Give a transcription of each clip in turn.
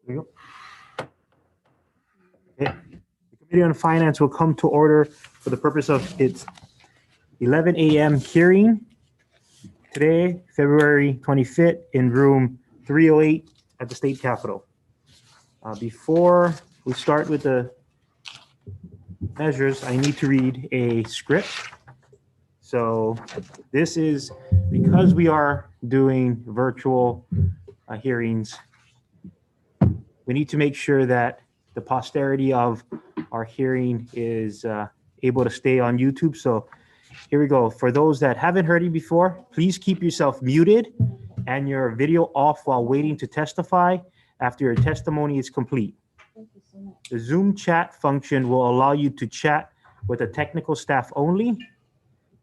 There you go. Okay. The Committee on Finance will come to order for the purpose of its 11 a.m. hearing today, February 25th, in room 308 at the State Capitol. Before we start with the measures, I need to read a script. So this is because we are doing virtual hearings. We need to make sure that the posterity of our hearing is able to stay on YouTube. So here we go. For those that haven't heard it before, please keep yourself muted and your video off while waiting to testify after your testimony is complete. The Zoom chat function will allow you to chat with the technical staff only.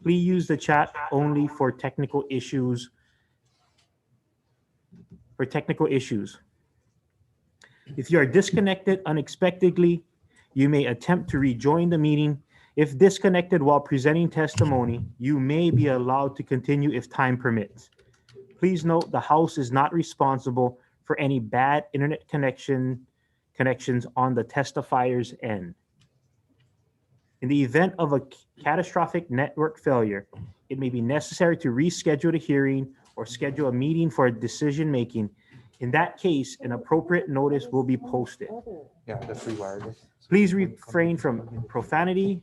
Please use the chat only for technical issues. If you are disconnected unexpectedly, you may attempt to rejoin the meeting. If disconnected while presenting testimony, you may be allowed to continue if time permits. Please note the House is not responsible for any bad internet connections on the testifier's end. In the event of a catastrophic network failure, it may be necessary to reschedule the hearing or schedule a meeting for decision-making. In that case, an appropriate notice will be posted. Yeah, the free wireless. Please refrain from profanity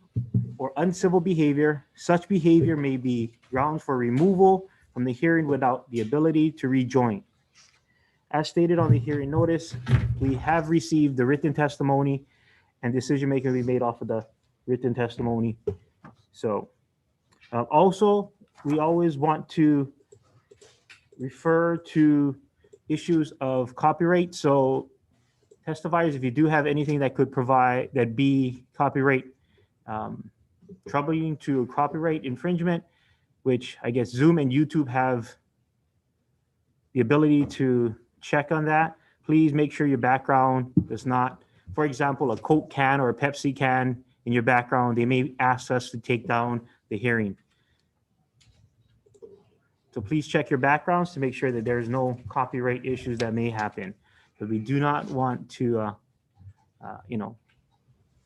or uncivil behavior. Such behavior may be grounds for removal from the hearing without the ability to rejoin. As stated on the hearing notice, we have received the written testimony, and decision-making will be made off of the written testimony. So also, we always want to refer to issues of copyright. So testifiers, if you do have anything that could provide, that be copyright, troubling to copyright infringement, which I guess Zoom and YouTube have the ability to check on that, please make sure your background does not, for example, a Coke can or a Pepsi can in your background, they may ask us to take down the hearing. So please check your backgrounds to make sure that there's no copyright issues that may happen. But we do not want to,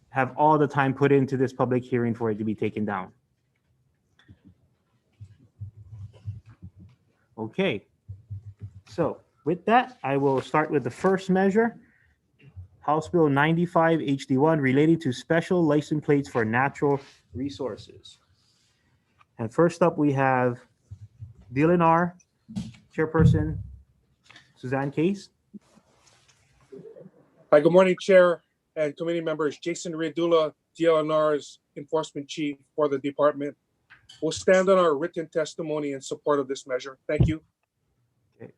have all the time put into this public hearing for it to be taken down. Okay. So with that, I will start with the first measure. House Bill 95 HD1 relating to special license plates for natural resources. And first up, we have DLNR Chairperson Suzanne Case. Hi, good morning, Chair and committee members. Jason Riadula, DLNR's Enforcement Chief for the department. We'll stand on our written testimony in support of this measure. Thank you. Okay.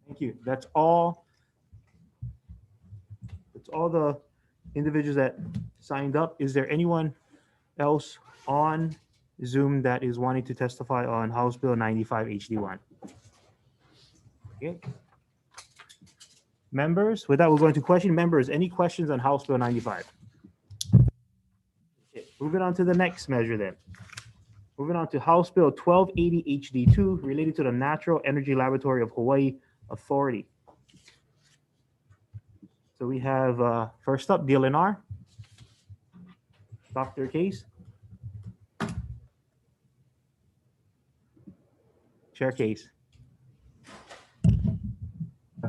Thank you. That's all the individuals that signed up. Is there anyone else on Zoom that is wanting to testify on House Bill 95 HD1? Okay. Members, with that, we're going to question. Members, any questions on House Bill 95? Okay, moving on to the next measure then. Moving on to House Bill 1280 HD2 related to the Natural Energy Laboratory of Hawaii Authority. So we have first up, DLNR. Dr. Case. Chair Case.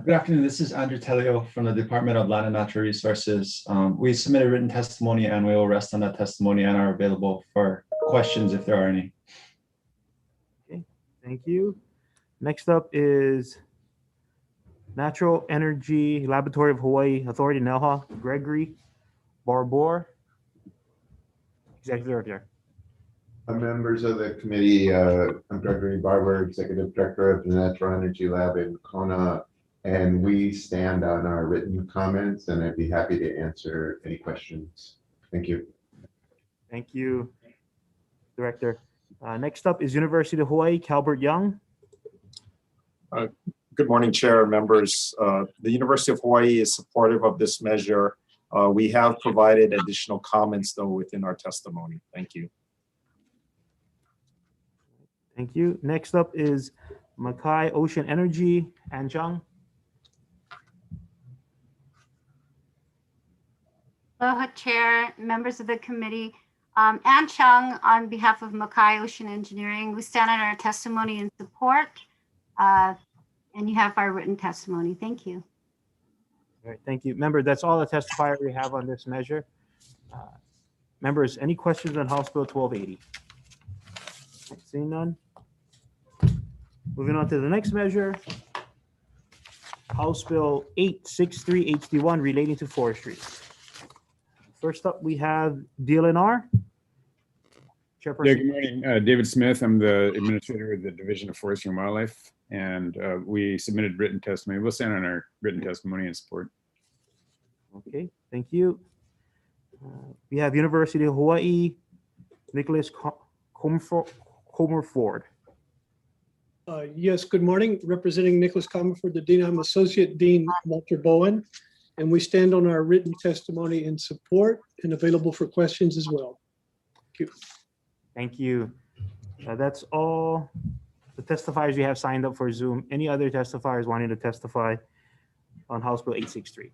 Good afternoon. This is Andrew Telio from the Department of Land and Natural Resources. We submitted written testimony and we will rest on that testimony and are available for questions if there are any. Okay, thank you. Next up is Natural Energy Laboratory of Hawaii Authority, NELHA, Gregory Barbour, Executive Director. Members of the committee, I'm Gregory Barber, Executive Director of the Natural Energy Lab in Kona, and we stand on our written comments, and I'd be happy to answer any questions. Thank you. Thank you, Director. Next up is University of Hawaii, Calbert Young. Good morning, Chair and members. The University of Hawaii is supportive of this measure. We have provided additional comments, though, within our testimony. Thank you. Thank you. Next up is Makai Ocean Energy, Anjang. Aloha Chair, members of the committee. Ann Chung on behalf of Makai Ocean Engineering. We stand on our testimony and support. And you have our written testimony. Thank you. All right, thank you. Member, that's all the testifier we have on this measure. Members, any questions on House Bill 1280? Seeing none. Moving on to the next measure. House Bill 863 HD1 relating to forestry. First up, we have DLNR. Yeah, Chairperson. good morning. David Smith. I'm the administrator of the Division of Forestry and Wildlife, and we submitted written testimony. We'll stand on our written testimony and support. Okay, thank you. We have University of Hawaii, Nicholas Comerford. Yes, good morning. Representing Nicholas Comerford, the Dean, I'm Associate Dean Walter Bowen, and we stand on our written testimony in support and available for questions as well. Thank you. Thank you. That's all the testifiers we have signed up for Zoom. Any other testifiers wanting to testify on House Bill 863?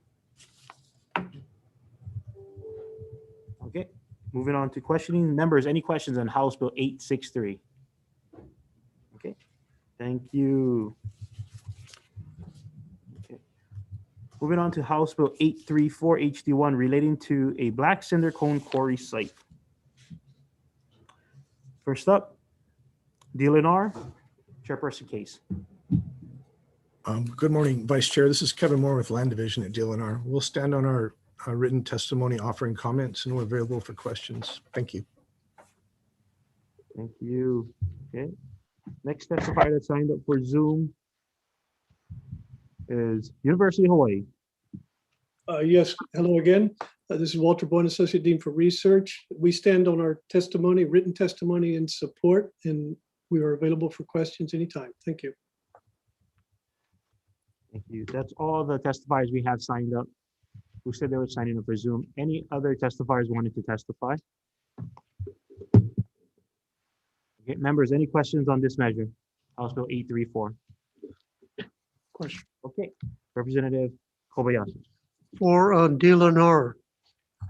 Okay, moving on to questioning. Members, any questions on House Bill 863? Okay, thank you. Okay. Moving on to House Bill 834 HD1 relating to a black cinder cone quarry site. First up, DLNR, Chairperson Case. Good morning, Vice Chair. This is Kevin Moore with Land Division at DLNR. We'll stand on our written testimony offering comments and we're available for questions. Thank you. Thank you. Okay. Next testifier that signed up for Zoom is University of Hawaii. Yes, hello again. This is Walter Bowen, Associate Dean for Research. We stand on our testimony, written testimony in support, and we are available for questions anytime. Thank you. Thank you. That's all the testifiers we have signed up who said they were signing up for Zoom. Any other testifiers wanted to testify? Okay, members, any questions on this measure? House Bill 834. Question. Okay, Representative Kobayashi. For DLNR,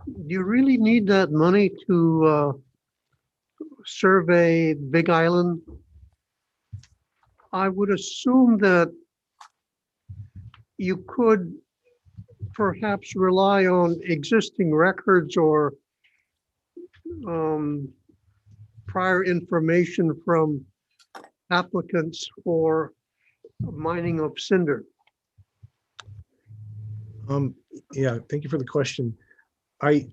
do you really need that money to survey Big Island? I would assume that you could perhaps rely on existing records or prior information from applicants for mining of cinder. Yeah, thank you for the question. I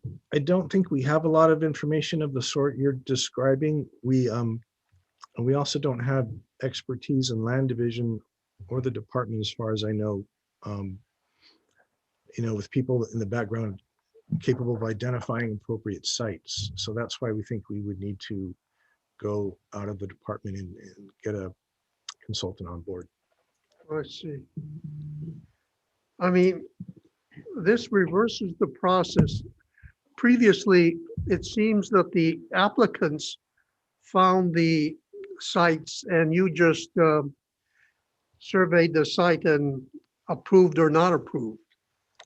don't think we have a lot of information of the sort you're describing. We also don't have expertise in Land Division or the department, as far as I know. With people in the background capable of identifying appropriate sites. So that's why we think we would need to go out of the department and get a consultant on board. I see. I mean, this reverses the process. Previously, it seems that the applicants found the sites and you just surveyed the site and approved or not approved.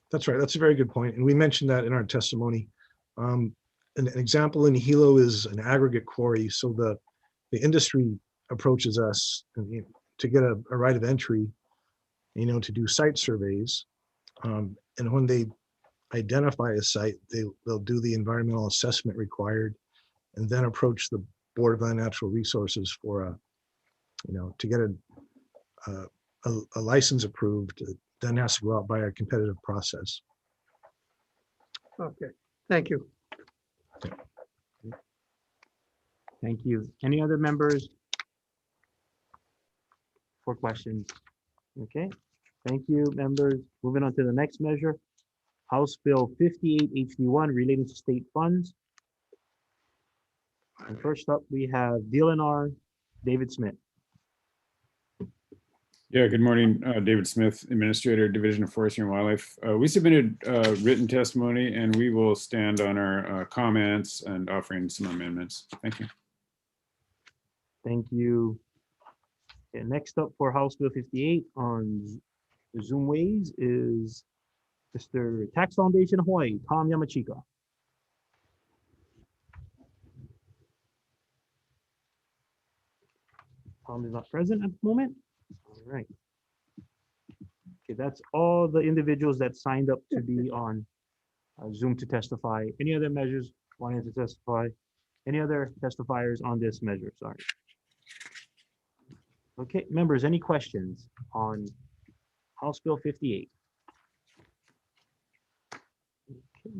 That's right. That's a very good point. And we mentioned that in our testimony. An example in Hilo is an aggregate quarry. So the industry approaches us to get a right of entry, to do site surveys. And when they identify a site, they'll do the environmental assessment required and then approach the Board of Land Natural Resources for to get a license approved. It then has to go out by a competitive process. Okay, thank you. Thank you. Any other members for questions? Okay, thank you, members. Moving on to the next measure, House Bill 58 HD1 relating to state funds. And first up, we have DLNR, David Smith. Yeah, good morning. David Smith, Administrator, Division of Forestry and Wildlife. We submitted written testimony and we will stand on our comments and offering some amendments. Thank you. Thank you. Okay, next up for House Bill 58 on Zoom ways is Mr. Tax Foundation Hawaii, Tom Yamachika. Tom is not present at the moment. All right. Okay, that's all the individuals that signed up to be on Zoom to testify. Any other measures wanting to testify? Any other testifiers on this measure? Sorry. Okay, members, any questions on House Bill 58? Okay.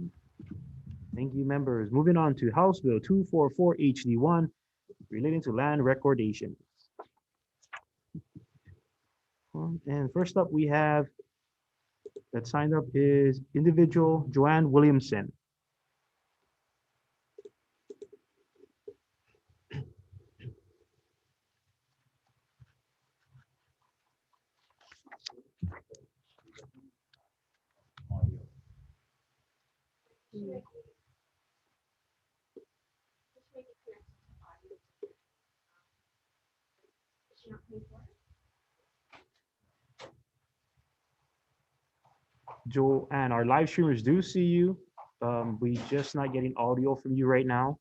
Thank you, members. Moving on to House Bill 244 HD1 relating to land recordation. And first up, we have that signed up is individual Joanne Williamson. Joanne, our live streamers do see you. We just not getting audio from you right now.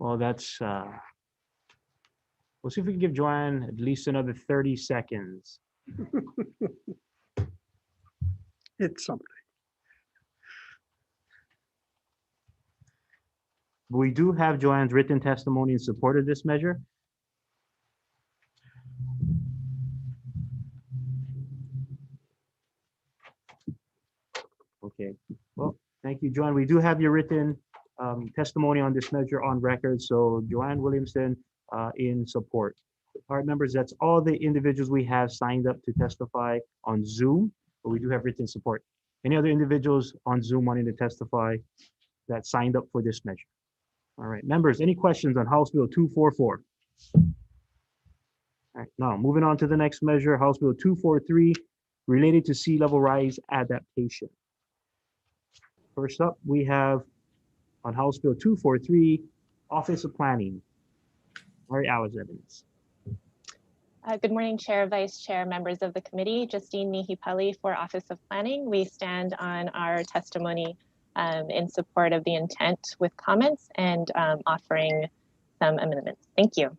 Well, that's, we'll see if we can give Joanne at least another 30 seconds. It's something. We do have Joanne's written testimony in support of this measure. Okay, well, thank you, Joanne. We do have your written testimony on this measure on record. So Joanne Williamson in support. All right, members, that's all the individuals we have signed up to testify on Zoom, but we do have written support. Any other individuals on Zoom wanting to testify that signed up for this measure? All right, members, any questions on House Bill 244? All right, now moving on to the next measure, House Bill 243, related to sea level rise adaptation. First up, we have on House Bill 243, Office of Planning. Mary Alice Evans. Good morning, Chair, Vice Chair, members of the committee. Justine Nihipali for Office of Planning. We stand on our testimony in support of the intent with comments and offering some amendments. Thank you.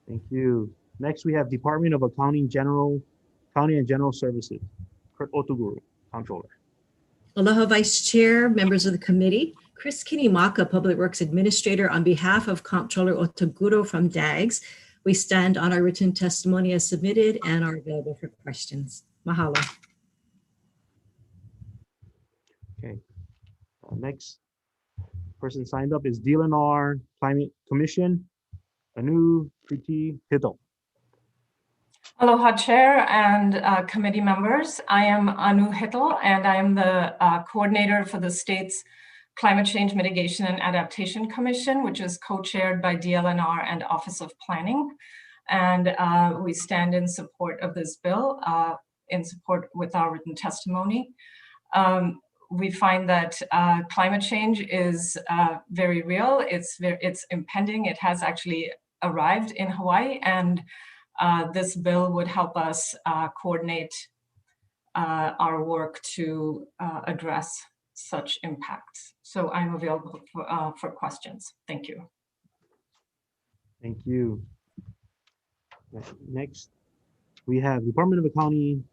Thank you. Next, we have Department of County and General Services. Kurt Otoguru, Comptroller. Aloha, Vice Chair, members of the committee. Chris Kinimaka, Public Works Administrator, on behalf of Comptroller Otoguro from DAGS, we stand on our written testimony as submitted and are available for questions. Mahalo. Okay. Next person signed up is DLNR Climate Commission, Anu Priti Hidal. Aloha, Chair and committee members. I am Anu Hittel, and I am the coordinator for the state's Climate Change Mitigation and Adaptation Commission, which is co-chaired by DLNR and Office of Planning. And we stand in support of this bill, in support with our written testimony. We find that climate change is very real. It's impending. It has actually arrived in Hawaii, and this bill would help us coordinate our work to address such impacts. So I'm available for questions. Thank you. Thank you. Next, we have Department of Accounting.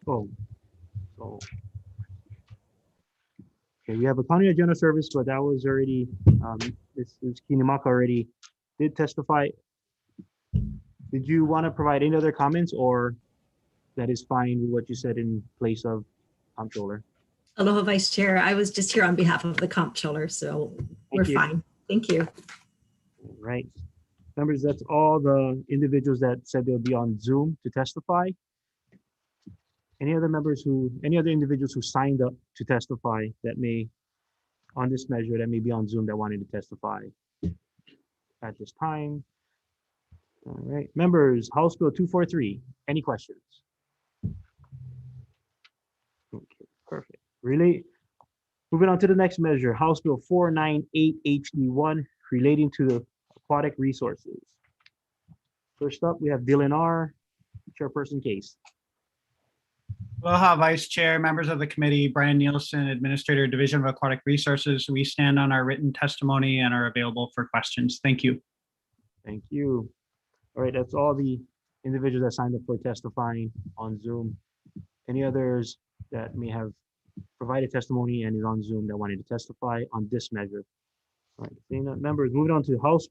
Okay, we have a County Agenda Service, but that was already, this is Kinimaka already did testify. Did you want to provide any other comments, or that is fine with what you said in place of Comptroller? Aloha, Vice Chair. I was just here on behalf of the Comptroller, so we're fine. Thank you. All right. Members, that's all the individuals that said they'll be on Zoom to testify. Any other individuals who signed up to testify that may on this measure that may be on Zoom that wanted to testify at this time? All right, members, House Bill 243, any questions? Okay, perfect. Moving on to the next measure, House Bill 498 HD1 relating to the aquatic resources. First up, we have Dylan R., Chairperson Case. Aloha, Vice Chair, members of the committee, Brian Nielsen, Administrator, Division of Aquatic Resources. We stand on our written testimony and are available for questions. Thank you. Thank you. All right, that's all the individuals that signed up for testifying on Zoom. Any others that may have provided testimony and is on Zoom that wanted to testify on this measure? All right, seeing that, members, moving on to House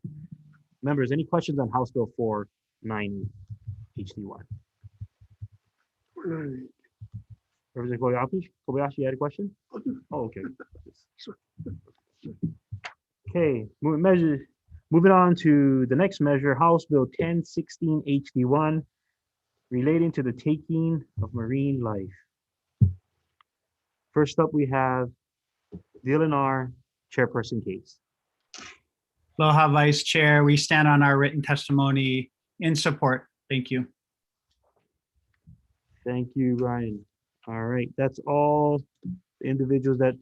members, any questions on House Bill 490 HD1? Representative Kobayashi, you had a question? Oh, okay. Okay, moving on to the next measure, House Bill 1016 HD1 relating to the taking of marine life. First up, we have Dylan R., Chairperson Case. Aloha, Vice Chair. We stand on our written testimony in support. Thank you. Thank you, Ryan. All right, that's all the individuals that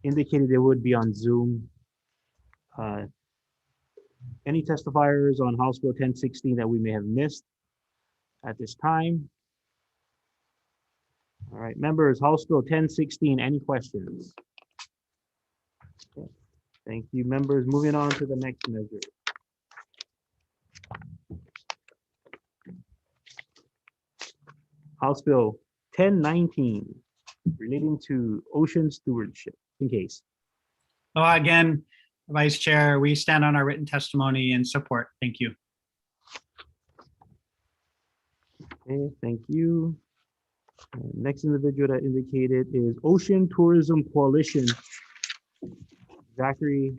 indicated they would be on Zoom. Any testifiers on House Bill 1016 that we may have missed at this time? All right, members, House Bill 1016, any questions? Okay. Thank you, members. Moving on to the next measure. House Bill 1019 relating to ocean stewardship, in case. Aloha again, Vice Chair. We stand on our written testimony in support. Thank you. Okay, thank you. Next individual that indicated is Ocean Tourism Coalition, Zachary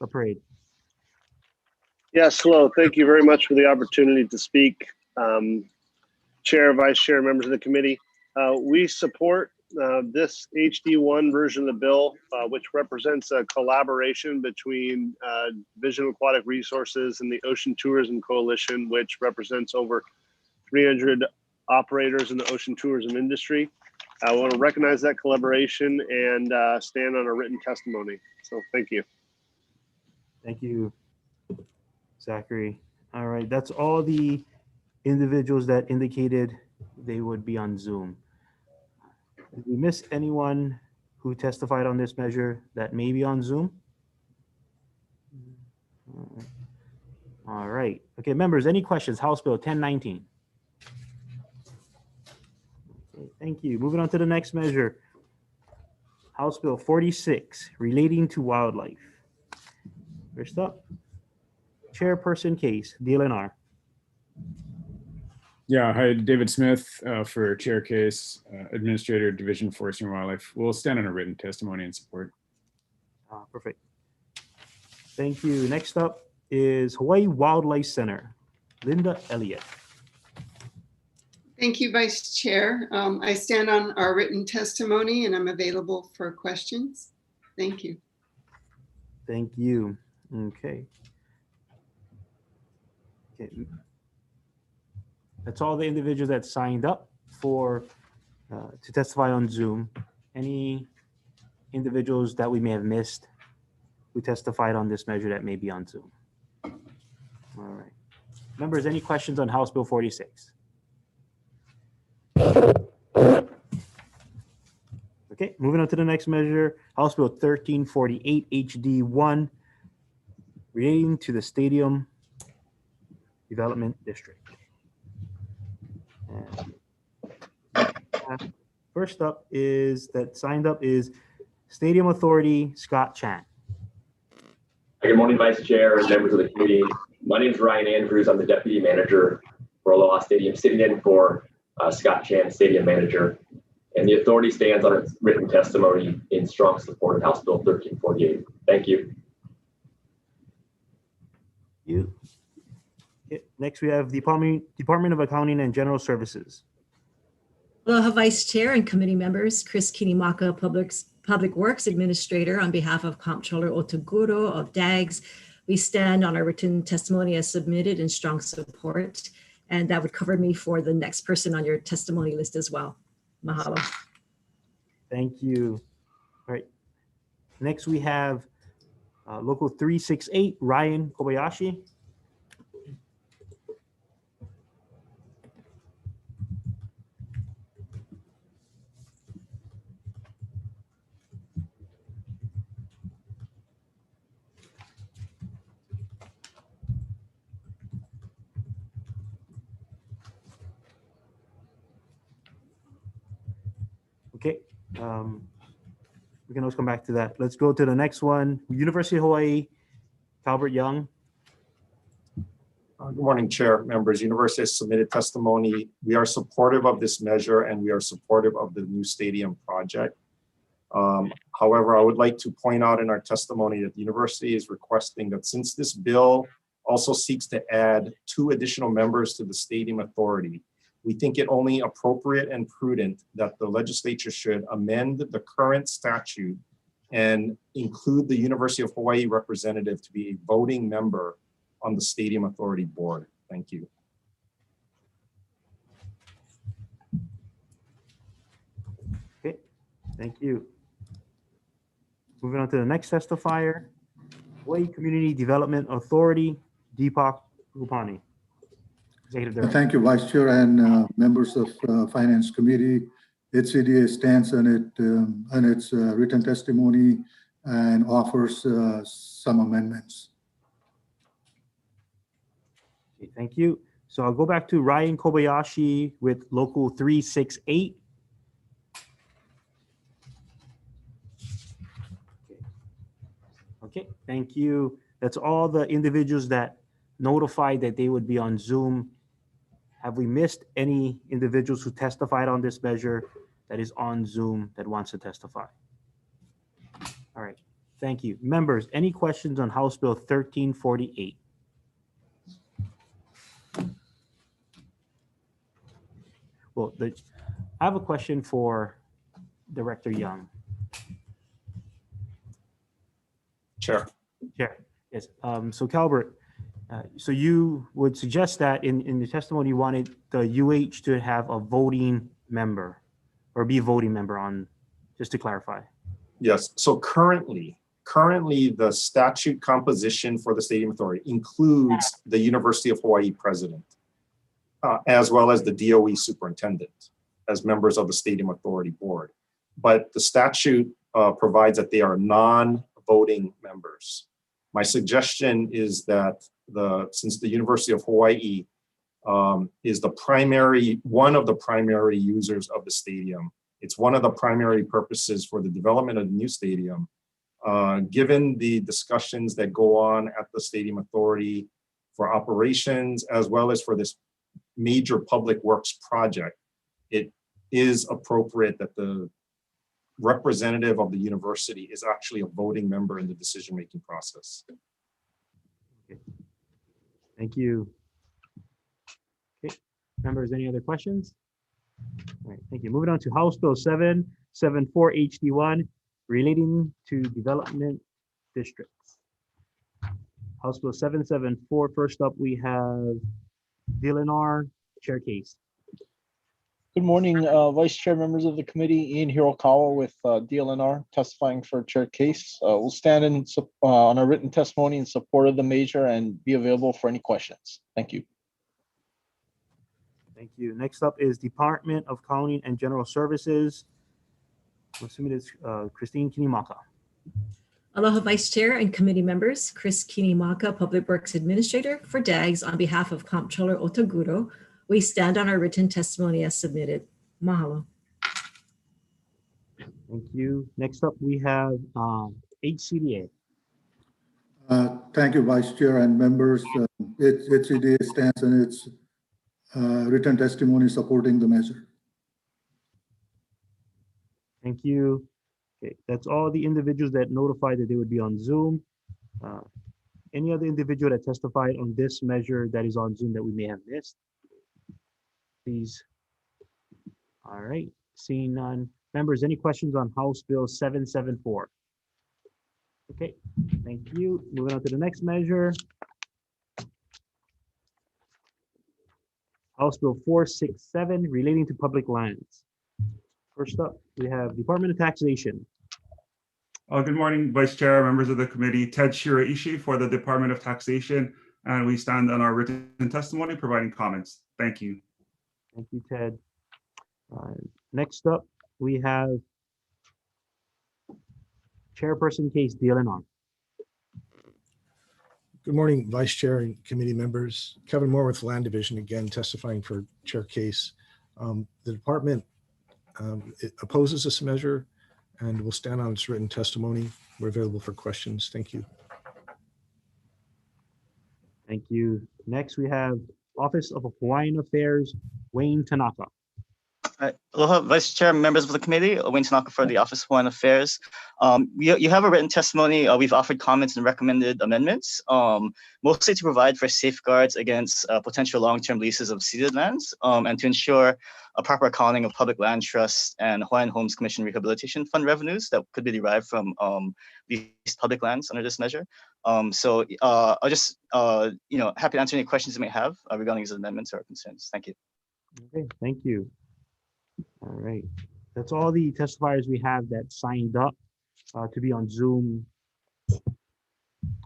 LaPrade. Yes, hello. Thank you very much for the opportunity to speak. Chair, Vice Chair, members of the committee. We support this HD1 version of the bill, which represents a collaboration between Division of Aquatic Resources and the Ocean Tourism Coalition, which represents over 300 operators in the ocean tourism industry. I want to recognize that collaboration and stand on a written testimony. So thank you. Thank you, Zachary. All right, that's all the individuals that indicated they would be on Zoom. Did we miss anyone who testified on this measure that may be on Zoom? All right. Okay, members, any questions? House Bill 1019. Okay, thank you. Moving on to the next measure. House Bill 46 relating to wildlife. First up, Chairperson Case, Dylan R. Yeah, hi, David Smith for Chair Case, Administrator, Division Forestry and Wildlife. We'll stand on a written testimony in support. Perfect. Thank you. Next up is Hawaii Wildlife Center, Linda Elliott. Thank you, Vice Chair. I stand on our written testimony and I'm available for questions. Thank you. Thank you. Okay. That's all the individuals that signed up for to testify on Zoom. Any individuals that we may have missed who testified on this measure that may be on Zoom? All right. Members, any questions on House Bill 46? Okay, moving on to the next measure, House Bill 1348 HD1 relating to the Stadium Development District. And first up is that signed up is Stadium Authority, Scott Chan. Good morning, Vice Chair and members of the committee. My name is Ryan Andrews. I'm the Deputy Manager for Aloha Stadium, sitting in for Scott Chan, Stadium Manager. And the authority stands on its written testimony in strong support of House Bill 1348. Thank you. Okay, next, we have the Department of Accounting and General Services. Aloha Vice Chair and committee members, Chris Kinimaka, Public Works Administrator, on behalf of Comptroller Otoguro of DAGS, we stand on our written testimony as submitted in strong support, and that would cover me for the next person on your testimony list as well. Mahalo. Thank you. All right. Next, we have Local 368, Ryan Kobayashi. Okay. We can always come back to that. Let's go to the next one. University of Hawaii, Calvert Young. Good morning, Chair, members. University has submitted testimony. We are supportive of this measure and we are supportive of the new stadium project. However, I would like to point out in our testimony that the university is requesting that since this bill also seeks to add 2 additional members to the stadium authority, we think it only appropriate and prudent that the legislature should amend the current statute and include the University of Hawaii representative to be a voting member on the Stadium Authority Board. Thank you. Okay, thank you. Moving on to the next testifier, Hawaii Community Development Authority, Deepak Rupani. Executive Director. Thank you, Vice Chair and members of Finance Committee. HCDA stands on its written testimony and offers some amendments. Okay, thank you. So I'll go back to Ryan Kobayashi with Local 368. Okay, thank you. That's all the individuals that notified that they would be on Zoom. Have we missed any individuals who testified on this measure that is on Zoom that wants to testify? All right, thank you. Members, any questions on House Bill 1348? Well, I have a question for Director Young. Chair. Chair, yes. So Calvert, so you would suggest that in the testimony, you wanted the UH to have a voting member or be a voting member on, just to clarify. Yes, so currently the statute composition for the Stadium Authority includes the University of Hawaii president, as well as the DOE superintendent as members of the Stadium Authority Board. But the statute provides that they are non-voting members. My suggestion is that since the University of Hawaii is one of the primary users of the stadium, it's one of the primary purposes for the development of the new stadium. Given the discussions that go on at the Stadium Authority for operations, as well as for this major public works project, it is appropriate that the representative of the university is actually a voting member in the decision-making process. Okay. Thank you. Okay, members, any other questions? All right, thank you. Moving on to House Bill 774 HD1 relating to development districts. House Bill 774, first up we have Dylan Chair Case. Good morning, Vice Chair, members of the committee. Ian Hirokawa with DLNR testifying for Chair Case. We'll stand on our written testimony in support of the measure and be available for any questions. Thank you. Thank you. Next up is Department of Accounting and General Services. I'm assuming it's Christine Kinimaka. Aloha Vice Chair and committee members, Chris Kinimaka, Public Works Administrator for DAGS, on behalf of Comptroller Otoguro, we stand on our written testimony as submitted. Mahalo. Thank you. Next up, we have HCDA. Thank you, Vice Chair and members. HCDA stands on its written testimony supporting the measure. Thank you. Okay, that's all the individuals that notified that they would be on Zoom. Any other individual that testified on this measure that is on Zoom that we may have missed, please All right, seeing none. Members, any questions on House Bill 774? Okay, thank you. Moving on to the next measure. House Bill 467 relating to public lands. First up, we have Department of Taxation. Good morning, Vice Chair, members of the committee. Ted Shiraishi for the Department of Taxation, and we stand on our written testimony providing comments. Thank you. Thank you, Ted. Next up, we have Chairperson Case DLNR. Good morning, Vice Chair and committee members. Kevin Moore with Land Division, again testifying for Chair Case. The department it opposes this measure and will stand on its written testimony. We're available for questions. Thank you. Thank you. Next, we have Office of Hawaiian Affairs, Wayne Tanaka. Aloha, Vice Chair, members of the committee, Wayne Tanaka for the Office of Hawaiian Affairs. You have a written testimony. We've offered comments and recommended amendments, mostly to provide for safeguards against potential long-term leases of ceded lands and to ensure a proper accounting of public land trusts and Hawaiian Homes Commission Rehabilitation Fund revenues that could be derived from these public lands under this measure. I'll just, happy to answer any questions you may have regarding these amendments or concerns. Thank you. Okay, thank you. All right, that's all the testifiers we have that signed up to be on Zoom.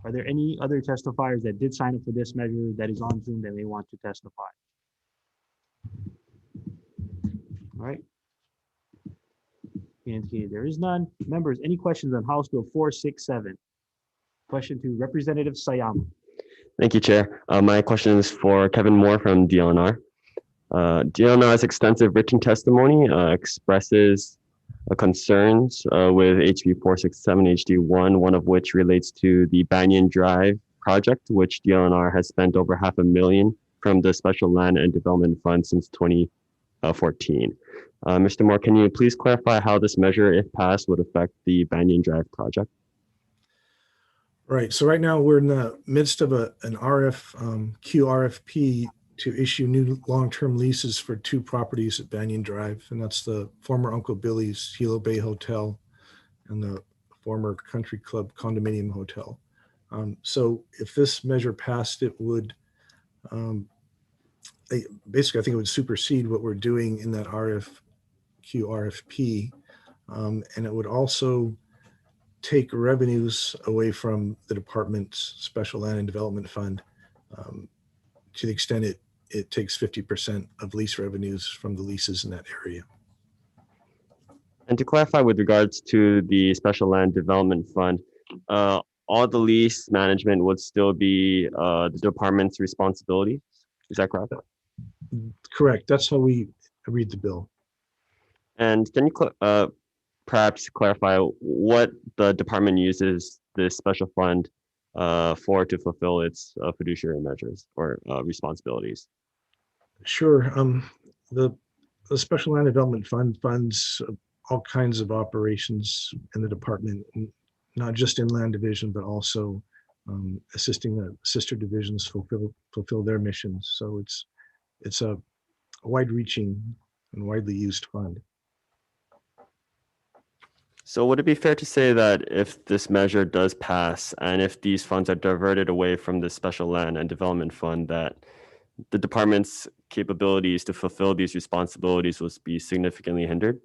Are there any other testifiers that did sign up for this measure that is on Zoom that may want to testify? All right. Indicated there is none. Members, any questions on House Bill 467? Question to Representative Sayama. Thank you, Chair. My question is for Kevin Moore from DLNR. DLNR's extensive written testimony expresses concerns with HB 467 HD1, one of which relates to the Banyan Drive project, which DLNR has spent over $500,000 from the Special Land and Development Fund since 2014. Mr. Moore, can you please clarify how this measure, if passed, would affect the Banyan Drive project? Right. So right now we're in the midst of an RFP to issue new long-term leases for 2 properties at Banyan Drive, and that's the former Uncle Billy's Hilo Bay Hotel and the former Country Club Condominium Hotel. So if this measure passed, it would basically, I think it would supersede what we're doing in that RFP, and it would also take revenues away from the department's Special Land and Development Fund to the extent it takes 50% of lease revenues from the leases in that area. And to clarify with regards to the Special Land Development Fund, all the lease management would still be the department's responsibility. Is that correct? Correct. That's how we read the bill. And can you perhaps clarify what the department uses this special fund for to fulfill its fiduciary measures or responsibilities? Sure. The Special Land Development Fund funds all kinds of operations in the department, not just in Land Division, but also assisting the sister divisions fulfill their missions. So it's a wide-reaching and widely used fund. So would it be fair to say that if this measure does pass and if these funds are diverted away from the Special Land and Development Fund, that the department's capabilities to fulfill these responsibilities will be significantly hindered?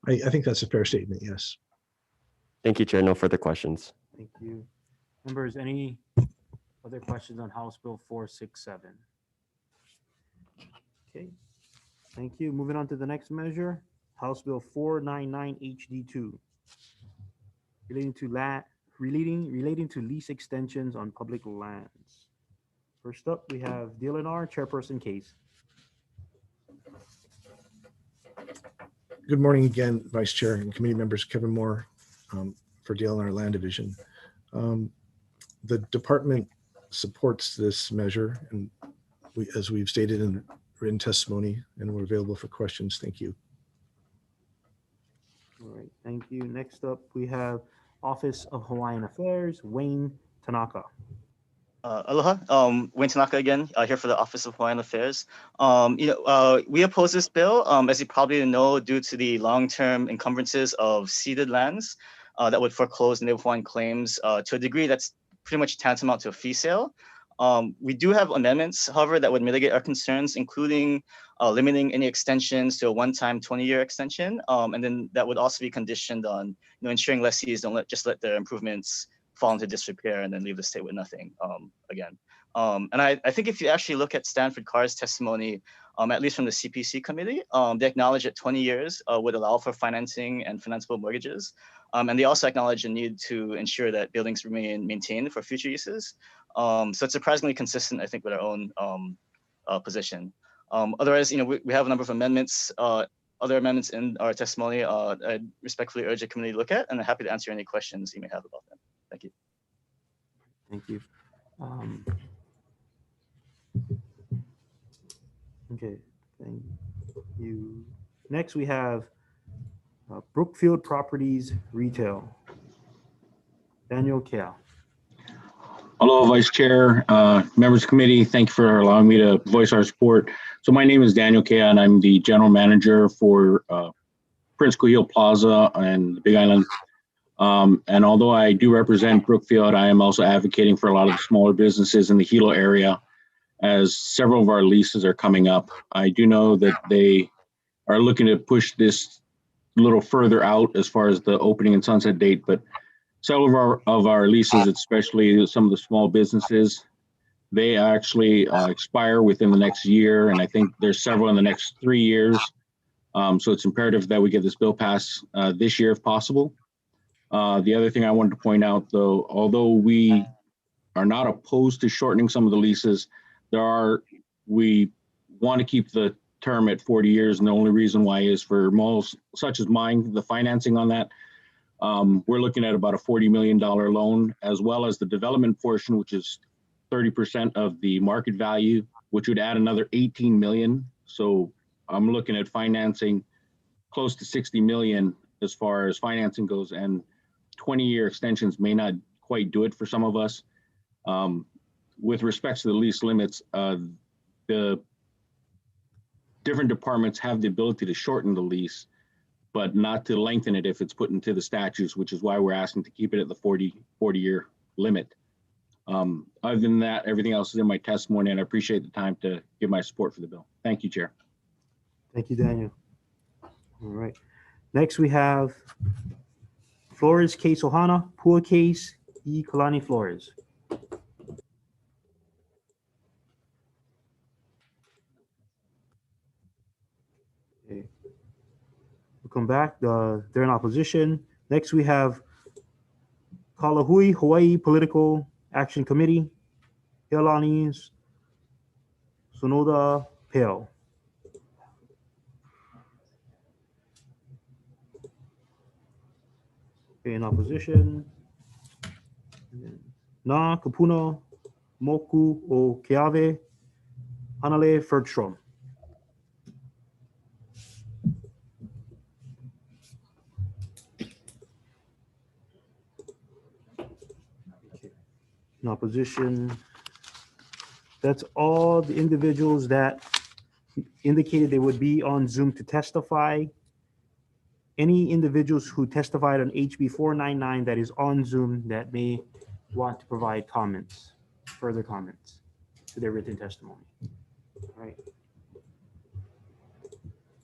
I think that's a fair statement, yes. Thank you, Chair. No further questions. Thank you. Members, any other questions on House Bill 467? Okay, thank you. Moving on to the next measure, House Bill 499 HD2, relating to lease extensions on public lands. First up, we have DLNR Chairperson Case. Good morning again, Vice Chair and committee members. Kevin Moore for DLNR Land Division. The department supports this measure, and as we've stated in written testimony, and we're available for questions. Thank you. All right, thank you. Next up, we have Office of Hawaiian Affairs, Wayne Tanaka. Aloha, Wayne Tanaka again, here for the Office of Hawaiian Affairs. We oppose this bill, as you probably know, due to the long-term encumbrances of ceded lands that would foreclose Native Hawaiian claims to a degree that's pretty much tantamount to a fee sale. We do have amendments, however, that would mitigate our concerns, including limiting any extensions to a one-time 20-year extension, and then that would also be conditioned on ensuring lessees don't just let their improvements fall into disrepair and then leave the state with nothing again. And I think if you actually look at Stanford Carr's testimony, at least from the CPC committee, they acknowledge that 20 years would allow for financing and financeable mortgages. And they also acknowledge the need to ensure that buildings remain maintained for future uses. So it's surprisingly consistent, I think, with our own position. Otherwise, we have a number of amendments, other amendments in our testimony. I respectfully urge the committee to look at, and I'm happy to answer any questions you may have about them. Thank you. Thank you. Okay, thank you. Next, we have Brookfield Properties Retail. Daniel Kea. Hello, Vice Chair, members of the committee. Thank you for allowing me to voice our support. So my name is Daniel Kea, and I'm the general manager for Prince Kuhio Plaza and the Big Island. And although I do represent Brookfield, I am also advocating for a lot of the smaller businesses in the Hilo area, as several of our leases are coming up. I do know that they are looking to push this a little further out as far as the opening and sunset date, but several of our leases, especially some of the small businesses, they actually expire within the next year, and I think there's several in the next 3 years. So it's imperative that we get this bill passed this year if possible. The other thing I wanted to point out, though, although we are not opposed to shortening some of the leases, we want to keep the term at 40 years, and the only reason why is for malls such as mine, the financing on that. We're looking at about a $40 million loan, as well as the development portion, which is 30% of the market value, which would add another 18 million. So I'm looking at financing close to 60 million as far as financing goes, and 20-year extensions may not quite do it for some of us. With respect to the lease limits, the different departments have the ability to shorten the lease, but not to lengthen it if it's put into the statutes, which is why we're asking to keep it at the 40-year limit. Other than that, everything else is in my testimony, and I appreciate the time to give my support for the bill. Thank you, Chair. Thank you, Daniel. All right. Next, we have Flores Case Ohana, Pua Case, E. Kalani Flores. Okay. We'll come back. They're in opposition. Next, we have Kalahui Hawaii Political Action Committee, Heilani's Sonoda Pale. Okay, in opposition, Na Kapuna Moku o Keawe, Hanale Fergstrom. In opposition, that's all the individuals that indicated they would be on Zoom to testify. Any individuals who testified on HB 499 that is on Zoom that may want to provide comments, further comments to their written testimony. All right.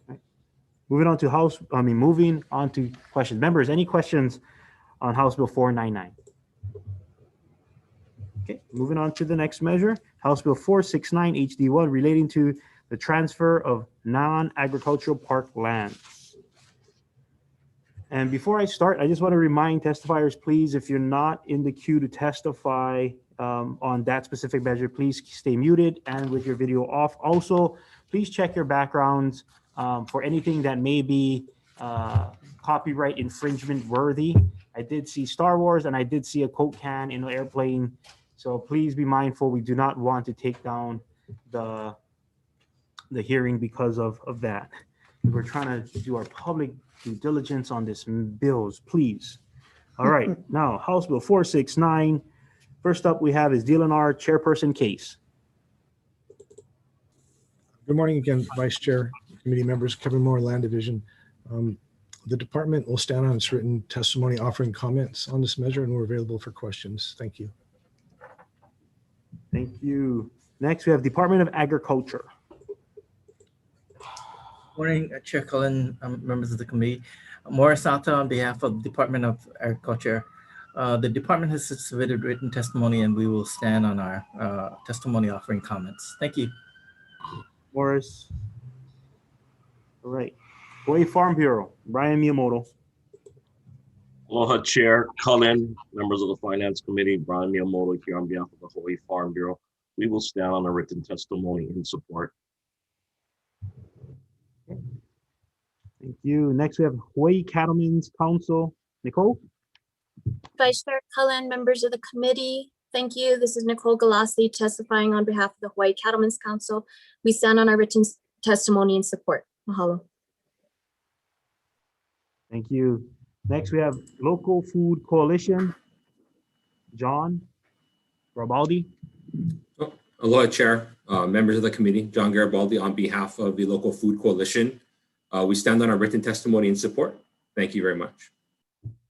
All right. Moving on to questions. Members, any questions on House Bill 499? Okay, moving on to the next measure, House Bill 469 HD1 relating to the transfer of non-agricultural park lands. And before I start, I just want to remind testifiers, please, if you're not in the queue to testify on that specific measure, please stay muted and with your video off. Also, please check your backgrounds for anything that may be copyright infringement worthy. I did see Star Wars and I did see a Coke can in an airplane. So please be mindful. We do not want to take down the hearing because of that. We're trying to do our public due diligence on this bills, please. All right, now House Bill 469, First up, we have is DLNR Chairperson Case. Good morning again, Vice Chair, committee members, Kevin Moore, Land Division. The department will stand on its written testimony offering comments on this measure, and we're available for questions. Thank you. Thank you. Next, we have Department of Agriculture. Morning, Chair Cullen, members of the committee. Morris Sata on behalf of Department of Agriculture. The department has submitted written testimony and we will stand on our testimony offering comments. Thank you. Morris. All right. Hawaii Farm Bureau, Brian Miyamoto. Aloha Chair Cullen, members of the Finance Committee, Brian Miyamoto here on behalf of the Hawaii Farm Bureau. We will stand on a written testimony in support. Thank you. Next, we have Hawaii Cattlemen's Council. Nicole? Vice Chair Cullen, members of the committee, thank you. This is Nicole Galassi testifying on behalf of the Hawaii Cattlemen's Council. We stand on our written testimony in support. Mahalo. Thank you. Next, we have Local Food Coalition. John Garibaldi. Aloha, Chair, members of the committee, John Garibaldi on behalf of the Local Food Coalition. We stand on our written testimony in support. Thank you very much.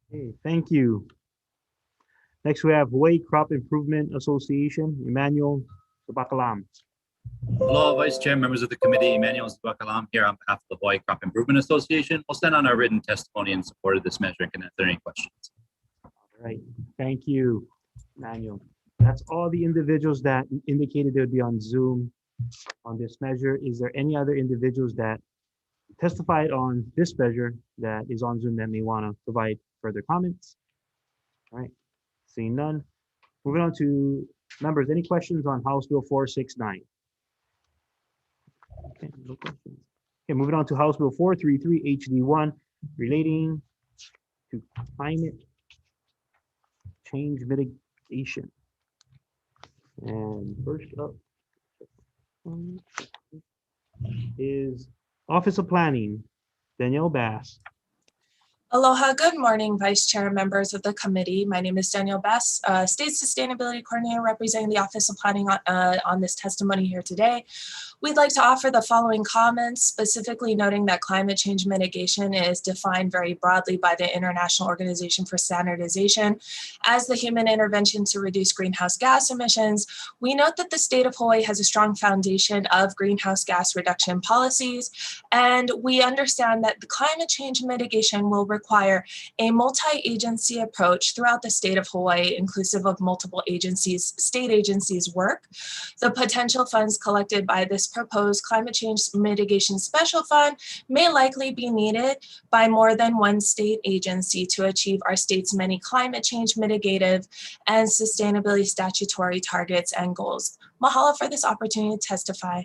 Okay, thank you. Next, we have Hawaii Crop Improvement Association, Emmanuel Sabakalam. Hello, Vice Chair, members of the committee, Emmanuel Sabakalam here on behalf of the Hawaii Crop Improvement Association. We'll stand on our written testimony in support of this measure and can answer any questions. All right, thank you, Emmanuel. That's all the individuals that indicated they would be on Zoom on this measure. Is there any other individuals that testified on this measure that is on Zoom that may want to provide further comments? All right, seeing none. Moving on to members, any questions on House Bill 469? Okay, no questions. Okay, moving on to House Bill 433 HD1 relating to climate change mitigation. And first up is Office of Planning, Danielle Bass. Aloha, good morning, Vice Chair, members of the committee. My name is Danielle Bass, State Sustainability Coordinator representing the Office of Planning on this testimony here today. We'd like to offer the following comments, specifically noting that climate change mitigation is defined very broadly by the International Organization for Standardization as the human intervention to reduce greenhouse gas emissions. We note that the state of Hawaii has a strong foundation of greenhouse gas reduction policies, and we understand that the climate change mitigation will require a multi-agency approach throughout the state of Hawaii, inclusive of multiple agencies, state agencies' work. The potential funds collected by this proposed climate change mitigation special fund may likely be needed by more than one state agency to achieve our state's many climate change mitigative and sustainability statutory targets and goals. Mahalo for this opportunity to testify.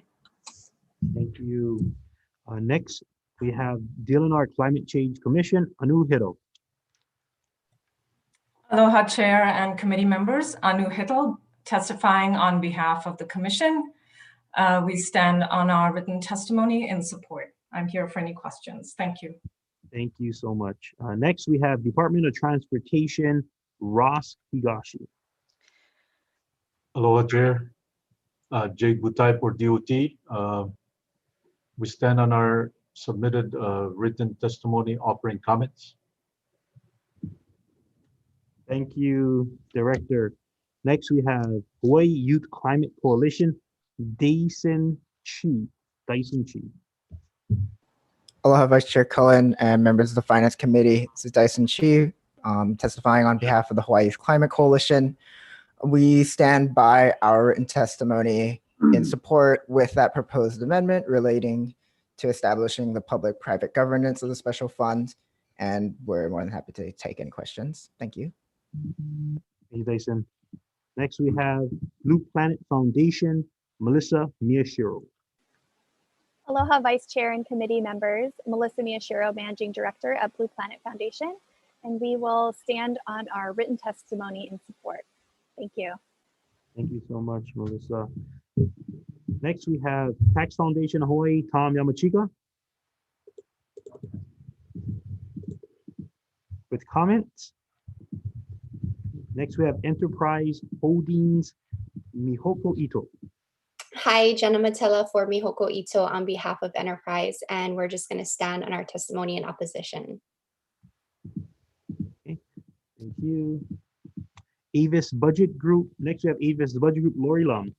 Thank you. Next, we have DLNR Climate Change Commission, Anu Hito. Aloha, Chair and committee members. Anu Hito, testifying on behalf of the Commission. We stand on our written testimony in support. I'm here for any questions. Thank you. Thank you so much. Next, we have Department of Transportation, Ross Higashi. Aloha, Chair. Jake Butai for DOT. We stand on our submitted written testimony offering comments. Thank you, Director. Next, we have Hawaii Youth Climate Coalition, Dyson Chi. Aloha, Vice Chair Cullen and members of the Finance Committee. This is Dyson Chi, testifying on behalf of the Hawaii Youth Climate Coalition. We stand by our written testimony in support with that proposed amendment relating to establishing the public-private governance of the special fund, and we're more than happy to take any questions. Thank you. Thank you, Dyson. Next, we have Blue Planet Foundation, Melissa Miyashiro. Aloha, Vice Chair and committee members. Melissa Miyashiro, Managing Director at Blue Planet Foundation, and we will stand on our written testimony in support. Thank you. Thank you so much, Melissa. Next, we have Tax Foundation Hawaii, Tom Yamachika. With comments? Next, we have Enterprise Holdings, Mihoko Ito. Hi, Jenna Matella for Mihoko Ito on behalf of Enterprise, and we're just going to stand on our testimony in opposition. Okay, thank you. Avis Budget Group. Next, we have Avis Budget Group, Lori Lum.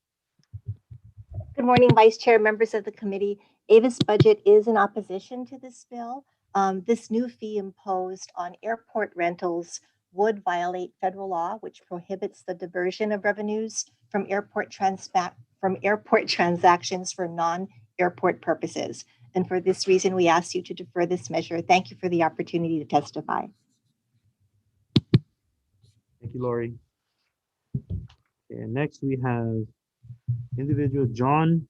Good morning, Vice Chair, members of the committee. Avis Budget is in opposition to this bill. This new fee imposed on airport rentals would violate federal law, which prohibits the diversion of revenues from airport transactions for non-airport purposes. And for this reason, we ask you to defer this measure. Thank you for the opportunity to testify. Thank you, Lori. And next, we have individual John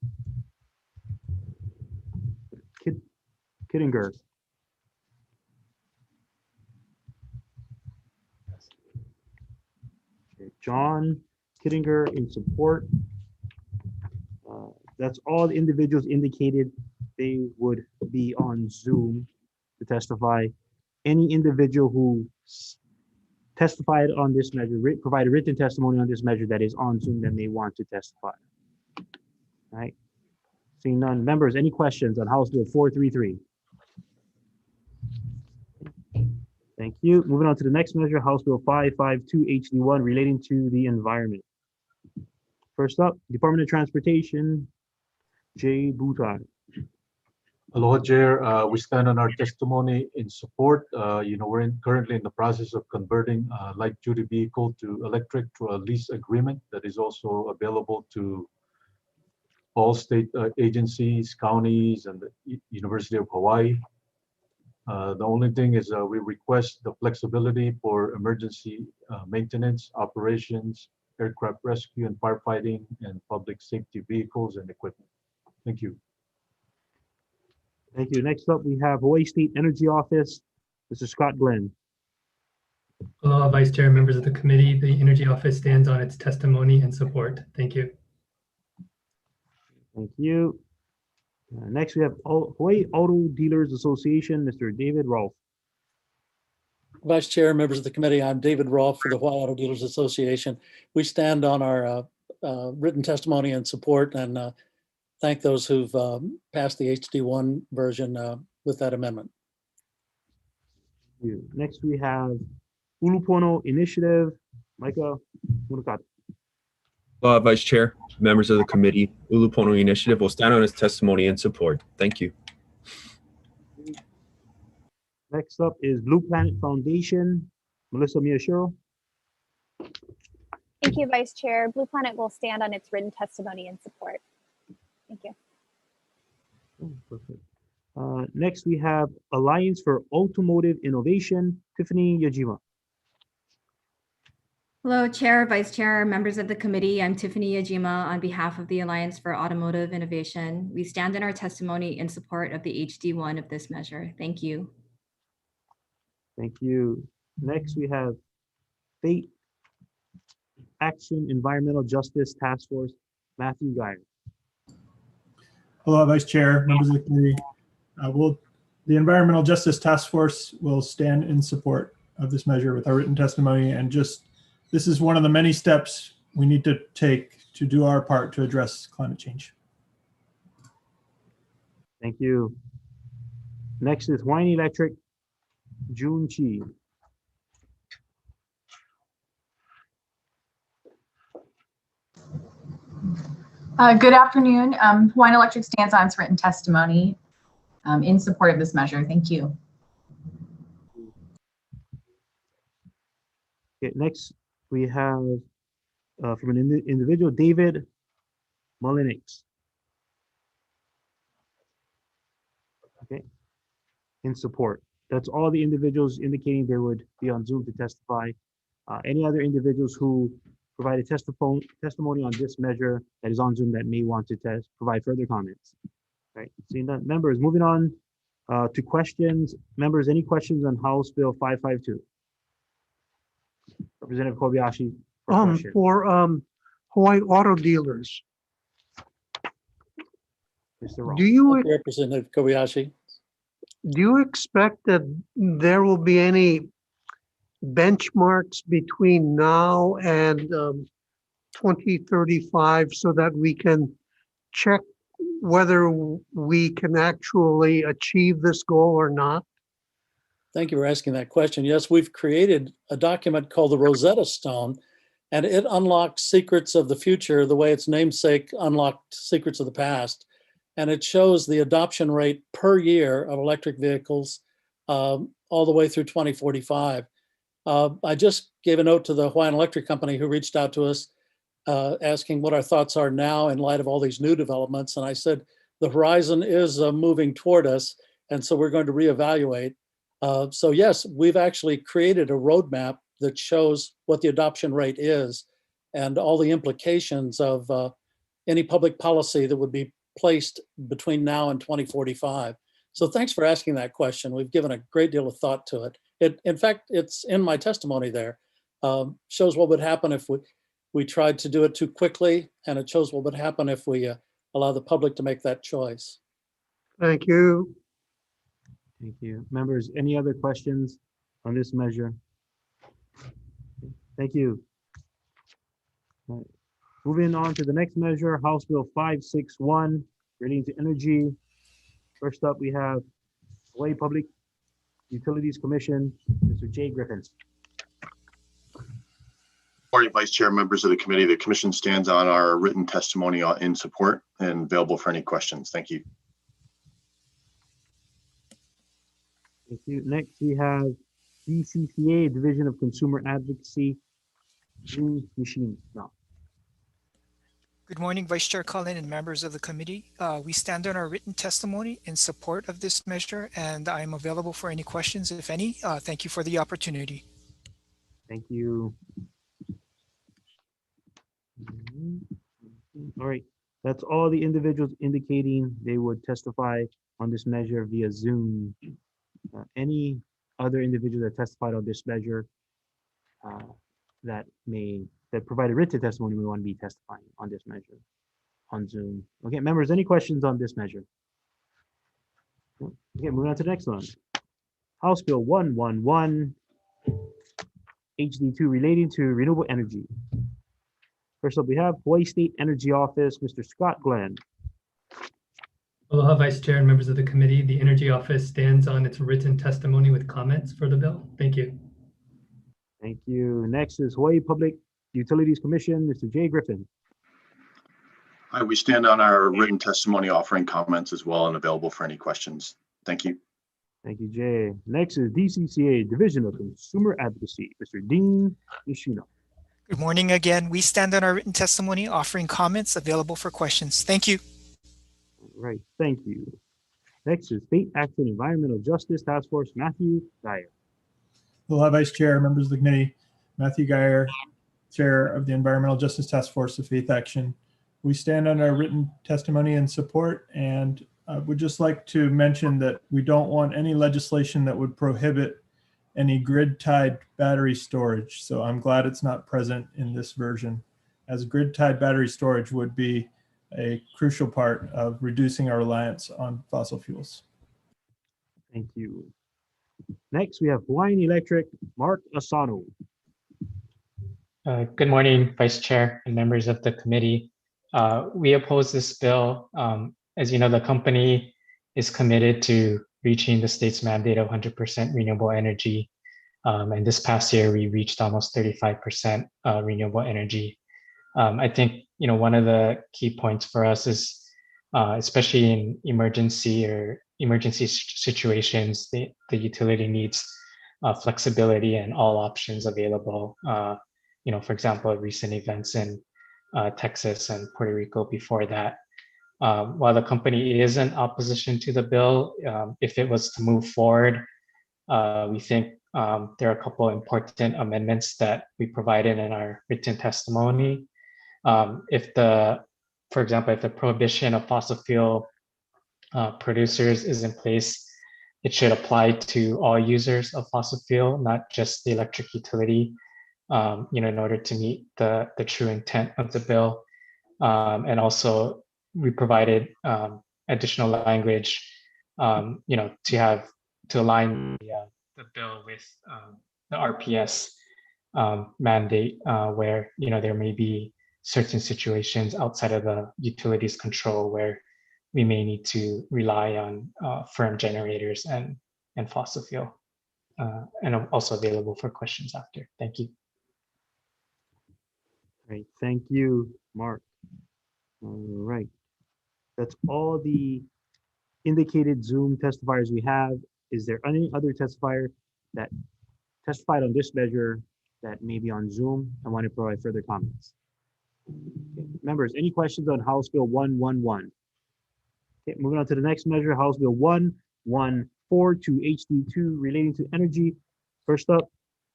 Kittinger. Okay, John Kittinger in support. That's all the individuals indicated they would be on Zoom to testify. Any individual who testified on this measure, provided written testimony on this measure that is on Zoom that may want to testify. All right. Seeing none. Members, any questions on House Bill 433? Thank you. Moving on to the next measure, House Bill 552 HD1 relating to the environment. First up, Department of Transportation, Jay Butai. Aloha, Chair. We stand on our testimony in support. We're currently in the process of converting a light-duty vehicle to electric through a lease agreement that is also available to all state agencies, counties, and the University of Hawaii. The only thing is we request the flexibility for emergency maintenance, operations, aircraft rescue and firefighting, and public safety vehicles and equipment. Thank you. Thank you. Next up, we have Hawaii State Energy Office. Mr. Scott Glenn. Aloha, Vice Chair, members of the committee. The Energy Office stands on its testimony and support. Thank you. Thank you. Next, we have Hawaii Auto Dealers Association, Mr. David Rolfe. Vice Chair, members of the committee, I'm David Rolfe for the Hawaii Auto Dealers Association. We stand on our written testimony and support and thank those who've passed the HD1 version with that amendment. Thank you. Next, we have Ulupono Initiative, Micah Munakata. Vice Chair, members of the committee, Ulupono Initiative will stand on its testimony and support. Thank you. Next up is Blue Planet Foundation, Melissa Miyashiro. Thank you, Vice Chair. Blue Planet will stand on its written testimony and support. Thank you. Oh, perfect. Next, we have Alliance for Automotive Innovation, Tiffany Yajima. Hello, Chair, Vice Chair, members of the committee. I'm Tiffany Yajima on behalf of the Alliance for Automotive Innovation. We stand in our testimony in support of the HD1 of this measure. Thank you. Thank you. Next, we have State Action Environmental Justice Task Force, Matthew Geyer. Hello, Vice Chair, members of the committee. The Environmental Justice Task Force will stand in support of this measure with our written testimony, and this is one of the many steps we need to take to do our part to address climate change. Thank you. Next is Hawaiian Electric, June Chi. Good afternoon. Hawaiian Electric stands on its written testimony in support of this measure. Thank you. Okay, next we have from an individual, David Mullinix. Okay, in support. That's all the individuals indicating they would be on Zoom to testify. Any other individuals who provided testimony on this measure that is on Zoom that may want to provide further comments? Right, seeing that, members, moving on to questions. Members, any questions on House Bill 552? Representative Kobayashi. For Hawaii Auto Dealers, Mr. do you Representative Kobayashi. expect that there will be any benchmarks between now and 2035 so that we can check whether we can actually achieve this goal or not? Thank you for asking that question. Yes, we've created a document called the Rosetta Stone, and it unlocks secrets of the future the way its namesake unlocked secrets of the past. And it shows the adoption rate per year of electric vehicles all the way through 2045. I just gave a note to the Hawaiian Electric Company who reached out to us asking what our thoughts are now in light of all these new developments. And I said, the horizon is moving toward us. And so we're going to reevaluate. So yes, we've actually created a roadmap that shows what the adoption rate is and all the implications of any public policy that would be placed between now and 2045. So thanks for asking that question. We've given a great deal of thought to it. In fact, it's in my testimony there. Shows what would happen if we tried to do it too quickly, and it shows what would happen if we allow the public to make that choice. Thank you. Thank you. Members, any other questions on this measure? Thank you. All right. Moving on to the next measure, House Bill 561, relating to energy. First up, we have Hawaii Public Utilities Commission, Mr. Jay Griffin. Morning, Vice Chair, members of the committee. The commission stands on our written testimony in support and available for any questions. Thank you. Thank you. Next, we have DCCA, Division of Consumer Advocacy, Jun Nishino. Good morning, Vice Chair Cullen and members of the committee. We stand on our written testimony in support of this measure, and I am available for any questions, if any. Thank you for the opportunity. Thank you. All right, that's all the individuals indicating they would testify on this measure via Zoom. Any other individuals that testified on this measure that provided written testimony we want to be testifying on this measure on Zoom. Okay, members, any questions on this measure? Okay, moving on to the next one. House Bill 111, HD2 relating to renewable energy. First up, we have Hawaii State Energy Office, Mr. Scott Glenn. Aloha, Vice Chair and members of the committee. The Energy Office stands on its written testimony with comments for the bill. Thank you. Thank you. Next is Hawaii Public Utilities Commission, Mr. Jay Griffin. Hi, we stand on our written testimony offering comments as well and available for any questions. Thank you. Thank you, Jay. Next is DCCA, Division of Consumer Advocacy, Mr. Dean Nishino. Good morning again. We stand on our written testimony offering comments available for questions. Thank you. All right, thank you. Next is State Action Environmental Justice Task Force, Matthew Dyer. Aloha, Vice Chair, members of the committee. Matthew Geyer, Chair of the Environmental Justice Task Force of Faith Action. We stand on our written testimony in support, and would just like to mention that we don't want any legislation that would prohibit any grid-tied battery storage. So I'm glad it's not present in this version, as grid-tied battery storage would be a crucial part of reducing our reliance on fossil fuels. Thank you. Next, we have Hawaiian Electric, Mark Asano. Good morning, Vice Chair and members of the committee. We oppose this bill. As you know, the company is committed to reaching the state's mandate of 100% renewable energy. And this past year, we reached almost 35% renewable energy. I think, one of the key points for us is, especially in emergency situations, the utility needs flexibility and all options available. For example, recent events in Texas and Puerto Rico before that. While the company is in opposition to the bill, if it was to move forward, we think there are a couple important amendments that we provided in our written testimony. For example, if the prohibition of fossil fuel producers is in place, it should apply to all users of fossil fuel, not just the electric utility, in order to meet the true intent of the bill. And also, we provided additional language, to align the bill with the RPS mandate, where there may be certain situations outside of the utilities control where we may need to rely on firm generators and fossil fuel. And I'm also available for questions after. Thank you. Great, thank you, Mark. All right, that's all the indicated Zoom testifiers we have. Is there any other testifier that testified on this measure that may be on Zoom and want to provide further comments? Okay. Members, any questions on House Bill 111? Okay, moving on to the next measure, House Bill 1142 HD2 relating to energy. First up,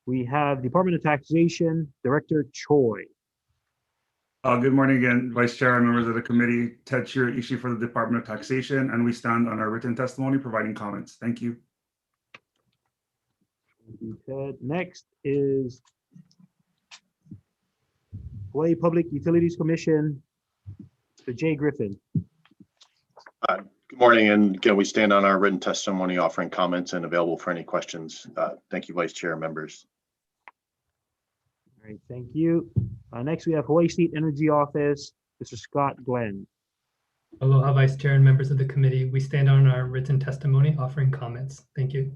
we have Department of Taxation Director Choi. Good morning again, Vice Chair and members of the committee. Ted Shear, issue for the Department of Taxation, and we stand on our written testimony providing comments. Thank you. Thank you, Ted. Next is Hawaii Public Utilities Commission, Mr. Jay Griffin. Good morning, and again, we stand on our written testimony offering comments and available for any questions. Thank you, Vice Chair and members. All right, thank you. Next, we have Hawaii State Energy Office, Mr. Scott Glenn. Aloha, Vice Chair and members of the committee. We stand on our written testimony offering comments. Thank you.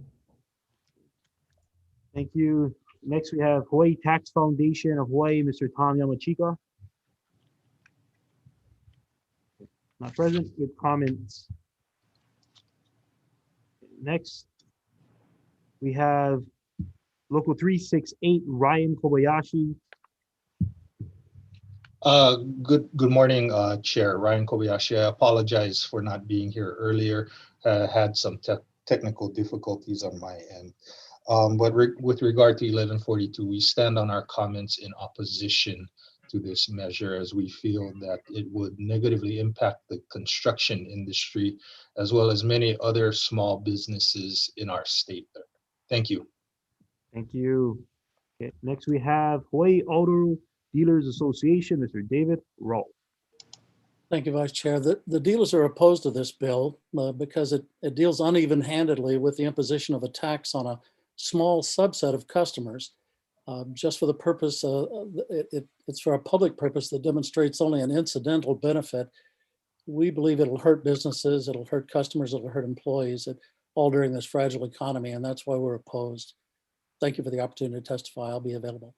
Thank you. Next, we have Hawaii Tax Foundation of Hawaii, Mr. Tom Yamachika. Not present with comments. Next, we have Local 368, Ryan Kobayashi. Good morning, Chair. Ryan Kobayashi. I apologize for not being here earlier. Had some technical difficulties on my end. But with regard to 1142, we stand on our comments in opposition to this measure, as we feel that it would negatively impact the construction industry, as well as many other small businesses in our state. Thank you. Thank you. Okay, next we have Hawaii Auto Dealers Association, Mr. David Roll. Thank you, Vice Chair. The dealers are opposed to this bill because it deals uneven-handedly with the imposition of a tax on a small subset of customers, just for the purpose it's for a public purpose that demonstrates only an incidental benefit. We believe it'll hurt businesses, it'll hurt customers, it'll hurt employees, all during this fragile economy, and that's why we're opposed. Thank you for the opportunity to testify. I'll be available.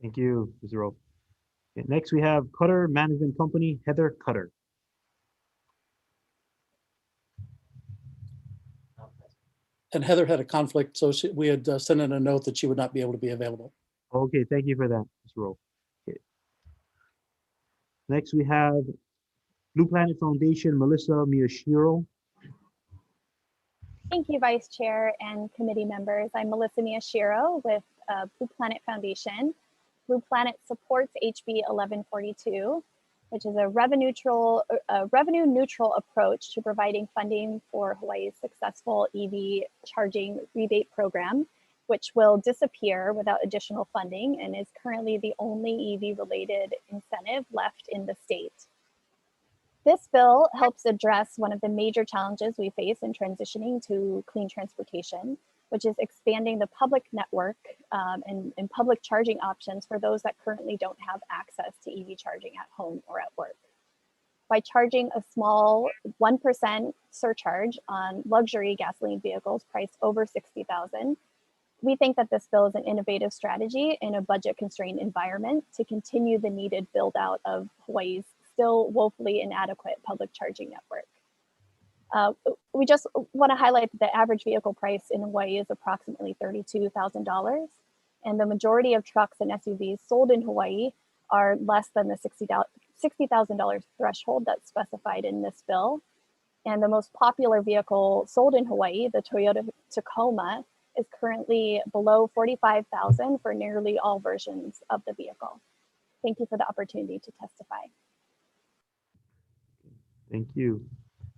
Thank you, Mr. Rowe. Okay, next we have Cutter Management Company, Heather Cutter. And Heather had a conflict, so we had sent in a note that she would not be able to be available. Okay, thank you for that, Mr. Rowe. Okay. Next we have Blue Planet Foundation, Melissa Miyashiro. Thank you, Vice Chair and committee members. I'm Melissa Miyashiro with Blue Planet Foundation. Blue Planet supports HB 1142, which is a revenue neutral approach to providing funding for Hawaii's successful EV charging rebate program, which will disappear without additional funding and is currently the only EV related incentive left in the state. This bill helps address one of the major challenges we face in transitioning to clean transportation, which is expanding the public network and public charging options for those that currently don't have access to EV charging at home or at work. By charging a small 1% surcharge on luxury gasoline vehicles priced over $60,000, we think that this bill is an innovative strategy in a budget-constrained environment to continue the needed build-out of Hawaii's still woefully inadequate public charging network. We just want to highlight that the average vehicle price in Hawaii is approximately $32,000, and the majority of trucks and SUVs sold in Hawaii are less than the $60,000 threshold that's specified in this bill. And the most popular vehicle sold in Hawaii, the Toyota Tacoma, is currently below $45,000 for nearly all versions of the vehicle. Thank you for the opportunity to testify. Thank you.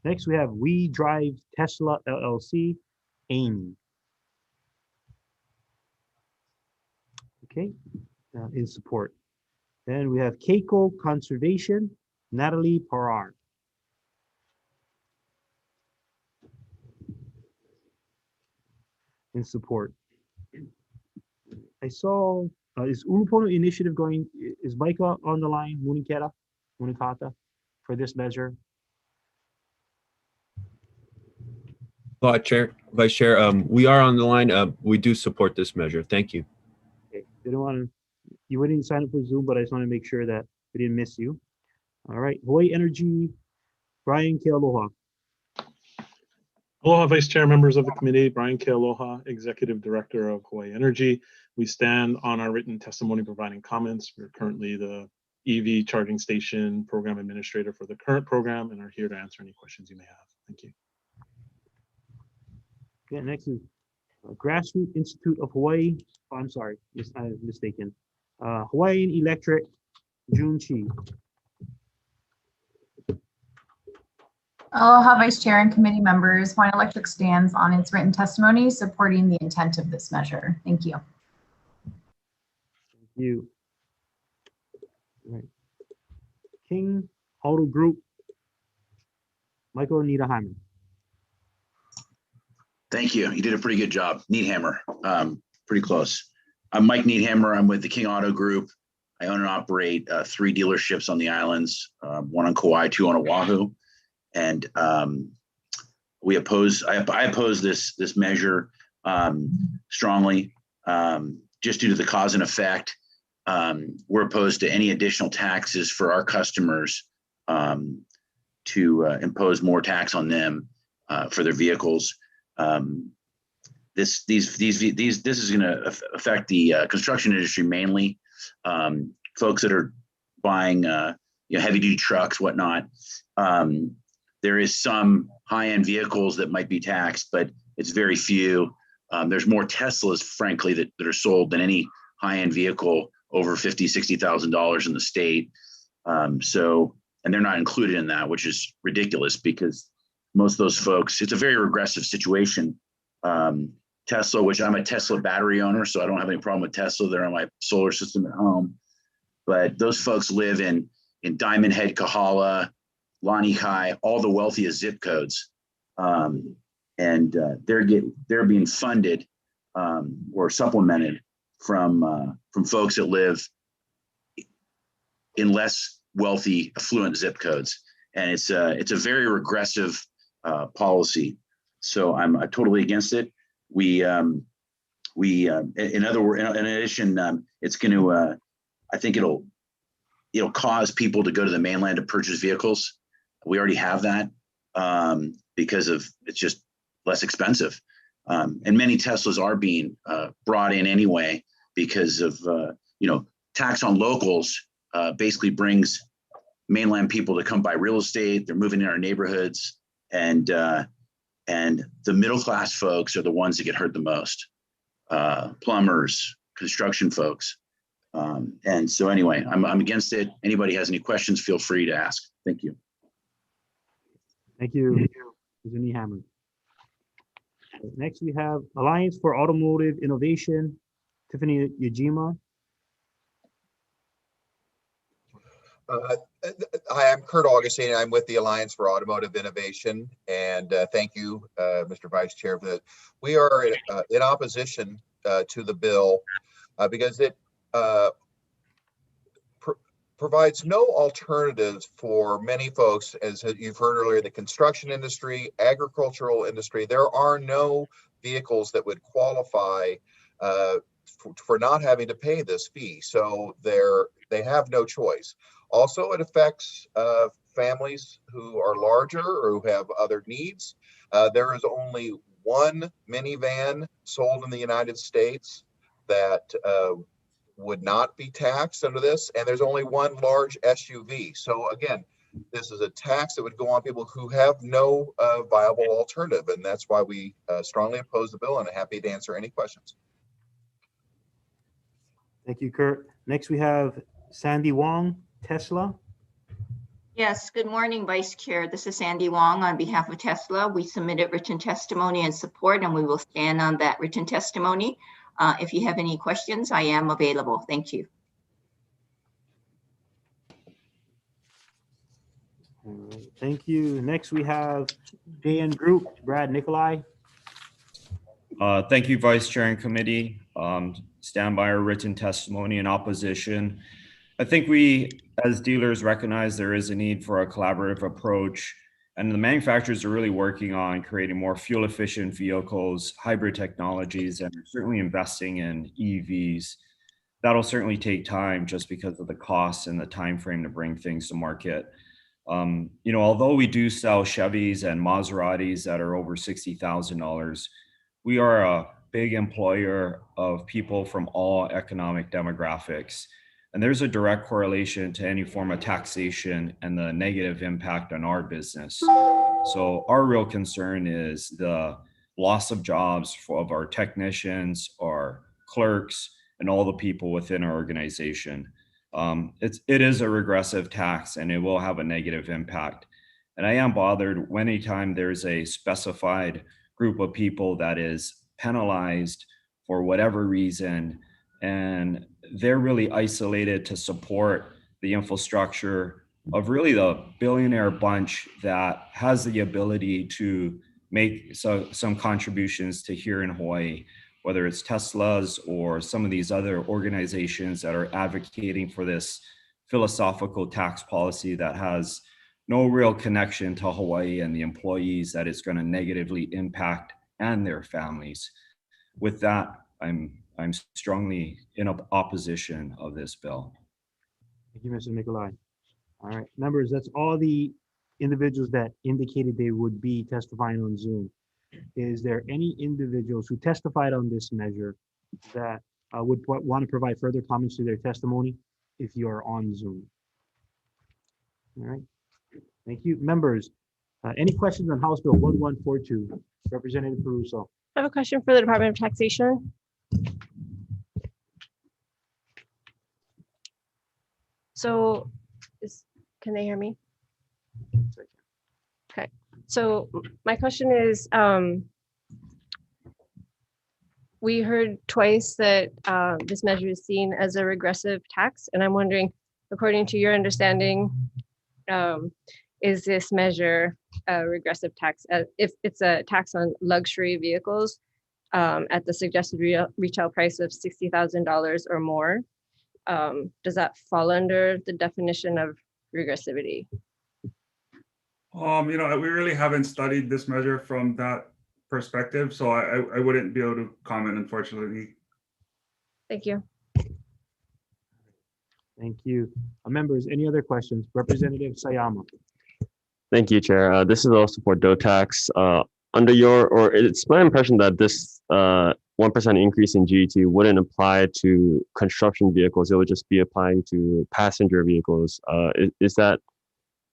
Next, we have We Drive Tesla LLC, Amy. Okay, in support. Then we have Keiko Conservation, Natalie Parar. In support. I saw, is Ulupono Initiative going, is Micah on the line, Munikata, for this measure? Vice Chair, we are on the line. We do support this measure. Thank you. Okay, didn't want to, you wouldn't sign up for Zoom, but I just want to make sure that we didn't miss you. All right, Hawaii Energy, Brian Kealoha. Aloha, Vice Chair, members of the committee. Brian K. Aloha, Executive Director of Hawaii Energy. We stand on our written testimony providing comments. We're currently the EV charging station program administrator for the current program and are here to answer any questions you may have. Thank you. Okay, next is Grassroots Institute of Hawaii. Oh, I'm sorry, I'm mistaken. Hawaiian Electric, Jun Chi. Aloha, Vice Chair and committee members. Hawaiian Electric stands on its written testimony supporting the intent of this measure. Thank you. Thank you. All right. King Auto Group, Michael Niederheimer. Thank you. You did a pretty good job. Needhammer, pretty close. I'm Mike Needhammer. I'm with the King Auto Group. I own and operate 3 dealerships on the islands, 1 on Kauai, 2 on Oahu. And I oppose this measure strongly, just due to the cause and effect. We're opposed to any additional taxes for our customers to impose more tax on them for their vehicles. This is going to affect the construction industry mainly. Folks that are buying heavy duty trucks, whatnot. There is some high-end vehicles that might be taxed, but it's very few. There's more Teslas, frankly, that are sold than any high-end vehicle over $50,000, $60,000 in the state. And they're not included in that, which is ridiculous because most of those folks, it's a very regressive situation. Tesla, which I'm a Tesla battery owner, so I don't have any problem with Tesla. They're on my solar system at home. But those folks live in Diamond Head, Kahala, Lanikai, all the wealthiest zip codes, and they're being funded or supplemented from folks that live in less wealthy, affluent zip codes, and it's a very regressive policy. So I'm totally against it. In addition, it's going to I think it'll cause people to go to the mainland to purchase vehicles. We already have that because it's just less expensive. And many Teslas are being brought in anyway because of, tax on locals basically brings mainland people to come buy real estate. They're moving in our neighborhoods, and the middle-class folks are the ones that get hurt the most. Plumbers, construction folks. And so anyway, I'm against it. Anybody has any questions, feel free to ask. Thank you. Thank you, Mr. Nehammer. Next, we have Alliance for Automotive Innovation, Tiffany Yajima. Hi, I'm Kurt Augustine. I'm with the Alliance for Automotive Innovation, and thank you, Mr. Vice Chair, for that. We are in opposition to the bill because it provides no alternatives for many folks, as you've heard earlier, the construction industry, agricultural industry. There are no vehicles that would qualify for not having to pay this fee. So they have no choice. Also, it affects families who are larger or who have other needs. There is only one minivan sold in the United States that would not be taxed under this, and there's only one large SUV. So again, this is a tax that would go on people who have no viable alternative, and that's why we strongly oppose the bill, and I'm happy to answer any questions. Thank you, Kurt. Next, we have Sandy Wong, Tesla. Yes, good morning, Vice Chair. This is Sandy Wong on behalf of Tesla. We submitted written testimony and support, and we will stand on that written testimony. If you have any questions, I am available. Thank you. All right, thank you. Next, we have JN Group, Brad Nikolai. Thank you, Vice Chair and Committee. stand by our written testimony in opposition. I think we, as dealers, recognize there is a need for a collaborative approach, and the manufacturers are really working on creating more fuel-efficient vehicles, hybrid technologies, and certainly investing in EVs. That'll certainly take time just because of the costs and the time frame to bring things to market. Although we do sell Chevys and Maseratis that are over $60,000, we are a big employer of people from all economic demographics. And there's a direct correlation to any form of taxation and the negative impact on our business. So our real concern is the loss of jobs of our technicians, our clerks, and all the people within our organization. It is a regressive tax and it will have a negative impact. And I am bothered when anytime there's a specified group of people that is penalized for whatever reason, and they're really isolated to support the infrastructure of really the billionaire bunch that has the ability to make some contributions to here in Hawaii, whether it's Tesla's or some of these other organizations that are advocating for this philosophical tax policy that has no real connection to Hawaii and the employees that it's going to negatively impact and their families. With that, I'm strongly in opposition of this bill. Thank you, Mr. Nikolai. All right, members, that's all the individuals that indicated they would be testifying on Zoom. Is there any individuals who testified on this measure that would want to provide further comments to their testimony if you are on Zoom? All right, thank you. Members, any questions on House Bill 1142? Representative Caruso. I have a question for the Department of Taxation. So, can they hear me? Okay. So my question is, we heard twice that this measure is seen as a regressive tax, and I'm wondering, according to your understanding, is this measure a regressive tax? If it's a tax on luxury vehicles at the suggested retail price of $60,000 or more, does that fall under the definition of regressivity? We really haven't studied this measure from that perspective, so I wouldn't be able to comment, unfortunately. Thank you. Thank you. Members, any other questions? Representative Sayama. Thank you, Chair. This is also for tax. Under it's my impression that this 1% increase in GET wouldn't apply to construction vehicles. It would just be applying to passenger vehicles. Is that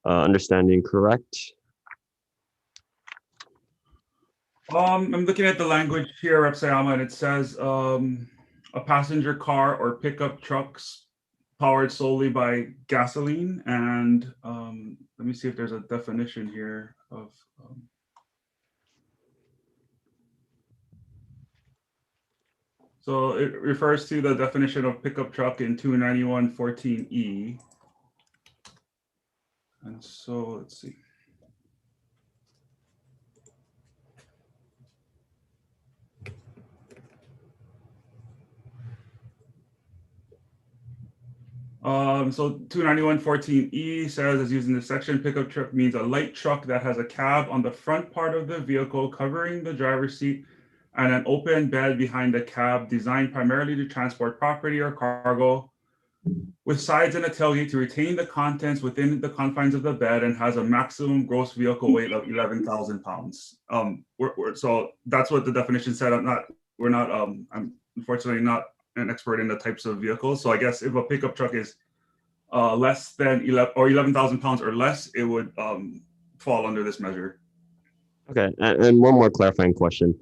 understanding correct? I'm looking at the language here, Rep. Sayama, and it says a passenger car or pickup trucks powered solely by gasoline. And let me see if there's a definition here of. So it refers to the definition of pickup truck in 291.14E. And so let's see. So 291.14E says, as used in this section, pickup truck means a light truck that has a cab on the front part of the vehicle covering the driver's seat and an open bed behind the cab, designed primarily to transport property or cargo, with sides and a tailgate to retain the contents within the confines of the bed, and has a maximum gross vehicle weight of 11,000 pounds. So that's what the definition said. I'm unfortunately not an expert in the types of vehicles. So I guess if a pickup truck is less than 11,000 pounds or less, it would fall under this measure. Okay, and one more clarifying question.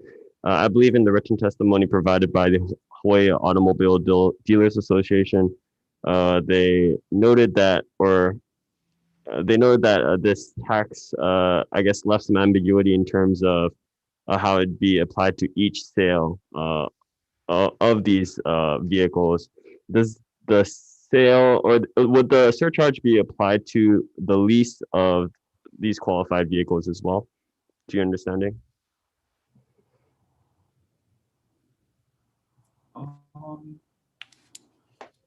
I believe in the written testimony provided by the Hawaii Automobile Dealers Association, they noted that this tax, I guess, left some ambiguity in terms of how it'd be applied to each sale of these vehicles. Does the sale, or would the surcharge be applied to the lease of these qualified vehicles as well? To your understanding?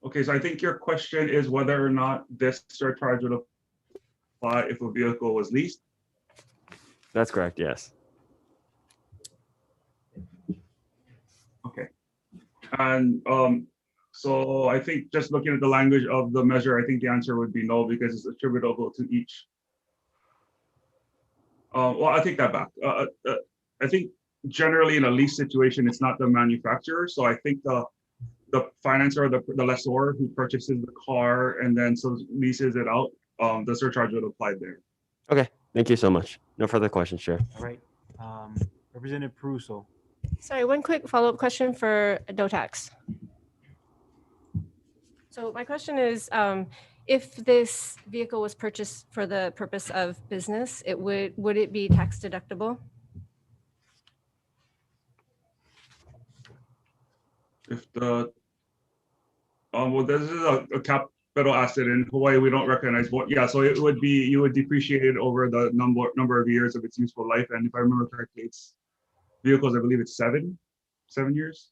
Okay, so I think your question is whether or not this surcharge would apply if a vehicle was leased. That's correct, yes. Okay. And so I think just looking at the language of the measure, I think the answer would be no, because it's attributable to each. Well, I take that back. I think generally in a lease situation, it's not the manufacturer. So I think the financer, the lessor who purchases the car and then so leases it out, the surcharge would apply there. Okay, thank you so much. No further questions, Chair. All right. Representative Peruso. Sorry, one quick follow-up question for DOTAX. So my question is, if this vehicle was purchased for the purpose of business, would it be tax deductible? If the well, this is a capital asset in Hawaii. We don't recognize what. Yeah, so it would be, you would depreciate it over the number of years of its useful life. And if I remember correctly, it's vehicles. I believe it's 7 years.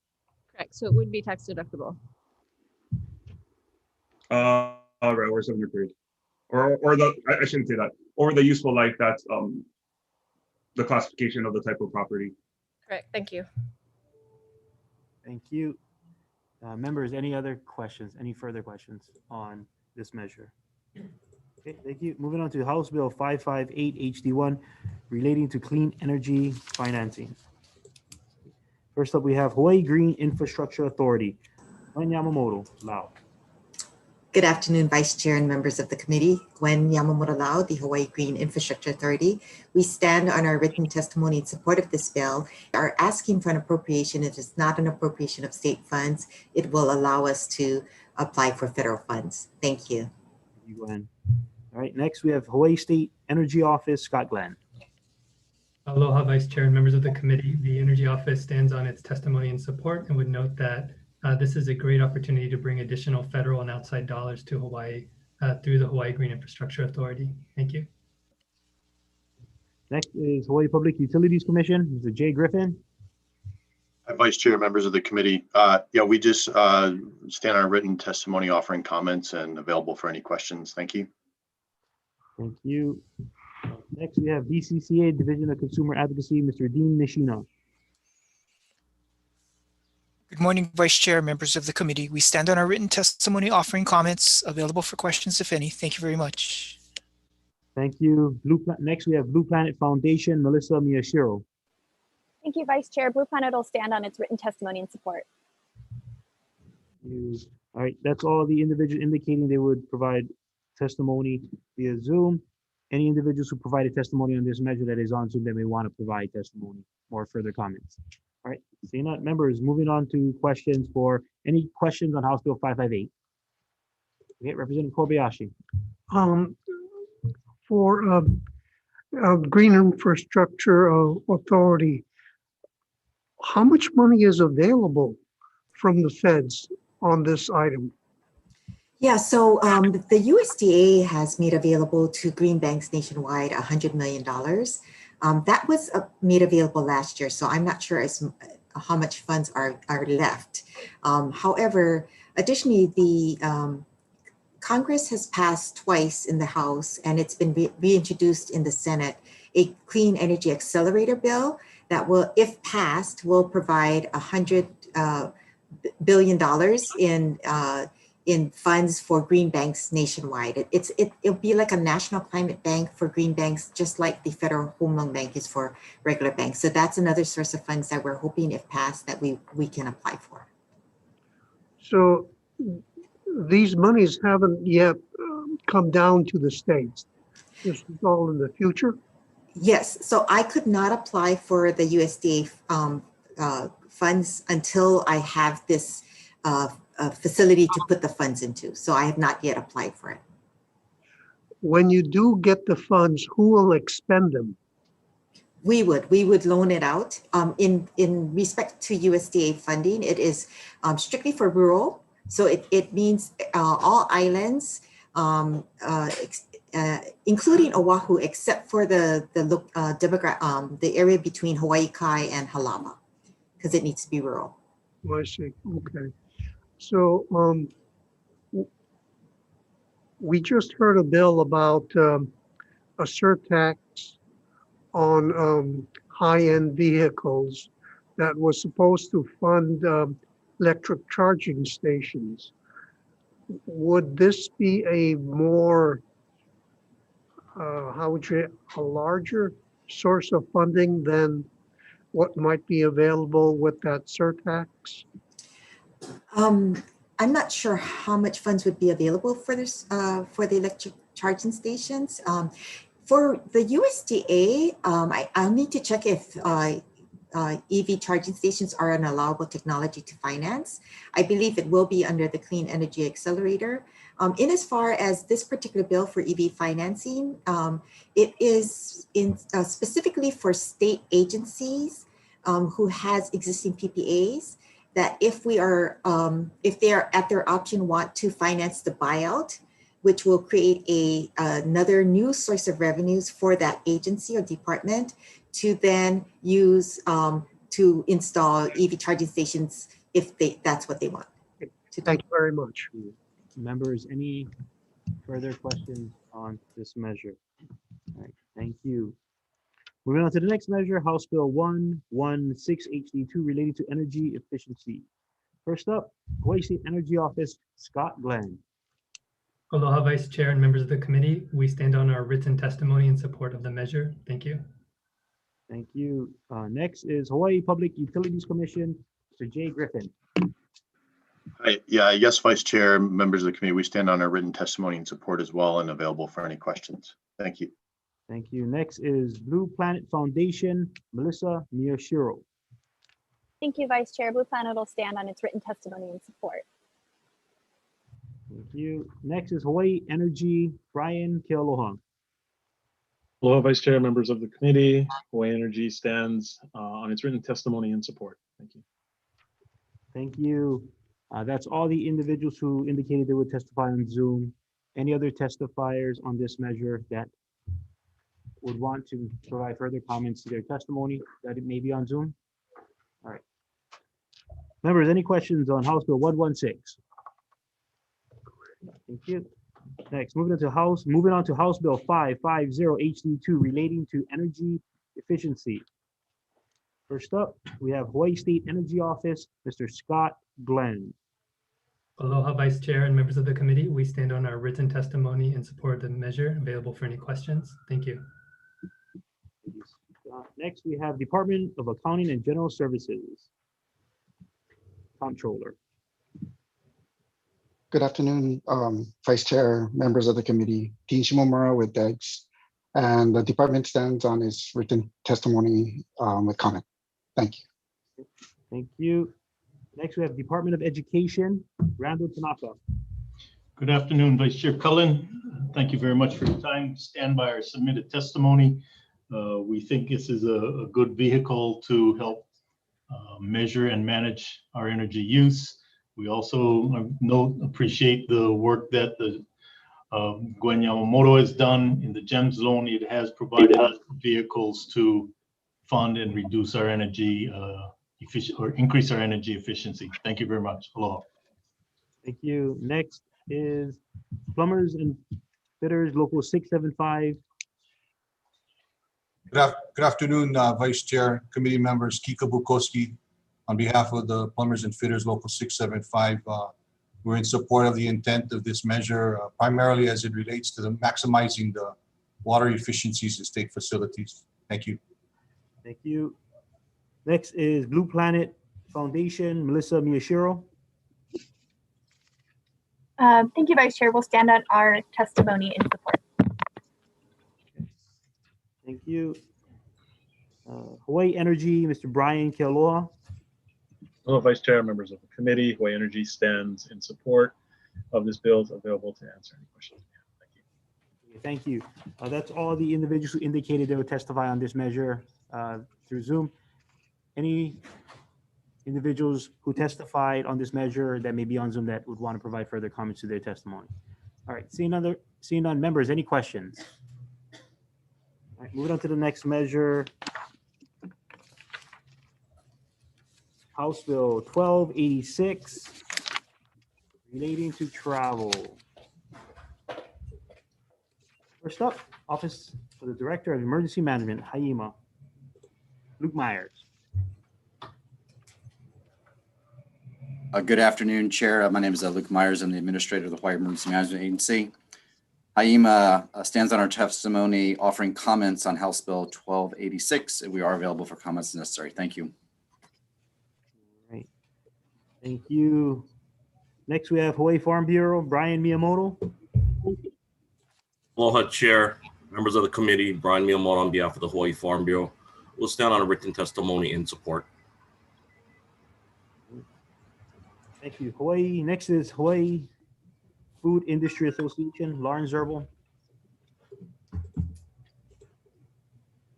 Correct. So it would be tax deductible. Right, over a 7-year period, or the I shouldn't say that. Over the useful life, that's the classification of the type of property. Correct. Thank you. Thank you. Members, any other questions? Any further questions on this measure? Okay, thank you. Moving on to House Bill 558 HD1 relating to clean energy financing. First up, we have Hawaii Green Infrastructure Authority. Gwen Yamamoto, Lau. Good afternoon, Vice Chair and members of the committee. Gwen Yamamoto Lau, the Hawaii Green Infrastructure Authority. We stand on our written testimony in support of this bill. We are asking for an appropriation. It is not an appropriation of state funds. It will allow us to apply for federal funds. Thank you. Thank you, Gwen. All right, next we have Hawaii State Energy Office, Scott Glenn. Aloha, Vice Chair and members of the committee. The Energy Office stands on its testimony in support and would note that this is a great opportunity to bring additional federal and outside dollars to Hawaii through the Hawaii Green Infrastructure Authority. Thank you. Next is Hawaii Public Utilities Commission, Mr. Jay Griffin. Vice Chair, members of the committee. Yeah, we just stand on our written testimony offering comments and available for any questions. Thank you. Thank you. Next, we have DCCA, Division of Consumer Advocacy, Mr. Dean Nishina. Good morning, Vice Chair, members of the committee. We stand on our written testimony offering comments available for questions, if any. Thank you very much. Thank you. Next, we have Blue Planet Foundation, Melissa Miyashiro. Thank you, Vice Chair. Blue Planet will stand on its written testimony in support. All right, that's all the individuals indicating they would provide testimony via Zoom. Any individuals who provided testimony on this measure that is on Zoom that may want to provide testimony or further comments. All right, seeing that, members, moving on to questions for any questions on House Bill 558. Okay, Representative Kobayashi. For Green Infrastructure Authority, how much money is available from the feds on this item? Yeah, so the USDA has made available to green banks nationwide $100 million. That was made available last year, so I'm not sure how much funds are left. However, additionally, the Congress has passed twice in the House, and it's been reintroduced in the Senate, a Clean Energy Accelerator bill that will, if passed, will provide $100 billion in funds for green banks nationwide. It'll be like a national climate bank for green banks, just like the Federal Home Loan Bank is for regular banks. So that's another source of funds that we're hoping, if passed, that we can apply for. So these monies haven't yet come down to the states. This is all in the future? Yes, so I could not apply for the USDA funds until I have this facility to put the funds into. So I have not yet applied for it. When you do get the funds, who will expend them? We would loan it out. In respect to USDA funding, it is strictly for rural. So it means all islands, including Oahu, except for the area between Hawaii Kai and Halama, because it needs to be rural. I see. Okay. So we just heard a bill about a surtax on high-end vehicles that was supposed to fund electric charging stations. Would this be a more, how would you, a larger source of funding than what might be available with that surtax? I'm not sure how much funds would be available for this, for the electric charging stations. For the USDA, I'll need to check if EV charging stations are an allowable technology to finance. I believe it will be under the Clean Energy Accelerator. In as far as this particular bill for EV financing, it is in specifically for state agencies who has existing PPAs, that if we are, if they are at their option want to finance the buyout, which will create another new source of revenues for that agency or department to then use to install EV charging stations if that's what they want. Thank you very much. Members, any further questions on this measure? All right, thank you. Moving on to the next measure, House Bill 116 HD2 relating to energy efficiency. First up, Hawaii State Energy Office, Scott Glenn. Aloha, Vice Chair and members of the committee. We stand on our written testimony in support of the measure. Thank you. Thank you. Next is Hawaii Public Utilities Commission, Mr. Jay Griffin. Hi, yeah, yes, Vice Chair, members of the committee, we stand on our written testimony in support as well and available for any questions. Thank you. Thank you. Next is Blue Planet Foundation, Melissa Miyashiro. Thank you, Vice Chair. Blue Planet will stand on its written testimony in support. Thank you. Next is Hawaii Energy, Brian Kealoha. Aloha, Vice Chair, members of the committee. Hawaii Energy stands on its written testimony in support. Thank you. Thank you. That's all the individuals who indicated they would testify on Zoom. Any other testifiers on this measure that would want to provide further comments to their testimony that it may be on Zoom? All right. Members, any questions on House Bill 116? Thank you. Next, moving on to House Bill 550 HD2 relating to energy efficiency. First up, we have Hawaii State Energy Office, Mr. Scott Glenn. Aloha, Vice Chair and members of the committee. We stand on our written testimony in support of the measure, available for any questions. Thank you. Next, we have Department of Accounting and General Services, Comptroller. Good afternoon, Vice Chair, members of the committee, Dean Shimomura with DEGS, and the department stands on its written testimony with comment. Thank you. Thank you. Next, we have Department of Education, Randall Tanaka. Good afternoon, Vice Chair Cullen. Thank you very much for your time. Stand by our submitted testimony. We think this is a good vehicle to help measure and manage our energy use. We also appreciate the work that the Gwen Yamamoto has done in the GEMS loan. It has provided us vehicles to fund and reduce our energy or increase our energy efficiency. Thank you very much. Aloha. Thank you. Next is Plumbers and Fitters Local 675. Good afternoon, Vice Chair, committee members, Kika Bukowski. On behalf of the Plumbers and Fitters Local 675, we're in support of the intent of this measure, primarily as it relates to the maximizing the water efficiencies in state facilities. Thank you. Thank you. Next is Blue Planet Foundation, Melissa Miyashiro. Thank you, Vice Chair. We'll stand on our testimony in support. Thank you. Hawaii Energy, Mr. Brian Kealoha. Hello, Vice Chair, members of the committee. Hawaii Energy stands in support of this bill. Is available to answer any questions. Thank you. That's all the individuals who indicated they would testify on this measure through Zoom. Any individuals who testified on this measure that may be on Zoom that would want to provide further comments to their testimony? All right, seeing none, members, any questions? All right, moving on to the next measure. House Bill 1286 relating to travel. First up, Office for the Director of Emergency Management, Hawai'i. Luke Myers. Good afternoon, Chair. My name is Luke Myers. I'm the Administrator of the Hawaii Emergency Management Agency. Hawai'i stands on our testimony offering comments on House Bill 1286. We are available for comments necessary. Thank you. Great. Thank you. Next, we have Hawaii Farm Bureau, Brian Miyamoto. Aloha, Chair, members of the committee, Brian Miyamoto on behalf of the Hawaii Farm Bureau. We'll stand on a written testimony in support. Thank you. Hawaii. Next is Hawaii Food Industry Association, Lauren Zerbel.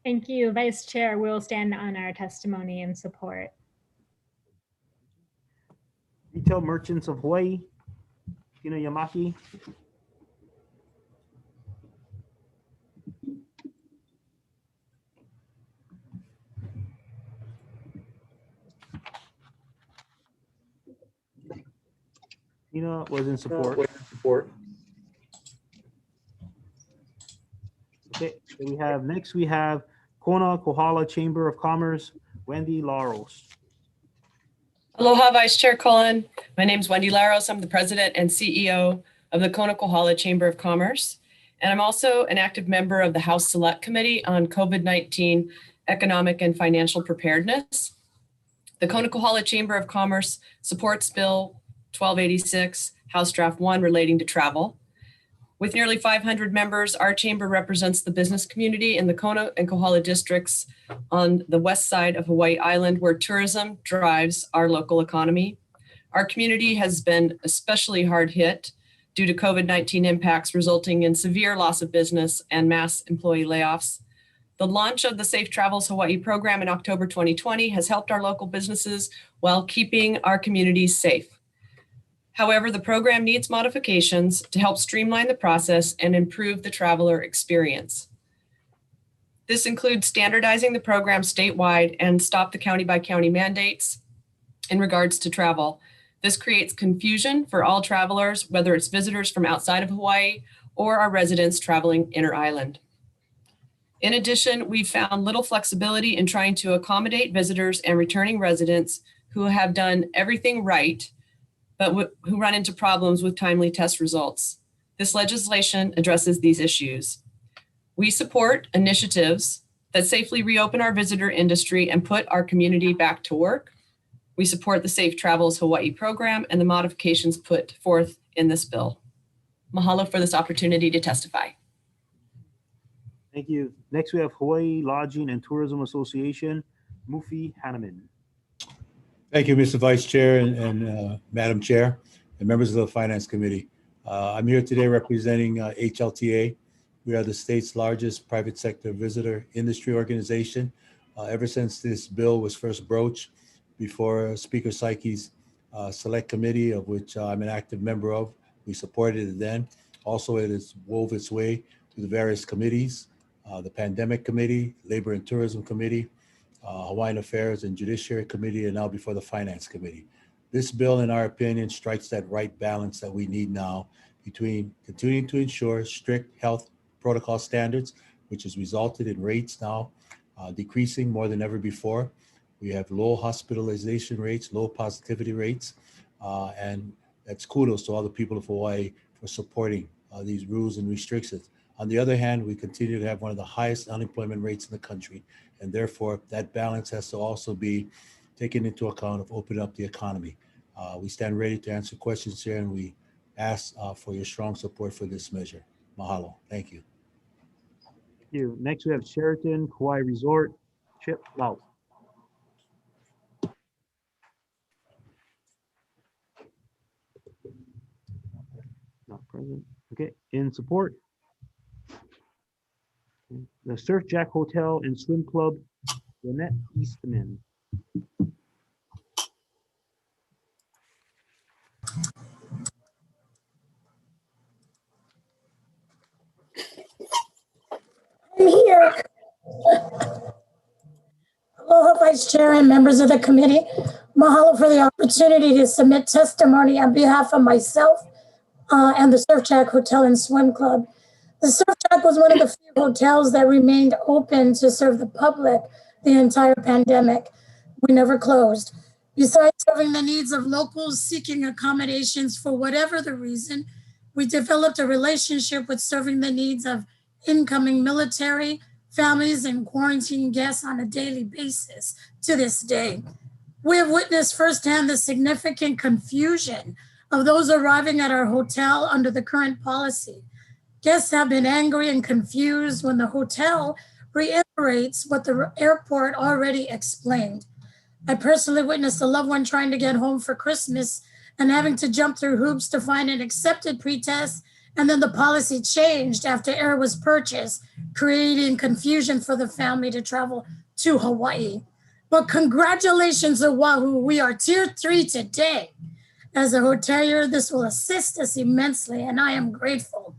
Thank you, Vice Chair. We'll stand on our testimony in support. Retail Merchants of Hawaii, Tina Yamaki. Tina was in support. Okay, so we have next we have Kona Kohala Chamber of Commerce, Wendy Laros. Aloha, Vice Chair Cullen. My name is Wendy Laros. I'm the President and CEO of the Kona Kohala Chamber of Commerce. And I'm also an active member of the House Select Committee on COVID-19 Economic and Financial Preparedness. The Kona Kohala Chamber of Commerce supports Bill 1286, House Draft 1 relating to travel. With nearly 500 members, our chamber represents the business community in the Kona and Kohala districts on the west side of Hawaii Island, where tourism drives our local economy. Our community has been especially hard hit due to COVID-19 impacts, resulting in severe loss of business and mass employee layoffs. The launch of the Safe Travels Hawaii program in October 2020 has helped our local businesses while keeping our communities safe. However, the program needs modifications to help streamline the process and improve the traveler experience. This includes standardizing the program statewide and stop the county by county mandates in regards to travel. This creates confusion for all travelers, whether it's visitors from outside of Hawaii or our residents traveling inter-island. In addition, we found little flexibility in trying to accommodate visitors and returning residents who have done everything right, but who run into problems with timely test results. This legislation addresses these issues. We support initiatives that safely reopen our visitor industry and put our community back to work. We support the Safe Travels Hawaii program and the modifications put forth in this bill. Mahalo for this opportunity to testify. Thank you. Next, we have Hawaii Lodging and Tourism Association, Mufi Hanneman. Thank you, Mr. Vice Chair and Madam Chair and members of the Finance Committee. I'm here today representing HLTA. We are the state's largest private sector visitor industry organization. Ever since this bill was first broached before Speaker Psyche's select committee, of which I'm an active member of, we supported it then. Also, it has wove its way through the various committees, the Pandemic Committee, Labor and Tourism Committee, Hawaiian Affairs and Judiciary Committee, and now before the Finance Committee. This bill, in our opinion, strikes that right balance that we need now between continuing to ensure strict health protocol standards, which has resulted in rates now decreasing more than ever before. We have low hospitalization rates, low positivity rates, and that's kudos to all the people of Hawaii for supporting these rules and restrictions. On the other hand, we continue to have one of the highest unemployment rates in the country, and therefore that balance has to also be taken into account of opening up the economy. We stand ready to answer questions here, and we ask for your strong support for this measure. Mahalo. Thank you. Thank you. Next, we have Sheraton Kauai Resort, Chip Lau. Not present. Okay, in support. The Surf Jack Hotel and Swim Club, Lynette Eastman. I'm here. Aloha, Vice Chair and members of the committee. Mahalo for the opportunity to submit testimony on behalf of myself and the Surf Jack Hotel and Swim Club. The Surf Shack was one of the few hotels that remained open to serve the public the entire pandemic. We never closed. Besides serving the needs of locals seeking accommodations for whatever the reason, we developed a relationship with serving the needs of incoming military, families, and quarantine guests on a daily basis to this day. We have witnessed firsthand the significant confusion of those arriving at our hotel under the current policy. Guests have been angry and confused when the hotel reiterates what the airport already explained. I personally witnessed a loved one trying to get home for Christmas and having to jump through hoops to find an accepted pretest, and then the policy changed after air was purchased, creating confusion for the family to travel to Hawaii. But congratulations, Oahu, we are Tier 3 today. As a hotelier, this will assist us immensely, and I am grateful.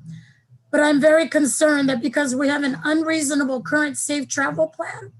But I'm very concerned that because we have an unreasonable current safe travel plan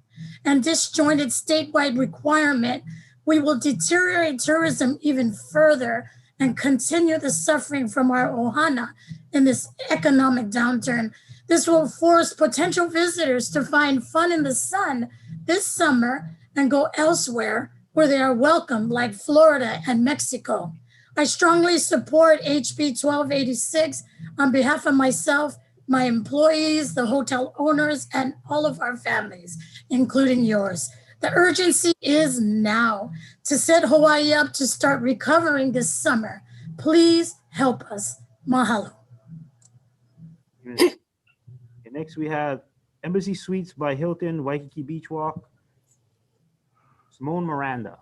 and disjointed statewide requirement, we will deteriorate tourism even further and continue the suffering from our ohana in this economic downturn. This will force potential visitors to find fun in the sun this summer and go elsewhere where they are welcome, like Florida and Mexico. I strongly support HB 1286 on behalf of myself, my employees, the hotel owners, and all of our families, including yours. The urgency is now to set Hawaii up to start recovering this summer. Please help us. Mahalo. And next we have Embassy Suites by Hilton, Waikiki Beach Walk, Simone Miranda.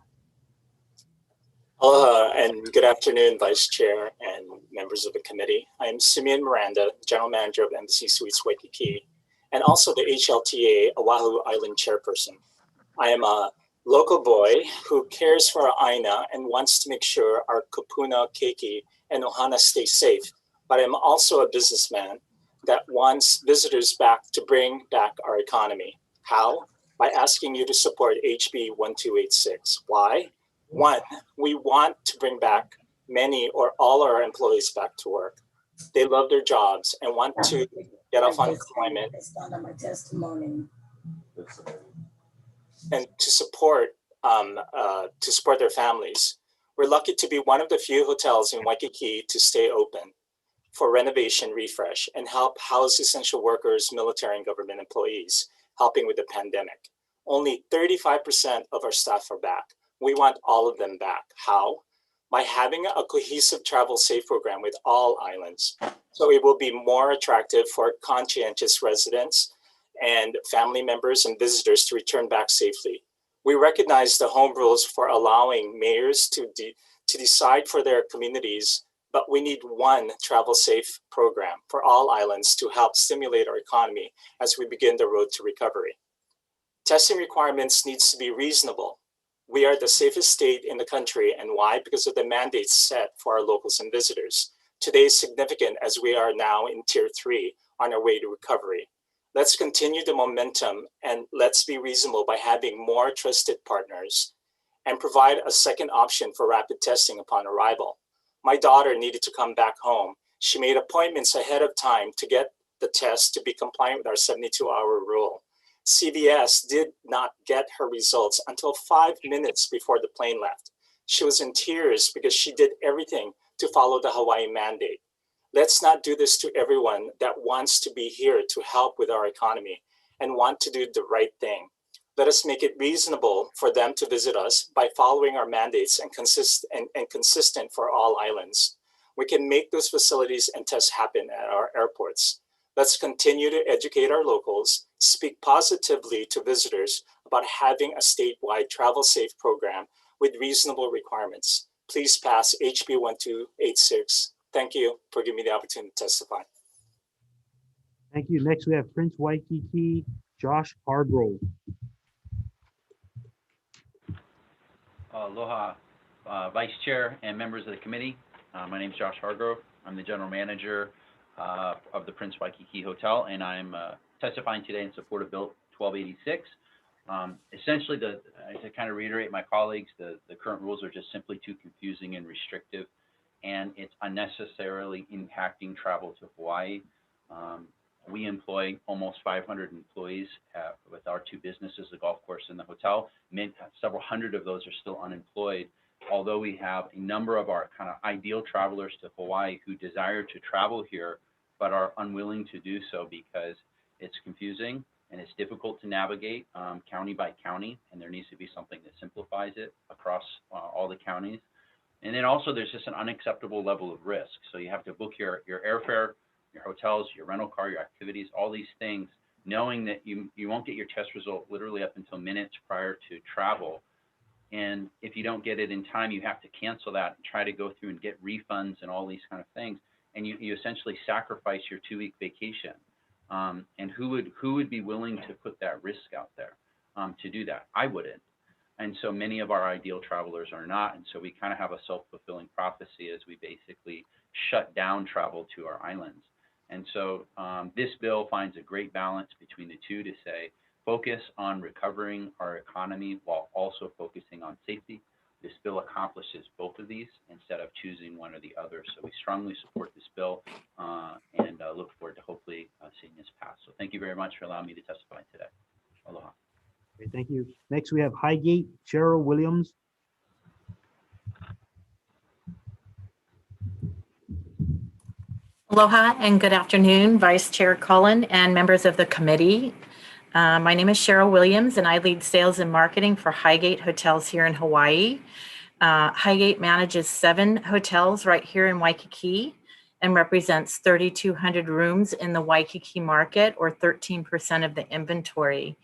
Aloha and good afternoon, Vice Chair and members of the committee. I am Simeon Miranda, General Manager of Embassy Suites Waikiki, and also the HLTA Oahu Island Chairperson. I am a local boy who cares for our aina and wants to make sure our kupuna, keiki, and ohana stay safe, but I'm also a businessman that wants visitors back to bring back our economy. How? By asking you to support HB 1286. Why? One, we want to bring back many or all our employees back to work. They love their jobs and want to get off unemployment and to support their families. We're lucky to be one of the few hotels in Waikiki to stay open for renovation, refresh, and help house essential workers, military, and government employees, helping with the pandemic. Only 35% of our staff are back. We want all of them back. How? By having a cohesive travel safe program with all islands. So it will be more attractive for conscientious residents and family members and visitors to return back safely. We recognize the home rules for allowing mayors to decide for their communities, but we need one travel safe program for all islands to help stimulate our economy as we begin the road to recovery. Testing requirements needs to be reasonable. We are the safest state in the country, and why? Because of the mandates set for our locals and visitors. Today is significant as we are now in Tier 3 on our way to recovery. Let's continue the momentum and let's be reasonable by having more trusted partners and provide a second option for rapid testing upon arrival. My daughter needed to come back home. She made appointments ahead of time to get the test to be compliant with our 72-hour rule. CVS did not get her results until 5 minutes before the plane left. She was in tears because she did everything to follow the Hawaii mandate. Let's not do this to everyone that wants to be here to help with our economy and want to do the right thing. Let us make it reasonable for them to visit us by following our mandates and consistent for all islands. We can make those facilities and tests happen at our airports. Let's continue to educate our locals, speak positively to visitors about having a statewide travel safe program with reasonable requirements. Please pass HB 1286. Thank you for giving me the opportunity to testify. Thank you. Next, we have Prince Waikiki, Josh Hargrove. Aloha, Vice Chair and members of the committee. My name is Josh Hargrove. I'm the General Manager of the Prince Waikiki Hotel, and I'm testifying today in support of Bill 1286. Essentially, to kind of reiterate my colleagues, the current rules are just simply too confusing and restrictive, and it's unnecessarily impacting travel to Hawaii. We employ almost 500 employees with our two businesses, the golf course and the hotel. Several hundred of those are still unemployed, although we have a number of our kind of ideal travelers to Hawaii who desire to travel here, but are unwilling to do so because it's confusing and it's difficult to navigate county by county, and there needs to be something that simplifies it across all the counties. And then also there's just an unacceptable level of risk. So you have to book your airfare, your hotels, your rental car, your activities, all these things, knowing that you won't get your test result literally up until minutes prior to travel. And if you don't get it in time, you have to cancel that and try to go through and get refunds and all these kind of things. And you essentially sacrifice your 2-week vacation. And who would be willing to put that risk out there to do that? I wouldn't. And so many of our ideal travelers are not. And so we kind of have a self-fulfilling prophecy as we basically shut down travel to our islands. And so this bill finds a great balance between the two to say, focus on recovering our economy while also focusing on safety. This bill accomplishes both of these instead of choosing one or the other. So we strongly support this bill and look forward to hopefully seeing this pass. So thank you very much for allowing me to testify today. Aloha. Okay, thank you. Next, we have Highgate, Cheryl Williams. Aloha and good afternoon, Vice Chair Cullen and members of the committee. My name is Cheryl Williams and I lead sales and marketing for Highgate Hotels here in Hawaii. Highgate manages 7 hotels right here in Waikiki and represents 3,200 rooms in the Waikiki market, or 13% of the inventory.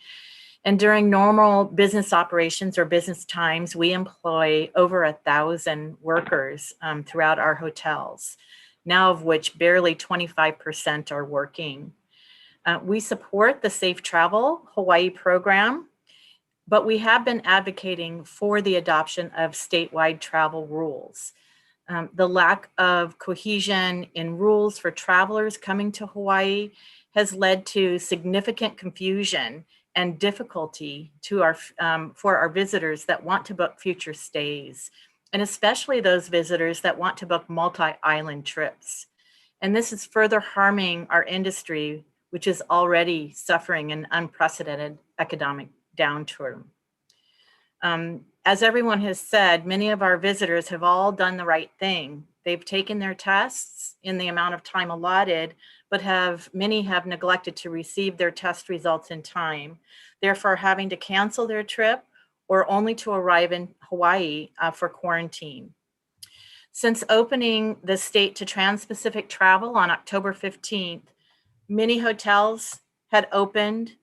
And during normal business operations or business times, we employ over 1,000 workers throughout our hotels, now of which barely 25% are working. We support the Safe Travel Hawaii program, but we have been advocating for the adoption of statewide travel rules. The lack of cohesion in rules for travelers coming to Hawaii has led to significant confusion and difficulty to for our visitors that want to book future stays, and especially those visitors that want to book multi-island trips. And this is further harming our industry, which is already suffering an unprecedented economic downturn. As everyone has said, many of our visitors have all done the right thing. They've taken their tests in the amount of time allotted, but many have neglected to receive their test results in time, therefore having to cancel their trip or only to arrive in Hawaii for quarantine. Since opening the state to trans-Pacific travel on October 15th, many hotels had opened,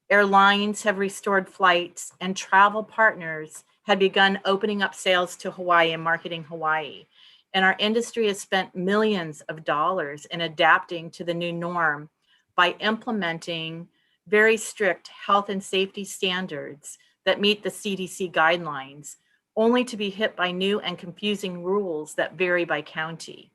airlines have restored flights, and travel partners had begun opening up sales to Hawaii and marketing Hawaii. And our industry has spent millions of dollars in adapting to the new norm by implementing very strict health and safety standards that meet the CDC guidelines, only to be hit by new and confusing rules that vary by county.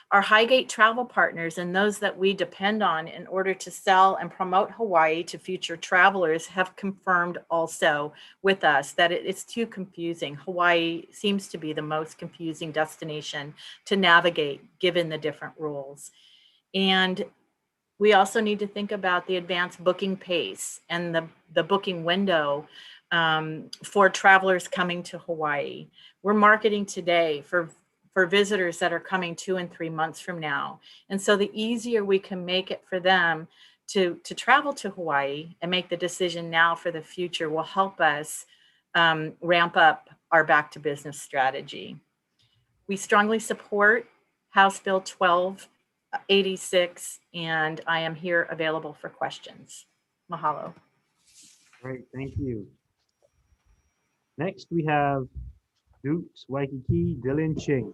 Our Highgate travel partners and those that we depend on in order to sell and promote Hawaii to future travelers have confirmed also with us that it's too confusing. Hawaii seems to be the most confusing destination to navigate given the different rules. And we also need to think about the advanced booking pace and the booking window for travelers coming to Hawaii. We're marketing today for visitors that are coming 2 and 3 months from now. And so the easier we can make it for them to travel to Hawaii and make the decision now for the future will help us ramp up our back to business strategy. We strongly support House Bill 1286, and I am here available for questions. Mahalo. Great, thank you. Next, we have Dukes Waikiki, Dylan Ching.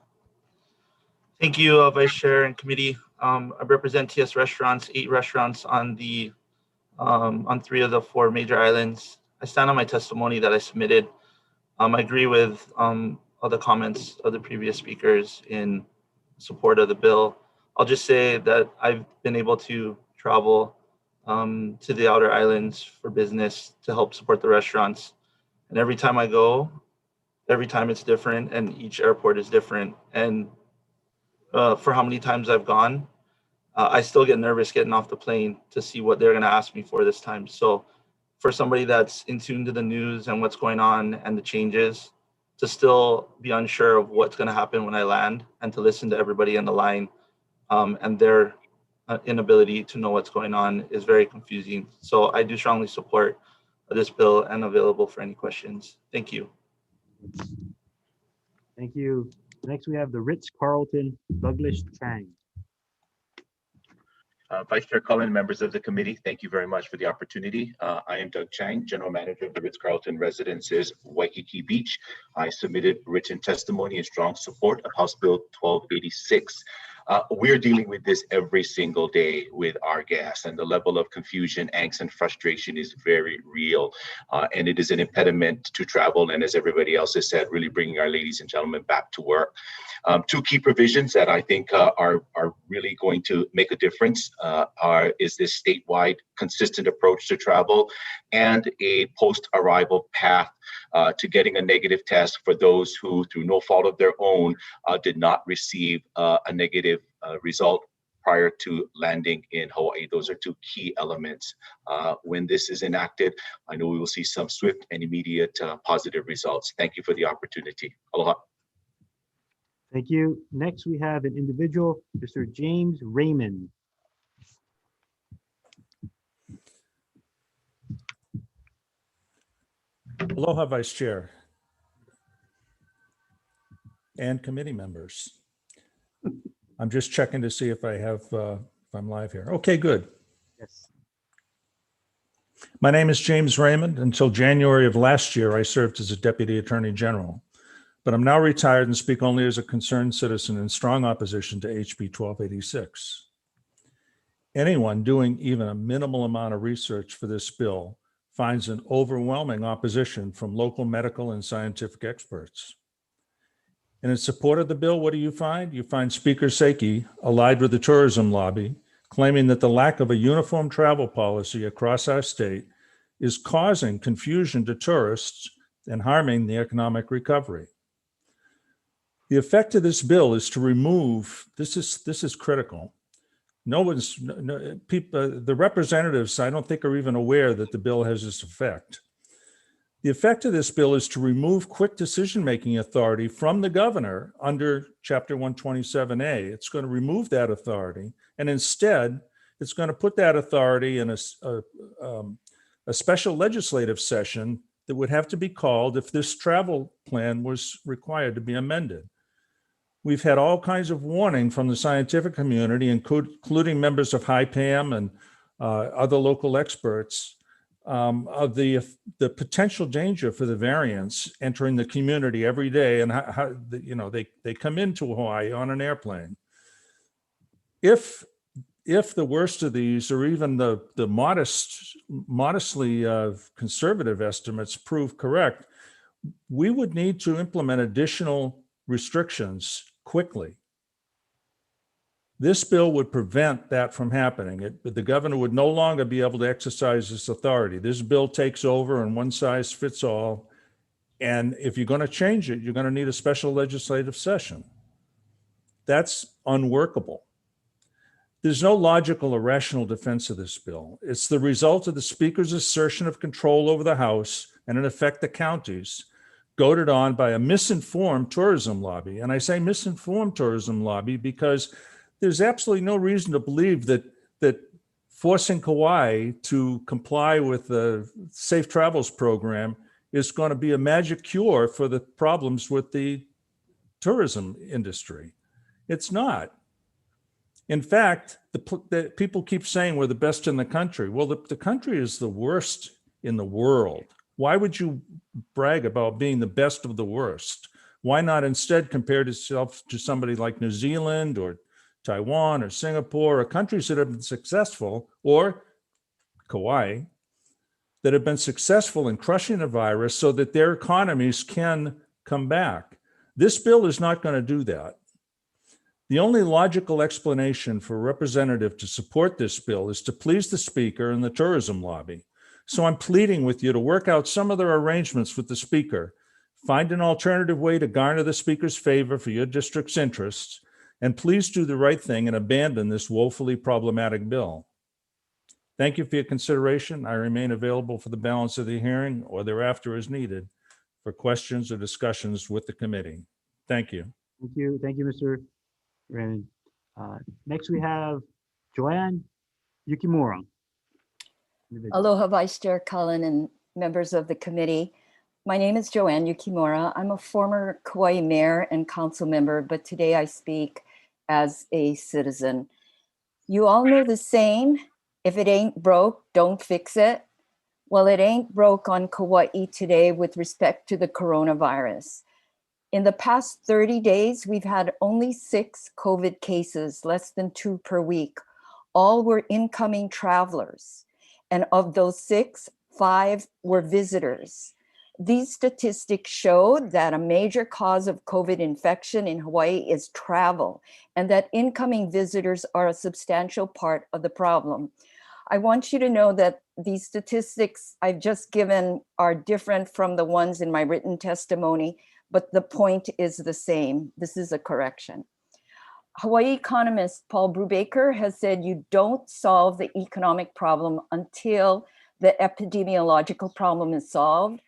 Thank you, Vice Chair and committee. I represent TS Restaurants, 8 restaurants on 3 of the 4 major islands. I stand on my testimony that I submitted. I agree with all the comments of the previous speakers in support of the bill. I'll just say that I've been able to travel to the outer islands for business to help support the restaurants. And every time I go, every time it's different and each airport is different. And for how many times I've gone, I still get nervous getting off the plane to see what they're going to ask me for this time. So for somebody that's in tune to the news and what's going on and the changes, to still be unsure of what's going to happen when I land, and to listen to everybody in the line and their inability to know what's going on is very confusing. So I do strongly support this bill and available for any questions. Thank you. Thank you. Next, we have the Ritz-Carlton, Douglas Chang. Vice Chair Cullen, members of the committee, thank you very much for the opportunity. I am Doug Chang, General Manager of the Ritz-Carlton Residences, Waikiki Beach. I submitted written testimony in strong support of House Bill 1286. We're dealing with this every single day with our guests, and the level of confusion, angst, and frustration is very real. And it is an impediment to travel. And as everybody else has said, really bringing our ladies and gentlemen back to work. Two key provisions that I think are really going to make a difference is this statewide consistent approach to travel and a post-arrival path to getting a negative test for those who, through no fault of their own, did not receive a negative result prior to landing in Hawaii. Those are two key elements. When this is enacted, I know we will see some swift and immediate positive results. Thank you for the opportunity. Aloha. Thank you. Next, we have an individual, Mr. James Raymond. Aloha, Vice Chair and committee members. I'm just checking to see if I have, if I'm live here. Okay, good. Yes. My name is James Raymond. Until January of last year, I served as a Deputy Attorney General, but I'm now retired and speak only as a concerned citizen in strong opposition to HB 1286. Anyone doing even a minimal amount of research for this bill finds an overwhelming opposition from local medical and scientific experts. And in support of the bill, what do you find? You find Speaker Seki allied with the tourism lobby, claiming that the lack of a uniform travel policy across our state is causing confusion to tourists and harming the economic recovery. The effect of this bill is to remove, this is critical. The representatives, I don't think, are even aware that the bill has this effect. The effect of this bill is to remove quick decision-making authority from the governor under Chapter 127A. It's going to remove that authority, and instead, it's going to put that authority in a special legislative session that would have to be called if this travel plan was required to be amended. We've had all kinds of warning from the scientific community, including members of HIPAM and other local experts, of the potential danger for the variants entering the community every day, and how they come into Hawaii on an airplane. If the worst of these, or even the modestly conservative estimates prove correct, we would need to implement additional restrictions quickly. This bill would prevent that from happening. The governor would no longer be able to exercise this authority. This bill takes over and one size fits all. And if you're going to change it, you're going to need a special legislative session. That's unworkable. There's no logical or rational defense of this bill. It's the result of the Speaker's assertion of control over the House and, in effect, the counties, goaded on by a misinformed tourism lobby. And I say misinformed tourism lobby because there's absolutely no reason to believe that forcing Kauai to comply with the Safe Travels program is going to be a magic cure for the problems with the tourism industry. It's not. In fact, the people keep saying we're the best in the country. Well, the country is the worst in the world. Why would you brag about being the best of the worst? Why not instead compare yourself to somebody like New Zealand or Taiwan or Singapore, or countries that have been successful, or Kauai, that have been successful in crushing the virus so that their economies can come back? This bill is not going to do that. The only logical explanation for a representative to support this bill is to please the Speaker and the tourism lobby. So I'm pleading with you to work out some other arrangements with the Speaker, find an alternative way to garner the Speaker's favor for your district's interests, And please do the right thing and abandon this woefully problematic bill. Thank you for your consideration. I remain available for the balance of the hearing or thereafter as needed for questions or discussions with the committee. Thank you. Thank you. Thank you, Mr. Raymond. Next, we have Joanne Yukimura. Aloha, Vice Chair Cullen and members of the committee. My name is Joanne Yukimura. I'm a former Kauai mayor and council member, but today I speak as a citizen. You all know the saying, if it ain't broke, don't fix it. Well, it ain't broke on Kauai today with respect to the coronavirus. In the past 30 days, we've had only 6 COVID cases, less than 2 per week. All were incoming travelers. And of those 6, 5 were visitors. These statistics show that a major cause of COVID infection in Hawaii is travel, and that incoming visitors are a substantial part of the problem. I want you to know that these statistics I've just given are different from the ones in my written testimony, but the point is the same. This is a correction. Hawaii economist Paul Brubaker has said you don't solve the economic problem until the epidemiological problem is solved.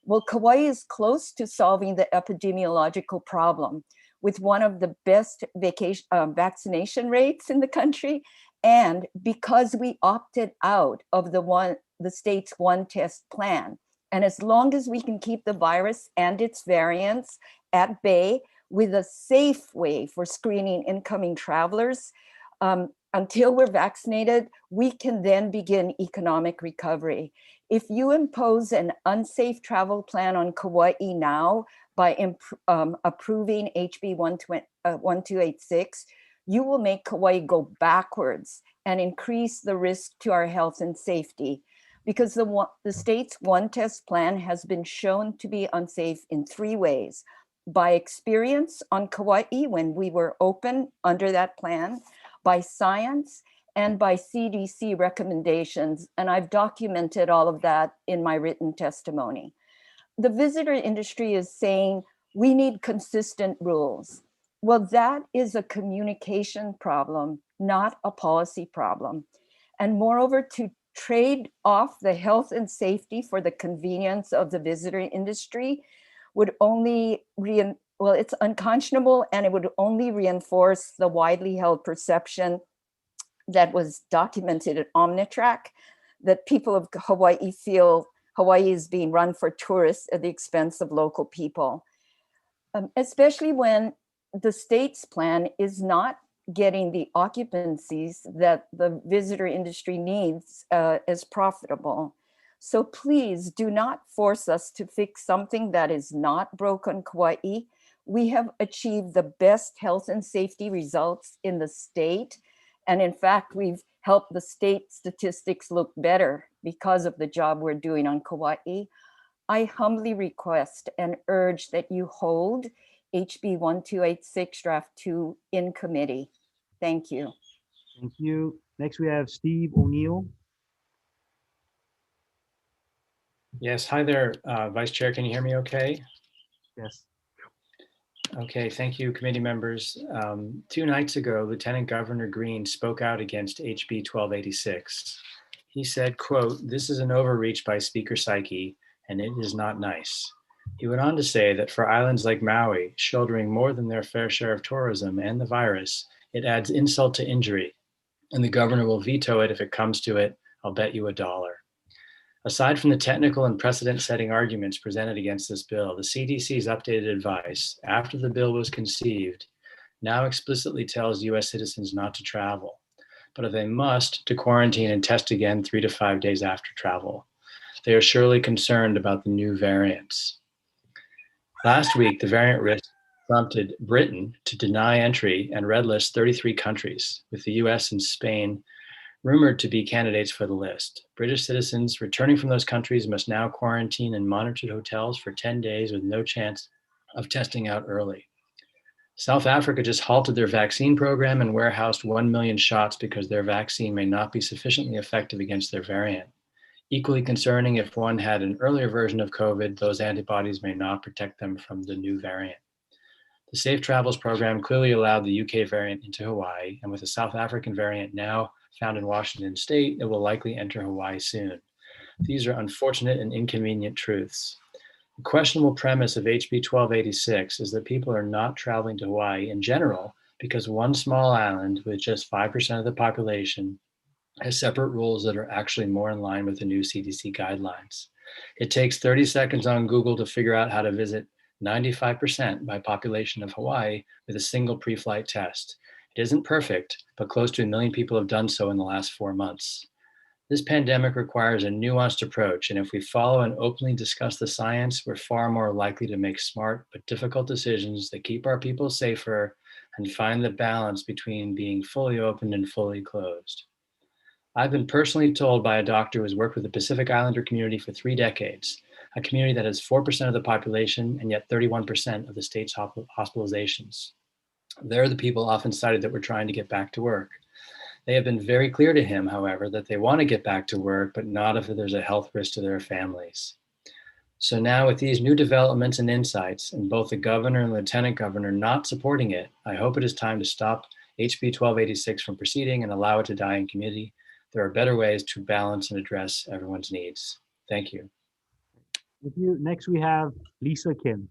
Well, Kauai is close to solving the epidemiological problem with one of the best vaccination rates in the country. And because we opted out of the state's one test plan. And as long as we can keep the virus and its variants at bay with a safe way for screening incoming travelers, until we're vaccinated, we can then begin economic recovery. If you impose an unsafe travel plan on Kauai now by approving HB 1286, you will make Kauai go backwards and increase the risk to our health and safety, because the state's one test plan has been shown to be unsafe in 3 ways. By experience on Kauai when we were open under that plan, by science, and by CDC recommendations. And I've documented all of that in my written testimony. The visitor industry is saying we need consistent rules. Well, that is a communication problem, not a policy problem. And moreover, to trade off the health and safety for the convenience of the visitor industry would only, it's unconscionable, and it would only reinforce the widely held perception that was documented at Omnitrack, that people of Hawaii feel Hawaii is being run for tourists at the expense of local people, especially when the state's plan is not getting the occupancies that the visitor industry needs as profitable. So please do not force us to fix something that is not broke on Kauai. We have achieved the best health and safety results in the state. And in fact, we've helped the state statistics look better because of the job we're doing on Kauai. I humbly request and urge that you hold HB 1286 draft 2 in committee. Thank you. Thank you. Next, we have Steve O'Neill. Yes, hi there, Vice Chair. Can you hear me okay? Yes. Okay, thank you, committee members. 2 nights ago, Lieutenant Governor Green spoke out against HB 1286. He said, quote, "This is an overreach by Speaker Psyche, and it is not nice." He went on to say that for islands like Maui, shouldering more than their fair share of tourism and the virus, it adds insult to injury, and the governor will veto it if it comes to it. I'll bet you $1. Aside from the technical and precedent-setting arguments presented against this bill, the CDC's updated advice after the bill was conceived now explicitly tells US citizens not to travel, but if they must, to quarantine and test again 3 to 5 days after travel. They are surely concerned about the new variants. Last week, the variant risk prompted Britain to deny entry and red list 33 countries, with the US and Spain rumored to be candidates for the list. British citizens returning from those countries must now quarantine in monitored hotels for 10 days with no chance of testing out early. South Africa just halted their vaccine program and warehoused 1 million shots because their vaccine may not be sufficiently effective against their variant. Equally concerning, if one had an earlier version of COVID, those antibodies may not protect them from the new variant. The Safe Travels program clearly allowed the UK variant into Hawaii, and with the South African variant now found in Washington state, it will likely enter Hawaii soon. These are unfortunate and inconvenient truths. The questionable premise of HB 1286 is that people are not traveling to Hawaii in general because one small island with just 5% of the population has separate rules that are actually more in line with the new CDC guidelines. It takes 30 seconds on Google to figure out how to visit 95% by population of Hawaii with a single pre-flight test. It isn't perfect, but close to 1 million people have done so in the last 4 months. This pandemic requires a nuanced approach, and if we follow and openly discuss the science, we're far more likely to make smart but difficult decisions that keep our people safer and find the balance between being fully open and fully closed. I've been personally told by a doctor who has worked with the Pacific Islander community for 3 decades, a community that has 4% of the population and yet 31% of the state's hospitalizations. They're the people often cited that were trying to get back to work. They have been very clear to him, however, that they want to get back to work, but not if there's a health risk to their families. So now with these new developments and insights, and both the governor and lieutenant governor not supporting it, I hope it is time to stop HB 1286 from proceeding and allow it to die in committee. There are better ways to balance and address everyone's needs. Thank you. Thank you. Next, we have Lisa Kim.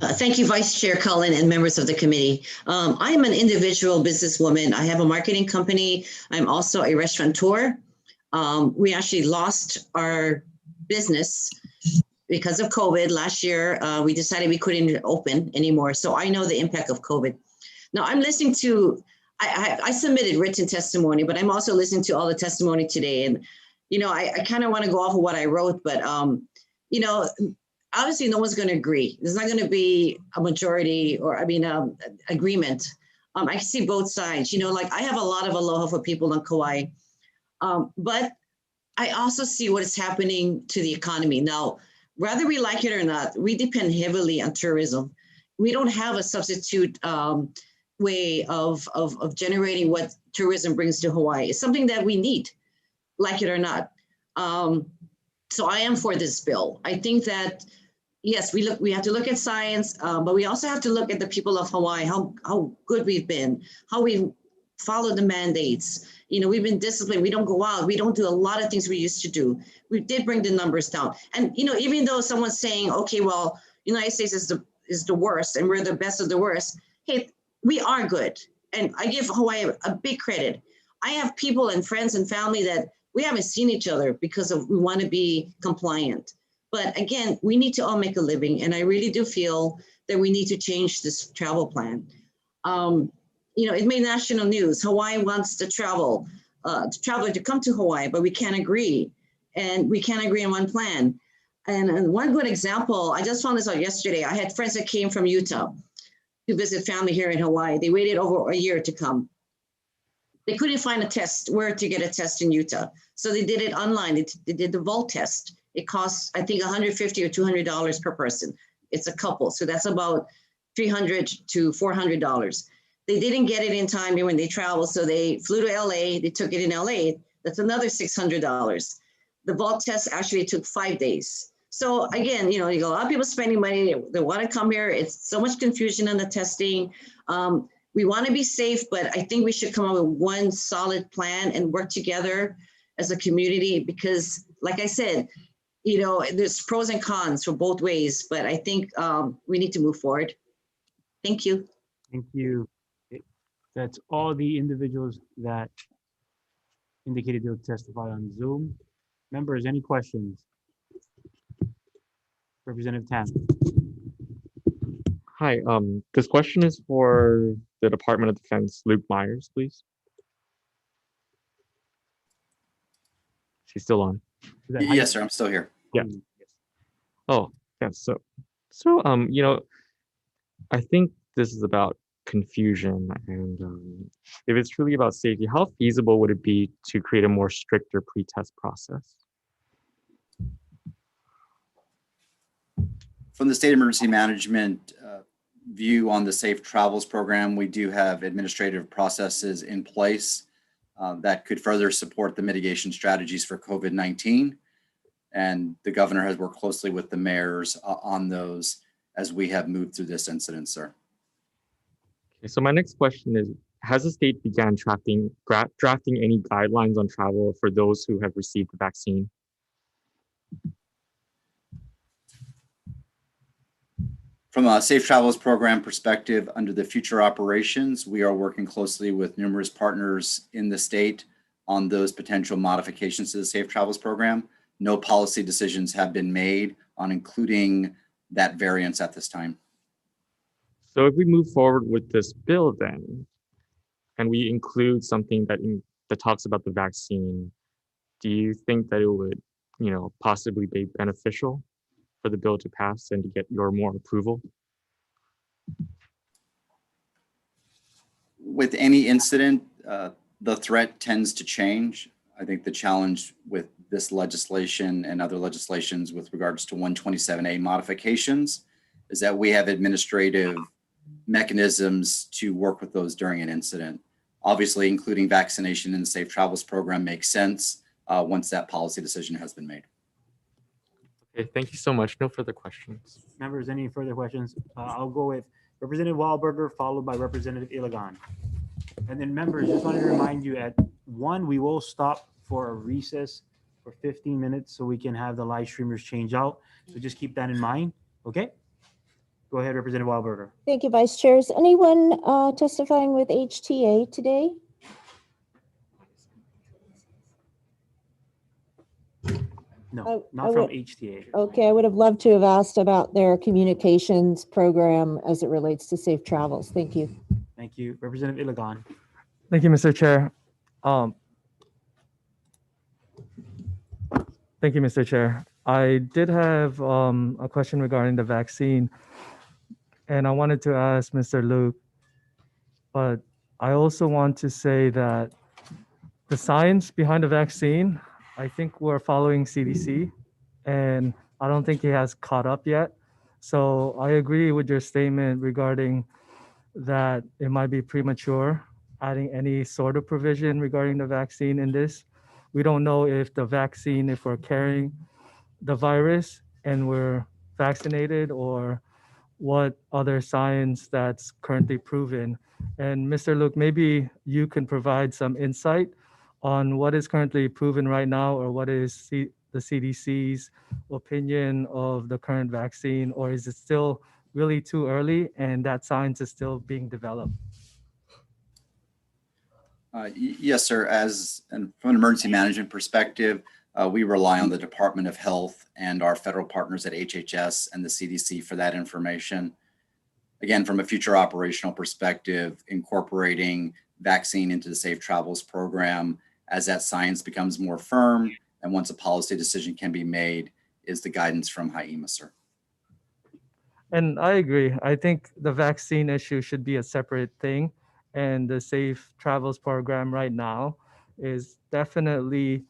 Thank you, Vice Chair Cullen and members of the committee. I am an individual businesswoman. I have a marketing company. I'm also a restaurateur. We actually lost our business because of COVID. Last year, we decided we couldn't open anymore. So I know the impact of COVID. Now I'm listening to, I submitted written testimony, but I'm also listening to all the testimony today. And, you know, I kind of want to go off of what I wrote, but, you know, obviously no one's going to agree. There's not going to be a majority or, agreement. I see both sides, you know, like I have a lot of aloha for people on Kauai, but I also see what is happening to the economy. Now, whether we like it or not, we depend heavily on tourism. We don't have a substitute way of generating what tourism brings to Hawaii. It's something that we need, like it or not. So I am for this bill. I think that, yes, we have to look at science, but we also have to look at the people of Hawaii, how good we've been, how we follow the mandates. You know, we've been disciplined. We don't go out. We don't do a lot of things we used to do. We did bring the numbers down. And, you know, even though someone's saying, okay, well, United States is the worst and we're the best of the worst. Hey, we are good. And I give Hawaii a big credit. I have people and friends and family that we haven't seen each other because of we want to be compliant. But again, we need to all make a living. And I really do feel that we need to change this travel plan. You know, it made national news. Hawaii wants the traveler to come to Hawaii, but we can't agree. And we can't agree on one plan. And one good example, I just found this out yesterday. I had friends that came from Utah to visit family here in Hawaii. They waited over a year to come. They couldn't find a test, where to get a test in Utah. So they did it online. They did the Vault test. It costs, I think, $150 or $200 per person. It's a couple. So that's about $300 to $400. They didn't get it in time when they traveled. So they flew to LA. They took it in LA. That's another $600. The Vault test actually took 5 days. So again, you know, a lot of people spending money. They want to come here. It's so much confusion on the testing. We want to be safe, but I think we should come up with one solid plan and work together as a community because, like I said, you know, there's pros and cons for both ways, but I think we need to move forward. Thank you. Thank you. That's all the individuals that indicated they'll testify on Zoom. Members, any questions? Representative Tan. Hi, this question is for the Department of Defense, Luke Myers, please. She's still on. Yes, sir, I'm still here. Yeah. Oh, yeah, so you know, I think this is about confusion and if it's truly about safety, how feasible would it be to create a more stricter pre-test process? From the state emergency management view on the Safe Travels program, we do have administrative processes in place that could further support the mitigation strategies for COVID-19. And the governor has worked closely with the mayors on those as we have moved through this incident, sir. Okay, so my next question is, has the state began drafting any guidelines on travel for those who have received the vaccine? From a Safe Travels program perspective, under the future operations, we are working closely with numerous partners in the state on those potential modifications to the Safe Travels program. No policy decisions have been made on including that variance at this time. So if we move forward with this bill then, and we include something that talks about the vaccine, do you think that it would, possibly be beneficial for the bill to pass and to get your more approval? With any incident, the threat tends to change. I think the challenge with this legislation and other legislations with regards to 127A modifications is that we have administrative mechanisms to work with those during an incident. Obviously, including vaccination in the Safe Travels program makes sense once that policy decision has been made. Okay, thank you so much. No further questions. Members, any further questions? I'll go with Representative Wahlberger, followed by Representative Iligan. And then members, just wanted to remind you at 1, we will stop for a recess for 15 minutes so we can have the live streamers change out. So just keep that in mind, okay? Go ahead, Representative Wahlberger. Thank you, Vice Chair. Is anyone testifying with HTA today? No, not from HTA. Okay, I would have loved to have asked about their communications program as it relates to safe travels. Thank you. Thank you. Representative Iligan. Thank you, Mr. Chair. Thank you, Mr. Chair. I did have a question regarding the vaccine, and I wanted to ask Mr. Luke, but I also want to say that the science behind the vaccine, I think we're following CDC, and I don't think he has caught up yet. So I agree with your statement regarding that it might be premature adding any sort of provision regarding the vaccine in this. We don't know if the vaccine, if we're carrying the virus and we're vaccinated, or what other science that's currently proven. And Mr. Luke, maybe you can provide some insight on what is currently proven right now, or what is the CDC's opinion of the current vaccine, or is it still really too early and that science is still being developed? Yes, sir. And from an emergency management perspective, we rely on the Department of Health and our federal partners at HHS and the CDC for that information. Again, from a future operational perspective, incorporating vaccine into the Safe Travels program as that science becomes more firm and once a policy decision can be made is the guidance from Hawai'i, sir. And I agree. I think the vaccine issue should be a separate thing. And the Safe Travels program right now is definitely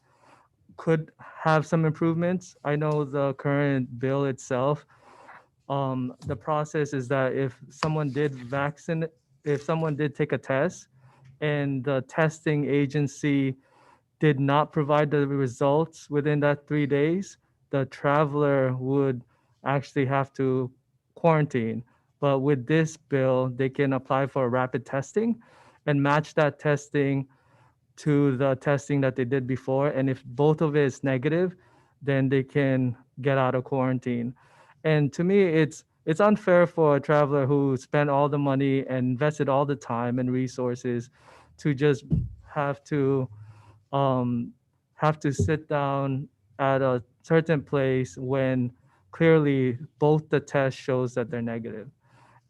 could have some improvements. I know the current bill itself, the process is that if someone did take a test and the testing agency did not provide the results within that 3 days, the traveler would actually have to quarantine. But with this bill, they can apply for rapid testing and match that testing to the testing that they did before. And if both of it is negative, then they can get out of quarantine. And to me, it's unfair for a traveler who spent all the money and invested all the time and resources to just have to sit down at a certain place when clearly both the test shows that they're negative.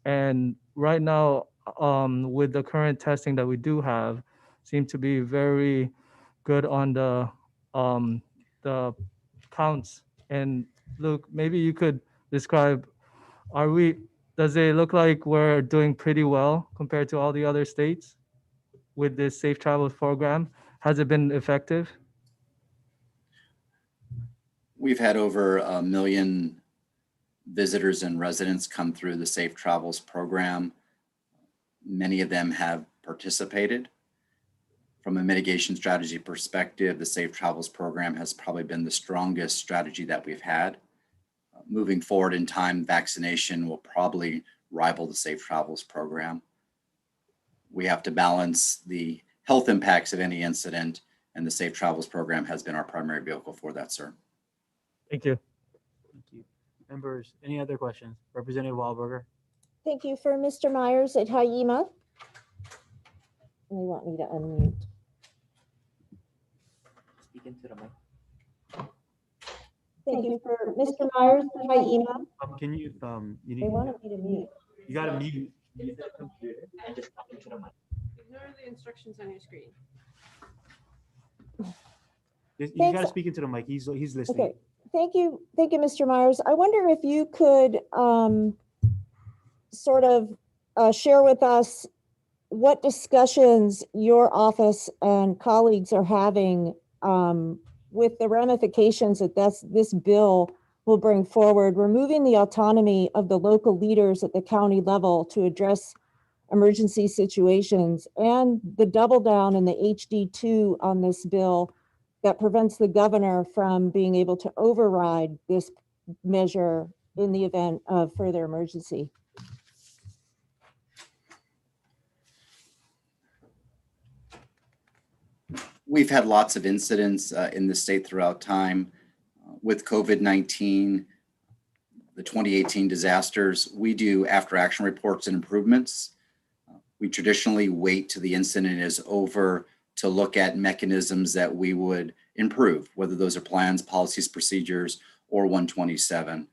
And right now, with the current testing that we do have, seem to be very good on the counts. And Luke, maybe you could describe, does it look like we're doing pretty well compared to all the other states with this Safe Travels program? Has it been effective? We've had over 1 million visitors and residents come through the Safe Travels program. Many of them have participated. From a mitigation strategy perspective, the Safe Travels program has probably been the strongest strategy that we've had. Moving forward in time, vaccination will probably rival the Safe Travels program. We have to balance the health impacts of any incident, and the Safe Travels program has been our primary vehicle for that, sir. Thank you. Thank you. Members, any other questions? Representative Wahlberger. Thank you. For Mr. Myers at Hawai'i. They want me to unmute. Speak into the mic. Thank you. For Mr. Myers at Hawai'i. Can you, you need, They wanted me to mute. you got to mute. Use the computer and just talk into the mic. Ignore the instructions on your screen. You Thanks. got to speak into the mic. He's listening. Okay. Thank you, Mr. Myers. I wonder if you could sort of share with us what discussions your office and colleagues are having with the ramifications that this bill will bring forward, removing the autonomy of the local leaders at the county level to address emergency situations, and the double down in the HD2 on this bill that prevents the governor from being able to override this measure in the event of further emergency. We've had lots of incidents in the state throughout time. With COVID-19, the 2018 disasters, we do after action reports and improvements. We traditionally wait till the incident is over to look at mechanisms that we would improve, whether those are plans, policies, procedures, or 127.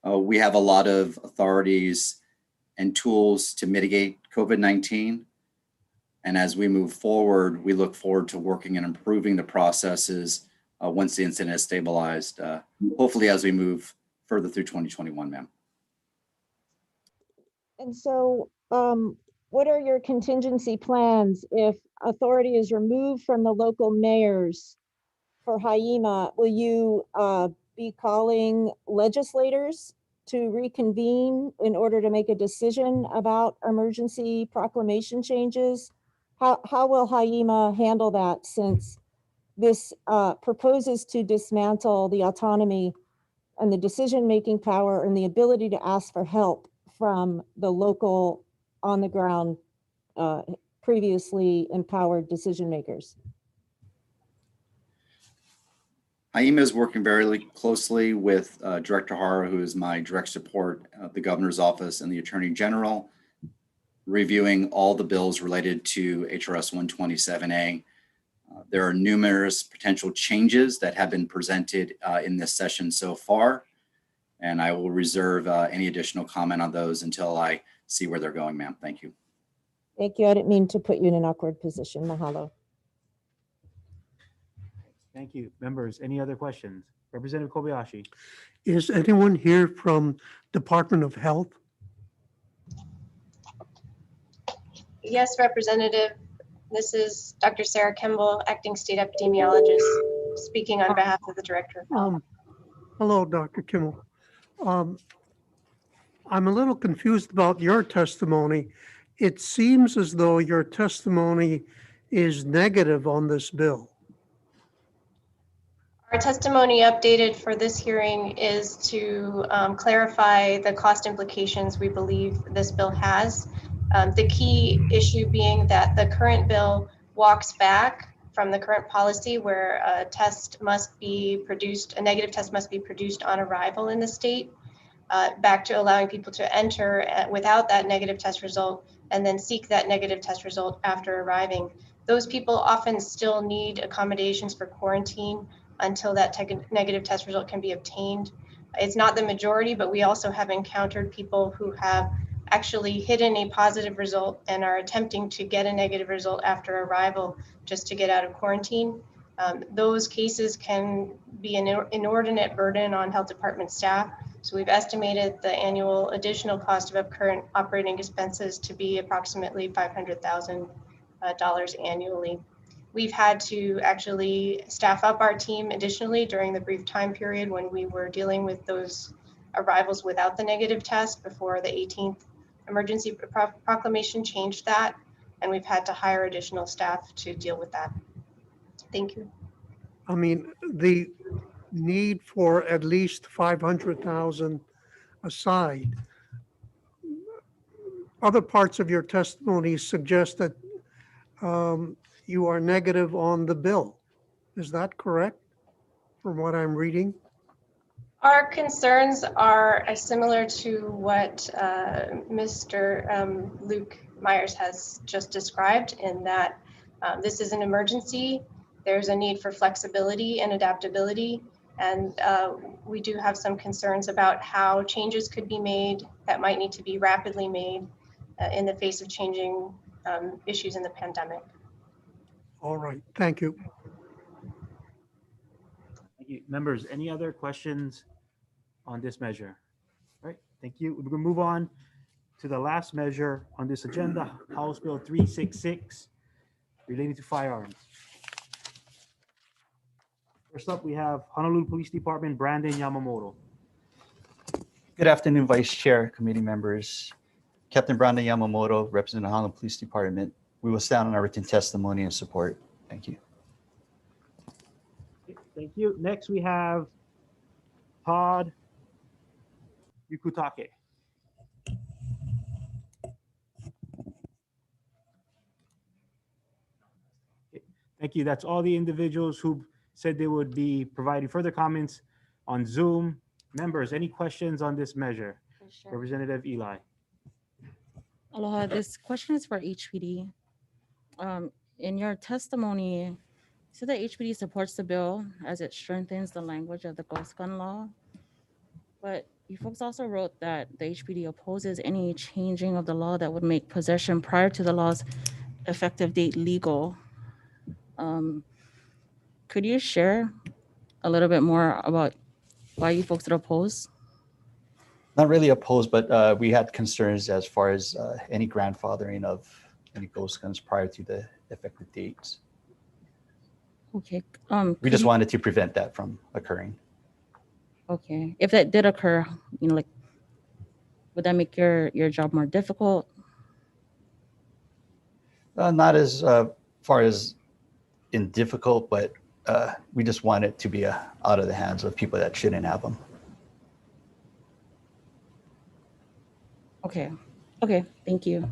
We have a lot of authorities and tools to mitigate COVID-19. And as we move forward, we look forward to working and improving the processes once the incident is stabilized, hopefully as we move further through 2021, ma'am. And so what are your contingency plans if authority is removed from the local mayors for Hawai'i? Will you be calling legislators to reconvene in order to make a decision about emergency proclamation changes? How will Hawai'i handle that, since this proposes to dismantle the autonomy and the decision-making power and the ability to ask for help from the local, on the ground, previously empowered decision makers? Hawai'i is working very closely with Director Hara, who is my direct support at the governor's office, and the Attorney General, reviewing all the bills related to HRS 127A. There are numerous potential changes that have been presented in this session so far, and I will reserve any additional comment on those until I see where they're going, ma'am. Thank you. Thank you. I didn't mean to put you in an awkward position. Mahalo. Thank you. Members, any other questions? Representative Kobayashi. Is anyone here from Department of Health? Yes, Representative. This is Dr. Sarah Kimball, Acting State Epidemiologist, speaking on behalf of the Director of Health. Hello, Dr. Kimball. I'm a little confused about your testimony. It seems as though your testimony is negative on this bill. Our testimony updated for this hearing is to clarify the cost implications we believe this bill has. The key issue being that the current bill walks back from the current policy where a test must be produced, a negative test must be produced on arrival in the state, back to allowing people to enter without that negative test result and then seek that negative test result after arriving. Those people often still need accommodations for quarantine until that negative test result can be obtained. It's not the majority, but we also have encountered people who have actually hidden a positive result and are attempting to get a negative result after arrival just to get out of quarantine. Those cases can be an inordinate burden on health department staff. So we've estimated the annual additional cost of current operating expenses to be approximately $500,000 annually. We've had to actually staff up our team additionally during the brief time period when we were dealing with those arrivals without the negative test before the 18th emergency proclamation changed that. and we've had to hire additional staff to deal with that. Thank you. I mean, the need for at least 500,000 aside, other parts of your testimony suggest that you are negative on the bill. Is that correct from what I'm reading? Our concerns are similar to what Mr. Luke Myers has just described, in that this is an emergency. There's a need for flexibility and adaptability, and we do have some concerns about how changes could be made that might need to be rapidly made in the face of changing issues in the pandemic. All right, thank you. Thank you. Members, any other questions on this measure? All right, thank you. We're going to move on to the last measure on this agenda, House Bill 366, relating to firearms. First up, we have Honolulu Police Department, Brandon Yamamoto. Good afternoon, Vice Chair, committee members. Captain Brandon Yamamoto, representing the Honolulu Police Department. We will stand on our written testimony and support. Thank you. Thank you. Next, we have Todd Yukutake. Thank you. That's all the individuals who said they would be providing further comments on Zoom. Members, any questions on this measure? Sure. Representative Eli. Aloha, this question is for HPD. In your testimony, you said that HPD supports the bill as it strengthens the language of the ghost gun law. But you folks also wrote that the HPD opposes any changing of the law that would make possession prior to the law's effective date legal. Could you share a little bit more about why you folks would oppose? Not really opposed, but we had concerns as far as any grandfathering of any ghost guns prior to the effective dates. Okay. We just wanted to prevent that from occurring. Okay. If that did occur, you know, like, would that make your job more difficult? Not as far as in difficult, but we just want it to be out of the hands of people that shouldn't have them. Okay. Okay. Thank you.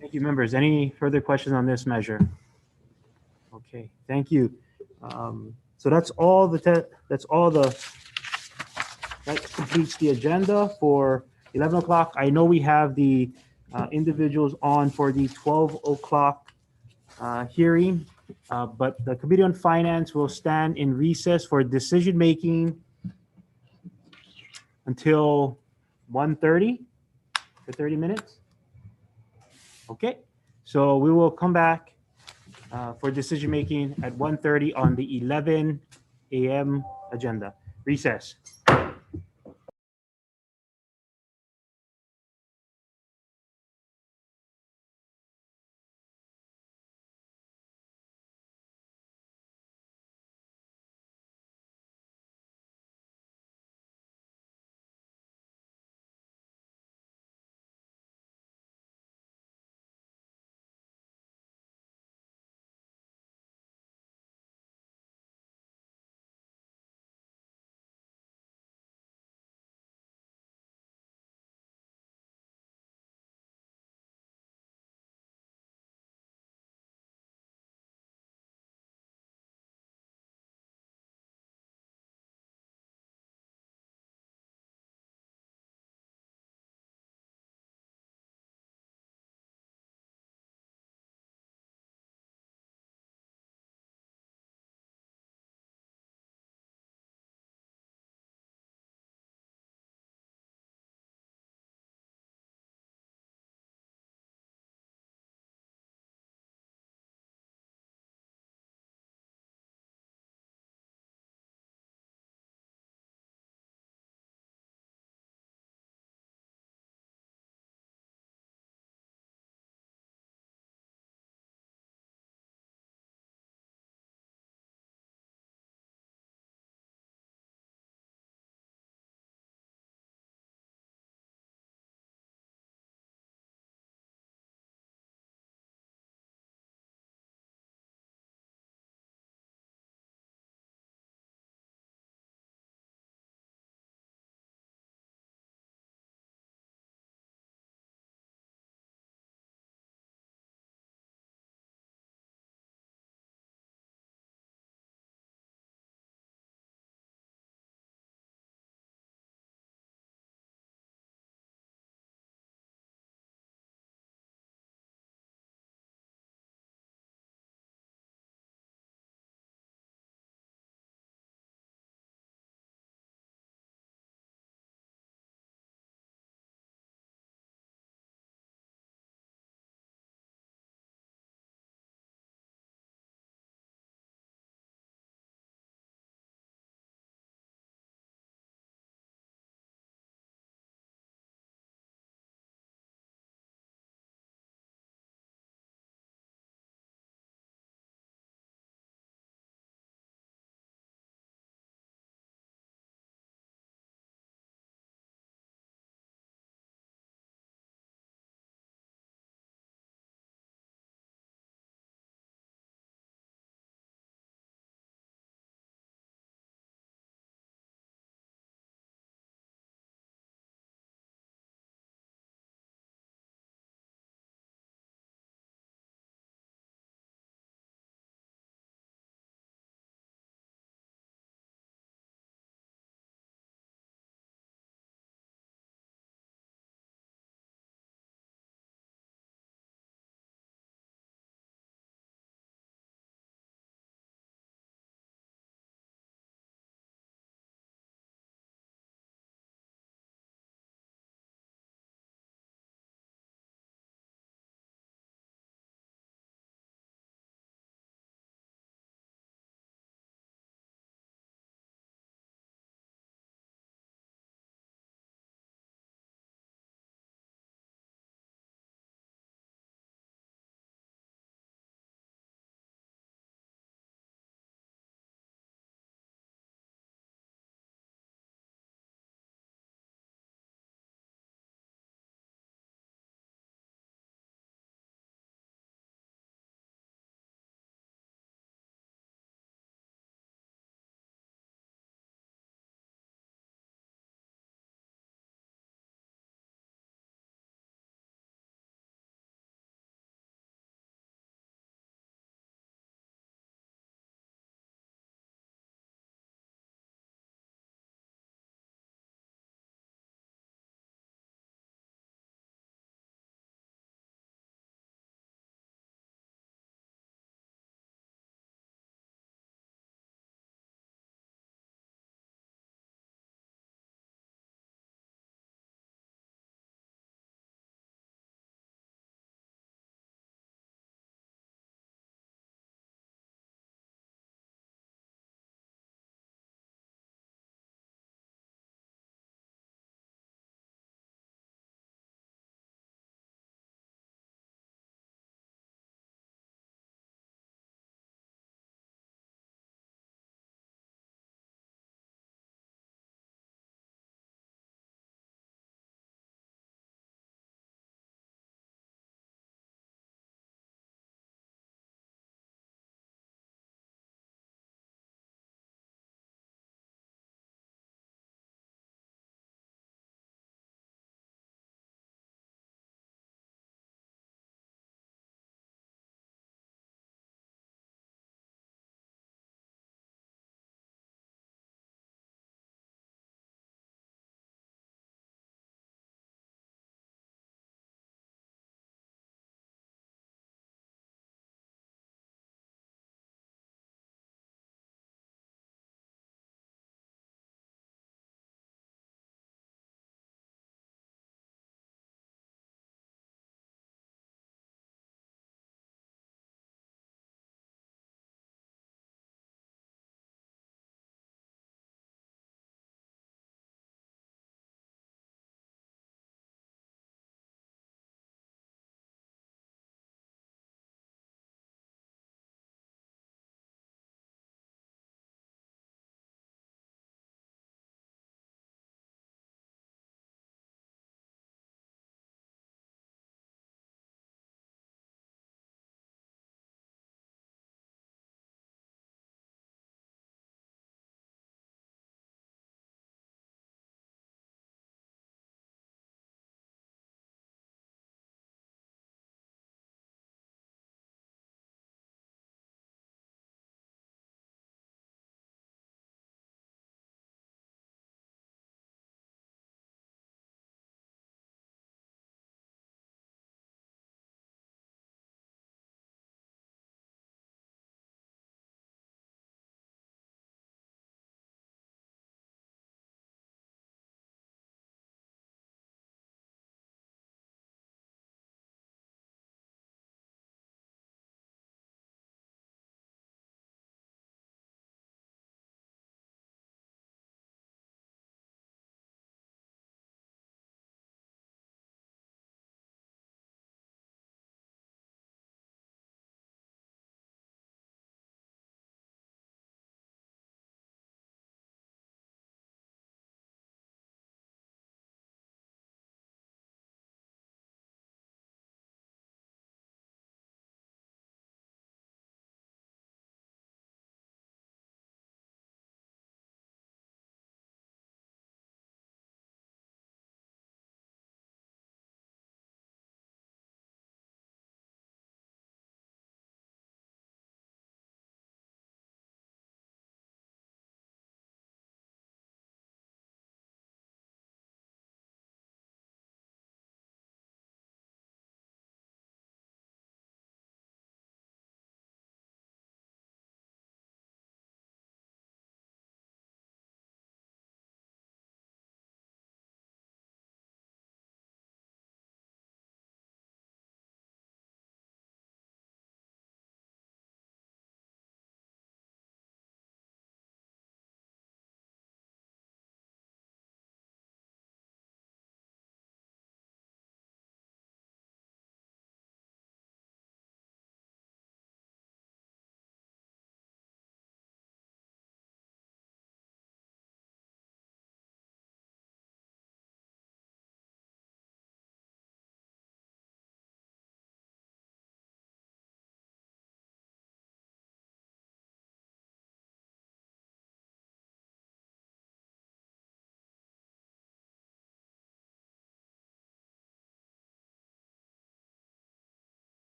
Thank you, members. Any further questions on this measure? Okay, thank you. So that completes the agenda for 11 o'clock. I know we have the individuals on for the 12 o'clock hearing, but the Committee on Finance will stand in recess for decision-making until 1:30 for 30 minutes. Okay, so we will come back for decision-making at 1:30 on the 11 a.m. agenda. Recess.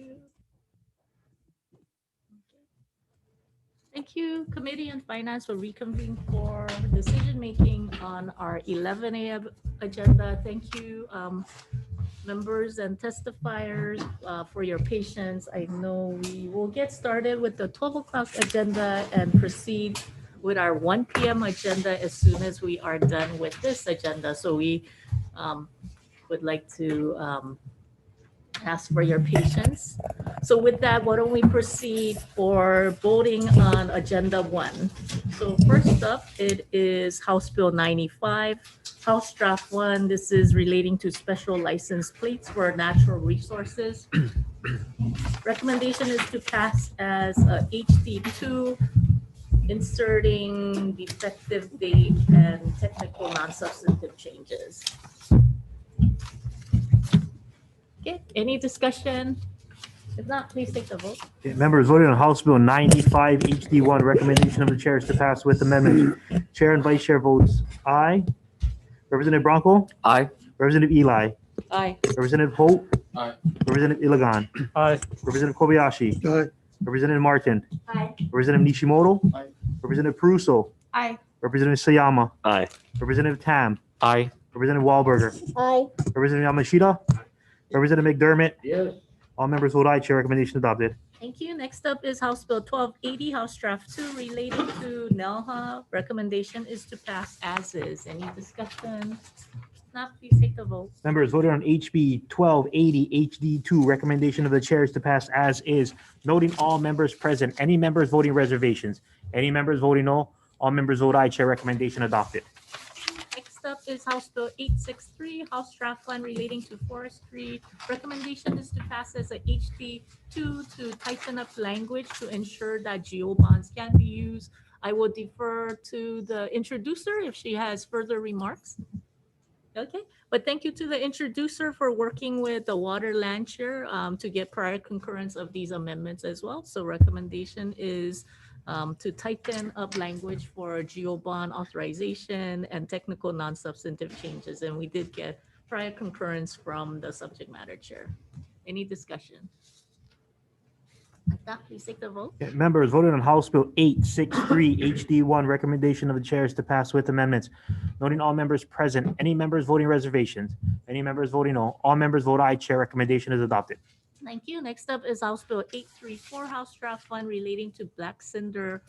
you. Thank you, Committee on Finance, for reconvening for decision-making on our 11 a.m. agenda. Thank you, members and testifiers, for your patience. I know we will get started with the 12 o'clock agenda and proceed with our 1 p.m. agenda as soon as we are done with this agenda. So we would like to ask for your patience. So with that, why don't we proceed for voting on Agenda 1. So first up, it is House Bill 95, House Draft 1. This is relating to special license plates for natural resources. Recommendation is to pass as HD2, inserting effective date and technical non-substantive changes. Okay, any discussion? If not, please take the vote. Okay, members voting on House Bill 95 HD1. Recommendation of the chair is to pass with amendments. Chair and Vice Chair votes aye. Representative Bronco? Aye. Representative Eli? Aye. Representative Hope? Aye. Representative Iligan? Aye. Representative Kobayashi? Aye. Representative Martin? Aye. Representative Nishimoto? Aye. Representative Peruso? Aye. Representative Sayama? Aye. Representative Tam? Aye. Representative Wahlberger? Aye. Representative Yamashita? Representative McDermott? Yes. All members vote aye. Chair, recommendation adopted. Thank you. Next up is House Bill 1280, House Draft 2, relating to NELHA. Recommendation is to pass as is. Any discussion? If not, please take the vote. Members voted on HB 1280 HD2. Recommendation of the chair is to pass as is, noting all members present. Any members voting reservations? Any members voting no? All members vote aye. Chair, recommendation adopted. Next up is House Bill 863, House Draft 1, relating to forestry. Recommendation is to pass as a HD2 to tighten up language to ensure that geo bonds can be used. I will defer to the introducer if she has further remarks. Okay, but thank you to the introducer for working with the Water Land Chair to get prior concurrence of these amendments as well. So recommendation is to tighten up language for geo bond authorization and technical non-substantive changes. And we did get prior concurrence from the subject matter chair. Any discussion? If not, please take the vote. Okay, members voted on House Bill 863 HD1. Recommendation of the chair is to pass with amendments, noting all members present. Any members voting reservations? Any members voting no? All members vote aye. Chair, recommendation is adopted. Thank you. Next up is House Bill 834, House Draft 1, relating to Black Cinder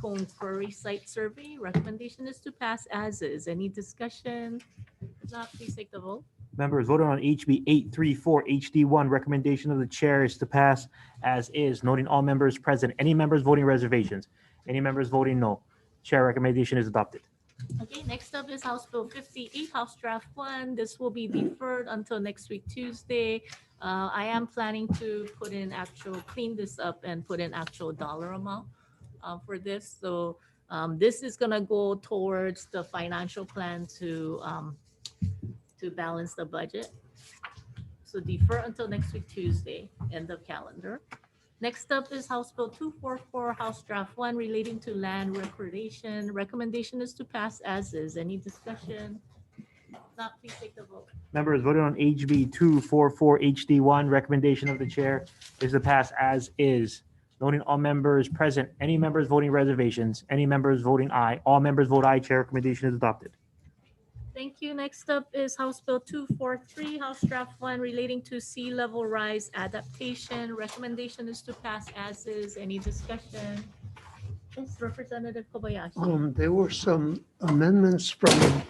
Cone Quarry Site Survey. Recommendation is to pass as is. Any discussion? If not, please take the vote. Members voted on HB 834 HD1. Recommendation of the chair is to pass as is, noting all members present. Any members voting reservations? Any members voting no? Chair, recommendation is adopted. Okay, next up is House Bill 58, House Draft 1. This will be deferred until next week, Tuesday. I am planning to clean this up and put in actual dollar amount for this. So this is gonna go towards the financial plan to balance the budget. So defer until next week, Tuesday, end of calendar. Next up is House Bill 244, House Draft 1, relating to land recordation. Recommendation is to pass as is. Any discussion? If not, please take the vote. Members voted on HB 244 HD1. Recommendation of the chair is to pass as is, noting all members present. Any members voting reservations? Any members voting aye? All members vote aye. Chair, recommendation is adopted. Thank you. Next up is House Bill 243, House Draft 1, relating to sea level rise adaptation. Recommendation is to pass as is. Any discussion? Yes, Representative Kobayashi. There were some amendments from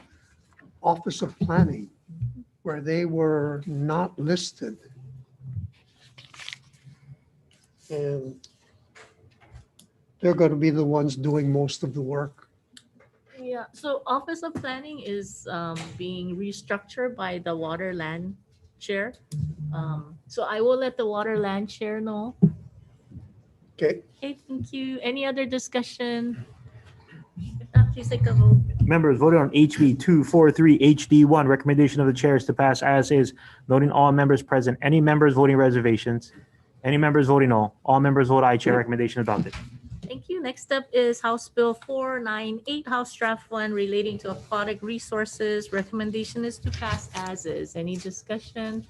Office of Planning where they were not listed. And they're going to be the ones doing most of the work. Yeah, so Office of Planning is being restructured by the Water Land Chair. So I will let the Water Land Chair know. Okay. Okay, thank you. Any other discussion? If not, please take a vote. Members voted on HB 243 HD1. Recommendation of the chair is to pass as is, noting all members present. Any members voting reservations? Any members voting no? All members vote aye. Chair, recommendation adopted. Thank you. you. Next up is House Bill 498, House Draft 1, relating to aquatic resources. Recommendation is to pass as is. Any discussion?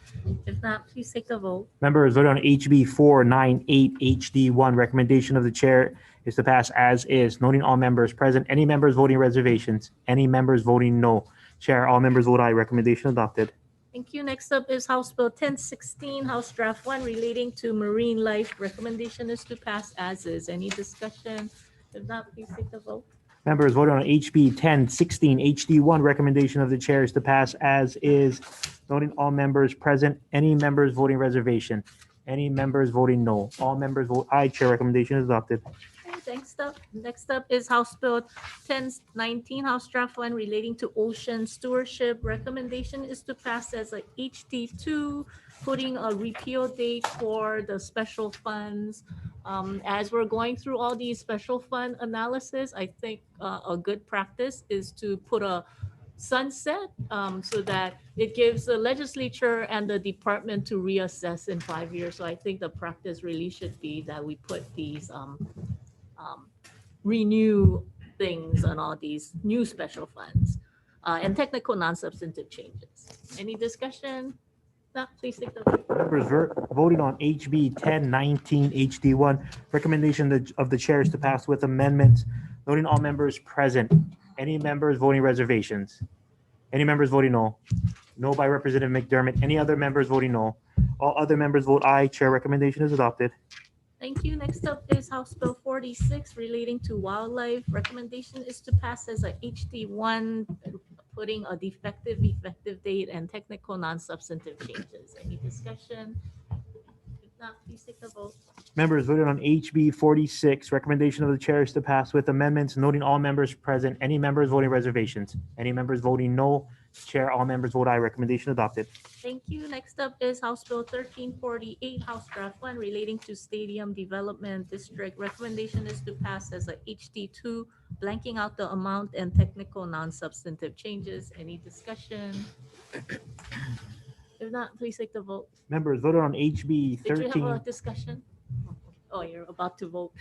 If not, please take the vote. Members voted on HB 498 HD1. Recommendation of the chair is to pass as is, noting all members present. Any members voting reservations? Any members voting no? Chair, all members vote aye. Recommendation adopted. Thank you. Next up is House Bill 1016, House Draft 1, relating to marine life. Recommendation is to pass as is. Any discussion? If not, please take the vote. Members voted on HB 1016 HD1. Recommendation of the chair is to pass as is, noting all members present. Any members voting reservation? Any members voting no? All members vote aye. Chair, recommendation is adopted. Okay, next up is House Bill 1019, House Draft 1, relating to ocean stewardship. Recommendation is to pass as a HD2, putting a repeal date for the special funds. As we're going through all these special fund analysis, I think a good practice is to put a sunset so that it gives the legislature and the department to reassess in 5 years. So I think the practice really should be that we put these renew things on all these new special funds and technical non-substantive changes. Any discussion? No, please take the vote. Members voting on HB 1019 HD1. Recommendation of the chair is to pass with amendments, noting all members present. Any members voting reservations? Any members voting no? No by Representative McDermott. Any other members voting no? All other members vote aye. Chair, recommendation is adopted. Thank you. Next up is House Bill 46, relating to wildlife. Recommendation is to pass as a HD1, putting a defective effective date and technical non-substantive changes. Any discussion? If not, please take the vote. Members voted on HB 46. Recommendation of the chair is to pass with amendments, noting all members present. Any members voting reservations? Any members voting no? Chair, all members vote aye. Recommendation adopted. Thank you. Next up is House Bill 1348, House Draft 1, relating to Stadium Development District. Recommendation is to pass as a HD2, blanking out the amount and technical non-substantive changes. Any discussion? If not, please take the vote. Members voted on HB Did you have 13. a discussion? Oh, you're about to vote.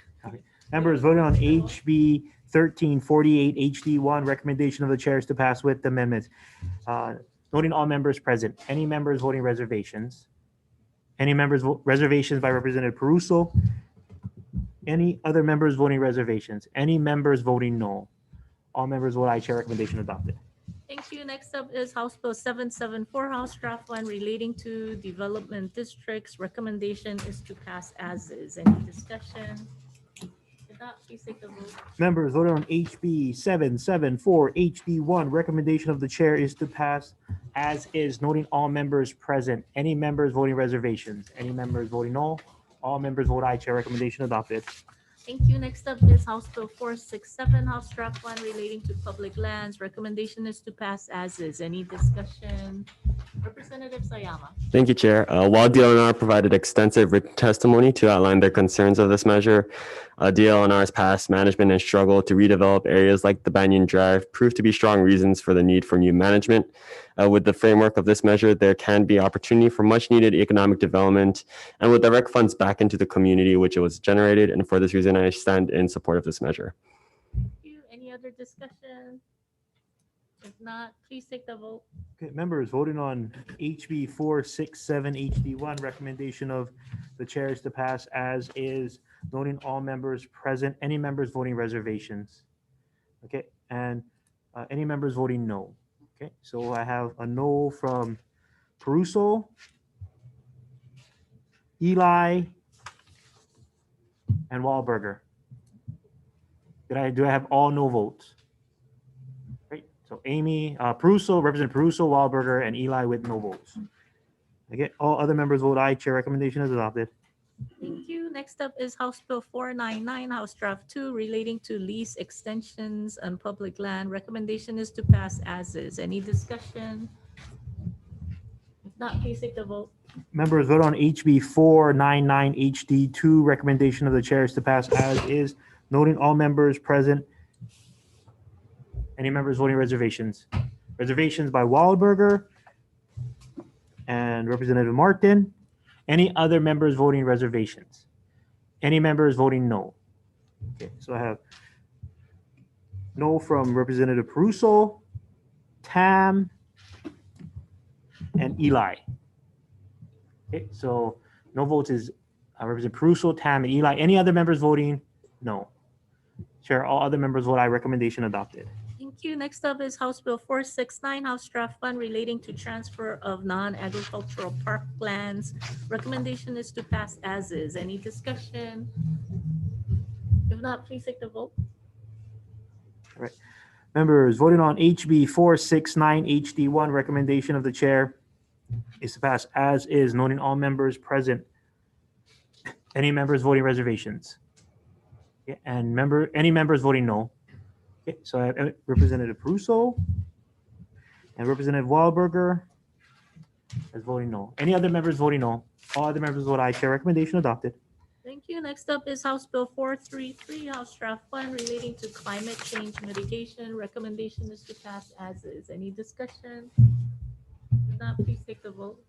Members voted on HB 1348 HD1. Recommendation of the chair is to pass with amendments, noting all members present. Any members voting reservations? Any members reservations by Representative Peruso? Any other members voting reservations? Any members voting no? All members vote aye. Chair, recommendation adopted. Thank you. Next up is House Bill 774, House Draft 1, relating to development districts. Recommendation is to pass as is. Any discussion? If not, please take the vote. Members voted on HB 774 HD1. Recommendation of the chair is to pass as is, noting all members present. Any members voting reservations? Any members voting no? All members vote aye. Chair, recommendation adopted. Thank you. Next up is House Bill 467, House Draft 1, relating to public lands. Recommendation is to pass as is. Any discussion? Representative Sayama. Thank you, Chair. While DLNR provided extensive written testimony to outline their concerns of this measure, DLNR's past management and struggle to redevelop areas like the Banyan Drive proved to be strong reasons for the need for new management. With the framework of this measure, there can be opportunity for much needed economic development and with direct funds back into the community which it was generated. And for this reason, I stand in support of this measure. Thank you. Any other discussion? If not, please take the vote. Okay, members voting on HB 467 HD1. Recommendation of the chair is to pass as is, noting all members present. Any members voting reservations? Okay, and any members voting no? Okay, so I have a no from Peruso, Eli, and Wahlberger. Do I have all no votes? Great. So Amy, Peruso, Representative Peruso, Wahlberger, and Eli with no votes. Okay, all other members vote aye. Chair, recommendation is adopted. Thank you. Next up is House Bill 499, House Draft 2, relating to lease extensions on public land. Recommendation is to pass as is. Any discussion? If not, please take the vote. Members vote on HB 499 HD2. Recommendation of the chair is to pass as is, noting all members present. Any members voting reservations? Reservations by Wahlberger and Representative Martin. Any other members voting reservations? Any members voting no? Okay, so I have no from Representative Peruso, Tam, and Eli. Okay, so no votes is Representative Peruso, Tam, and Eli. Any other members voting? No. Chair, all other members vote aye. Recommendation adopted. Thank you. Next up is House Bill 469, House Draft Fund relating to transfer of non-agricultural park lands. Recommendation is to pass as is. Any discussion? If not, please take the vote. All right. Members voting on HB 469 HD1, recommendation of the chair is to pass as is, noting all members present. Any members voting reservations? Okay, and any members voting no? Okay, so I have Representative Peruso and Representative Wahlberger as voting no. Any other members voting no? All other members vote aye. Chair, recommendation adopted. Thank you. Next up is House Bill 433, House Draft Fund relating to climate change mitigation. Recommendation is to pass as is. Any discussion? If not, please take the vote.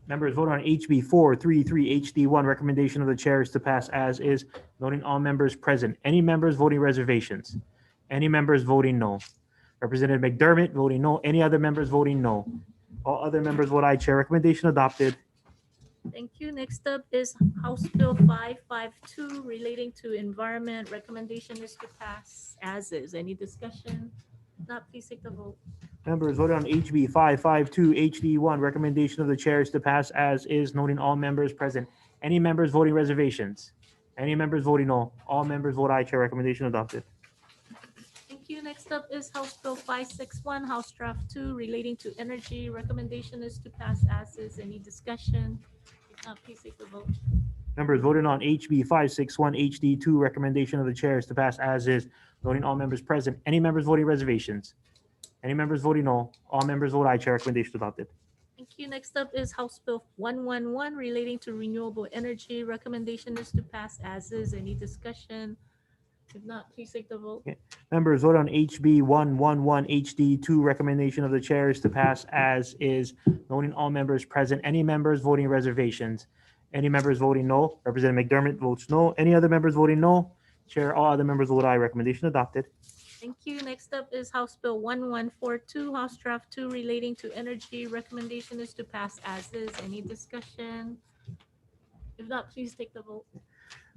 Members vote on HB 433 HD1. Recommendation of the chair is to pass as is, noting all members present. Any members voting reservations? Any members voting no? Representative McDermott voting no. Any other members voting no? All other members vote aye. Chair, recommendation adopted. Thank you. Next up is House Bill 552 relating to environment. Recommendation is to pass as is. Any discussion? If not, please take the vote. Members voted on HB 552 HD1. Recommendation of the chair is to pass as is, noting all members present. Any members voting reservations? Any members voting no? All members vote aye. Chair, recommendation adopted. Thank you. Next up is House Bill 561, House Draft 2 relating to energy. Recommendation is to pass as is. Any discussion? If not, please take the vote. Members voted on HB 561 HD2. Recommendation of the chair is to pass as is, noting all members present. Any members voting reservations? Any members voting no? All members vote aye. Chair, recommendation adopted. Thank you. Next up is House Bill 111 relating to renewable energy. Recommendation is to pass as is. Any discussion? If not, please take the vote. Okay. Members vote on HB 111 HD2. Recommendation of the chair is to pass as is, noting all members present. Any members voting reservations? Any members voting no? Representative McDermott votes no. Any other members voting no? Chair, all other members vote aye. Recommendation adopted. Thank you. Next up is House Bill 1142, House Draft 2 relating to energy. Recommendation is to pass as is. Any discussion? If not, please take the vote.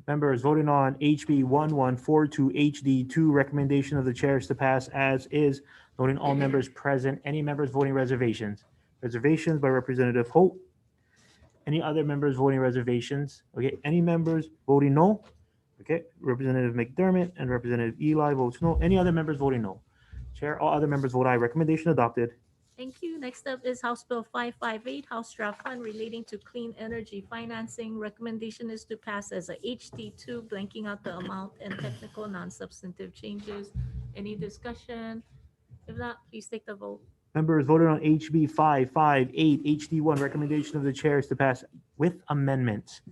Members voting on HB 1142 HD2. Recommendation of the chair is to pass as is, noting all members present. Any members voting reservations? Reservations by Representative Holt. Any other members voting reservations? Okay, any members voting no? Okay, Representative McDermott and Representative Eli votes no. Any other members voting no? Chair, all other members vote aye. Recommendation adopted. Thank you. Next up is House Bill 558, House Draft Fund relating to clean energy financing. Recommendation is to pass as a HD2, blanking out the amount and technical non-substantive changes. Any discussion? If not, please take the vote. Members voted on HB 558 HD1. Recommendation of the chair is to pass with amendments.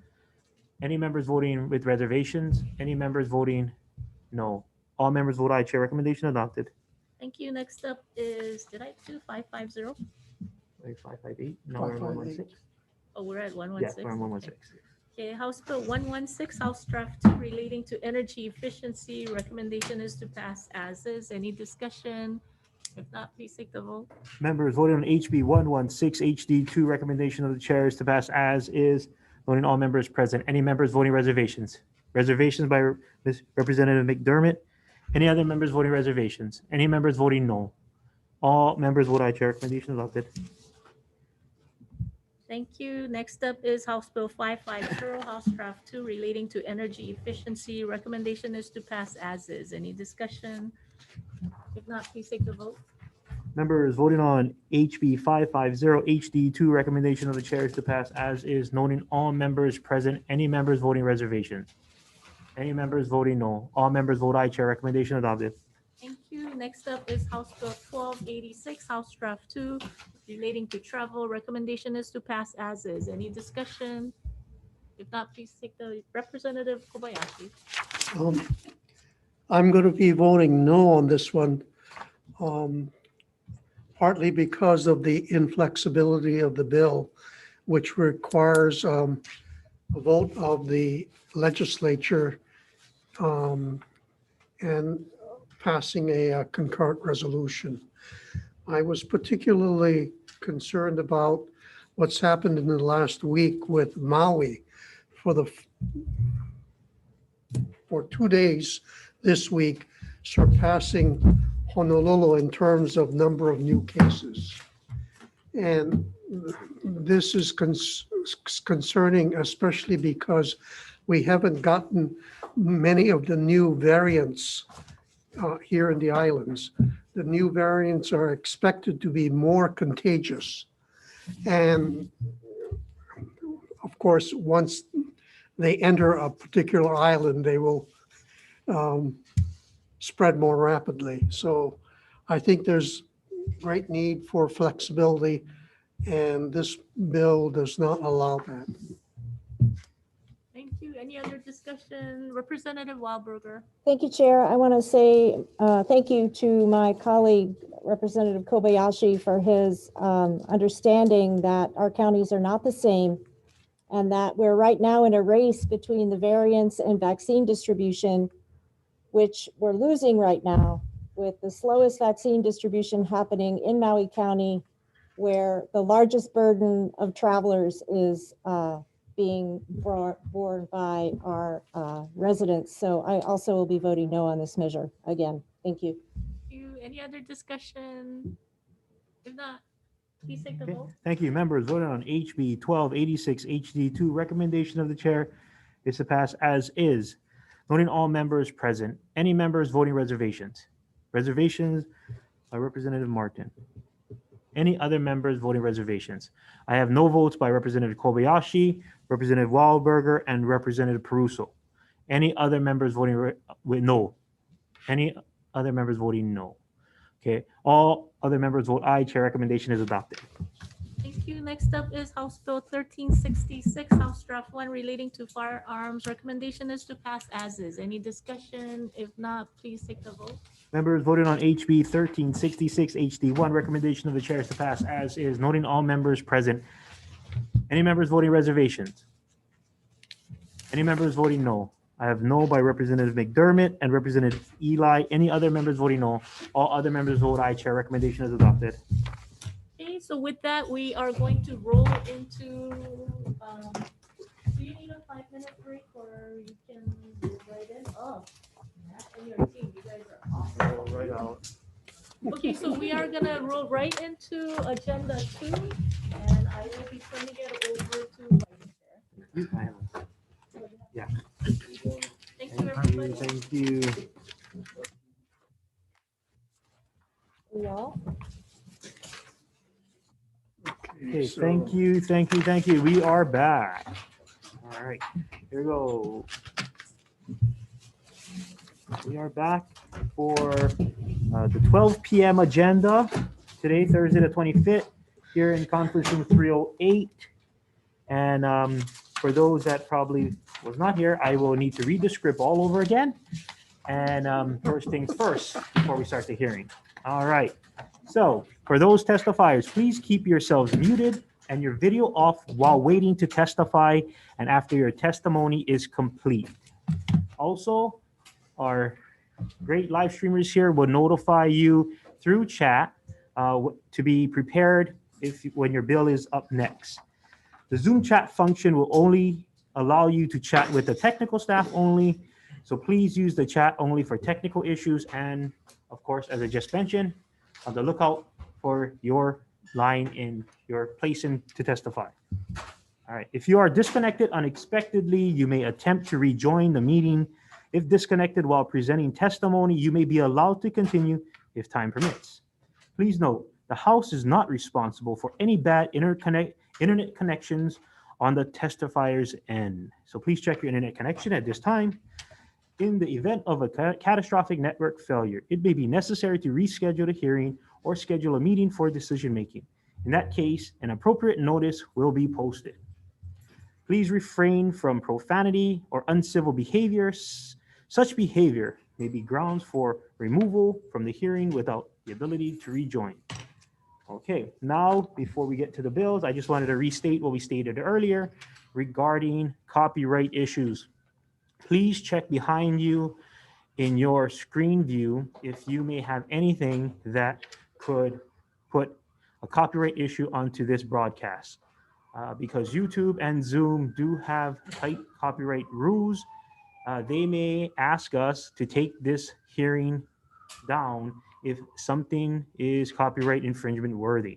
Any members voting with reservations? Any members voting no? All members vote aye. Chair, recommendation adopted. Thank you. Next up is, did I do 550? Wait, 558? No, we're on 116. Oh, we're at Yeah, 116. we're on 116. Okay, House Bill 116, House Draft 2 relating to energy efficiency. Recommendation is to pass as is. Any discussion? If not, please take the vote. Members voted on HB 116 HD2. Recommendation of the chair is to pass as is, noting all members present. Any members voting reservations? Reservations by Representative McDermott. Any other members voting reservations? Any members voting no? All members vote aye. Chair, recommendation adopted. Thank you. Next up is House Bill 550, House Draft 2 relating to energy efficiency. Recommendation is to pass as is. Any discussion? If not, please take the vote. Members voting on HB 550 HD2. Recommendation of the chair is to pass as is, noting all members present. Any members voting reservations? Any members voting no? All members vote aye. Chair, recommendation adopted. Thank you. Next up is House Bill 1286, House Draft 2 relating to travel. Recommendation is to pass as is. Any discussion? If not, please take the Representative Kobayashi. I'm going to be voting no on this one, partly because of the inflexibility of the bill, which requires a vote of the legislature and passing a concurrent resolution. I was particularly concerned about what's happened in the last week with Maui. For 2 days this week, surpassing Honolulu in terms of number of new cases. And this is concerning, especially because we haven't gotten many of the new variants here in the islands. The new variants are expected to be more contagious. And of course, once they enter a particular island, they will spread more rapidly. So I think there's great need for flexibility, and this bill does not allow that. Thank you. Any other discussion? Representative Wildberger. Thank you, Chair. I want to say thank you to my colleague, Representative Kobayashi, for his understanding that our counties are not the same and that we're right now in a race between the variants and vaccine distribution, which we're losing right now with the slowest vaccine distribution happening in Maui County, where the largest burden of travelers is being borne by our residents. So I also will be voting no on this measure again. Thank you. Any other discussion? If not, please take the vote. Thank you. Members voting on HB 1286 HD2. Recommendation of the chair is to pass as is, noting all members present. Any members voting reservations? Reservations by Representative Martin. Any other members voting reservations? I have no votes by Representative Kobayashi, Representative Wildberger, and Representative Peruso. Any other members voting with no? Any other members voting no? Okay, all other members vote aye. Chair recommendation is adopted. Thank you. Next up is House Bill 1366, House Draft 1 relating to firearms. Recommendation is to pass as is. Any discussion? If not, please take the vote. Members voting on HB 1366 HD1. Recommendation of the chair is to pass as is, noting all members present. Any members voting reservations? Any members voting no? I have no by Representative McDermott and Representative Eli. Any other members voting no? All other members vote aye. Chair recommendation is adopted. Okay, so with that, we are going to roll into, do you need a 5-minute break or you can move right in? Oh, Matt and your team, you guys are awesome. Roll right out. Okay, so we are gonna roll right into agenda 2, and I will be turning it over to Vice Chair. Yeah. Thank you, everybody. Thank you. Y'all. Okay, thank you. We are back. All right, here we go. We are back for the 12 p.m. agenda today, Thursday the 25th, here in conference room 308. And for those that probably was not here, I will need to read the script all over again. And first things first, before we start the hearing. All right. So for those testifiers, please keep yourselves muted and your video off while waiting to testify and after your testimony is complete. Also, our great live streamers here will notify you through chat to be prepared when your bill is up next. The Zoom chat function will only allow you to chat with the technical staff only. So please use the chat only for technical issues. And of course, as I just mentioned, on the lookout for your line in your place to testify. All right. If you are disconnected unexpectedly, you may attempt to rejoin the meeting. If disconnected while presenting testimony, you may be allowed to continue if time permits. Please note, the House is not responsible for any bad internet connections on the testifier's end. So please check your internet connection at this time. In the event of a catastrophic network failure, it may be necessary to reschedule the hearing or schedule a meeting for decision making. In that case, an appropriate notice will be posted. Please refrain from profanity or uncivil behaviors. Such behavior may be grounds for removal from the hearing without the ability to rejoin. Okay, now before we get to the bills, I just wanted to restate what we stated earlier regarding copyright issues. please check behind you in your screen view if you may have anything that could put a copyright issue onto this broadcast. Because YouTube and Zoom do have tight copyright rules, they may ask us to take this hearing down if something is copyright infringement worthy.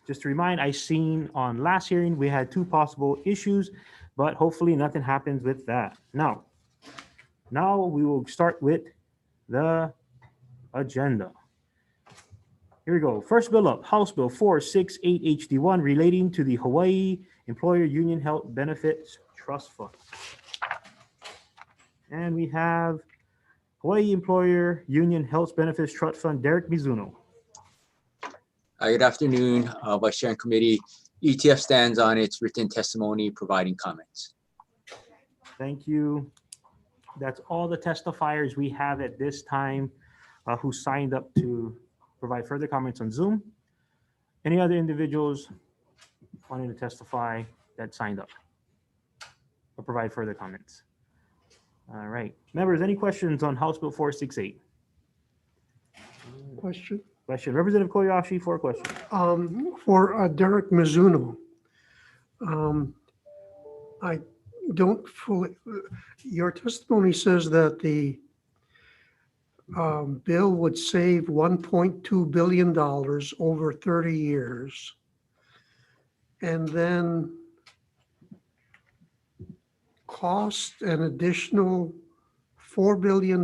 Just to remind, I seen on last hearing, we had 2 possible issues, but hopefully nothing happens with that. Now we will start with the agenda. Here we go. First bill up, House Bill 468 HD1 relating to the Hawaii Employer Union Health Benefits Trust Fund. And we have Hawaii Employer Union Health Benefits Trust Fund, Derek Mizuno. Good afternoon, Vice Chair and Committee. ETF stands on its written testimony providing comments. Thank you. That's all the testifiers we have at this time who signed up to provide further comments on Zoom. Any other individuals wanting to testify that signed up or provide further comments? All right, members, any questions on House Bill 468? Question. Representative Koyashi for a question. For Derek Mizuno, I don't fully, your testimony says that the bill would save $1.2 billion over 30 years. And then cost an additional $4 billion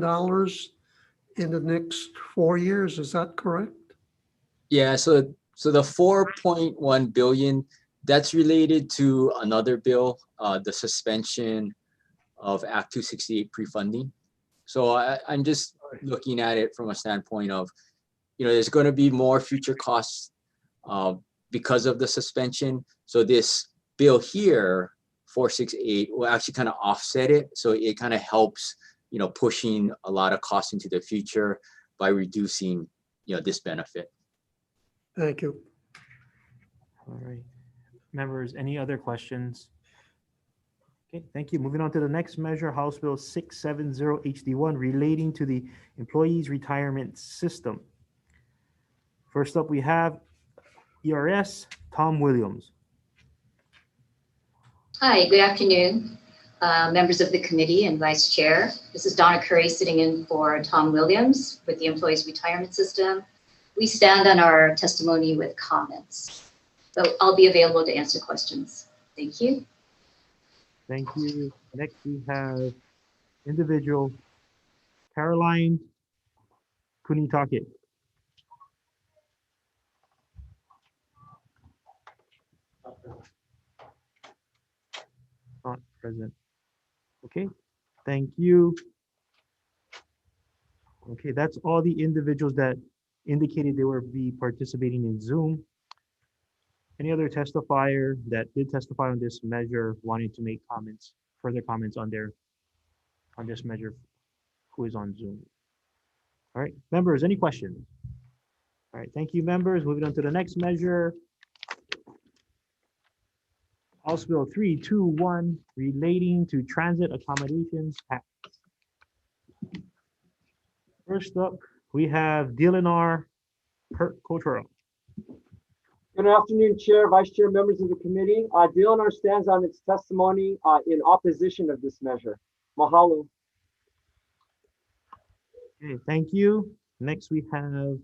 in the next 4 years. Is that correct? Yeah, so the 4.1 billion, that's related to another bill, the suspension of Act 268 pre-funding. So I'm just looking at it from a standpoint of, there's going to be more future costs because of the suspension. So this bill here, 468, will actually kind of offset it. So it kind of helps, pushing a lot of costs into the future by reducing, this benefit. Thank you. All right. Members, any other questions? Okay, thank you. Moving on to the next measure, House Bill 670 HD1 relating to the Employees Retirement System. First up, we have ERS, Tom Williams. Hi, good afternoon, members of the committee and Vice Chair. This is Donna Curry sitting in for Tom Williams with the Employees Retirement System. We stand on our testimony with comments. So I'll be available to answer questions. Thank you. Thank you. Next, we have individual Caroline Kunitake. Not present. Okay, thank you. Okay, that's all the individuals that indicated they will be participating in Zoom. Any other testifier that did testify on this measure wanting to make comments, further comments on this measure, who is on Zoom? All right, members, any questions? All right, thank you, members. Moving on to the next measure. House Bill 321 relating to Transit Accommodations Act. First up, we have Dylan Cottrell. Good afternoon, Chair, Vice Chair, members of the committee. DLNR stands on its testimony in opposition of this measure. Mahalo. Okay, thank you. Next, we have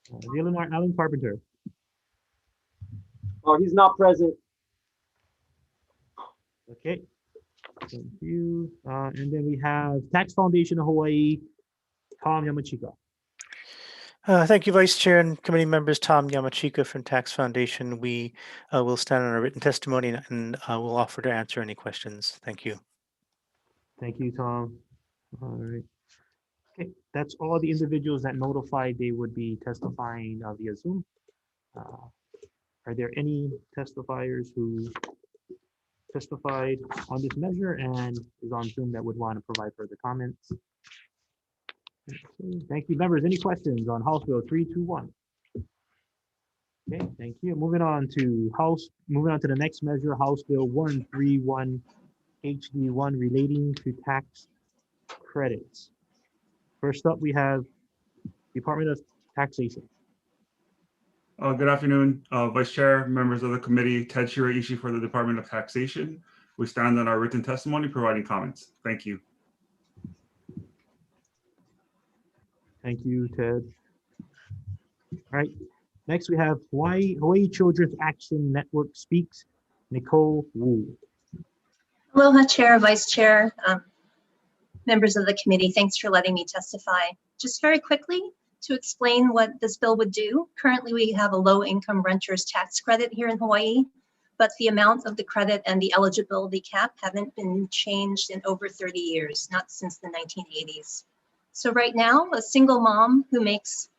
DLNR Alan Carpenter. Oh, he's not present. Okay, thank you. And then we have Tax Foundation of Hawaii, Tom Yamachika. Thank you, Vice Chair and committee members. Tom Yamachika from Tax Foundation. We will stand on our written testimony and will offer to answer any questions. Thank you. Thank you, Tom. All right. Okay, that's all the individuals that notified they would be testifying via Zoom. Are there any testifiers who testified on this measure and is on Zoom that would want to provide further comments? Okay, thank you, members. Any questions on House Bill 321? Okay, thank you. Moving on to the next measure, House Bill 1318 HD1 relating to tax credits. First up, we have Department of Taxation. Good afternoon, Vice Chair, members of the committee, Ted Shiraishi for the Department of Taxation. We stand on our written testimony providing comments. Thank you. Thank you, Ted. All right, next we have Hawaii Children's Action Network speaks, Nicole Wu. Aloha, Chair, Vice Chair, members of the committee. Thanks for letting me testify. Just very quickly to explain what this bill would do. Currently, we have a low-income renters tax credit here in Hawaii, but the amount of the credit and the eligibility cap haven't been changed in over 30 years, not since the 1980s. So right now, a single mom who makes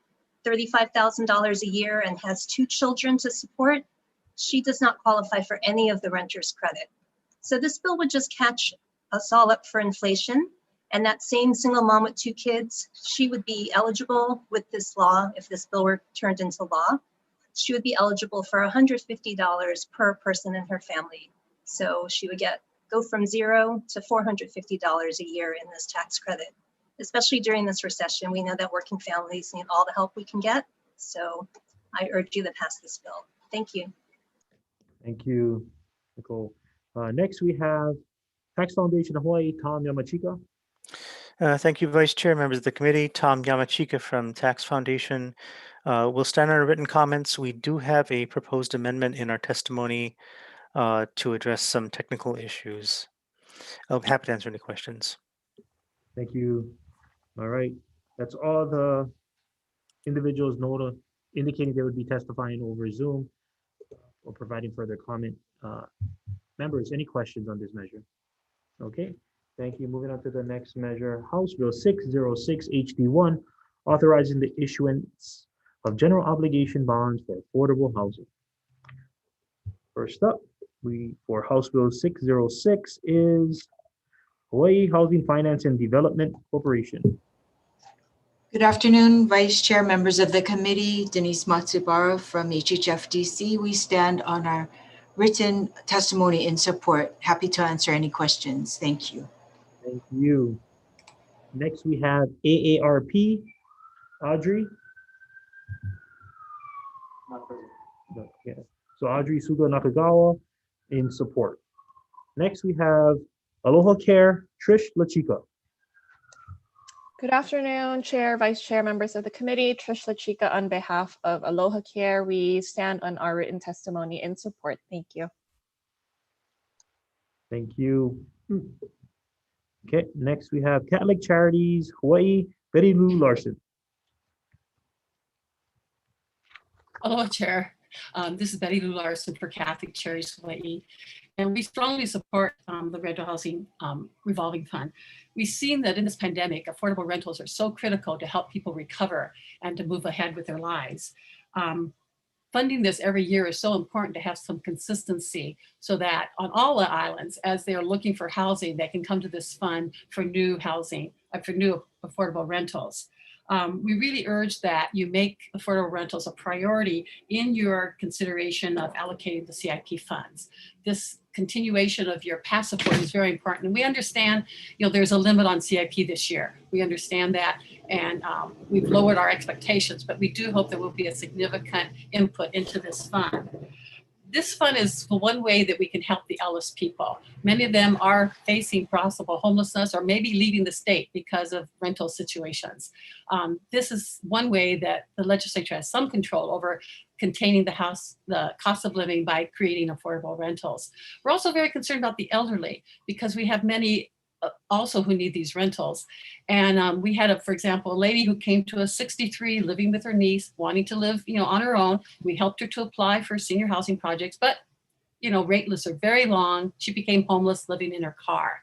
$35,000 a year and has 2 children to support, she does not qualify for any of the renter's credit. So this bill would just catch us all up for inflation. And that same single mom with 2 kids, she would be eligible with this law, if this bill were turned into law, she would be eligible for $150 per person in her family. So she would go from $0 to $450 a year in this tax credit. Especially during this recession, we know that working families need all the help we can get. So I urge you to pass this bill. Thank you. Thank you, Nicole. Next, we have Tax Foundation of Hawaii, Tom Yamachika. Thank you, Vice Chair, members of the committee. Tom Yamachika from Tax Foundation. We'll stand on our written comments. We do have a proposed amendment in our testimony to address some technical issues. I'll be happy to answer any questions. Thank you. All right, that's all the individuals indicating they would be testifying over Zoom or providing further comment. Members, any questions on this measure? Okay, thank you. Moving on to the next measure, House Bill 606 HD1, authorizing the issuance of general obligation bonds for affordable housing. First up, for House Bill 606 is Hawaii Housing Finance and Development Corporation. Good afternoon, Vice Chair, members of the committee. Denise Matsubara from HHFDC. We stand on our written testimony in support. Happy to answer any questions. Thank you. Thank you. Next, we have AARP. Audrey. Okay. So Audrey Suga Nakagawa in support. Next, we have Aloha Care, Trish Lachika. Good afternoon, Chair, Vice Chair, members of the committee. Trish Lachika on behalf of Aloha Care. We stand on our written testimony in support. Thank you. Thank you. Okay, next we have Catholic Charities Hawaii, Betty Lou Larson. Aloha, Chair. This is Betty Lou Larson for Catholic Charities Hawaii, and we strongly support the rental housing revolving fund. We've seen that in this pandemic, affordable rentals are so critical to help people recover and to move ahead with their lives. Funding this every year is so important to have some consistency so that on all the islands, as they're looking for housing, they can come to this fund for new housing, for new affordable rentals. We really urge that you make affordable rentals a priority in your consideration of allocating the CIP funds. This continuation of your past support is very important. And we understand, there's a limit on CIP this year. We understand that, and we've lowered our expectations, but we do hope there will be a significant input into this fund. This fund is the one way that we can help the Ellis people. Many of them are facing possible homelessness or maybe leaving the state because of rental situations. This is one way that the legislature has some control over containing the cost of living by creating affordable rentals. We're also very concerned about the elderly because we have many also who need these rentals. And we had, for example, a lady who came to us 63, living with her niece, wanting to live, on her own. We helped her to apply for senior housing projects, but, wait lists are very long. She became homeless, living in her car.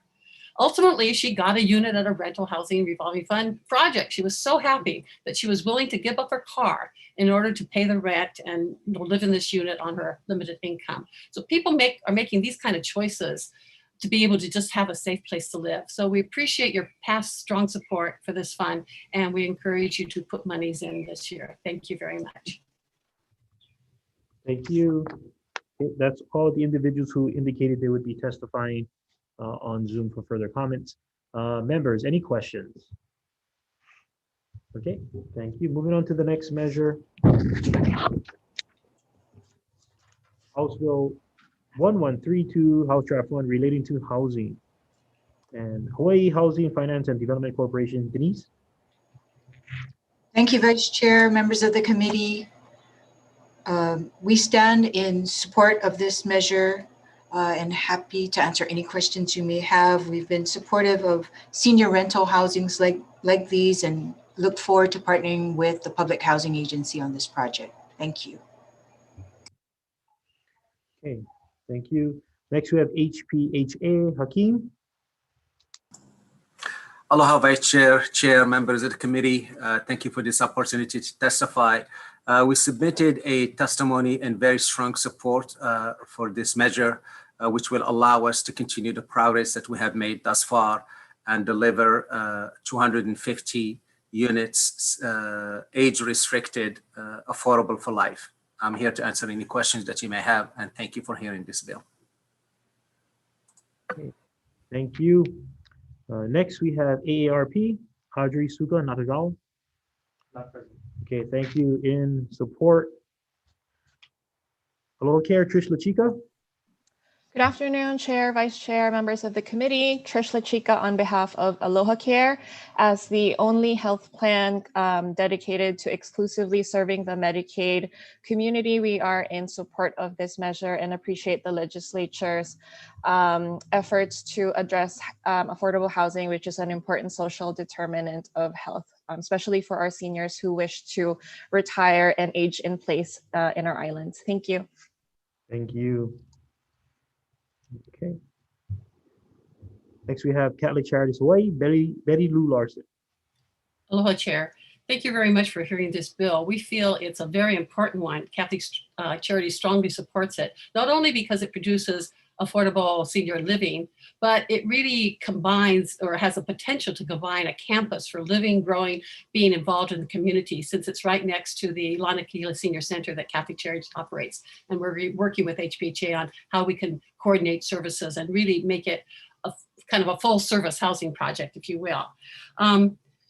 Ultimately, she got a unit at a rental housing revolving fund project. She was so happy that she was willing to give up her car in order to pay the rent and live in this unit on her limited income. So people are making these kind of choices to be able to just have a safe place to live. So we appreciate your past strong support for this fund, and we encourage you to put monies in this year. Thank you very much. Thank you. Okay, that's all the individuals who indicated they would be testifying on Zoom for further comments. Members, any questions? Okay, thank you. Moving on to the next measure. House Bill 1132, House Draft 1 relating to housing. And Hawaii Housing Finance and Development Corporation, Denise? Thank you, Vice Chair, members of the committee. We stand in support of this measure and happy to answer any questions you may have. We've been supportive of senior rental housings like these and look forward to partnering with the Public Housing Agency on this project. Thank you. Okay, thank you. Next we have HPHA, Hakeem. Aloha, Vice Chair, Chair, members of the committee. Thank you for this opportunity to testify. We submitted a testimony in very strong support for this measure, which will allow us to continue the progress that we have made thus far and deliver 250 units, age-restricted, affordable for life. I'm here to answer any questions that you may have, and thank you for hearing this bill. Okay, thank you. Next, we have AARP, Audrey Suga Natagawa. Not present. Okay, thank you. In support, Aloha Care, Trish LaChica. Good afternoon, Chair, Vice Chair, members of the committee. Trish LaChica on behalf of Aloha Care. As the only health plan dedicated to exclusively serving the Medicaid community, we are in support of this measure and appreciate the legislature's efforts to address affordable housing, which is an important social determinant of health, especially for our seniors who wish to retire and age in place in our islands. Thank you. Thank you. Okay. Next, we have Catholic Charities Hawaii, Betty Lou Larson. Aloha, Chair. Thank you very much for hearing this bill. We feel it's a very important one. Catholic Charities strongly supports it, not only because it produces affordable senior living, but it really combines or has the potential to combine a campus for living, growing, being involved in the community, since it's right next to the Lanakila Senior Center that Catholic Charities operates. And we're working with HPHA on how we can coordinate services and really make it a kind of a full service housing project, if you will.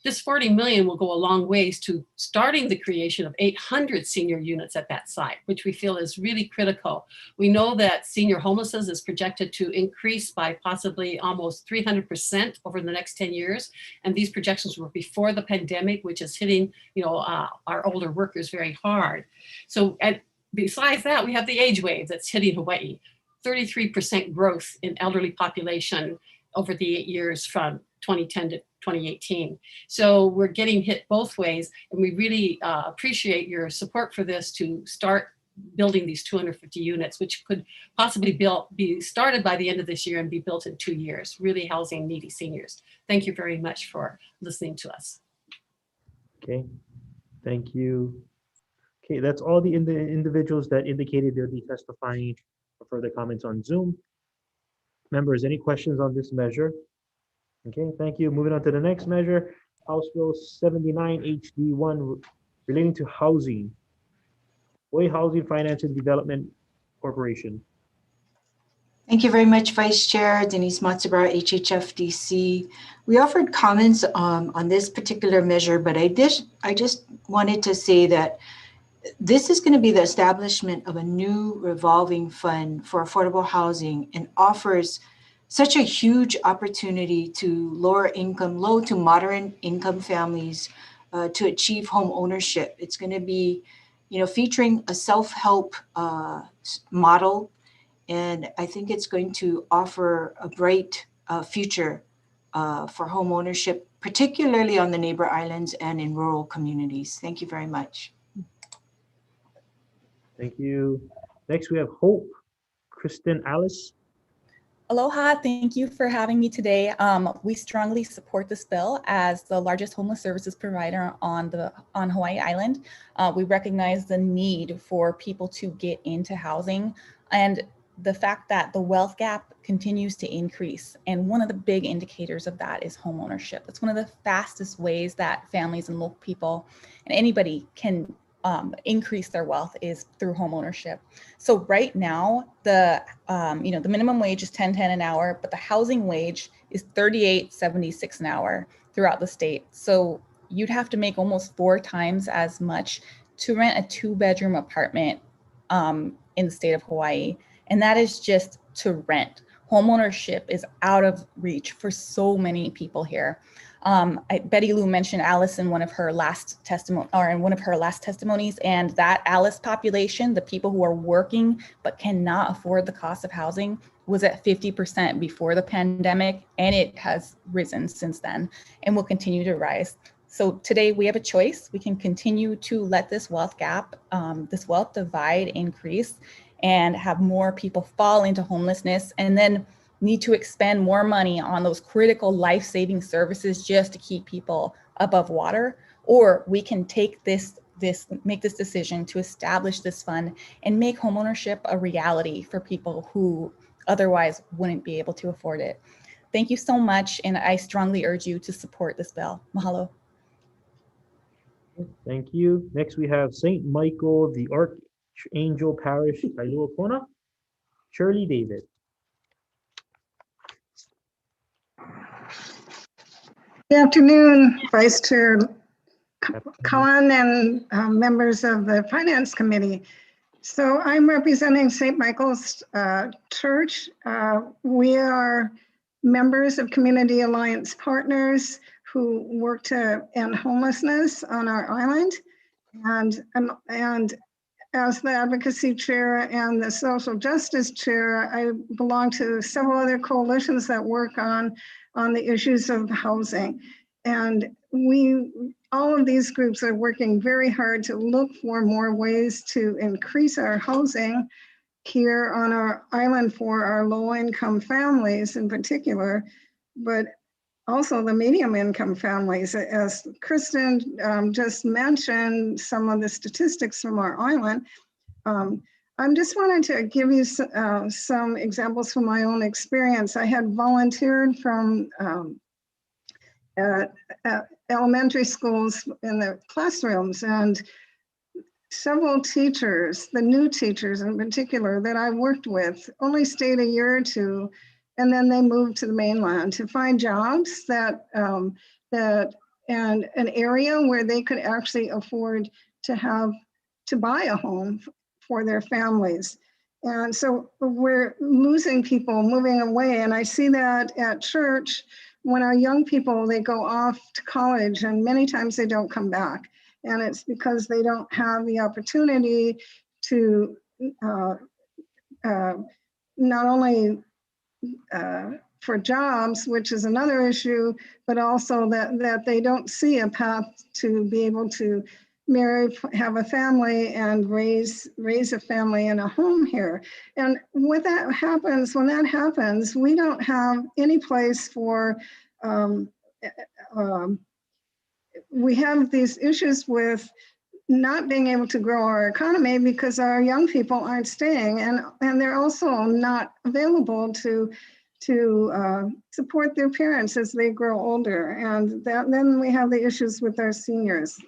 This 40 million will go a long ways to starting the creation of 800 senior units at that site, which we feel is really critical. We know that senior homelessness is projected to increase by possibly almost 300% over the next 10 years. And these projections were before the pandemic, which is hitting, our older workers very hard. So, and besides that, we have the age wave that's hitting Hawaii. 33% growth in elderly population over the 8 years from 2010 to 2018. So we're getting hit both ways, and we really appreciate your support for this to start building these 250 units, which could possibly be started by the end of this year and be built in 2 years, really housing needy seniors. Thank you very much for listening to us. Okay, thank you. Okay, that's all the individuals that indicated they'll be testifying for further comments on Zoom. Members, any questions on this measure? Okay, thank you. Moving on to the next measure, House Bill 79 HD1 relating to housing. Hawaii Housing Finance and Development Corporation. Thank you very much, Vice Chair. Denise Matsubara, HHFDC. We offered comments on this particular measure, but I just wanted to say that this is going to be the establishment of a new revolving fund for affordable housing and offers such a huge opportunity to low to moderate income families to achieve home ownership. It's going to be, featuring a self-help model, and I think it's going to offer a bright future for home ownership, particularly on the neighbor islands and in rural communities. Thank you very much. Thank you. Next, we have Hope, Kristen Alice. Aloha, thank you for having me today. We strongly support this bill as the largest homeless services provider on Hawaii Island. We recognize the need for people to get into housing and the fact that the wealth gap continues to increase. And one of the big indicators of that is homeownership. It's one of the fastest ways that families and local people and anybody can increase their wealth is through homeownership. So right now, the the minimum wage is $10.10 an hour, but the housing wage is $38.76 an hour throughout the state. So you'd have to make almost 4 times as much to rent a 2-bedroom apartment in the state of Hawaii. And that is just to rent. Homeownership is out of reach for so many people here. Betty Lou mentioned Alice in one of her last testimonies, and that Alice population, the people who are working but cannot afford the cost of housing, was at 50% before the pandemic, and it has risen since then and will continue to rise. So today we have a choice. We can continue to let this wealth gap, this wealth divide increase and have more people fall into homelessness, and then need to expend more money on those critical life-saving services just to keep people above water. Or we can take make this decision to establish this fund and make homeownership a reality for people who otherwise wouldn't be able to afford it. Thank you so much, and I strongly urge you to support this bill. Mahalo. Thank you. Next, we have St. Michael, the Archangel Parish, Kailua Kona, Shirley David. Good afternoon, Vice Chair Khan and members of the Finance Committee. So I'm representing St. Michael's Church. We are members of Community Alliance Partners who work to end homelessness on our island. And as the Advocacy Chair and the Social Justice Chair, I belong to several other coalitions that work on the issues of housing. And all of these groups are working very hard to look for more ways to increase our housing here on our island for our low-income families in particular, but also the medium-income families. As Kristen just mentioned, some of the statistics from our island. I just wanted to give you some examples from my own experience. I had volunteered from elementary schools in the classrooms, and several teachers, the new teachers in particular that I worked with, only stayed a year or two, and then they moved to the mainland to find jobs and an area where they could actually afford to buy a home for their families. And so we're losing people moving away. And I see that at church when our young people, they go off to college and many times they don't come back. And it's because they don't have the opportunity to not only for jobs, which is another issue, but also that they don't see a path to be able to marry, have a family, and raise a family in a home here. And when that happens, we don't have any place for, we have these issues with not being able to grow our economy because our young people aren't staying, and they're also not available to support their parents as they grow older. And then we have the issues with our seniors,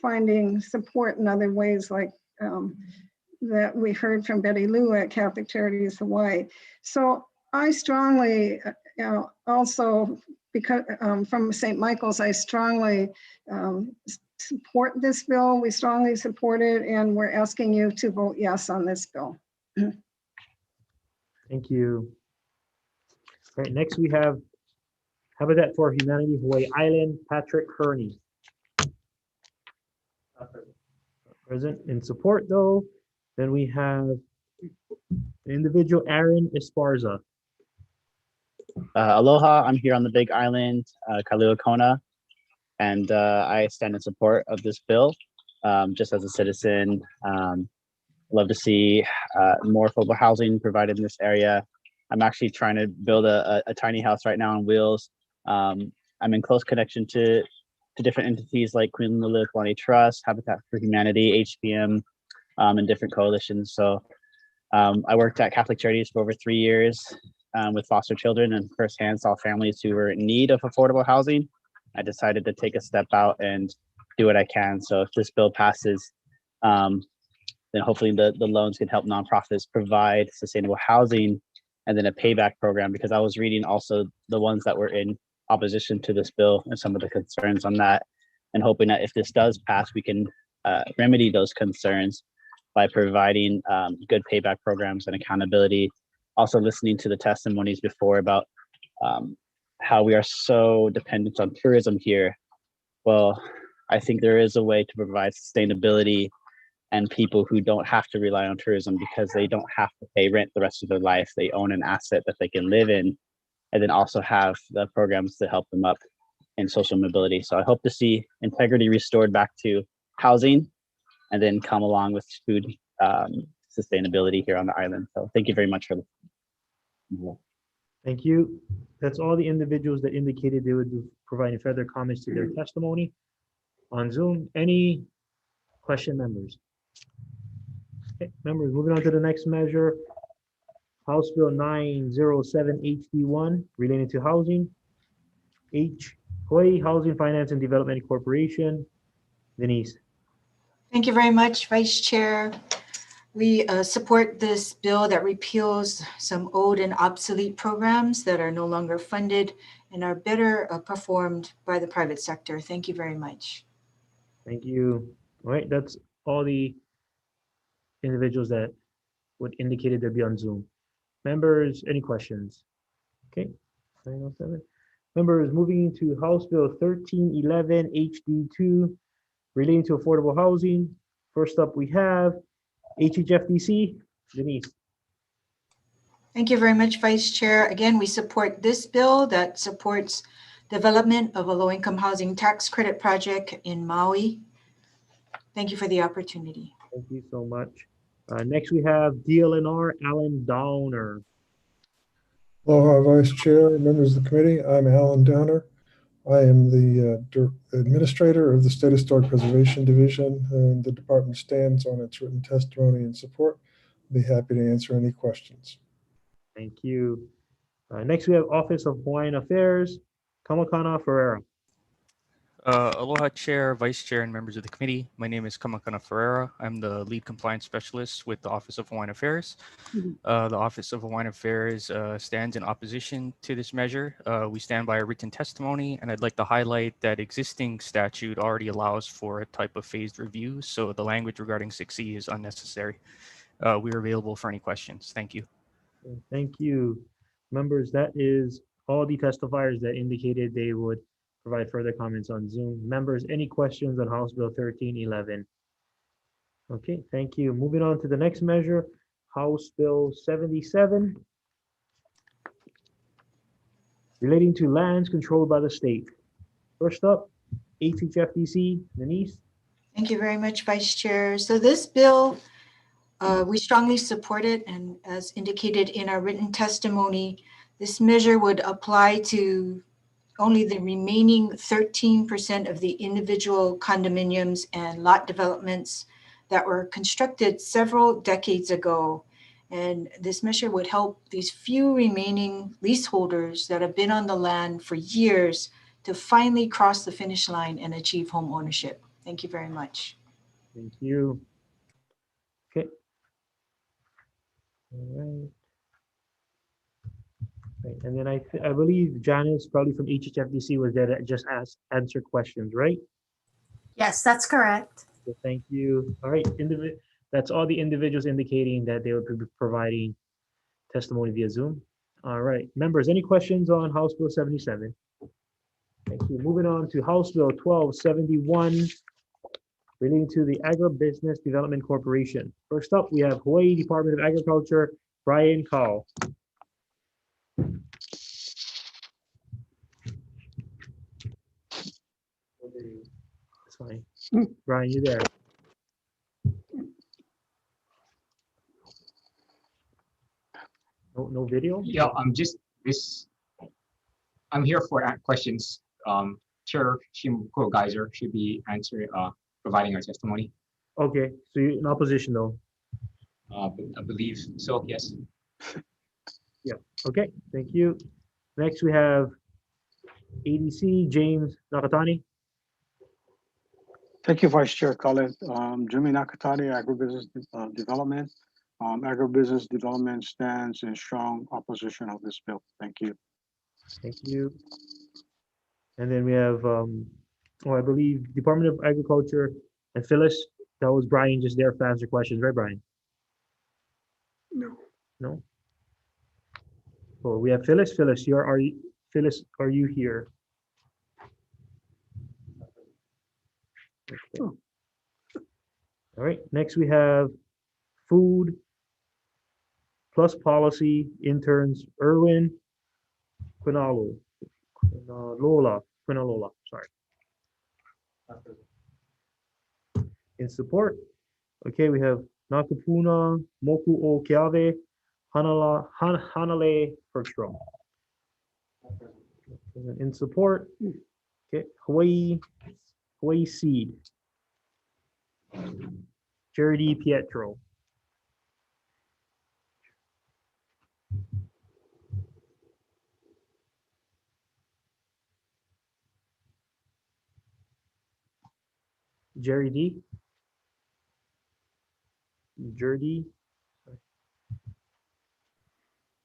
finding support in other ways, like that we heard from Betty Lou at Catholic Charities Hawaii. So I strongly also, because from St. Michael's, I strongly support this bill. We strongly support it, and we're asking you to vote yes on this bill. Thank you. All right, next we have Habitat for Humanity Hawaii Island, Patrick Kearney. Present in support though. Then we have individual Aaron Esparza. Aloha, I'm here on the Big Island, Kailua Kona, and I stand in support of this bill. Just as a citizen, love to see more affordable housing provided in this area. I'm actually trying to build a tiny house right now on wheels. I'm in close connection to different entities like Queen Liliuokalani Trust, Habitat for Humanity, HPM, and different coalitions. So I worked at Catholic Charities for over 3 years with foster children, and firsthand saw families who were in need of affordable housing. I decided to take a step out and do what I can. So if this bill passes, then hopefully the loans can help nonprofits provide sustainable housing and then a payback program, because I was reading also the ones that were in opposition to this bill and some of the concerns on that, and hoping that if this does pass, we can remedy those concerns by providing good payback programs and accountability. Also listening to the testimonies before about how we are so dependent on tourism here. Well, I think there is a way to provide sustainability and people who don't have to rely on tourism because they don't have to pay rent the rest of their life. They own an asset that they can live in, and then also have the programs to help them up in social mobility. So I hope to see integrity restored back to housing, and then come along with food sustainability here on the island. So thank you very much for listening. Thank you. That's all the individuals that indicated they would be providing further comments to their testimony on Zoom. Any question, members? Okay, members, moving on to the next measure. House Bill 907 HD1 relating to housing. Hawai'i Housing Finance and Development Corporation. Denise. Thank you very much, Vice Chair. We support this bill that repeals some old and obsolete programs that are no longer funded and are better performed by the private sector. Thank you very much. Thank you. All right, that's all the individuals that would indicated they'd be on Zoom. Members, any questions? Okay, 907. Members, moving into House Bill 1311 HD2 relating to affordable housing. First up, we have HHFDC. Denise. Thank you very much, Vice Chair. Again, we support this bill that supports development of a low-income housing tax credit project in Maui. Thank you for the opportunity. Thank you so much. Next, we have DLNR Alan Downer. Aloha, Vice Chair, members of the committee. I'm Alan Downer. I am the administrator of the State Historic Preservation Division, and the department stands on its written testimony and support. I'll be happy to answer any questions. Thank you. Next, we have Office of Hawaiian Affairs, Kamakana Ferreira. Aloha, Chair, Vice Chair, and members of the committee. My name is Kamakana Ferreira. I'm the lead compliance specialist with the Office of Hawaiian Affairs. The Office of Hawaiian Affairs stands in opposition to this measure. We stand by a written testimony, and I'd like to highlight that existing statute already allows for a type of phased review, so the language regarding 6E is unnecessary. We are available for any questions. Thank you. Thank you. Members, that is all the testifiers that indicated they would provide further comments on Zoom. Members, any questions on House Bill 1311? Okay, thank you. Moving on to the next measure, House Bill 77, relating to lands controlled by the state. First up, HHFDC, Denise. Thank you very much, Vice Chair. So this bill, we strongly support it, and as indicated in our written testimony, this measure would apply to only the remaining 13% of the individual condominiums and lot developments that were constructed several decades ago. And this measure would help these few remaining leaseholders that have been on the land for years to finally cross the finish line and achieve home ownership. Thank you very much. Thank you. Okay. All right. Right. And then I believe Janice, probably from HHFDC, was there to just answer questions, right? Yes, that's correct. So thank you. All right, that's all the individuals indicating that they would be providing testimony via Zoom. All right, members, any questions on House Bill 77? Thank you. Moving on to House Bill 1271, relating to the Agribusiness Development Corporation. First up, we have Hawaii Department of Agriculture, Brian Call. That's fine. Brian, you there? No video? Yeah, I'm here for questions. Chair Shimko Geyser should be answering, providing our testimony. Okay, so you're in opposition though? I believe so, yes. Yeah, okay, thank you. Next we have ADC, James Nakatani. Thank you, Vice Chair Khaled. Jimmy Nakatani, Agribusiness Development. Agribusiness Development stands in strong opposition of this bill. Thank you. Thank you. And then we have, I believe Department of Agriculture and Phyllis. That was Brian just there to answer questions, right, Brian? No. No. Oh, we have Phyllis. Phyllis, Phyllis, are you here? Okay. All right. Next, we have Food Plus Policy interns Erwin Quinalola. Sorry. In support, okay, we have Nakapuna Moku O Keave Hanale Bergstrom. In support, okay, Hawai'i Seed. Jerry D. Pietro. Jerry D. Jerdy.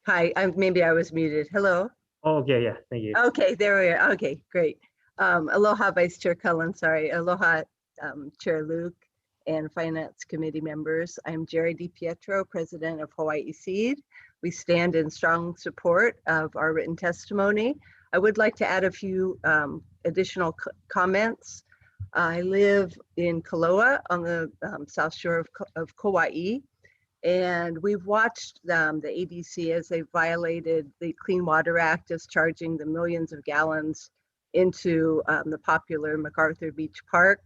Hi, maybe I was muted. Hello. Oh, okay, yeah, thank you. Okay, there we are. Okay, great. Aloha, Vice Chair Cullen, sorry. Aloha, Chair Luke and Finance Committee members. I'm Jerry DiPietro, President of Hawai'i Seed. We stand in strong support of our written testimony. I would like to add a few additional comments. I live in Kaloa on the south shore of Kauai, and we've watched the ADC as they violated the Clean Water Act, discharging the millions of gallons into the popular MacArthur Beach Park.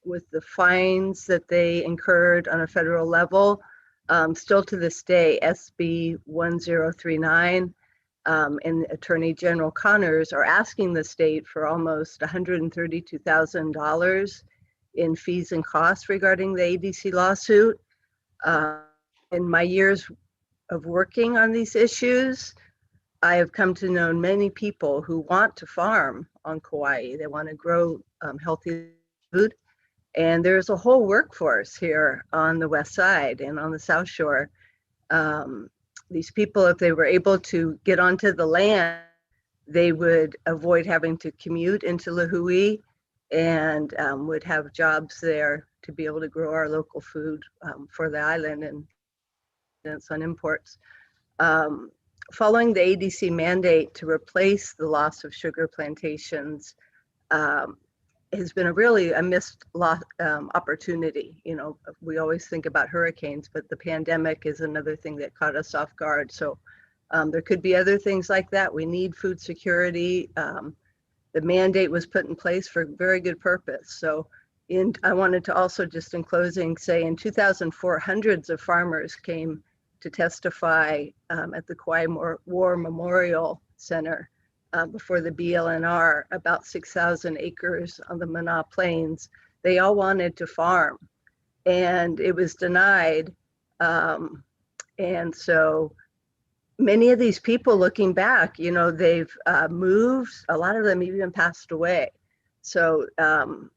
With the fines that they incurred on a federal level, still to this day, SB 1039 and Attorney General Connors are asking the state for almost $132,000 in fees and costs regarding the ADC lawsuit. In my years of working on these issues, I have come to know many people who want to farm on Kauai. They want to grow healthy food. And there's a whole workforce here on the west side and on the south shore. These people, if they were able to get onto the land, they would avoid having to commute into Lahui and would have jobs there to be able to grow our local food for the island and on imports. Following the ADC mandate to replace the loss of sugar plantations has been a missed opportunity. You know, we always think about hurricanes, but the pandemic is another thing that caught us off guard. So there could be other things like that. We need food security. The mandate was put in place for very good purpose. So I wanted to also just in closing say in 2004, hundreds of farmers came to testify at the Kauai War Memorial Center before the BLNR, about 6,000 acres on the Mana Plains. They all wanted to farm and it was denied. And so many of these people looking back, you know, they've moved, a lot of them even passed away. So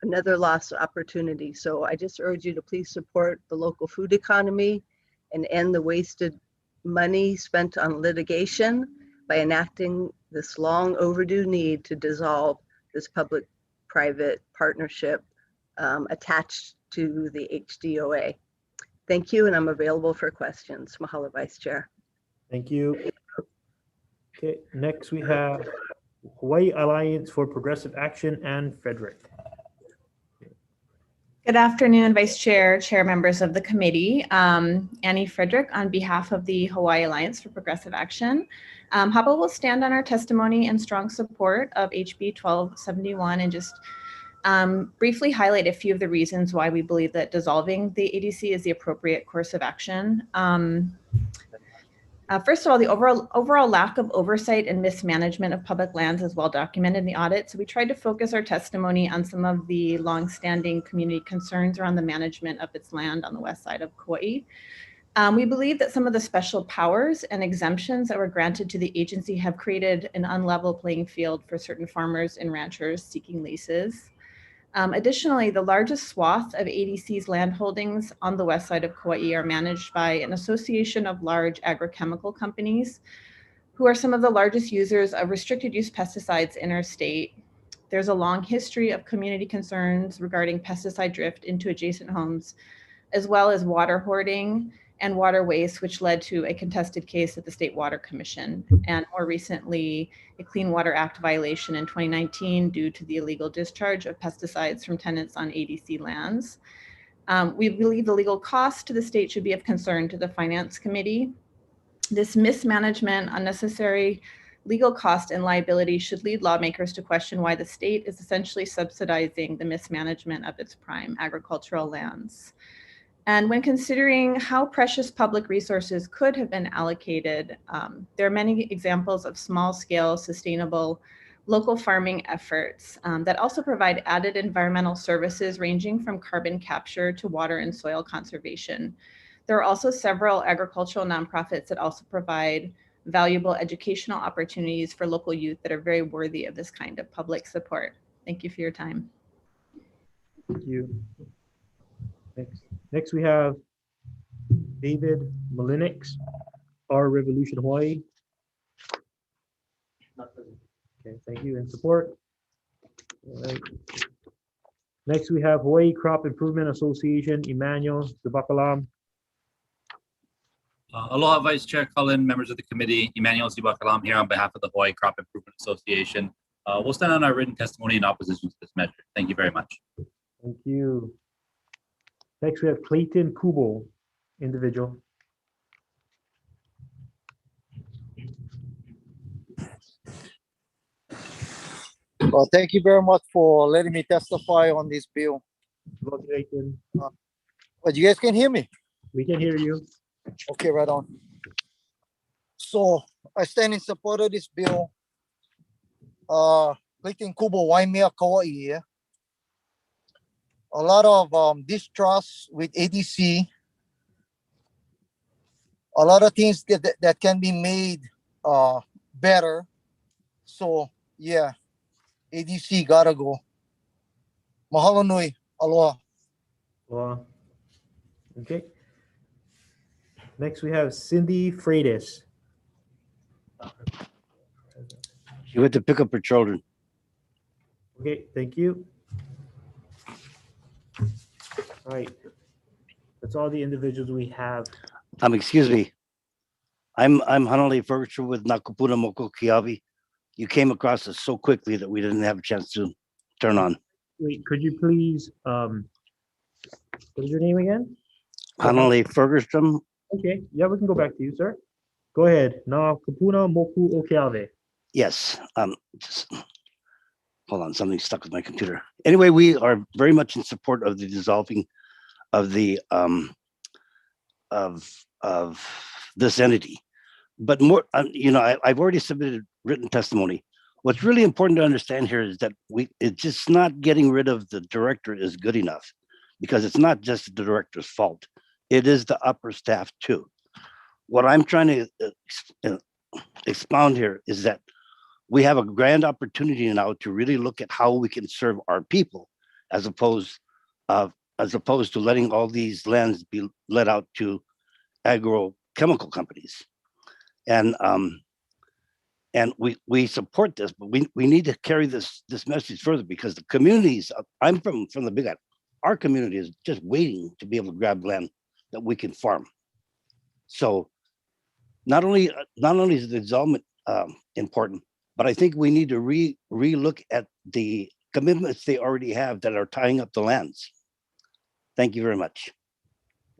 another lost opportunity. So I just urge you to please support the local food economy and end the wasted money spent on litigation by enacting this long overdue need to dissolve this public-private partnership attached to the HDOA. Thank you, and I'm available for questions. Mahalo, Vice Chair. Thank you. Okay, next we have Hawaii Alliance for Progressive Action and Frederick. Good afternoon, Vice Chair, Chair members of the committee. Annie Frederick on behalf of the Hawaii Alliance for Progressive Action. HAPA will stand on our testimony in strong support of HB 1271 and just briefly highlight a few of the reasons why we believe that dissolving the ADC is the appropriate course of action. First of all, the overall lack of oversight and mismanagement of public lands is well documented in the audit. So we tried to focus our testimony on some of the longstanding community concerns around the management of its land on the west side of Kauai. We believe that some of the special powers and exemptions that were granted to the agency have created an unlevel playing field for certain farmers and ranchers seeking leases. Additionally, the largest swath of ADC's land holdings on the west side of Kauai are managed by an association of large agrochemical companies who are some of the largest users of restricted use pesticides in our state. There's a long history of community concerns regarding pesticide drift into adjacent homes, as well as water hoarding and water waste, which led to a contested case at the State Water Commission, and more recently, a Clean Water Act violation in 2019 due to the illegal discharge of pesticides from tenants on ADC lands. We believe the legal cost to the state should be of concern to the Finance Committee. This mismanagement, unnecessary legal cost, and liability should lead lawmakers to question why the state is essentially subsidizing the mismanagement of its prime agricultural lands. And when considering how precious public resources could have been allocated, there are many examples of small-scale, sustainable, local farming efforts that also provide added environmental services ranging from carbon capture to water and soil conservation. There are also several agricultural nonprofits that also provide valuable educational opportunities for local youth that are very worthy of this kind of public support. Thank you for your time. Thank you. Next we have David Malinix, Our Revolution Hawaii. Okay, thank you, and support. All right. Next we have Hawaii Crop Improvement Association, Emmanuel Zubakalam. Aloha, Vice Chair Cullen, members of the committee. Emmanuel Zubakalam here on behalf of the Hawaii Crop Improvement Association. We'll stand on our written testimony in opposition to this measure. Thank you very much. Thank you. Next, we have Clayton Kubo, individual. Well, thank you very much for letting me testify on this bill. Hello, Clayton. But you guys can hear me? We can hear you. Okay, right on. So I stand in support of this bill. Clayton Kubo, Waimea, Kauai. A lot of distrust with ADC. A lot of things that can be made better. So yeah, ADC gotta go. Mahalo nui. Aloha. Aloha. Okay. Next we have Cindy Freitas. She went to pick up her children. Okay, thank you. All right. That's all the individuals we have. Excuse me. I'm Hanale Ferguson with Nakapuna Moko Kiavi. You came across us so quickly that we didn't have a chance to turn on. Wait, could you please, what is your name again? Hanale Ferguson. Okay, yeah, we can go back to you, sir. Go ahead. Nakapuna Moku Okeave. Yes. Just hold on, something stuck with my computer. Anyway, we are very much in support of the dissolving of the of this entity. But more, you know, I've already submitted written testimony. What's really important to understand here is that it's just not getting rid of the director is good enough, because it's not just the director's fault. It is the upper staff too. What I'm trying to expound here is that we have a grand opportunity now to really look at how we can serve our people, as opposed to letting all these lands be let out to agrochemical companies. And we support this, but we need to carry this message further, because the communities, I'm from the Big Island, our community is just waiting to be able to grab land that we can farm. So not only is the dissolvement important, but I think we need to re-look at the commitments they already have that are tying up the lands. Thank you very much.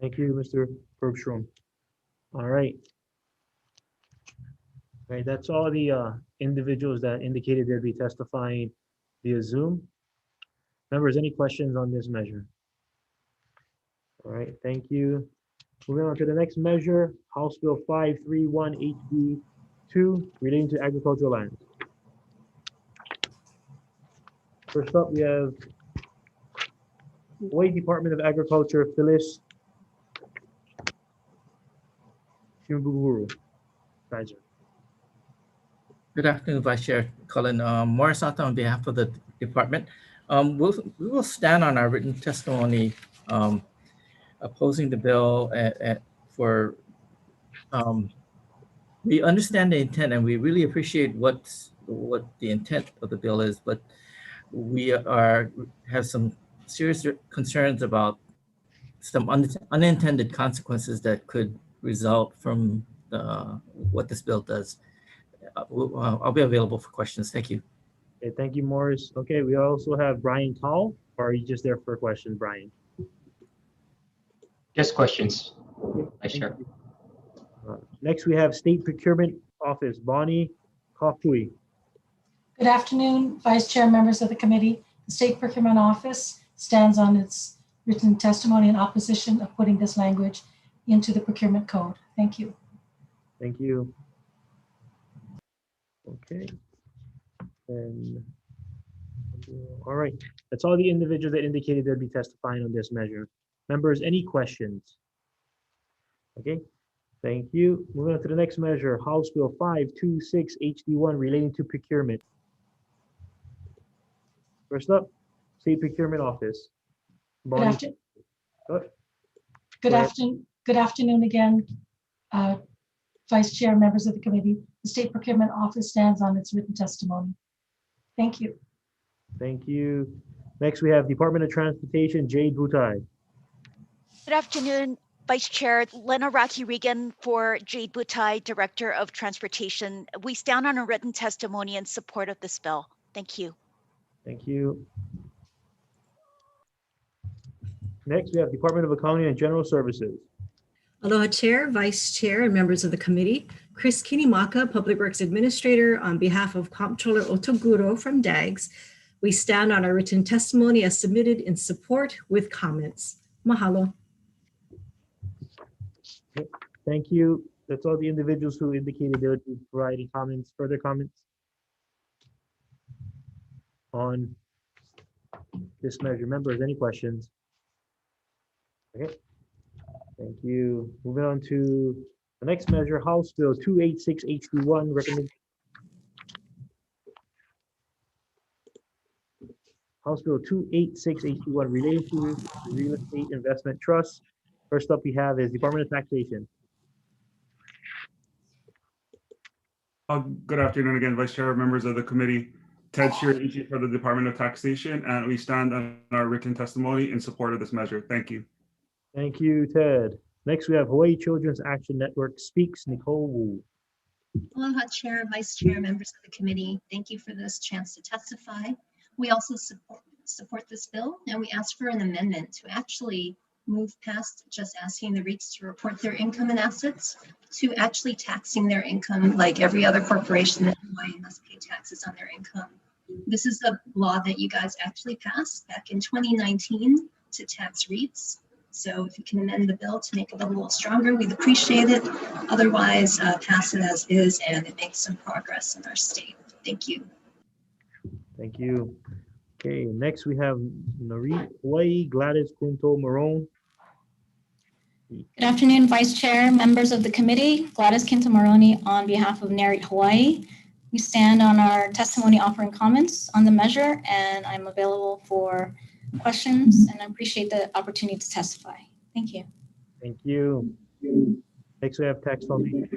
Thank you, Mr. Bergstrom. All right. All right, that's all the individuals that indicated they'll be testifying via Zoom. Members, any questions on this measure? All right, thank you. Moving on to the next measure, House Bill 531 HB2 relating to agricultural lands. First up, we have Hawaii Department of Agriculture, Phyllis Shimbuguru. Advisor. Good afternoon, Vice Chair Colin Morrisata on behalf of the department. We will stand on our written testimony opposing the bill for we understand the intent and we really appreciate what the intent of the bill is, but we have some serious concerns about some unintended consequences that could result from what this bill does. I'll be available for questions. Thank you. Okay, thank you, Morris. Okay, we also have Brian Call, or are you just there for questions, Brian? Just questions. Okay, Sure. Next, we have State Procurement Office, Bonnie Kafui. Good afternoon, Vice Chair, members of the committee. The State Procurement Office stands on its written testimony in opposition of putting this language into the procurement code. Thank you. Thank you. Okay. And all right, that's all the individuals that indicated they'll be testifying on this measure. Members, any questions? Okay, thank you. Moving on to the next measure, House Bill 526 HD1 relating to procurement. First up, State Procurement Office. Bonnie. Good afternoon again, Vice Chair, members of the committee. The State Procurement Office stands on its written testimony. Thank you. Thank you. Next, we have Department of Transportation, Jade Butai. Good afternoon, Vice Chair. Lena Raki-Regan for Jade Butai, Director of Transportation. We stand on a written testimony in support of this bill. Thank you. Thank you. Next, we have Department of Accounting and General Services. Aloha Chair, Vice Chair, and members of the committee. Chris Kinimaka, Public Works Administrator, on behalf of Comptroller Otoguro from DAGS, we stand on our written testimony as submitted in support with comments. Mahalo. Okay, thank you. That's all the individuals who indicated they would be providing comments, further comments on this measure. Members, any questions? Okay, thank you. Moving on to the next measure, House Bill 286 HD1, recommend House Bill 286 HD1 relating to real estate investment trust. First up we have is Department of Taxation. Good afternoon again, Vice Chair, members of the committee. Ted Shirachi for the Department of Taxation, and we stand on our written testimony in support of this measure. Thank you. Thank you, Ted. Next, we have Hawaii Children's Action Network Speaks, Nicole Wu. Aloha Chair, Vice Chair, members of the committee. Thank you for this chance to testify. We also support this bill, and we ask for an amendment to actually move past just asking the REITs to report their income and assets to actually taxing their income like every other corporation in Hawaii must pay taxes on their income. This is a law that you guys actually passed back in 2019 to tax REITs. So if you can amend the bill to make it a little stronger, we'd appreciate it. Otherwise, pass it as is, and it makes some progress in our state. Thank you. Thank you. Okay, next we have Narit Hawaii, Gladys Quinto Marone. Good afternoon, Vice Chair, members of the committee. Gladys Kintamaroni on behalf of Narit Hawaii. We stand on our testimony offering comments on the measure, and I'm available for questions, and I appreciate the opportunity to testify. Thank you. Thank you. Next we have Tax Foundation.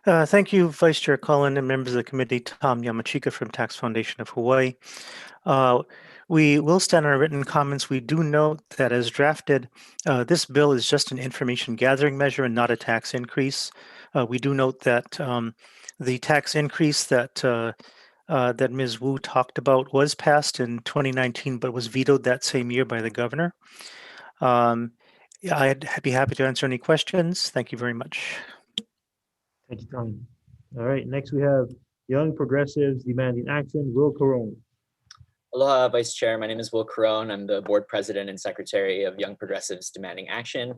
Thank you, Vice Chair Cullen and members of the committee. Tom Yamachika from Tax Foundation of Hawaii. We will stand on our written comments. We do note that as drafted, this bill is just an information gathering measure and not a tax increase. We do note that the tax increase that that Ms. Wu talked about was passed in 2019, but was vetoed that same year by the governor. I'd be happy to answer any questions. Thank you very much. Thank you, Tom. All right, next we have Young Progressives Demanding Action, Will Carone. Aloha, Vice Chair. My name is Will Carone. I'm the Board President and Secretary of Young Progressives Demanding Action.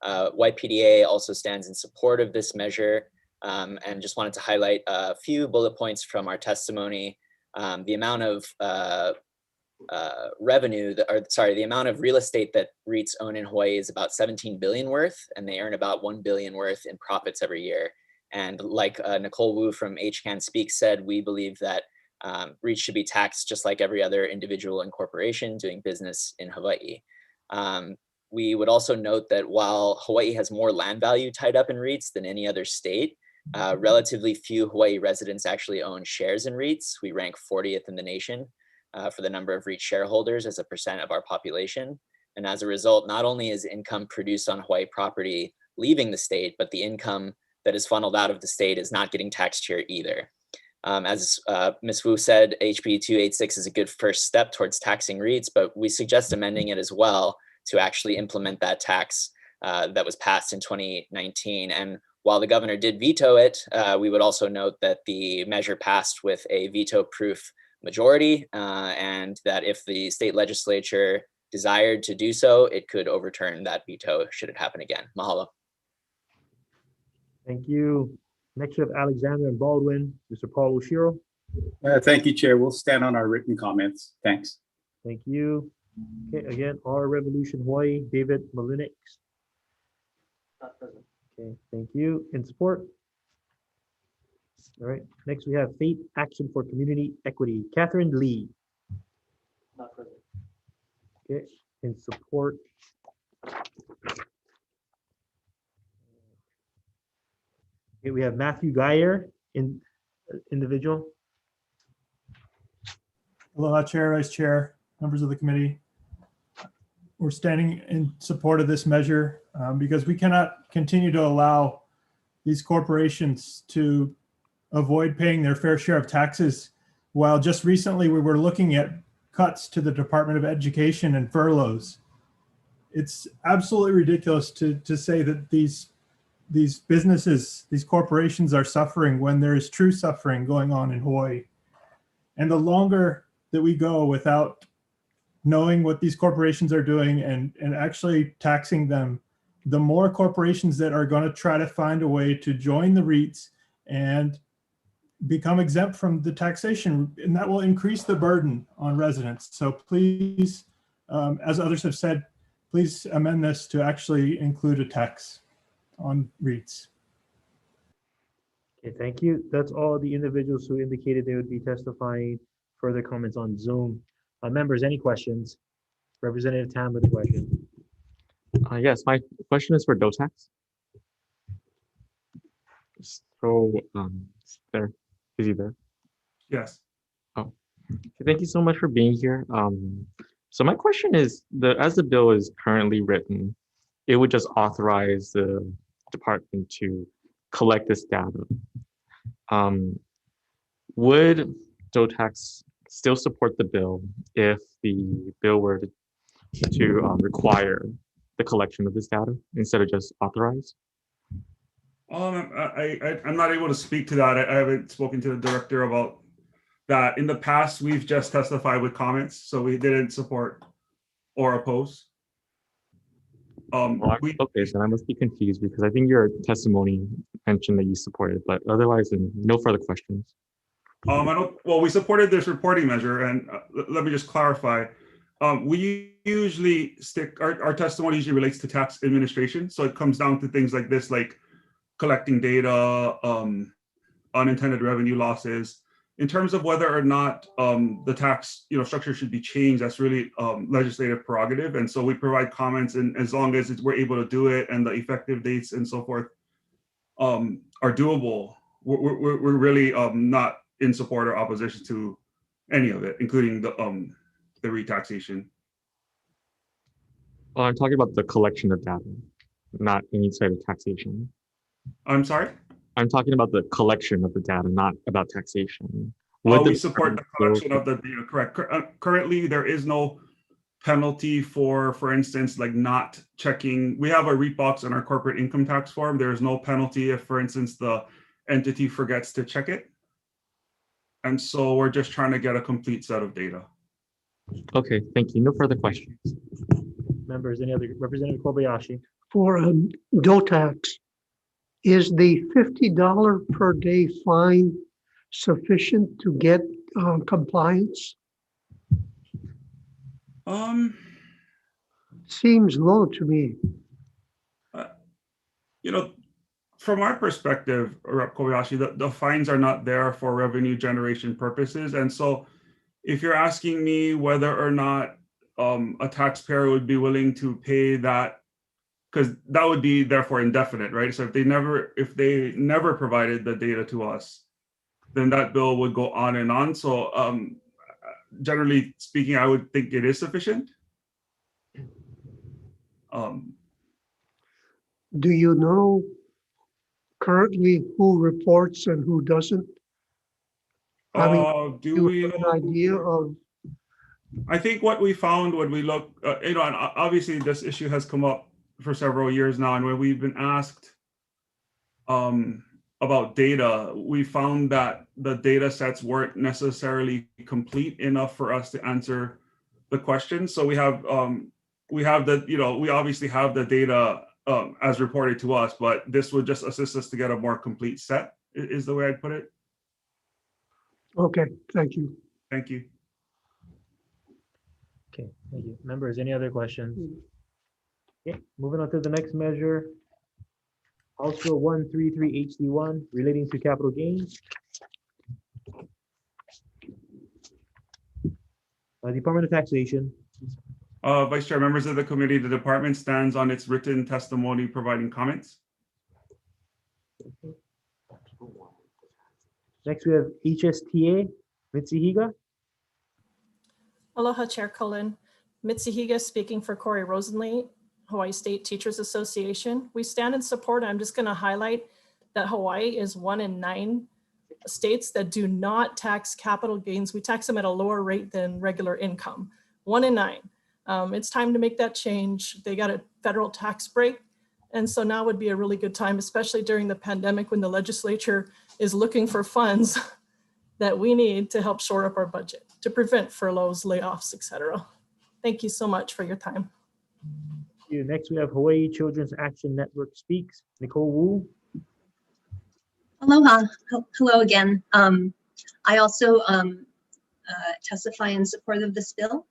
YPDA also stands in support of this measure, and just wanted to highlight a few bullet points from our testimony. The amount of revenue, the amount of real estate that REITs own in Hawaii is about 17 billion worth, and they earn about 1 billion worth in profits every year. And like Nicole Wu from HCAN Speaks said, we believe that REITs should be taxed just like every other individual and corporation doing business in Hawaii. We would also note that while Hawaii has more land value tied up in REITs than any other state, relatively few Hawaii residents actually own shares in REITs. We rank 40th in the nation for the number of REIT shareholders as a percent of our population. And as a result, not only is income produced on Hawaii property leaving the state, but the income that is funneled out of the state is not getting taxed here either. As Ms. Wu said, HB 286 is a good first step towards taxing REITs, but we suggest amending it as well to actually implement that tax that was passed in 2019. And while the governor did veto it, we would also note that the measure passed with a veto-proof majority, and that if the state legislature desired to do so, it could overturn that veto should it happen again. Mahalo. Thank you. Next, we have Alexander and Baldwin. Mr. Paul Oshiro. Thank you, Chair. We'll stand on our written comments. Thanks. Thank you. Okay, again, Our Revolution Hawaii, David Malinix. Okay, thank you. In support. All right, next we have Faith Action for Community Equity, Catherine Lee. Not present. Okay, in support. Okay, we have Matthew Geyer, individual. Aloha, Chair, Vice Chair, members of the committee. We're standing in support of this measure because we cannot continue to allow these corporations to avoid paying their fair share of taxes, while just recently we were looking at cuts to the Department of Education and furloughs. It's absolutely ridiculous to say that these businesses, these corporations are suffering when there is true suffering going on in Hawaii. And the longer that we go without knowing what these corporations are doing and actually taxing them, the more corporations that are going to try to find a way to join the REITs and become exempt from the taxation, and that will increase the burden on residents. So please, as others have said, please amend this to actually include a tax on REITs. Okay, thank you. That's all the individuals who indicated they would be testifying. Further comments on Zoom. Members, any questions? Representative Tam with a question. Yes, my question is for DOTAX. So, is he there? Yes. Oh, thank you so much for being here. So my question is, as the bill is currently written, it would just authorize the department to collect this data. Would DOTAX still support the bill if the bill were to require the collection of this data instead of just authorize? I'm not able to speak to that. I haven't spoken to the director about that. In the past, we've just testified with comments, so we didn't support or oppose. Okay, so I must be confused because I think your testimony mentioned that you supported, but otherwise, no further questions. We supported this reporting measure, and let me just clarify. We usually stick, our testimony usually relates to tax administration. So it comes down to things like this, like collecting data, unintended revenue losses. In terms of whether or not the tax structure should be changed, that's really legislative prerogative. And so we provide comments, and as long as we're able to do it and the effective dates and so forth are doable, we're really not in support or opposition to any of it, including the retaxation. Well, I'm talking about the collection of data, not any sort of taxation. I'm sorry? I'm talking about the collection of the data, not about taxation. We support the collection of the data, correct. Currently, there is no penalty for instance, like not checking. We have a REIT box in our corporate income tax form. There is no penalty if, for instance, the entity forgets to check it. And so we're just trying to get a complete set of data. Okay, thank you. No further questions. Members, any other? Representative Kobayashi. For DOTAX, is the $50 per day fine sufficient to get compliance? Um, Seems low to me. from our perspective, Rep. Kobayashi, the fines are not there for revenue generation purposes. And so if you're asking me whether or not a taxpayer would be willing to pay that, because that would be therefore indefinite, right? So if they never provided the data to us, then that bill would go on and on. So generally speaking, I would think it is sufficient. Do you know currently who reports and who doesn't? I mean, do you we have an idea of? I think what we found when we look, and obviously this issue has come up for several years now, and when we've been asked about data, we found that the data sets weren't necessarily complete enough for us to answer the question. So we have the, we obviously have the data as reported to us, but this would just assist us to get a more complete set, is the way I'd put it. Okay, thank you. Thank you. Okay, thank you. Members, any other questions? Okay, moving on to the next measure. House Bill 133 HD1 relating to capital gains. Department of Taxation. Vice Chair, members of the committee, the department stands on its written testimony providing comments. Next, we have HSTA, Mitsuhiga. Aloha, Chair Cullen. Mitsuhiga speaking for Corey Rosenlee, Hawaii State Teachers Association. We stand in support. I'm just going to highlight that Hawaii is 1 in 9 states that do not tax capital gains. We tax them at a lower rate than regular income, 1 in 9. It's time to make that change. They got a federal tax break. And so now would be a really good time, especially during the pandemic when the legislature is looking for funds that we need to help shore up our budget, to prevent furloughs, layoffs, etc. Thank you so much for your time. Next, we have Hawaii Children's Action Network Speaks, Nicole Wu. Aloha. Hello again. I also testify in support of this bill.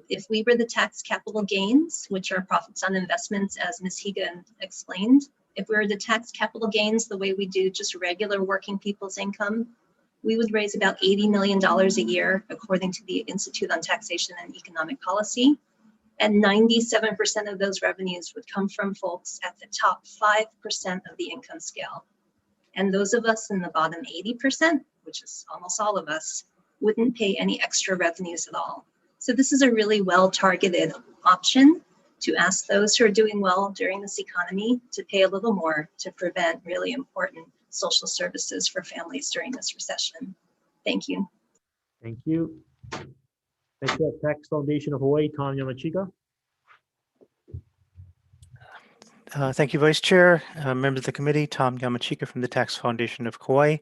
If we were the tax capital gains, which are profits on investments, as Ms. Higa explained, if we were the tax capital gains the way we do just regular working people's income, we would raise about $80 million a year, according to the Institute on Taxation and Economic Policy. And 97% of those revenues would come from folks at the top 5% of the income scale. And those of us in the bottom 80%, which is almost all of us, wouldn't pay any extra revenues at all. So this is a really well-targeted option to ask those who are doing well during this economy to pay a little more to prevent really important social services for families during this recession. Thank you. Thank you. Next, we have Tax Foundation of Hawaii, Tom Yamachika. Thank you, Vice Chair, members of the committee, Tom Yamachika from the Tax Foundation of Kauai.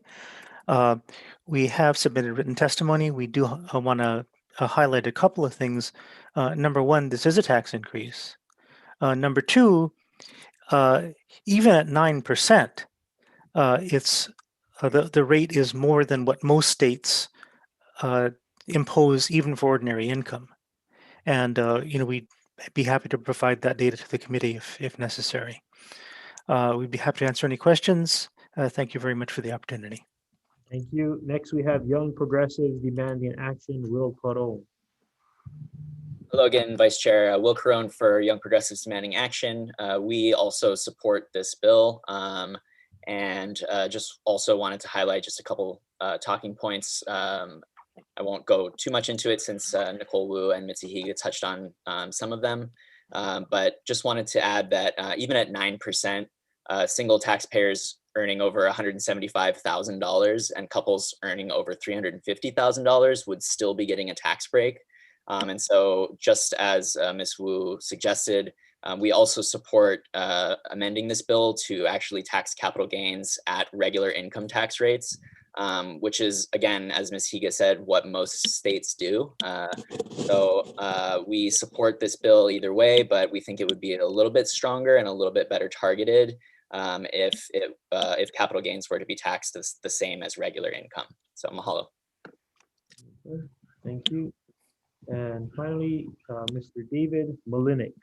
We have submitted written testimony. We do want to highlight a couple of things. Number one, this is a tax increase. Number two, even at 9%, it's the rate is more than what most states impose even for ordinary income. And we'd be happy to provide that data to the committee if necessary. We'd be happy to answer any questions. Thank you very much for the opportunity. Thank you. Next, we have Young Progressives Demanding Action, Will Corone. Hello again, Vice Chair. Will Corone for Young Progressives Demanding Action. We also support this bill and just also wanted to highlight just a couple talking points. I won't go too much into it since Nicole Wu and Mitzi Higa touched on some of them, but just wanted to add that even at 9%, single taxpayers earning over $175,000 and couples earning over $350,000 would still be getting a tax break. And so just as Ms. Wu suggested, we also support amending this bill to actually tax capital gains at regular income tax rates, which is, again, as Ms. Higa said, what most states do. So we support this bill either way, but we think it would be a little bit stronger and a little bit better targeted if capital gains were to be taxed the same as regular income. So mahalo. Thank you. And finally, Mr. David Molinix,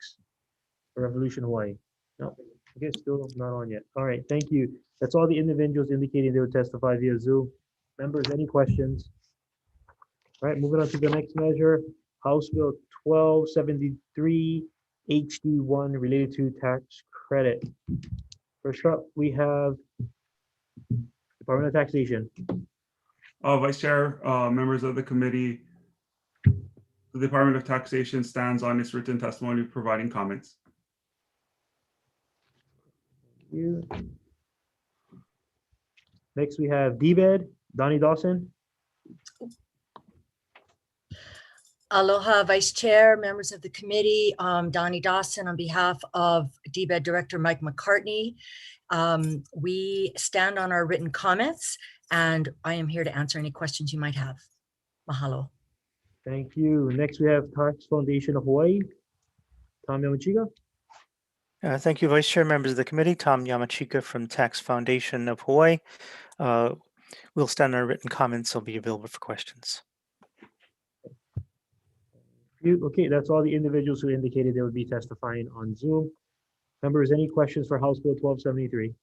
Revolution Hawaii. No. Okay, still not on yet. All right, thank you. That's all the individuals indicating they would testify via Zoom. Members, any questions? All right, moving on to the next measure, House Bill 1273 HD1 related to tax credit. First up, we have Department of Taxation. Vice Chair, members of the committee, the Department of Taxation stands on its written testimony providing comments. You. Next, we have DBED, Donnie Dawson. Aloha, Vice Chair, members of the committee, Donnie Dawson on behalf of DBED Director Mike McCartney. We stand on our written comments, and I am here to answer any questions you might have. Mahalo. Thank you. Next, we have Tax Foundation of Hawaii, Tom Yamachika. Thank you, Vice Chair, members of the committee. Tom Yamachika from Tax Foundation of Hawaii. We'll stand on our written comments. They'll be available for questions. Okay, that's all the individuals who indicated they would be testifying on Zoom. Members, any questions for House Bill 1273?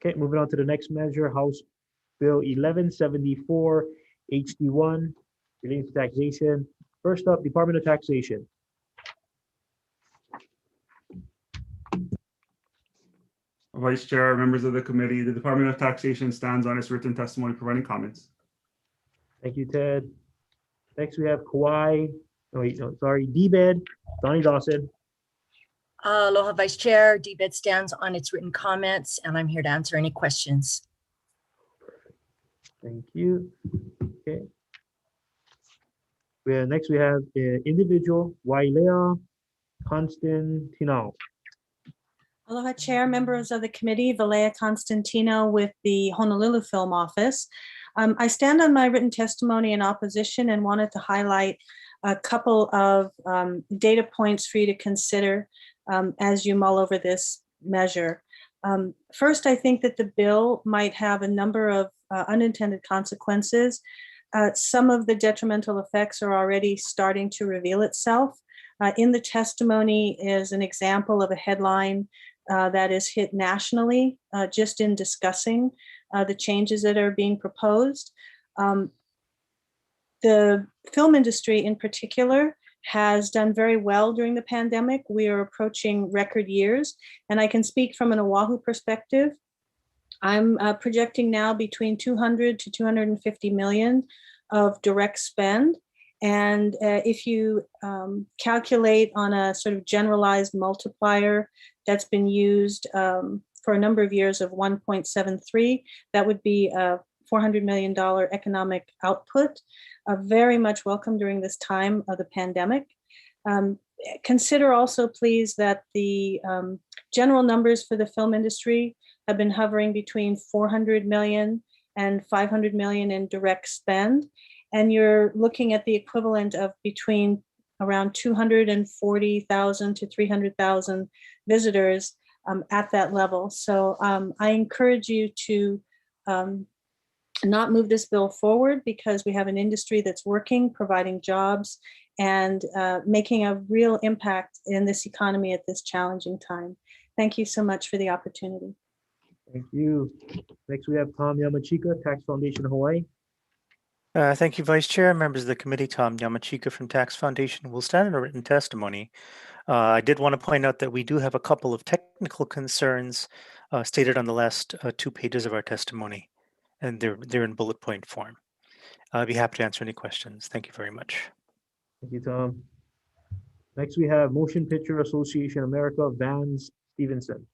Okay, moving on to the next measure, House Bill 1174 HD1 relating to taxation. First up, Department of Taxation. Vice Chair, members of the committee, the Department of Taxation stands on its written testimony providing comments. Thank you, Ted. Next, we have DBED, Donnie Dawson. Aloha, Vice Chair, DBED stands on its written comments, and I'm here to answer any questions. Thank you. Okay. Next, we have individual Wailea Constantino. Aloha, Chair, members of the committee, Valea Constantino with the Honolulu Film Office. I stand on my written testimony in opposition and wanted to highlight a couple of data points for you to consider as you mull over this measure. First, I think that the bill might have a number of unintended consequences. Some of the detrimental effects are already starting to reveal itself. In the testimony is an example of a headline that is hit nationally just in discussing the changes that are being proposed. The film industry in particular has done very well during the pandemic. We are approaching record years, and I can speak from an Oahu perspective. I'm projecting now between 200 to 250 million of direct spend. And if you calculate on a sort of generalized multiplier that's been used for a number of years of 1.73, that would be a $400 million economic output, very much welcome during this time of the pandemic. Consider also, please, that the general numbers for the film industry have been hovering between 400 million and 500 million in direct spend. And you're looking at the equivalent of between around 240,000 to 300,000 visitors at that level. So I encourage you to not move this bill forward because we have an industry that's working, providing jobs, and making a real impact in this economy at this challenging time. Thank you so much for the opportunity. Thank you. Next, we have Tom Yamachika, Tax Foundation of Hawaii. Thank you, Vice Chair. Members of the committee, Tom Yamachika from Tax Foundation will stand in a written testimony. I did want to point out that we do have a couple of technical concerns stated on the last 2 pages of our testimony, and they're in bullet point form. I'd be happy to answer any questions. Thank you very much. Thank you, Tom. Next, we have Motion Picture Association America, Vance Stevenson.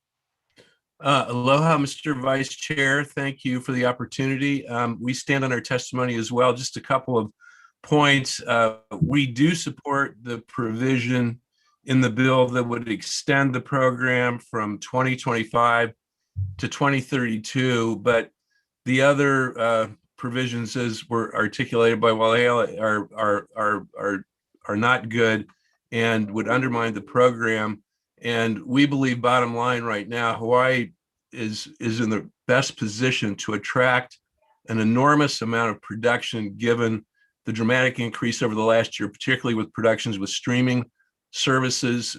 Aloha, Mr. Vice Chair. Thank you for the opportunity. We stand on our testimony as well. Just a couple of points. We do support the provision in the bill that would extend the program from 2025 to 2032, but the other provisions, as were articulated by Waleala, are not good and would undermine the program. And we believe, bottom line right now, Hawaii is in the best position to attract an enormous amount of production given the dramatic increase over the last year, particularly with productions with streaming. services.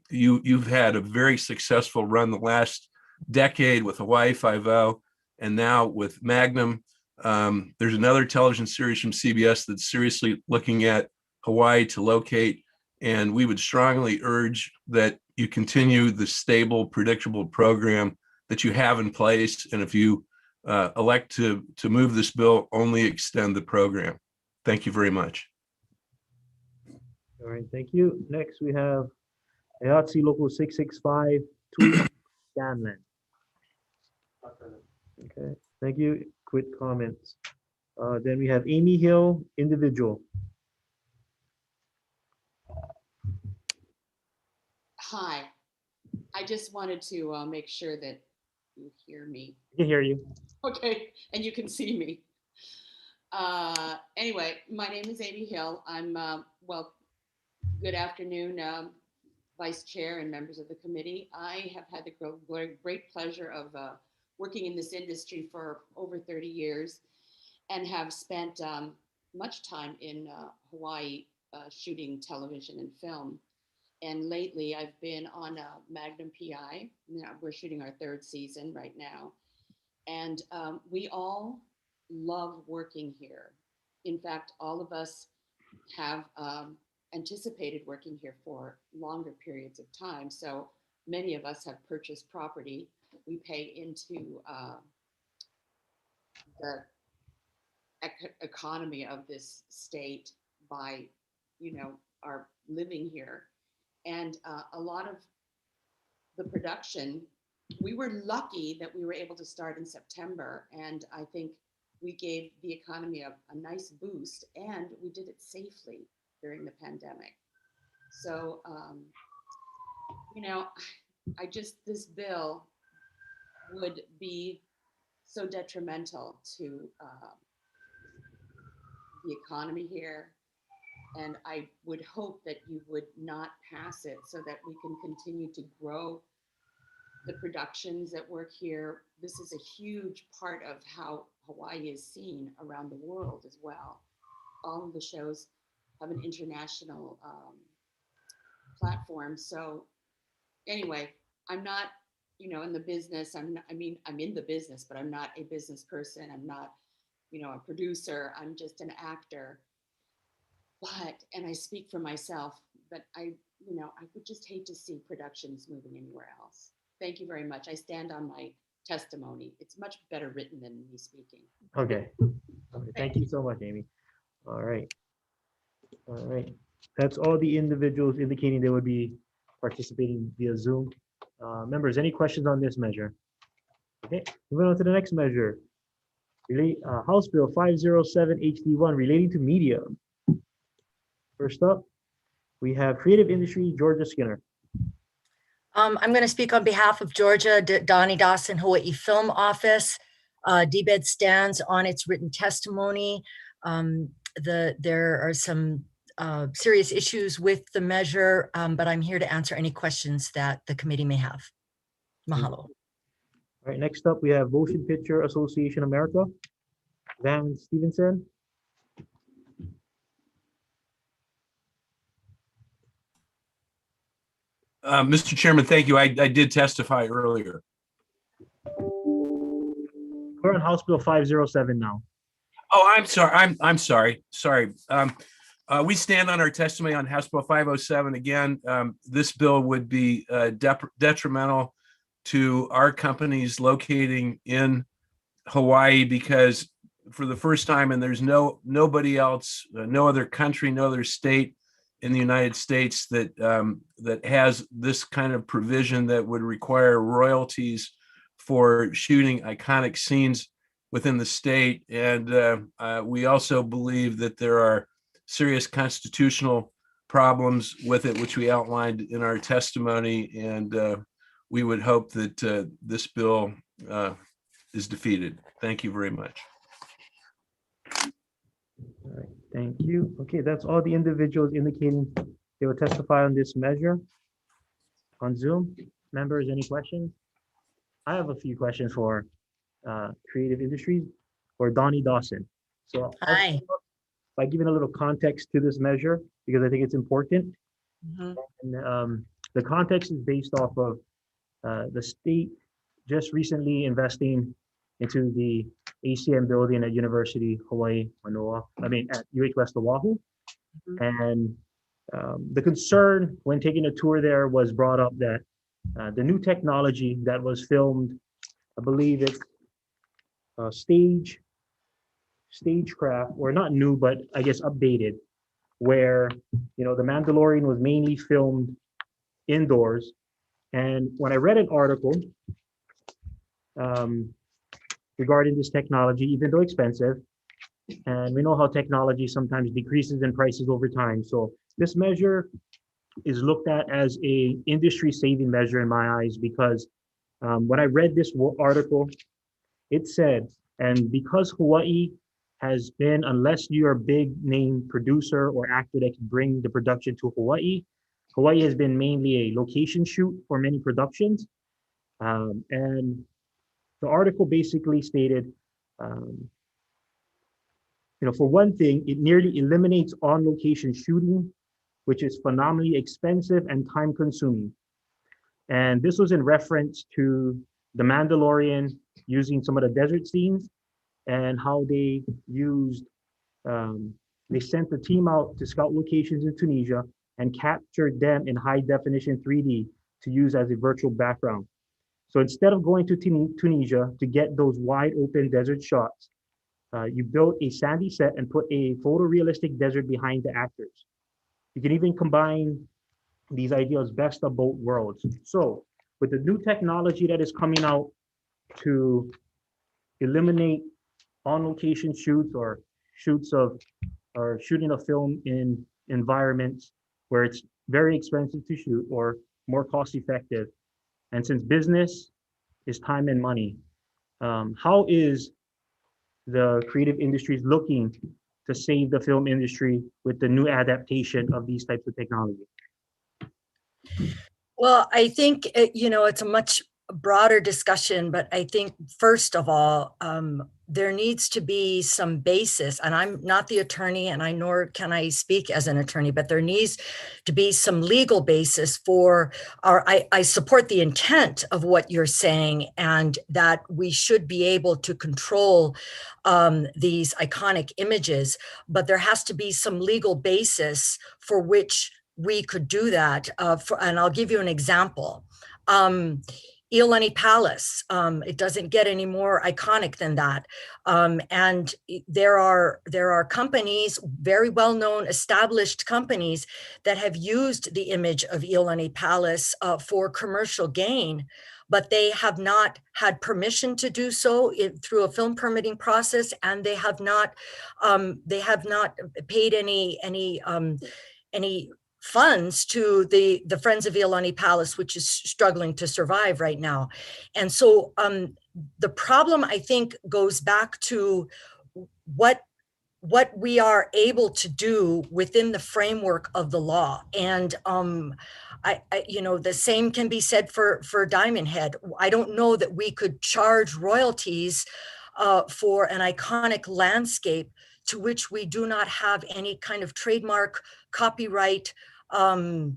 You've had a very successful run the last decade with Hawaii Five-0 and now with Magnum. There's another television series from CBS that's seriously looking at Hawaii to locate, and we would strongly urge that you continue the stable, predictable program that you have in place. And if you elect to move this bill, only extend the program. Thank you very much. All right, thank you. Next, we have Ayatsi Local 665, Scanlan. Okay, thank you. Quick comments. Then we have Amy Hill, individual. Hi, I just wanted to make sure that you hear me. I can hear you. Okay, and you can see me. Anyway, my name is Amy Hill. I'm, well, good afternoon, Vice Chair and members of the committee. I have had the great pleasure of working in this industry for over 30 years and have spent much time in Hawaii shooting television and film. And lately I've been on Magnum PI. We're shooting our 3rd season right now. And we all love working here. In fact, all of us have anticipated working here for longer periods of time. So many of us have purchased property. We pay into the economy of this state by, our living here. And a lot of the production, we were lucky that we were able to start in September. And I think we gave the economy a nice boost, and we did it safely during the pandemic. So, this bill would be so detrimental to the economy here. And I would hope that you would not pass it so that we can continue to grow the productions that work here. This is a huge part of how Hawaii is seen around the world as well. All of the shows have an international platform. So anyway, I'm not, in the business. I'm in the business, but I'm not a business person. I'm not, a producer. I'm just an actor. But, and I speak for myself, but I would just hate to see productions moving anywhere else. Thank you very much. I stand on my testimony. It's much better written than me speaking. Okay. Thank you so much, Amy. All right. That's all the individuals indicating they would be participating via Zoom. Members, any questions on this measure? Okay, moving on to the next measure. House Bill 507 HD1 relating to media. First up, we have Creative Industry, Georgia Skinner. I'm going to speak on behalf of Georgia, Donnie Dawson, Hawaii Film Office. DBED stands on its written testimony. There are some serious issues with the measure, but I'm here to answer any questions that the committee may have. Mahalo. All right, next up, we have Motion Picture Association America, Van Stevenson. Mr. Chairman, thank you. I did testify earlier. We're on House Bill 507 now. Oh, I'm sorry. I'm sorry. Sorry. We stand on our testimony on House Bill 507. Again, this bill would be detrimental to our companies locating in Hawaii because for the first time, and there's nobody else, no other country, no other state in the United States that that has this kind of provision that would require royalties for shooting iconic scenes within the state. And we also believe that there are serious constitutional problems with it, which we outlined in our testimony. And we would hope that this bill is defeated. Thank you very much. All right, thank you. Okay, that's all the individuals indicating they will testify on this measure on Zoom. Members, any questions? I have a few questions for Creative Industries or Donnie Dawson. So I'll start by giving a little context to this measure because I think it's important. And the context is based off of the state just recently investing into the ACM building at University Hawaii Manoa, at UH West Oahu. And the concern when taking a tour there was brought up that the new technology that was filmed, I believe it's stagecraft, or not new, but I guess updated, where the Mandalorian was mainly filmed indoors. And when I read an article regarding this technology, even though expensive, and we know how technology sometimes decreases in prices over time. So this measure is looked at as a industry saving measure in my eyes, because when I read this article, it said, and because Hawaii has been, unless you're a big name producer or actor that can bring the production to Hawaii, Hawaii has been mainly a location shoot for many productions. And the article basically stated, for one thing, it nearly eliminates on-location shooting, which is phenomenally expensive and time-consuming. And this was in reference to The Mandalorian using some of the desert scenes and how they used, they sent the team out to scout locations in Tunisia and captured them in high definition 3D to use as a virtual background. So instead of going to Tunisia to get those wide open desert shots, you built a sandy set and put a photorealistic desert behind the actors. You can even combine these ideas best of both worlds. So with the new technology that is coming out to eliminate on-location shoots or shooting a film in environments where it's very expensive to shoot or more cost effective, and since business is time and money, how is the creative industries looking to save the film industry with the new adaptation of these types of technology? Well, I think, it's a much broader discussion, but I think first of all, there needs to be some basis, and I'm not the attorney and nor can I speak as an attorney, but there needs to be some legal basis for I support the intent of what you're saying, and that we should be able to control these iconic images, but there has to be some legal basis for which we could do that. And I'll give you an example. Iolani Palace, it doesn't get any more iconic than that. And there are companies, very well-known established companies, that have used the image of Iolani Palace for commercial gain, but they have not had permission to do so through a film permitting process, and they have not paid any funds to the Friends of Iolani Palace, which is struggling to survive right now. And so the problem, I think, goes back to what we are able to do within the framework of the law. And the same can be said for Diamond Head. I don't know that we could charge royalties for an iconic landscape to which we do not have any kind of trademark, copyright, or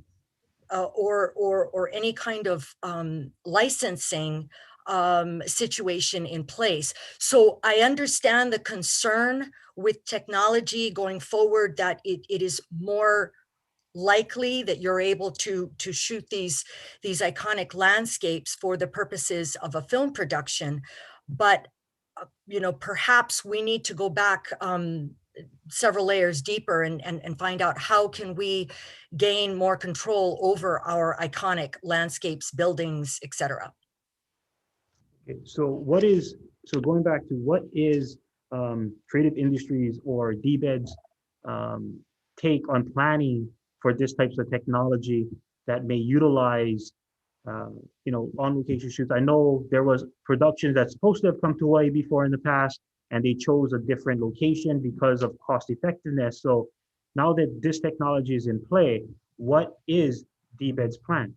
any kind of licensing situation in place. So I understand the concern with technology going forward, that it is more likely that you're able to shoot these iconic landscapes for the purposes of a film production. But perhaps we need to go back several layers deeper and find out how can we gain more control over our iconic landscapes, buildings, etc. Okay, so going back to what is creative industries or DBED's take on planning for this types of technology that may utilize on-location shoots? I know there was productions that's supposed to have come to Hawaii before in the past, and they chose a different location because of cost effectiveness. So now that this technology is in play, what is DBED's plan?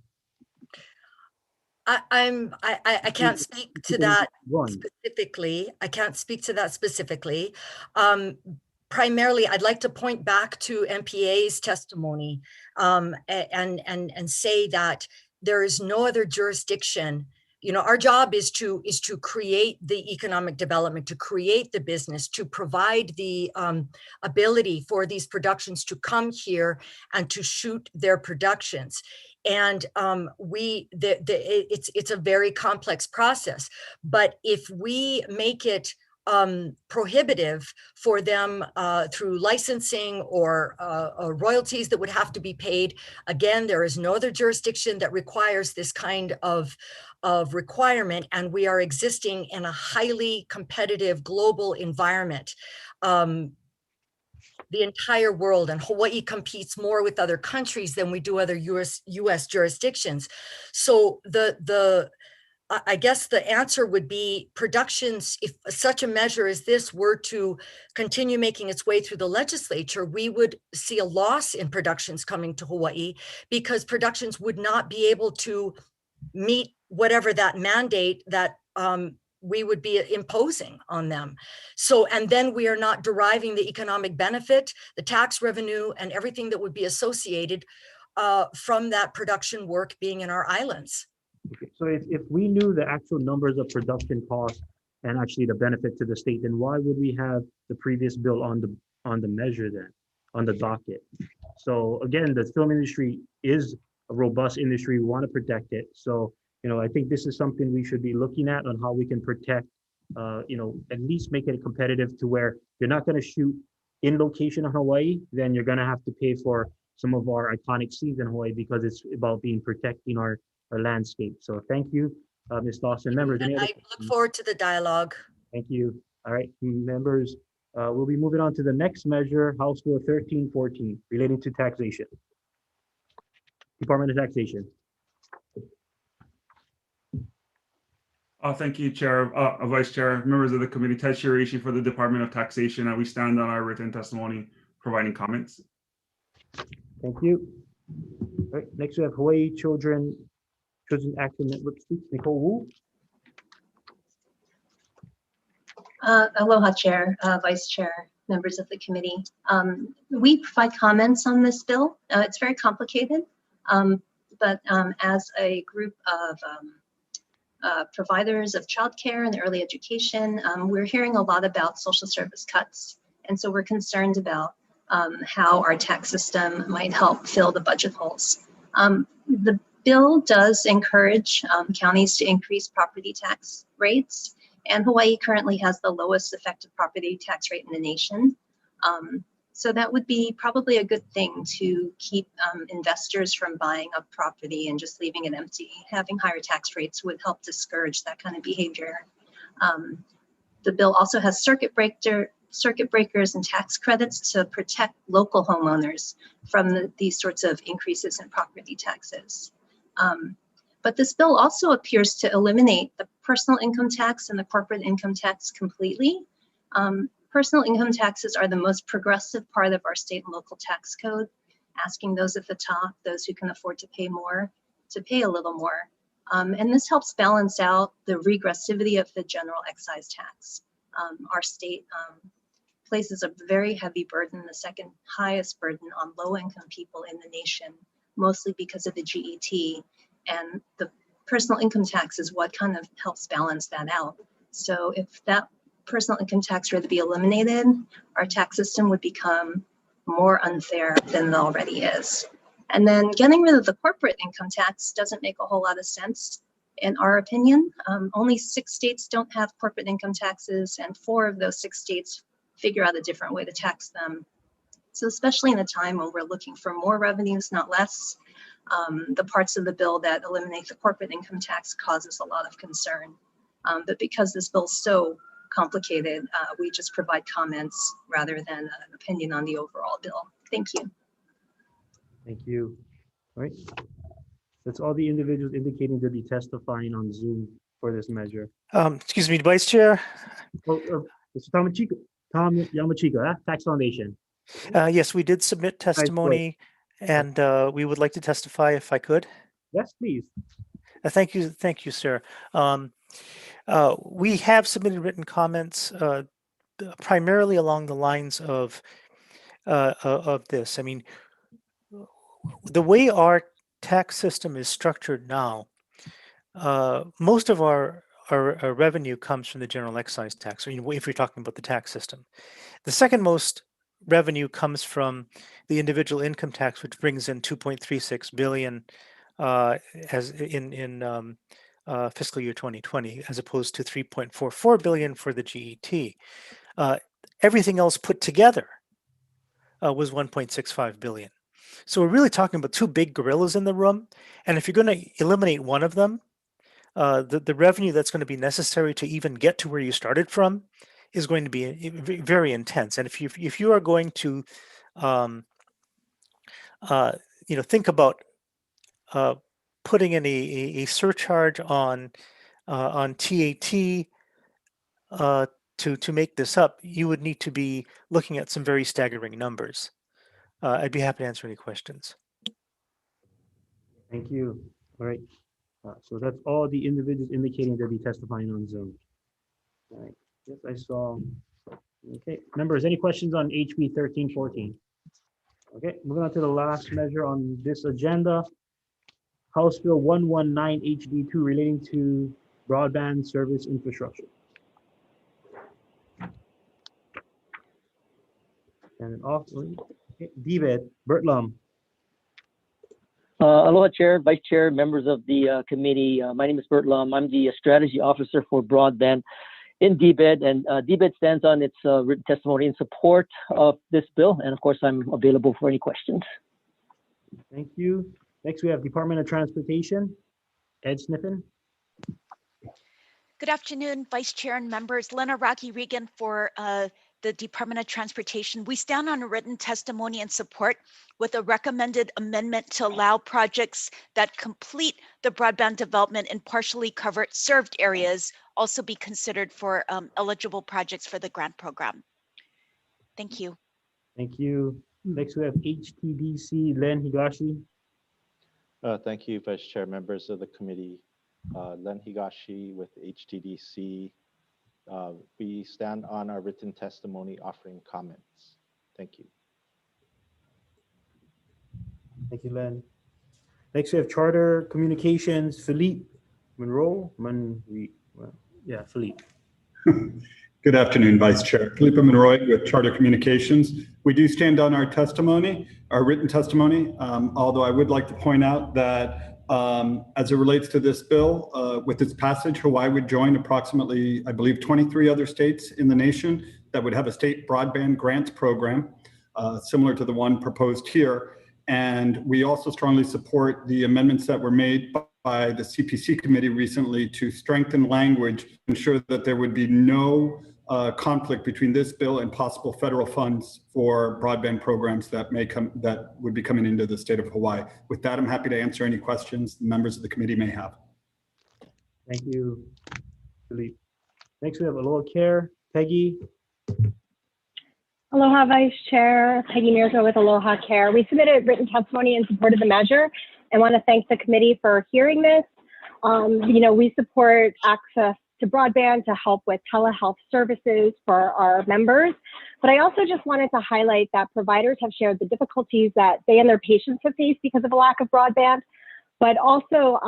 I can't speak to that specifically. I can't speak to that specifically. primarily, I'd like to point back to MPA's testimony and say that there is no other jurisdiction. You know, our job is to create the economic development, to create the business, to provide the ability for these productions to come here and to shoot their productions. And it's a very complex process. But if we make it prohibitive for them through licensing or royalties that would have to be paid, again, there is no other jurisdiction that requires this kind of requirement, and we are existing in a highly competitive global environment. The entire world, and Hawaii competes more with other countries than we do other US jurisdictions. So I guess the answer would be productions. If such a measure as this were to continue making its way through the legislature, we would see a loss in productions coming to Hawaii, because productions would not be able to meet whatever that mandate that we would be imposing on them. So, and then we are not deriving the economic benefit, the tax revenue, and everything that would be associated from that production work being in our islands. Okay, so if we knew the actual numbers of production costs and actually the benefit to the state, then why would we have the previous bill on the measure then, on the docket? So again, the film industry is a robust industry. We want to protect it. So, you know, I think this is something we should be looking at on how we can protect, you know, at least make it competitive to where you're not going to shoot in location in Hawaii, then you're going to have to pay for some of our iconic scenes in Hawaii, because it's about protecting our landscape. So thank you, Ms. Dawson. Members, And I look forward to the dialogue. Thank you. All right, members, we'll be moving on to the next measure, House Bill 1314, relating to taxation. Department of Taxation. Thank you, Chair, Vice Chair, members of the committee. Ted Shiraishi for the Department of Taxation, and we stand on our written testimony providing comments. Thank you. All right, next we have Hawaii Children's Action Network speaks. Nicole Wu. Aloha, Chair, Vice Chair, members of the committee. We provide comments on this bill. It's very complicated, but as a group of providers of childcare and early education, we're hearing a lot about social service cuts. And so we're concerned about how our tax system might help fill the budget holes. The bill does encourage counties to increase property tax rates, and Hawaii currently has the lowest effective property tax rate in the nation. So that would be probably a good thing to keep investors from buying up property and just leaving it empty. Having higher tax rates would help discourage that kind of behavior. The bill also has circuit breakers and tax credits to protect local homeowners from these sorts of increases in property taxes. But this bill also appears to eliminate the personal income tax and the corporate income tax completely. Personal income taxes are the most progressive part of our state and local tax code, asking those at the top, those who can afford to pay more, to pay a little more. And this helps balance out the regressivity of the general excise tax. Our state places a very heavy burden, the second highest burden, on low-income people in the nation, mostly because of the GET. And the personal income tax is what kind of helps balance that out. So if that personal income tax were to be eliminated, our tax system would become more unfair than it already is. And then getting rid of the corporate income tax doesn't make a whole lot of sense, in our opinion. Only 6 states don't have corporate income taxes, and 4 of those 6 states figure out a different way to tax them. So especially in a time when we're looking for more revenues, not less, the parts of the bill that eliminate the corporate income tax causes a lot of concern. But because this bill is so complicated, we just provide comments rather than an opinion on the overall bill. Thank you. Thank you. All right. That's all the individuals indicating to be testifying on Zoom for this measure. Excuse me, Vice Chair. Mr. Tom Yamachika, Tax Foundation. Yes, we did submit testimony, and we would like to testify if I could. Yes, please. Thank you, sir. We have submitted written comments primarily along the lines of this. I mean, the way our tax system is structured now, most of our revenue comes from the general excise tax. So, if you're talking about the tax system, the second most revenue comes from the individual income tax, which brings in 2.36 billion as in fiscal year 2020, as opposed to 3.44 billion for the GET. Everything else put together was 1.65 billion. So we're really talking about two big gorillas in the room. And if you're going to eliminate one of them, the revenue that's going to be necessary to even get to where you started from is going to be very intense. And if you are going to, think about putting in a surcharge on TAT to make this up, you would need to be looking at some very staggering numbers. I'd be happy to answer any questions. Thank you. All right. So that's all the individuals indicating they'll be testifying on Zoom. All right. Yes, I saw. Okay. Members, any questions on HB 1314? Okay. Moving on to the last measure on this agenda. House Bill 119 HD2 relating to broadband service infrastructure. And off. Okay. DBED, Bert Lum. Aloha, Chair, Vice Chair, members of the committee. My name is Bert Lum. I'm the Strategy Officer for Broadband in DBED, and DBED stands on its written testimony in support of this bill. And of course, I'm available for any questions. Thank you. Next, we have Department of Transportation, Ed Sniffen. Good afternoon, Vice Chair and members. Lena Rocky Regan for the Department of Transportation. We stand on a written testimony and support with a recommended amendment to allow projects that complete the broadband development in partially covered served areas also be considered for eligible projects for the grant program. Thank you. Thank you. Next, we have HTDC, Len Higashi. Thank you, Vice Chair, members of the committee. Len Higashi with HTDC. We stand on our written testimony offering comments. Thank you. Thank you, Len. Next, we have Charter Communications, Philippe Monroe. Philippe. Good afternoon, Vice Chair. Philippe Monroe with Charter Communications. We do stand on our testimony, our written testimony, although I would like to point out that as it relates to this bill, with its passage, Hawaii would join approximately, I believe, 23 other states in the nation that would have a state broadband grants program similar to the one proposed here. And we also strongly support the amendments that were made by the CPC committee recently to strengthen language, ensure that there would be no conflict between this bill and possible federal funds for broadband programs that would be coming into the state of Hawaii. With that, I'm happy to answer any questions members of the committee may have. Thank you, Philippe. Next, we have Aloha Care, Peggy. Aloha, Vice Chair. Peggy Mirza with Aloha Care. We submitted written testimony in support of the measure and want to thank the committee for hearing this. We support access to broadband to help with telehealth services for our members. But I also just wanted to highlight that providers have shared the difficulties that they and their patients have faced because of a lack of broadband, but also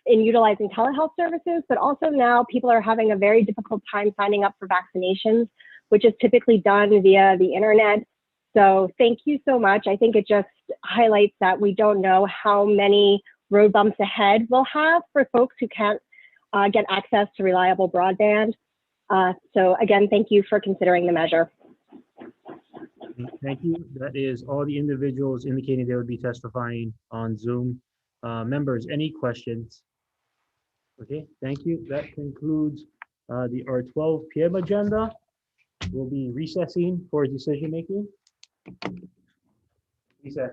in utilizing telehealth services, but also now people are having a very difficult time signing up for vaccinations, which is typically done via the internet. So thank you so much. I think it just highlights that we don't know how many road bumps ahead we'll have for folks who can't get access to reliable broadband. So again, thank you for considering the measure. Thank you. That is all the individuals indicating they would be testifying on Zoom. Members, any questions? Okay, thank you. That concludes our 12 p.m. agenda. We'll be recessing for decision making. Recess.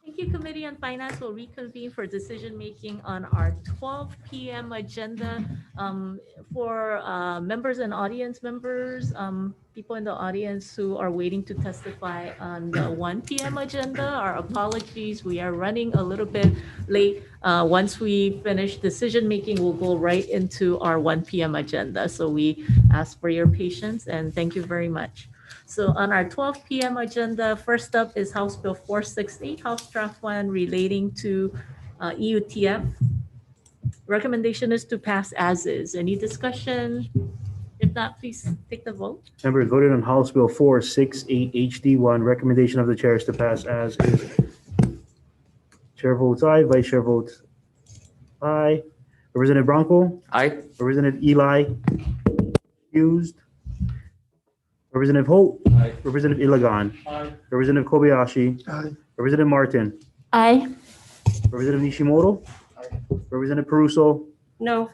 Thank you. Committee on Finance will reconvene for decision-making on our 12 p.m. agenda. For members and audience members, people in the audience who are waiting to testify on the 1 p.m. agenda, our apologies. We are running a little bit late. Once we finish decision-making, we'll go right into our 1 p.m. agenda. So we ask for your patience and thank you very much. So on our 12 p.m. agenda, first up is House Bill 468, House Draft 1 relating to EUTF. Recommendation is to pass as is. Any discussion? If not, please take the vote. Members voted on House Bill 468 HD1. Recommendation of the chair is to pass as is. Chair votes aye. Vice Chair votes aye. Representative Bronco? Aye. Representative Eli? Excused. Representative Holt? Aye. Representative Ilagan? Aye. Representative Kobayashi? Aye. Representative Martin? Aye. Representative Nishimoto? Representative Peruso? No.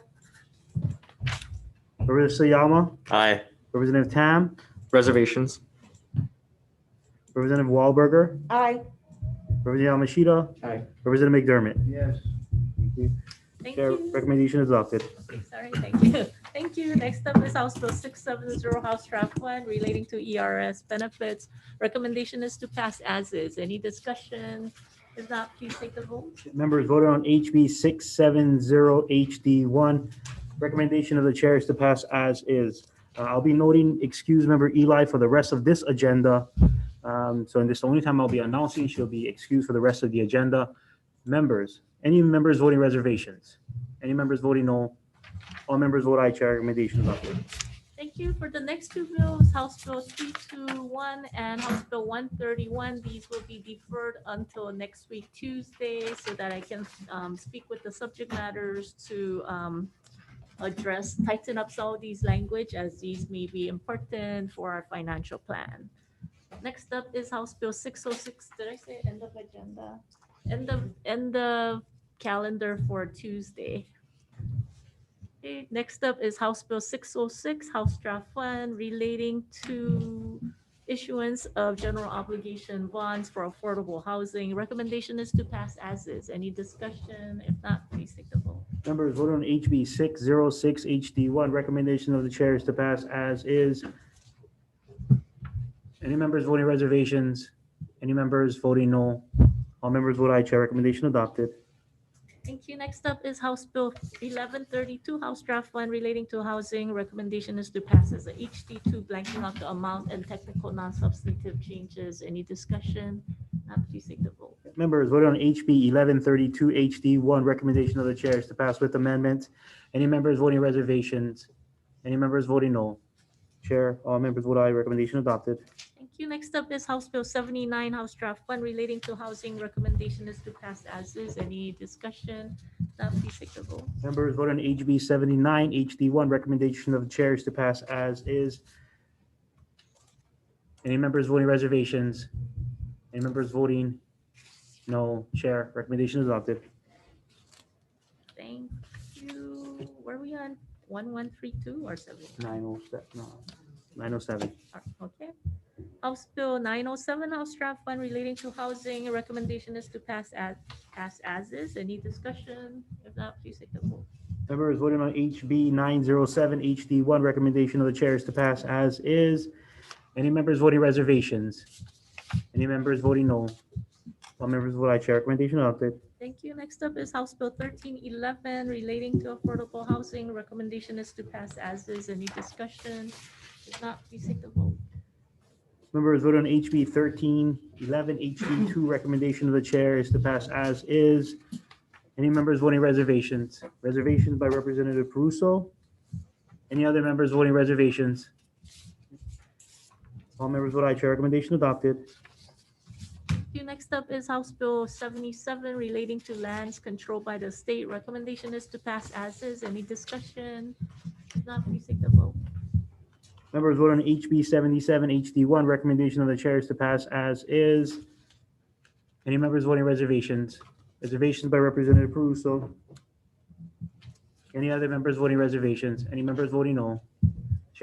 Representative Sayama? Aye. Representative Tam? Reservations. Representative Wahlberger? Aye. Representative Yamashita? Aye. Representative McDermott? Yes. Thank you. Thank Chair, you. recommendation is adopted. Sorry, thank you. Thank you. Next up is House Bill 670, House Draft 1 relating to ERS benefits. Recommendation is to pass as is. Any discussion? If not, please take the vote. Members voted on HB 670 HD1. Recommendation of the chair is to pass as is. I'll be noting excuse member Eli for the rest of this agenda. So in this, the only time I'll be announcing, she'll be excused for the rest of the agenda. Members, any members voting reservations? Any members voting no? All members vote aye. Chair, recommendation adopted. Thank you. For the next two bills, House Bill 321 and House Bill 131, these will be deferred until next week, Tuesday, so that I can speak with the subject matters to address, tighten up some of these language as these may be important for our financial plan. Next up is House Bill 606. Did I say end of agenda? End of calendar for Tuesday. Okay, next up is House Bill 606, House Draft 1 relating to issuance of general obligation bonds for affordable housing. Recommendation is to pass as is. Any discussion? If not, please take the vote. Members voted on HB 606 HD1. Recommendation of the chair is to pass as is. Any members voting reservations? Any members voting no? All members vote aye. Chair, recommendation adopted. Thank you. Next up is House Bill 1132, House Draft 1 relating to housing. Recommendation is to pass as a HD2, blanking out the amount and technical non-substantive changes. Any discussion? Not, please take the vote. Members voted on HB 1132 HD1. Recommendation of the chair is to pass with amendment. Any members voting reservations? Any members voting no? Chair, all members vote aye. Recommendation adopted. Thank you. Next up is House Bill 79, House Draft 1 relating to housing. Recommendation is to pass as is. Any discussion? Not, please take the vote. Members voted on HB 79 HD1. Recommendation of the chair is to pass as is. Any members voting reservations? Any members voting no? Chair, recommendation is adopted. Thank you. Were we on 1132 or 7? 907. Okay. House Bill 907, House Draft 1 relating to housing. A recommendation is to pass as is. Any discussion? If not, please take the vote. Members voting on HB 907 HD1. Recommendation of the chair is to pass as is. Any members voting reservations? Any members voting no? All members vote aye. Chair, recommendation adopted. Thank you. Next up is House Bill 1311 relating to affordable housing. Recommendation is to pass as is. Any discussion? If not, please take the vote. Members voted on HB 1311 HD2. Recommendation of the chair is to pass as is. Any members voting reservations? Reservations by Representative Peruso. Any other members voting reservations? All members vote aye. Chair, recommendation adopted. Thank you. Next up is House Bill 77 relating to lands controlled by the state. Recommendation is to pass as is. Any discussion? If not, please take the vote. Members voted on HB 77 HD1. Recommendation of the chair is to pass as is. Any members voting reservations? Reservations by Representative Peruso. Any other members voting reservations? Any members voting no?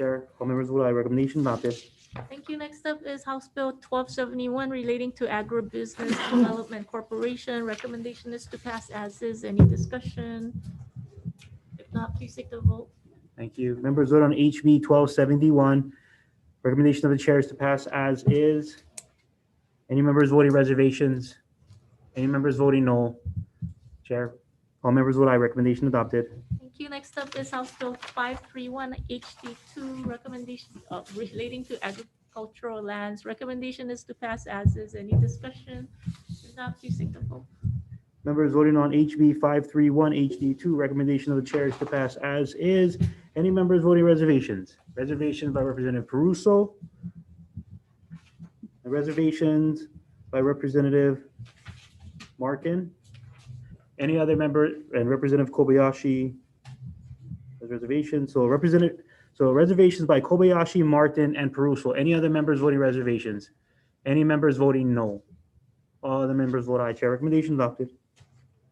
Chair, all members vote aye. Recommendation adopted. Thank you. Next up is House Bill 1271 relating to Agribusiness Development Corporation. Recommendation is to pass as is. Any discussion? If not, please take the vote. Thank you. Members vote on HB 1271. Recommendation of the chair is to pass as is. Any members voting reservations? Any members voting no? Chair, all members vote aye. Recommendation adopted. Thank you. Next up is House Bill 531 HD2 recommendation relating to agricultural lands. Recommendation is to pass as is. Any discussion? If not, please take the vote. Members voting on HB 531 HD2. Recommendation of the chair is to pass as is. Any members voting reservations? Reservations by Representative Peruso. Reservations by Representative Martin. Any other member, and Representative Kobayashi has reservations. So reservations by Kobayashi, Martin, and Peruso. Any other members voting reservations? Any members voting no? All the members vote aye. Chair, recommendation adopted.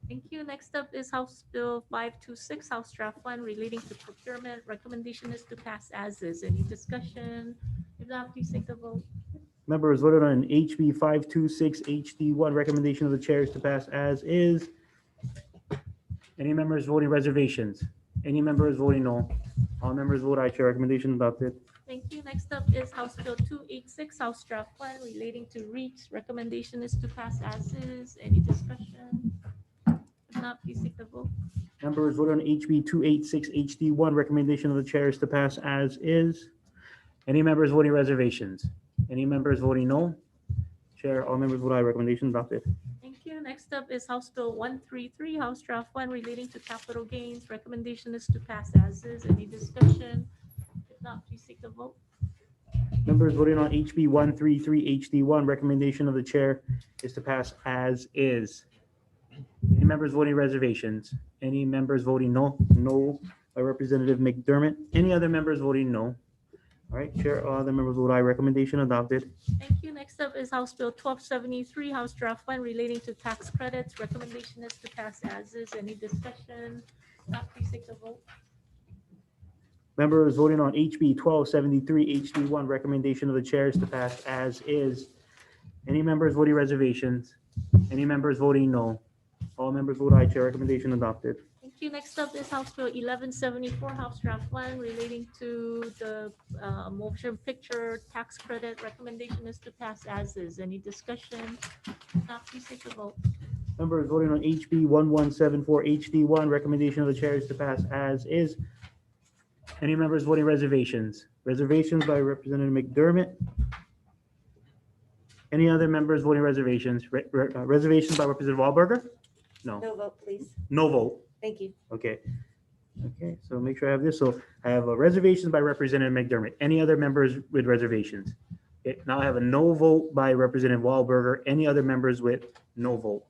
Thank you. Next up is House Bill 526, House Draft 1 relating to procurement. Recommendation is to pass as is. Any discussion? If not, please take the vote. Members voted on HB 526 HD1. Recommendation of the chair is to pass as is. Any members voting reservations? Any members voting no? All members vote aye. Chair, recommendation adopted. Thank you. Next up is House Bill 286, House Draft 1 relating to REITs. Recommendation is to pass as is. Any discussion? If not, please take the vote. Members voted on HB 286 HD1. Recommendation of the chair is to pass as is. Any members voting reservations? Any members voting no? Chair, all members vote aye. Recommendation adopted. Thank you. Next up is House Bill 133, House Draft 1 relating to capital gains. Recommendation is to pass as is. Any discussion? If not, please take the vote. Members voting on HB 133 HD1. Recommendation of the chair is to pass as is. Any members voting reservations? Any members voting no? No by Representative McDermott. Any other members voting no? All right, Chair, all the members vote aye. Recommendation adopted. Thank you. Next up is House Bill 1273, House Draft 1 relating to tax credits. Recommendation is to pass as is. Any discussion? If not, please take the vote. Members voting on HB 1273 HD1. Recommendation of the chair is to pass as is. Any members voting reservations? Any members voting no? All members vote aye. Chair, recommendation adopted. Thank you. Next up is House Bill 1174, House Draft 1 relating to the motion picture tax credit. Recommendation is to pass as is. Any discussion? If not, please take the vote. Members voting on HB 1174 HD1. Recommendation of the chair is to pass as is. Any members voting reservations? Reservations by Representative McDermott. Any other members voting reservations? Reservations by Representative Wahlberger? No. No vote, please. No vote. Thank you. Okay. Okay, so make sure I have this. So I have a reservations by Representative McDermott. Any other members with reservations? Okay, now I have a no vote by Representative Wahlberger. Any other members with no vote?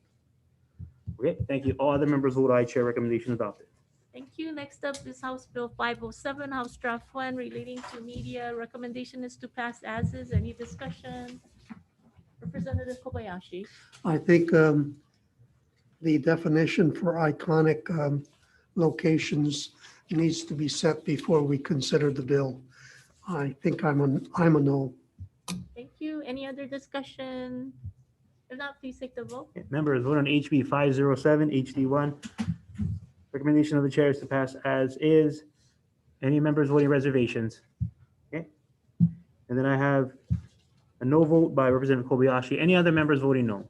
Okay, thank you. All other members vote aye. Chair, recommendation adopted. Thank you. Next up is House Bill 507, House Draft 1 relating to media. Recommendation is to pass as is. Any discussion? Representative Kobayashi. I think the definition for iconic locations needs to be set before we consider the bill. I think I'm a no. Thank you. Any other discussion? If not, please take the vote. Members vote on HB 507 HD1. Recommendation of the chair is to pass as is. Any members voting reservations? Okay. And then I have a no vote by Representative Kobayashi. Any other members voting no?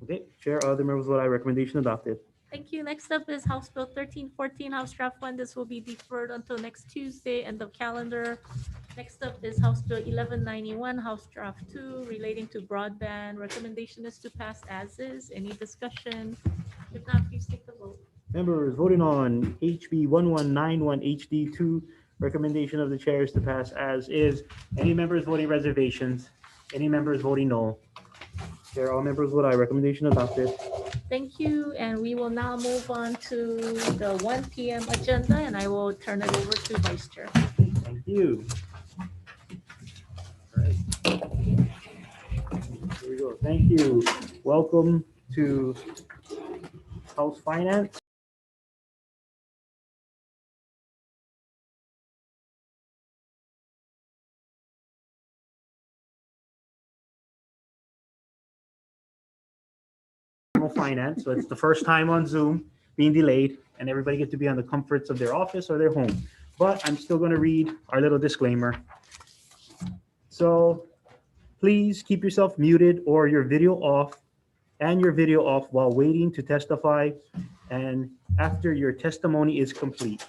Okay, Chair, other members vote aye. Recommendation adopted. Thank you. Next up is House Bill 1314, House Draft 1. This will be deferred until next Tuesday, end of calendar. Next up is House Bill 1191, House Draft 2 relating to broadband. Recommendation is to pass as is. Any discussion? If not, please take the vote. Members voting on HB 1191 HD2. Recommendation of the chair is to pass as is. Any members voting reservations? Any members voting no? Chair, all members vote aye. Recommendation adopted. Thank you. And we will now move on to the 1 p.m. agenda, and I will turn it over to Vice Chair. Thank you. All right. Here we go. Thank you. Welcome to House Finance. personal finance. So it's the first time on Zoom being delayed, and everybody get to be on the comforts of their office or their home. But I'm still going to read our little disclaimer. So please keep yourself muted or your video off while waiting to testify and after your testimony is complete.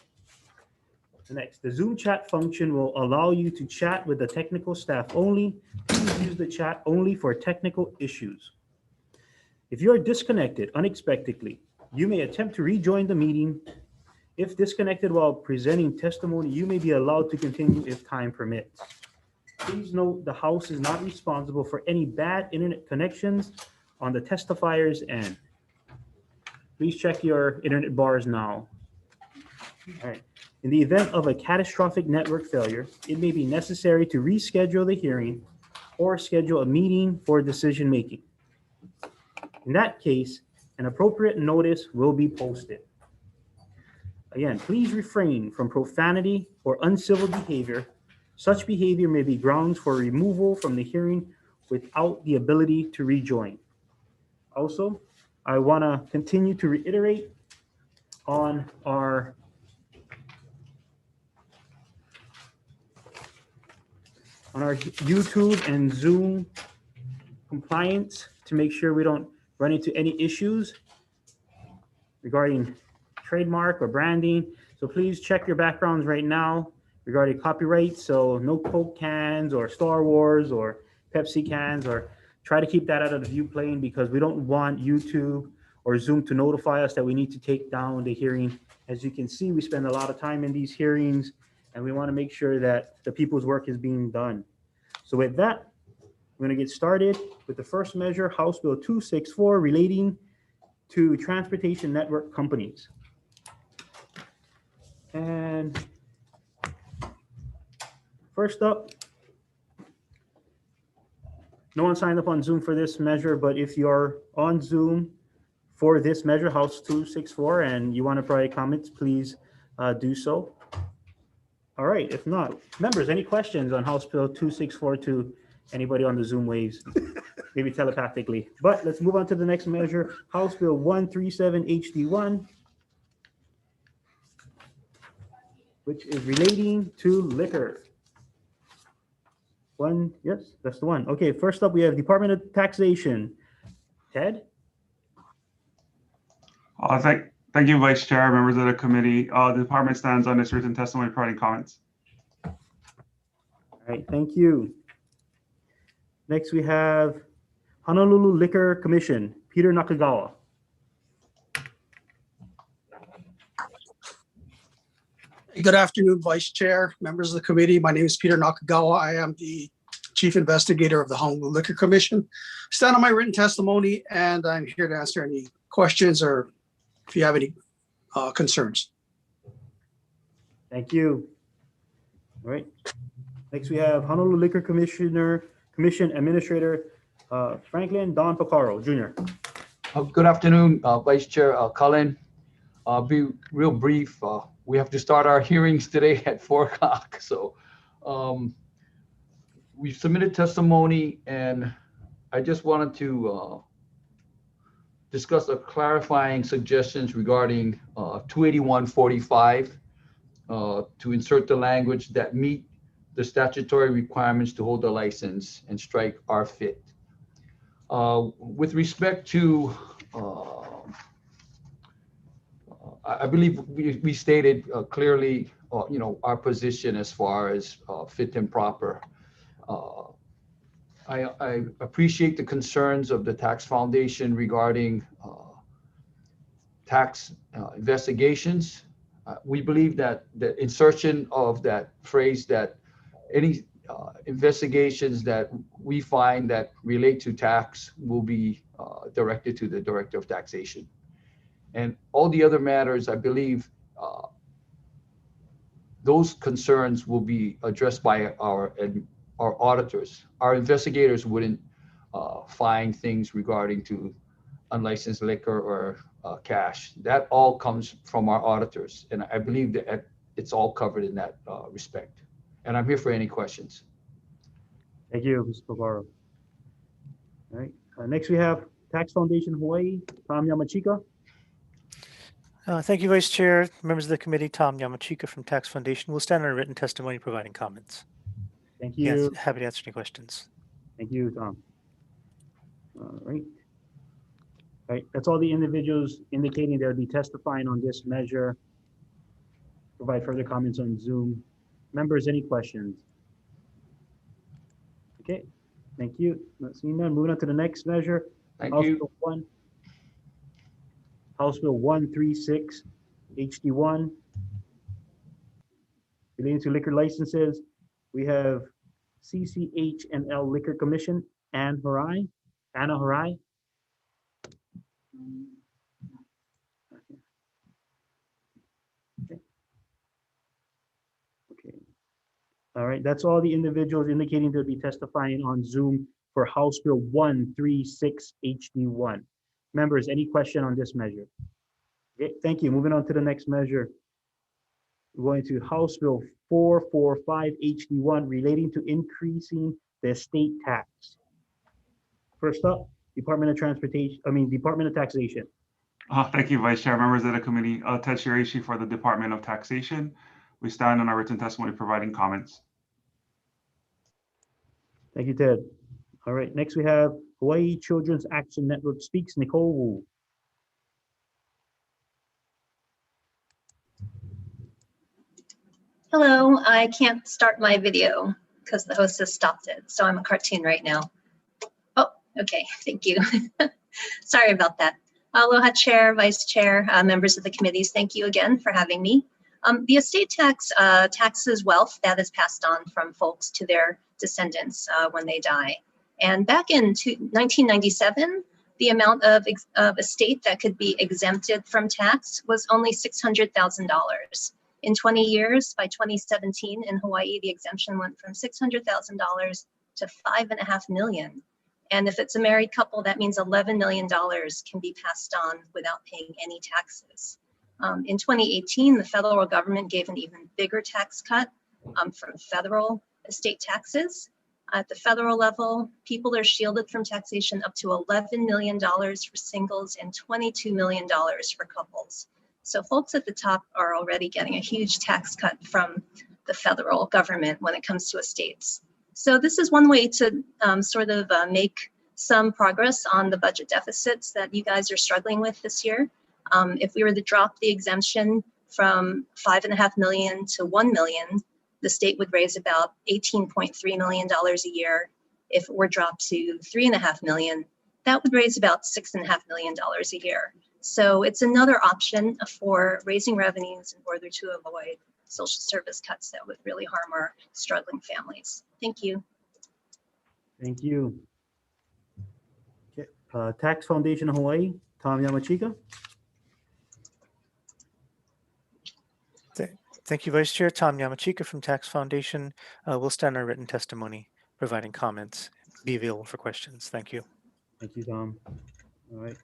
Next, the Zoom chat function will allow you to chat with the technical staff only. Please use the chat only for technical issues. If you are disconnected unexpectedly, you may attempt to rejoin the meeting. If disconnected while presenting testimony, you may be allowed to continue if time permits. Please note the House is not responsible for any bad internet connections on the testifiers' end. Please check your internet bars now. All right. In the event of a catastrophic network failure, it may be necessary to reschedule the hearing or schedule a meeting for decision making. In that case, an appropriate notice will be posted. Again, please refrain from profanity or uncivil behavior. Such behavior may be grounds for removal from the hearing without the ability to rejoin. Also, I want to continue to reiterate on our YouTube and Zoom compliance to make sure we don't run into any issues regarding trademark or branding. So please check your backgrounds right now regarding copyright. So no Coke cans or Star Wars or Pepsi cans, or try to keep that out of the view plane because we don't want YouTube or Zoom to notify us that we need to take down the hearing. As you can see, we spend a lot of time in these hearings and we want to make sure that the people's work is being done. So with that, we're going to get started with the first measure, House Bill 264, relating to transportation network companies. And first up, no one signed up on Zoom for this measure, but if you're on Zoom for this measure, House 264, and you want to provide comments, please do so. All right, if not, members, any questions on House Bill 264 to anybody on the Zoom waves, maybe telepathically? But let's move on to the next measure, House Bill 137 HD1, which is relating to liquor. One, yes, that's the one. Okay, first up, we have Department of Taxation. Ted? Thank you, Vice Chair, members of the committee. The department stands on its written testimony providing comments. All right, thank you. Next, we have Honolulu Liquor Commission, Peter Nakagawa. Good afternoon, Vice Chair, members of the committee. My name is Peter Nakagawa. I am the Chief Investigator of the Honolulu Liquor Commission. Stand on my written testimony, and I'm here to answer any questions or if you have any concerns. Thank you. All right. Next, we have Honolulu Liquor Commission Administrator Franklin Don Picaro, Jr. Good afternoon, Vice Chair Cullen. I'll be real brief. We have to start our hearings today at 4 o'clock. So we submitted testimony, and I just wanted to discuss the clarifying suggestions regarding 281.45 to insert the language that meet the statutory requirements to hold a license and strike are fit. With respect to, I believe we stated clearly, our position as far as fit and proper. I appreciate the concerns of the Tax Foundation regarding tax investigations. We believe that the insertion of that phrase that any investigations that we find that relate to tax will be directed to the Director of Taxation. And all the other matters, I believe, those concerns will be addressed by our auditors. Our investigators wouldn't find things regarding to unlicensed liquor or cash. That all comes from our auditors. And I believe that it's all covered in that respect. And I'm here for any questions. Thank you, Mr. Picaro. All right. Next, we have Tax Foundation Hawaii, Tom Yamachika. Thank you, Vice Chair. Members of the committee, Tom Yamachika from Tax Foundation. We'll stand on a written testimony providing comments. Thank Yes, you. happy to answer any questions. Thank you, Tom. All right. All right, that's all the individuals indicating they'll be testifying on this measure. Provide further comments on Zoom. Members, any questions? Okay, thank you. Not seeing none. Moving on to the next measure. Thank House you. Bill 1. House Bill 136, HD1. Relating to liquor licenses, we have CCH&L Liquor Commission, Anna Hawai'i. Okay. All right, that's all the individuals indicating they'll be testifying on Zoom for House Bill 136 HD1. Members, any question on this measure? Okay, thank you. Moving on to the next measure. We're going to House Bill 445 HD1 relating to increasing the estate tax. First up, Department of Taxation. Thank you, Vice Chair, members of the committee. Ted Shiraishi for the Department of Taxation. We stand on our written testimony providing comments. Thank you, Ted. All right, next we have Hawaii Children's Action Network speaks, Nicole Wu. Hello, I can't start my video because the host has stopped it, so I'm a cartoon right now. Oh, okay, thank you. Sorry about that. Aloha Chair, Vice Chair, members of the committees, thank you again for having me. The estate tax taxes wealth that is passed on from folks to their descendants when they die. And back in 1997, the amount of estate that could be exempted from tax was only $600,000. In 20 years, by 2017 in Hawaii, the exemption went from $600,000 to $5.5 million. And if it's a married couple, that means $11 million can be passed on without paying any taxes. In 2018, the federal government gave an even bigger tax cut from federal estate taxes. At the federal level, people are shielded from taxation up to $11 million for singles and $22 million for couples. So folks at the top are already getting a huge tax cut from the federal government when it comes to estates. So this is one way to make some progress on the budget deficits that you guys are struggling with this year. If we were to drop the exemption from $5.5 million to $1 million, the state would raise about $18.3 million a year. If it were dropped to $3.5 million, that would raise about $6.5 million a year. So it's another option for raising revenues in order to avoid social service cuts that would really harm our struggling families. Thank you. Thank you. Okay. Tax Foundation of Hawaii, Tom Yamachika. Thank you, Vice Chair. Tom Yamachika from Tax Foundation. We'll stand our written testimony providing comments. Be available for questions. Thank you. Thank you, Tom. All right.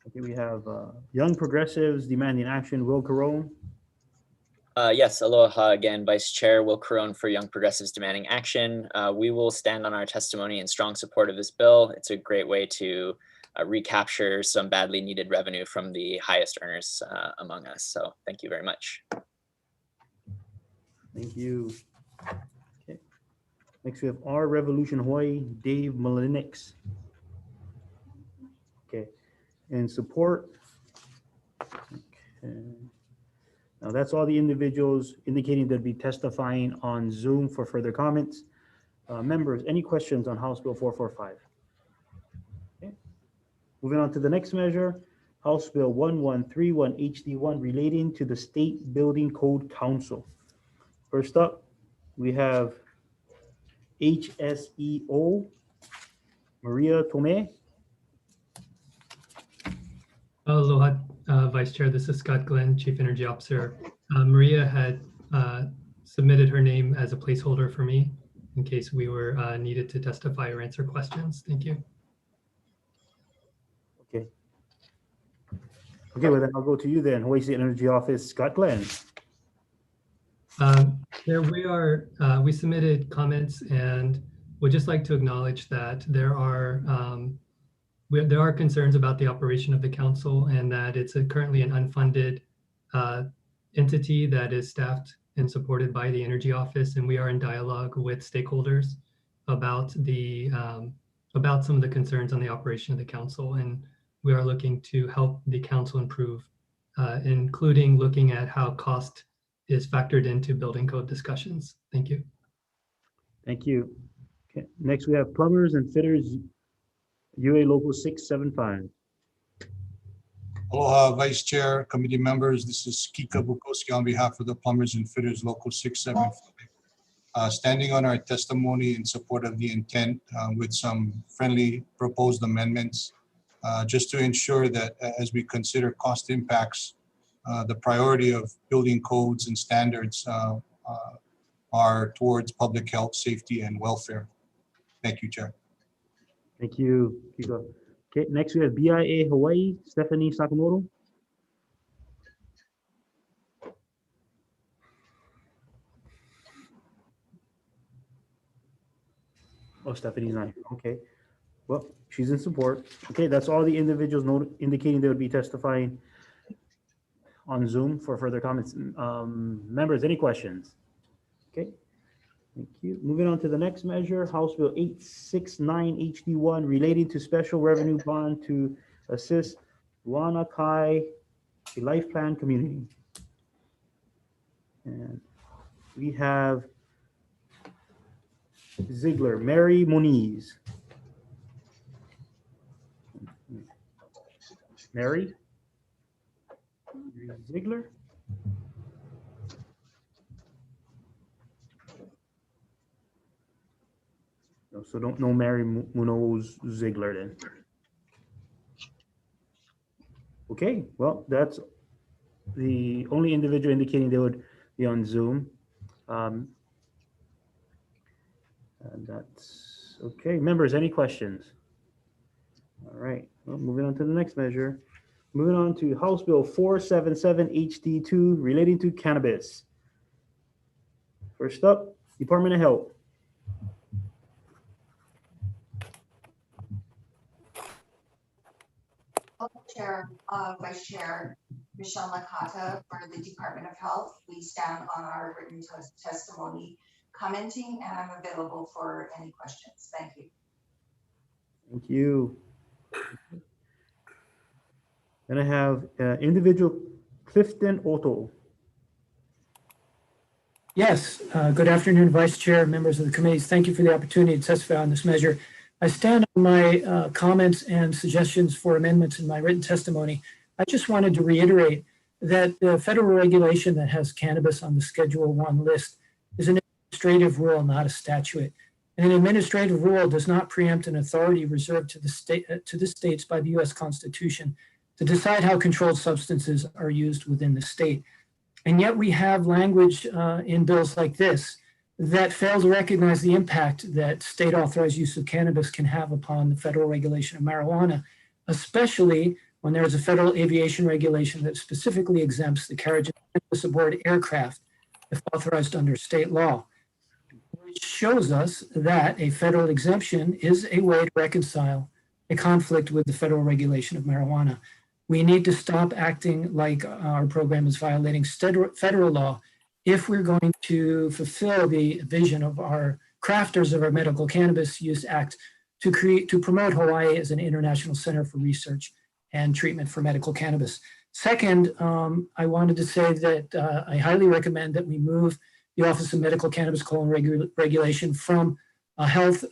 Okay, we have Young Progressives Demanding Action, Will Carone. Yes, aloha again, Vice Chair Will Carone for Young Progressives Demanding Action. We will stand on our testimony in strong support of this bill. It's a great way to recapture some badly needed revenue from the highest earners among us. So thank you very much. Thank you. Okay. Next we have Our Revolution Hawaii, Dave Malinex. Okay. In support. Okay. Now that's all the individuals indicating they'll be testifying on Zoom for further comments. Members, any questions on House Bill 445? Okay. Moving on to the next measure, House Bill 1131 HD1 relating to the State Building Code Council. First up, we have HSEO, Maria Tomei. Aloha, Vice Chair. This is Scott Glenn, Chief Energy Officer. Maria had submitted her name as a placeholder for me in case we were needed to testify or answer questions. Thank you. Okay. Okay, well then I'll go to you then, Hawaii State Energy Office, Scott Glenn. There we are. We submitted comments and would just like to acknowledge that there are there are concerns about the operation of the council and that it's currently an unfunded entity that is staffed and supported by the Energy Office, and we are in dialogue with stakeholders about about some of the concerns on the operation of the council, and we are looking to help the council improve, including looking at how cost is factored into building code discussions. Thank you. Thank you. Okay. Next, we have plumbers and fitters, UA Local 675. Aloha, Vice Chair, committee members. This is Kika Bukowski on behalf of the Plumbers and Fitters Local 675. Standing on our testimony in support of the intent with some friendly proposed amendments, just to ensure that as we consider cost impacts, the priority of building codes and standards are towards public health, safety, and welfare. Thank you, Chair. Thank you, Kiko. Okay, next we have BIA Hawaii, Stephanie Sakamoto. Oh, Stephanie's not here. Okay. Well, she's in support. Okay, that's all the individuals indicating they would be testifying on Zoom for further comments. Members, any questions? Okay. Thank you. Moving on to the next measure, House Bill 869 HD1 relating to special revenue bond to assist Wanakai Life Plan community. And we have Ziegler, Mary Moniz. Mary Ziegler? No, so don't know Mary Munoz Ziegler then. Okay, well, that's the only individual indicating they would be on Zoom. And that's okay. Members, any questions? All right, well, moving on to the next measure. Moving on to House Bill 477 HD2 relating to cannabis. First up, Department of Health. Chair, Vice Chair Michelle Nakata for the Department of Health. We stand on our written testimony commenting, and I'm available for any questions. Thank you. Thank you. Then I have individual Clifton Otto. Yes, good afternoon, Vice Chair, members of the committees. Thank you for the opportunity to testify on this measure. I stand on my comments and suggestions for amendments in my written testimony. I just wanted to reiterate that the federal regulation that has cannabis on the Schedule I list is an administrative rule, not a statute. And an administrative rule does not preempt an authority reserved to the states by the U.S. Constitution to decide how controlled substances are used within the state. And yet we have language in bills like this that fail to recognize the impact that state authorized use of cannabis can have upon the federal regulation of marijuana, especially when there is a federal aviation regulation that specifically exempts the carriage of cannabis aboard aircraft if authorized under state law, which shows us that a federal exemption is a way to reconcile a conflict with the federal regulation of marijuana. We need to stop acting like our program is violating federal law if we're going to fulfill the vision of our crafters of our Medical Cannabis Use Act to promote Hawaii as an international center for research and treatment for medical cannabis. Second, I wanted to say that I highly recommend that we move the Office of Medical Cannabis Regulation from Health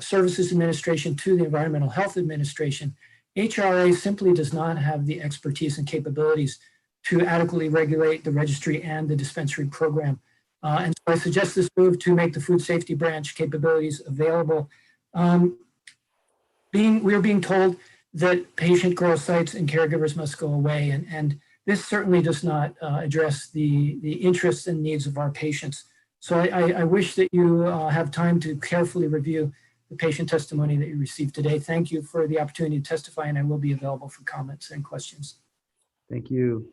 Services Administration to the Environmental Health Administration. HRA simply does not have the expertise and capabilities to adequately regulate the registry and the dispensary program. And so I suggest this move to make the food safety branch capabilities available. We're being told that patient growth sites and caregivers must go away. And this certainly does not address the interests and needs of our patients. So I wish that you have time to carefully review the patient testimony that you received today. Thank you for the opportunity to testify, and I will be available for comments and questions. Thank you.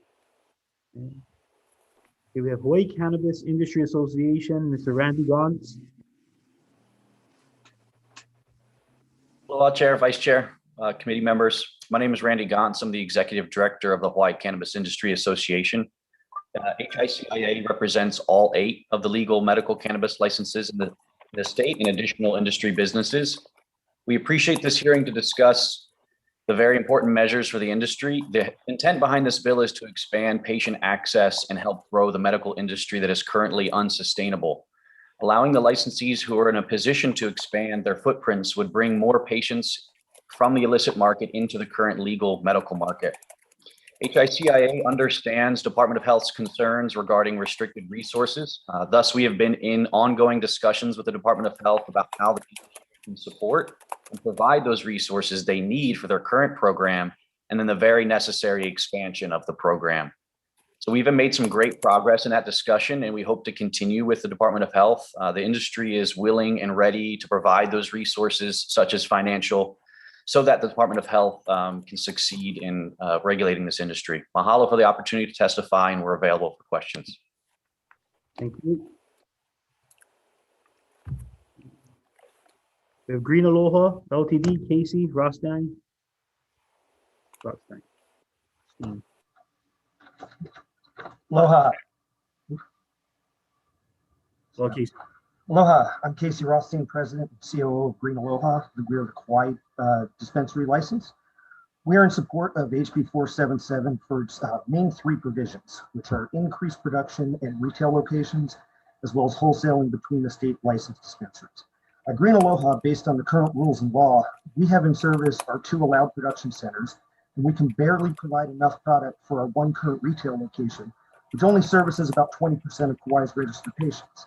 Okay, we have Hawaii Cannabis Industry Association, Mr. Randy Gons. Aloha, Chair, Vice Chair. committee members. My name is Randy Gantz. I'm the Executive Director of the Hawaii Cannabis Industry Association. HICIA represents all 8 of the legal medical cannabis licenses in the state and additional industry businesses. We appreciate this hearing to discuss the very important measures for the industry. The intent behind this bill is to expand patient access and help grow the medical industry that is currently unsustainable. Allowing the licensees who are in a position to expand their footprints would bring more patients from the illicit market into the current legal medical market. HICIA understands Department of Health's concerns regarding restricted resources. Thus, we have been in ongoing discussions with the Department of Health about how the can support and provide those resources they need for their current program, and then the very necessary expansion of the program. So we've made some great progress in that discussion, and we hope to continue with the Department of Health. The industry is willing and ready to provide those resources, such as financial, so that the Department of Health can succeed in regulating this industry. Mahalo for the opportunity to testify, and we're available for questions. Thank you. We have Green Aloha Ltd. Casey Rothstein. Aloha. Hello, Casey. Aloha. I'm Casey Rothstein, President and COO of Green Aloha, the We're the Kauai dispensary license. We are in support of HB 477 for its main 3 provisions, which are increased production and retail locations, as well as wholesaling between the state licensed dispensaries. At Green Aloha, based on the current rules and law, we have in service our 2 allowed production centers, and we can barely provide enough product for our 1 current retail location, which only services about 20% of Kauai's registered patients.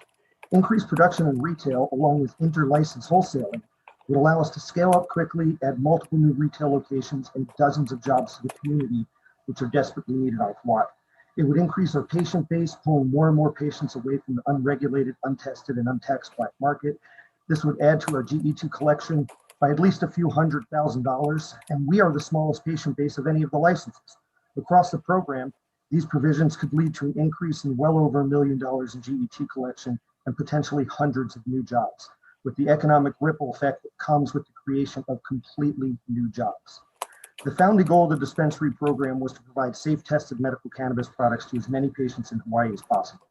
Increased production and retail, along with inter-license wholesaling, would allow us to scale up quickly, add multiple new retail locations, and dozens of jobs to the community, which are desperately needed on Hawaii. It would increase our patient base, pulling more and more patients away from the unregulated, untested, and untaxed black market. This would add to our GE2 collection by at least a few $100,000, and we are the smallest patient base of any of the licenses. Across the program, these provisions could lead to an increase in well over $1 million in GE2 collection and potentially hundreds of new jobs, with the economic ripple effect that comes with the creation of completely new jobs. The founding goal of the dispensary program was to provide safe, tested medical cannabis products to as many patients in Hawaii as possible.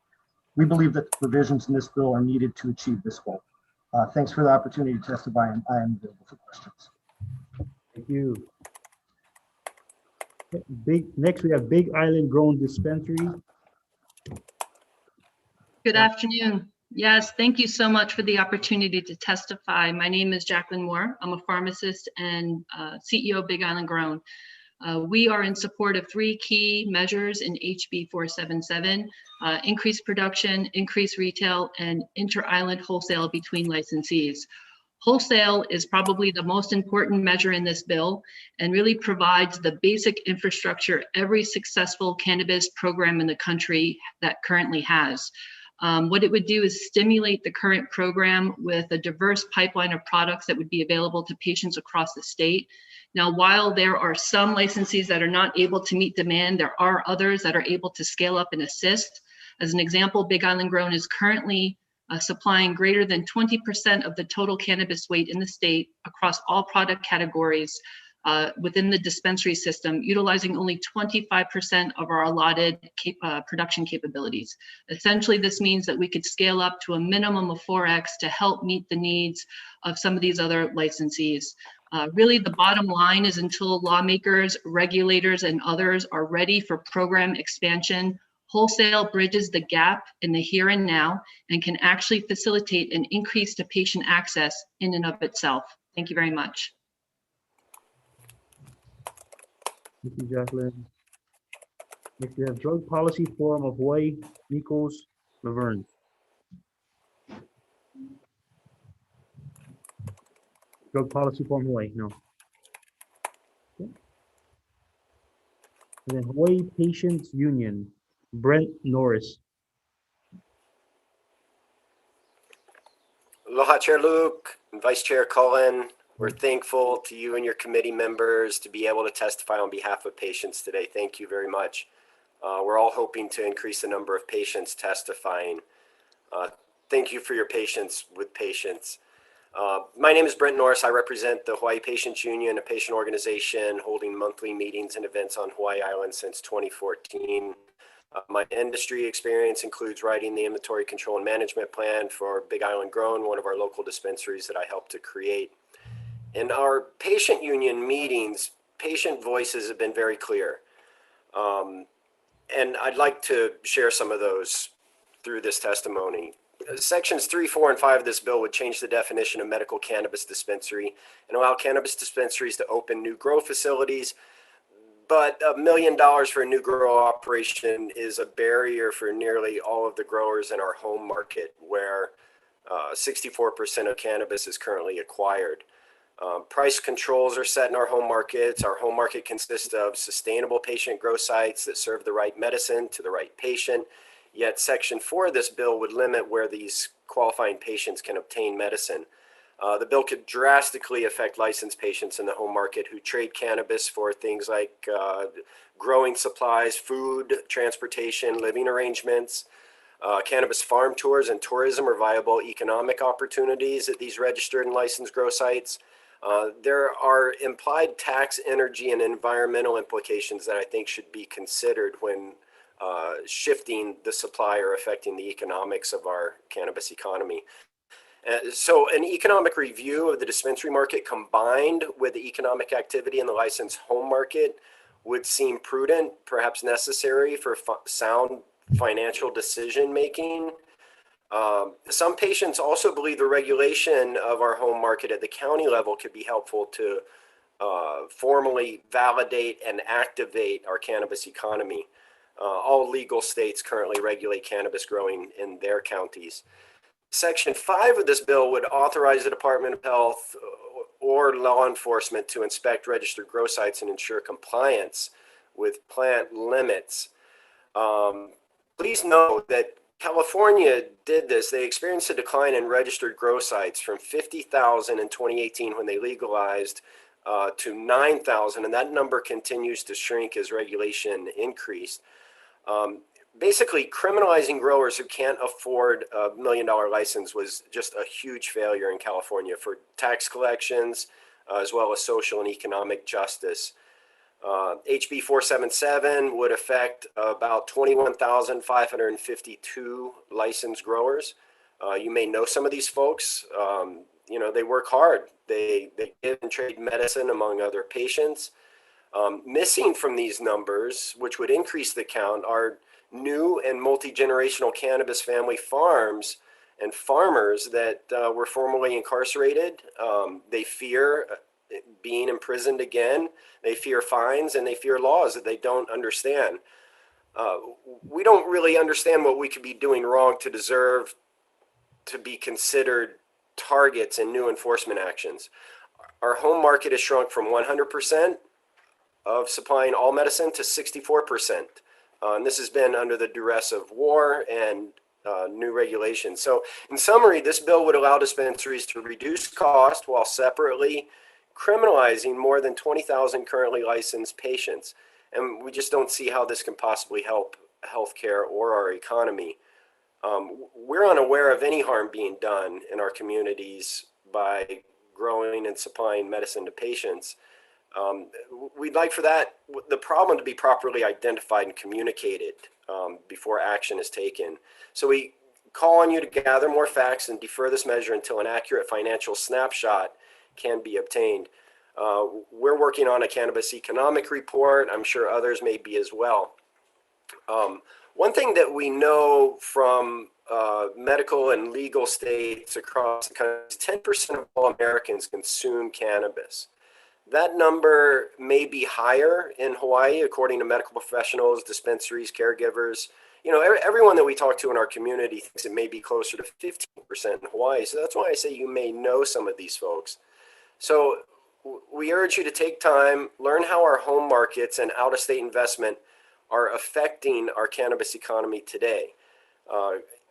We believe that the provisions in this bill are needed to achieve this goal. Thanks for the opportunity to testify, and I am available for questions. Thank you. Next, we have Big Island Grown Dispensary. Good afternoon. Yes, thank you so much for the opportunity to testify. My name is Jacqueline Moore. I'm a pharmacist and CEO of Big Island Grown. We are in support of 3 key measures in HB 477, increased production, increased retail, and inter-island wholesale between licensees. Wholesale is probably the most important measure in this bill and really provides the basic infrastructure every successful cannabis program in the country that currently has. What it would do is stimulate the current program with a diverse pipeline of products that would be available to patients across the state. Now, while there are some licensees that are not able to meet demand, there are others that are able to scale up and assist. As an example, Big Island Grown is currently supplying greater than 20% of the total cannabis weight in the state across all product categories within the dispensary system, utilizing only 25% of our allotted production capabilities. Essentially, this means that we could scale up to a minimum of 4x to help meet the needs of some of these other licensees. Really, the bottom line is until lawmakers, regulators, and others are ready for program expansion, wholesale bridges the gap in the here and now and can actually facilitate an increase to patient access in and of itself. Thank you very much. Thank you, Jacqueline. Next, we have Drug Policy Forum of Hawaii, Nikos Laverne. Drug Policy Forum Hawaii, no. Okay. And then Hawaii Patients Union, Brent Norris. Aloha, Chair Luke and Vice Chair Cullen. We're thankful to you and your committee members to be able to testify on behalf of patients today. Thank you very much. We're all hoping to increase the number of patients testifying. Thank you for your patience with patients. My name is Brent Norris. I represent the Hawaii Patients Union, a patient organization holding monthly meetings and events on Hawaii Island since 2014. My industry experience includes writing the inventory control and management plan for Big Island Grown, one of our local dispensaries that I helped to create. In our patient union meetings, patient voices have been very clear. And I'd like to share some of those through this testimony. Sections 3, 4, and 5 of this bill would change the definition of medical cannabis dispensary and allow cannabis dispensaries to open new grow facilities. But $1 million for a new grow operation is a barrier for nearly all of the growers in our home market, where 64% of cannabis is currently acquired. Price controls are set in our home markets. Our home market consists of sustainable patient grow sites that serve the right medicine to the right patient. Yet Section 4 of this bill would limit where these qualifying patients can obtain medicine. The bill could drastically affect licensed patients in the home market who trade cannabis for things like growing supplies, food, transportation, living arrangements. Cannabis farm tours and tourism are viable economic opportunities at these registered and licensed grow sites. There are implied tax, energy, and environmental implications that I think should be considered when shifting the supply or affecting the economics of our cannabis economy. So an economic review of the dispensary market combined with the economic activity in the licensed home market would seem prudent, perhaps necessary for sound financial decision making. Some patients also believe the regulation of our home market at the county level could be helpful to formally validate and activate our cannabis economy. All legal states currently regulate cannabis growing in their counties. Section 5 of this bill would authorize the Department of Health or law enforcement to inspect registered grow sites and ensure compliance with plant limits. Please note that California did this. They experienced a decline in registered grow sites from 50,000 in 2018 when they legalized to 9,000, and that number continues to shrink as regulation increased. Basically, criminalizing growers who can't afford a $1 million license was just a huge failure in California for tax collections, as well as social and economic justice. HB 477 would affect about 21,552 licensed growers. You may know some of these folks. You know, they work hard. They give and trade medicine among other patients. Missing from these numbers, which would increase the count, are new and multi-generational cannabis family farms and farmers that were formerly incarcerated. They fear being imprisoned again. They fear fines, and they fear laws that they don't understand. We don't really understand what we could be doing wrong to deserve to be considered targets in new enforcement actions. Our home market has shrunk from 100% of supplying all medicine to 64%. And this has been under the duress of war and new regulations. So in summary, this bill would allow dispensaries to reduce cost while separately criminalizing more than 20,000 currently licensed patients. And we just don't see how this can possibly help healthcare or our economy. We're unaware of any harm being done in our communities by growing and supplying medicine to patients. We'd like for the problem to be properly identified and communicated before action is taken. So we call on you to gather more facts and defer this measure until an accurate financial snapshot can be obtained. We're working on a cannabis economic report. I'm sure others may be as well. One thing that we know from medical and legal states across the country is 10% of all Americans consume cannabis. That number may be higher in Hawaii, according to medical professionals, dispensaries, caregivers. You know, everyone that we talk to in our community thinks it may be closer to 15% in Hawaii. So that's why I say you may know some of these folks. So we urge you to take time, learn how our home markets and out-of-state investment are affecting our cannabis economy today.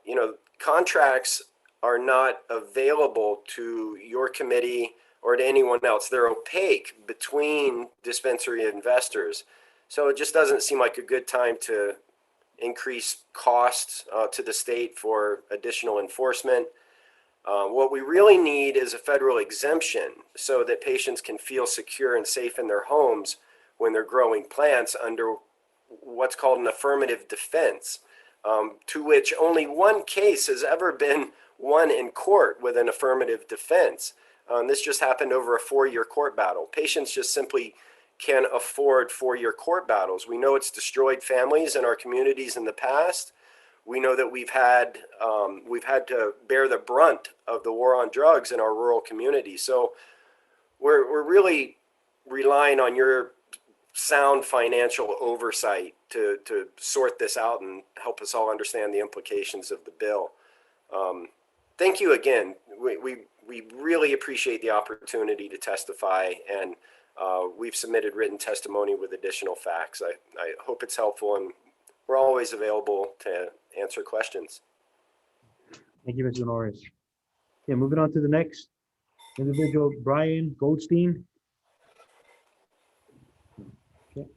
You know, contracts are not available to your committee or to anyone else. They're opaque between dispensary investors. So it just doesn't seem like a good time to increase costs to the state for additional enforcement. What we really need is a federal exemption so that patients can feel secure and safe in their homes when they're growing plants under what's called an affirmative defense, to which only one case has ever been won in court with an affirmative defense. This just happened over a 4-year court battle. Patients just simply can't afford 4-year court battles. We know it's destroyed families in our communities in the past. We know that we've had to bear the brunt of the war on drugs in our rural communities. So we're really relying on your sound financial oversight to sort this out and help us all understand the implications of the bill. Thank you again. We really appreciate the opportunity to testify, and we've submitted written testimony with additional facts. I hope it's helpful, and we're always available to answer questions. Thank you, Mr. Norris. Okay, moving on to the next individual, Brian Goldstein. Okay.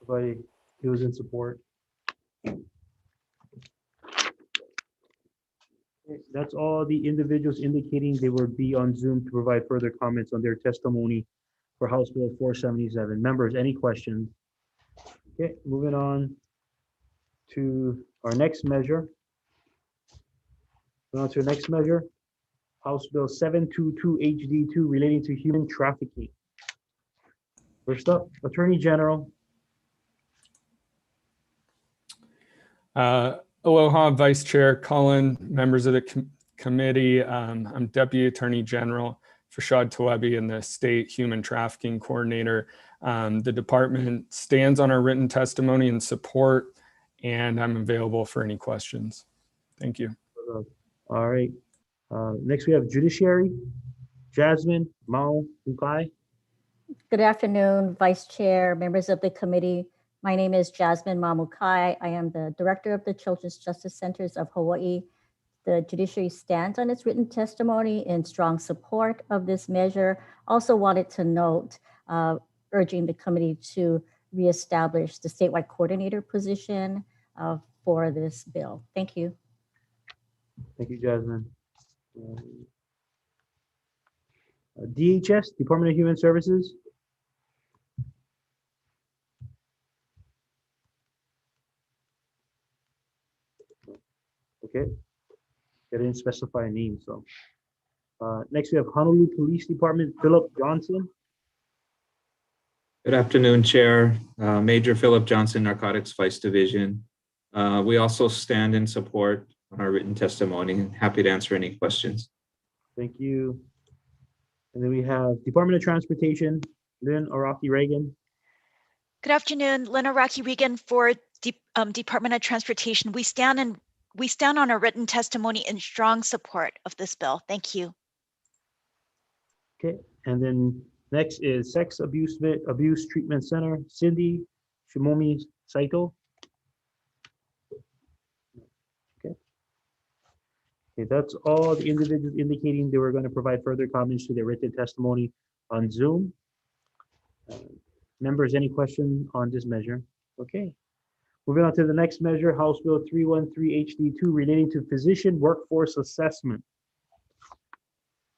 Everybody, he was in support. Okay, that's all the individuals indicating they will be on Zoom to provide further comments on their testimony for House Bill 477. Members, any questions? Okay, moving on to our next measure. Moving on to the next measure, House Bill 722 HD2 relating to human trafficking. First up, Attorney General. Aloha, Vice Chair Cullen, members of the committee. I'm Deputy Attorney General Fashad Talebi and the State Human Trafficking Coordinator. The department stands on our written testimony and support, and I'm available for any questions. Thank you. All right. Next, we have Judiciary, Jasmine Mao Ukai. Good afternoon, Vice Chair, members of the committee. My name is Jasmine Mamukai. I am the Director of the Children's Justice Centers of Hawaii. The judiciary stands on its written testimony in strong support of this measure. Also wanted to note, urging the committee to reestablish the statewide coordinator position for this bill. Thank you. Thank you, Jasmine. DHS, Department of Human Services. Okay, they didn't specify a name, so. Next we have Honolulu Police Department, Philip Johnson. Good afternoon, Chair. Major Philip Johnson, Narcotics Vice Division. We also stand in support on our written testimony. Happy to answer any questions. Thank you. And then we have Department of Transportation, Lynn Araki Reagan. Good afternoon, Lynn Araki Reagan for Department of Transportation. We stand on our written testimony in strong support of this bill. Thank you. Okay, and then next is Sex Abuse Treatment Center, Cindy Shimomi Saito. Okay, that's all the individuals indicating they were going to provide further comments to their written testimony on Zoom. Members, any questions on this measure? Okay. Moving on to the next measure, House Bill 313 HD2 relating to physician workforce assessment.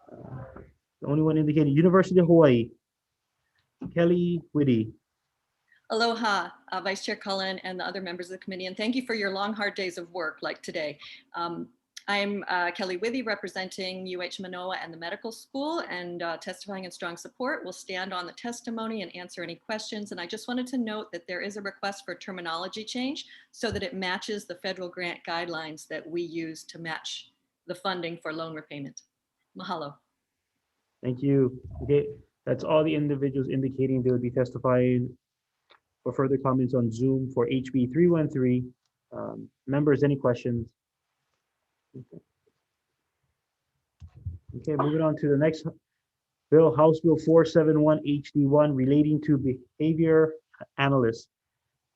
The only one indicating University of Hawaii, Kelly Whitty. Aloha, Vice Chair Cullen and the other members of the committee, and thank you for your long, hard days of work like today. I'm Kelly Withy, representing UH Manoa and the medical school, and testifying in strong support. We'll stand on the testimony and answer any questions. And I just wanted to note that there is a request for terminology change so that it matches the federal grant guidelines that we use to match the funding for loan repayment. Mahalo. Thank you. Okay, that's all the individuals indicating they would be testifying for further comments on Zoom for HB 313. Members, any questions? Okay, moving on to the next bill, House Bill 471 HD1 relating to behavior analysts.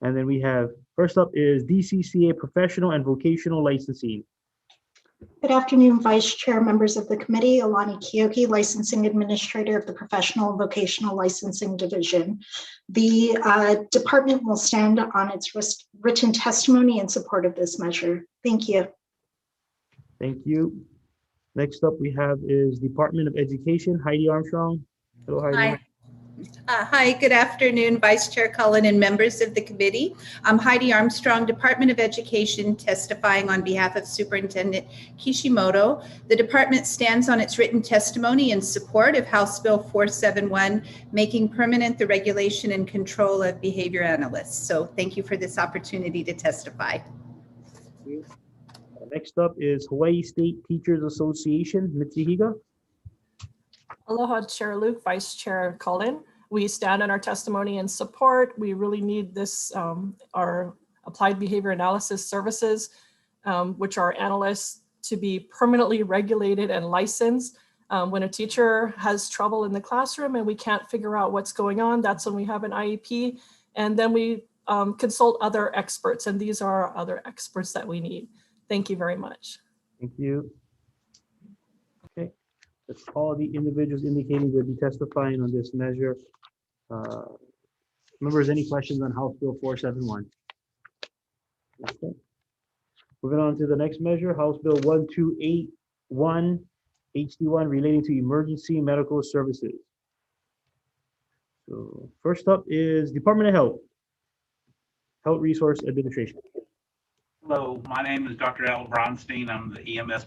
And then we have, first up is DCCA professional and vocational licensing. Good afternoon, Vice Chair, members of the committee. Alani Kiyoki, Licensing Administrator of the Professional and Vocational Licensing Division. The department will stand on its written testimony in support of this measure. Thank you. Thank you. Next up we have is Department of Education, Heidi Armstrong. Hello, Heidi. Hi. Hi, good afternoon, Vice Chair Cullen and members of the committee. I'm Heidi Armstrong, Department of Education, testifying on behalf of Superintendent Kishimoto. The department stands on its written testimony in support of House Bill 471, making permanent the regulation and control of behavior analysts. So thank you for this opportunity to testify. Next up is Hawaii State Teachers Association, Mitsuhiga. Aloha, Chair Luke, Vice Chair Cullen. We stand on our testimony in support. We really need this, our applied behavior analysis services, which are analysts, to be permanently regulated and licensed. When a teacher has trouble in the classroom and we can't figure out what's going on, that's when we have an IEP. And then we consult other experts, and these are our other experts that we need. Thank you very much. Thank you. Okay, that's all the individuals indicating they'll be testifying on this measure. Members, any questions on House Bill 471? Okay. Moving on to the next measure, House Bill 1281, HD1, relating to emergency medical services. So first up is Department of Health, Health Resource Administration. Hello, my name is Dr. Al Bronstein. I'm the EMS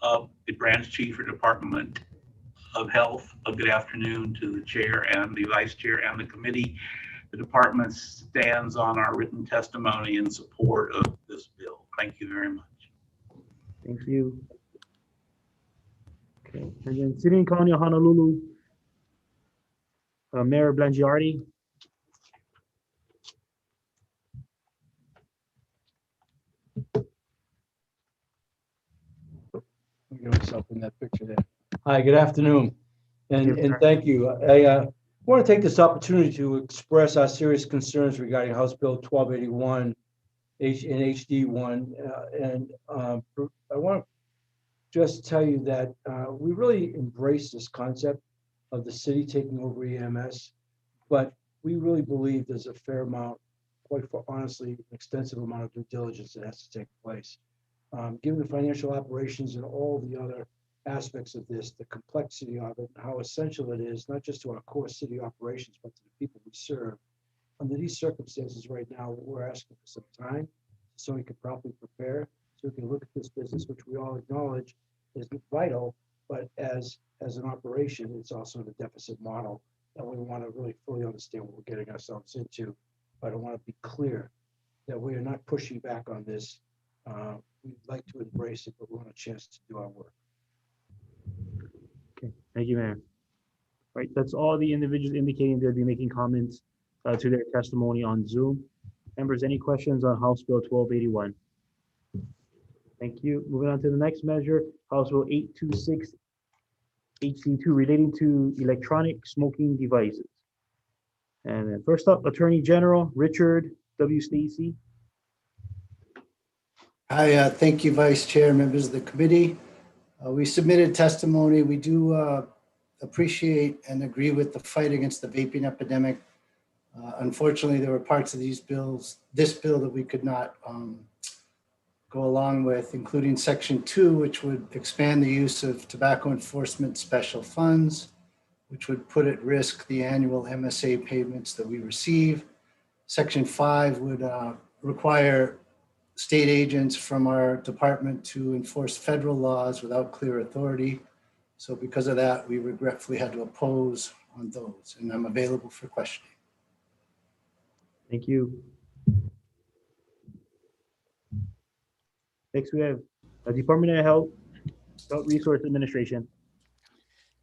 of the branch chief for Department of Health. Good afternoon to the chair and the vice chair and the committee. The department stands on our written testimony in support of this bill. Thank you very much. Thank you. Okay, and then City and County of Honolulu, Mayor Blangiardi. Get myself in that picture there. Hi, good afternoon, and thank you. I want to take this opportunity to express our serious concerns regarding House Bill 1281 and HD1, and I want to just tell you that we really embrace this concept of the city taking over EMS, but we really believe there's a fair amount, quite honestly, an extensive amount of due diligence that has to take place. Given the financial operations and all the other aspects of this, the complexity of it, how essential it is, not just to our core city operations, but to the people we serve. Under these circumstances right now, we're asking for some time so we can properly prepare, so we can look at this business, which we all acknowledge is vital, but as an operation, it's also the deficit model that we want to really fully understand what we're getting ourselves into. But I want to be clear that we are not pushing back on this. We'd like to embrace it, but we want a chance to do our work. Okay, thank you, Mayor. Right, that's all the individuals indicating they'll be making comments to their testimony on Zoom. Members, any questions on House Bill 1281? Thank you. Moving on to the next measure, House Bill 826 HD2, relating to electronic smoking devices. And then first up, Attorney General Richard W. Stacy. Hi, thank you, Vice Chair, members of the committee. We submitted testimony. We do appreciate and agree with the fight against the vaping epidemic. Unfortunately, there were parts of this bill that we could not go along with, including Section 2, which would expand the use of tobacco enforcement special funds, which would put at risk the annual MSA payments that we receive. Section 5 would require state agents from our department to enforce federal laws without clear authority. So because of that, we regretfully had to oppose on those, and I'm available for questioning. Thank you. Next, we have Department of Health Resource Administration.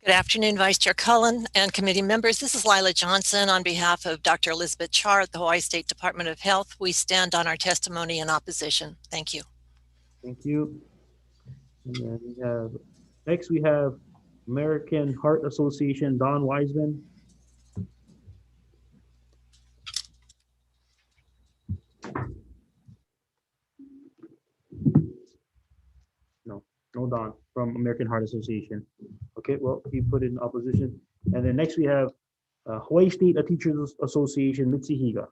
Good afternoon, Vice Chair Cullen and committee members. This is Lila Johnson on behalf of Dr. Elizabeth Char at the Hawaii State Department of Health. We stand on our testimony in opposition. Thank you. Thank you. And then we have, next we have American Heart Association, Don Wiseman. No Don from American Heart Association. Okay, well, he put in opposition. And then next we have Hawaii State Teachers Association, Mitsuhiga.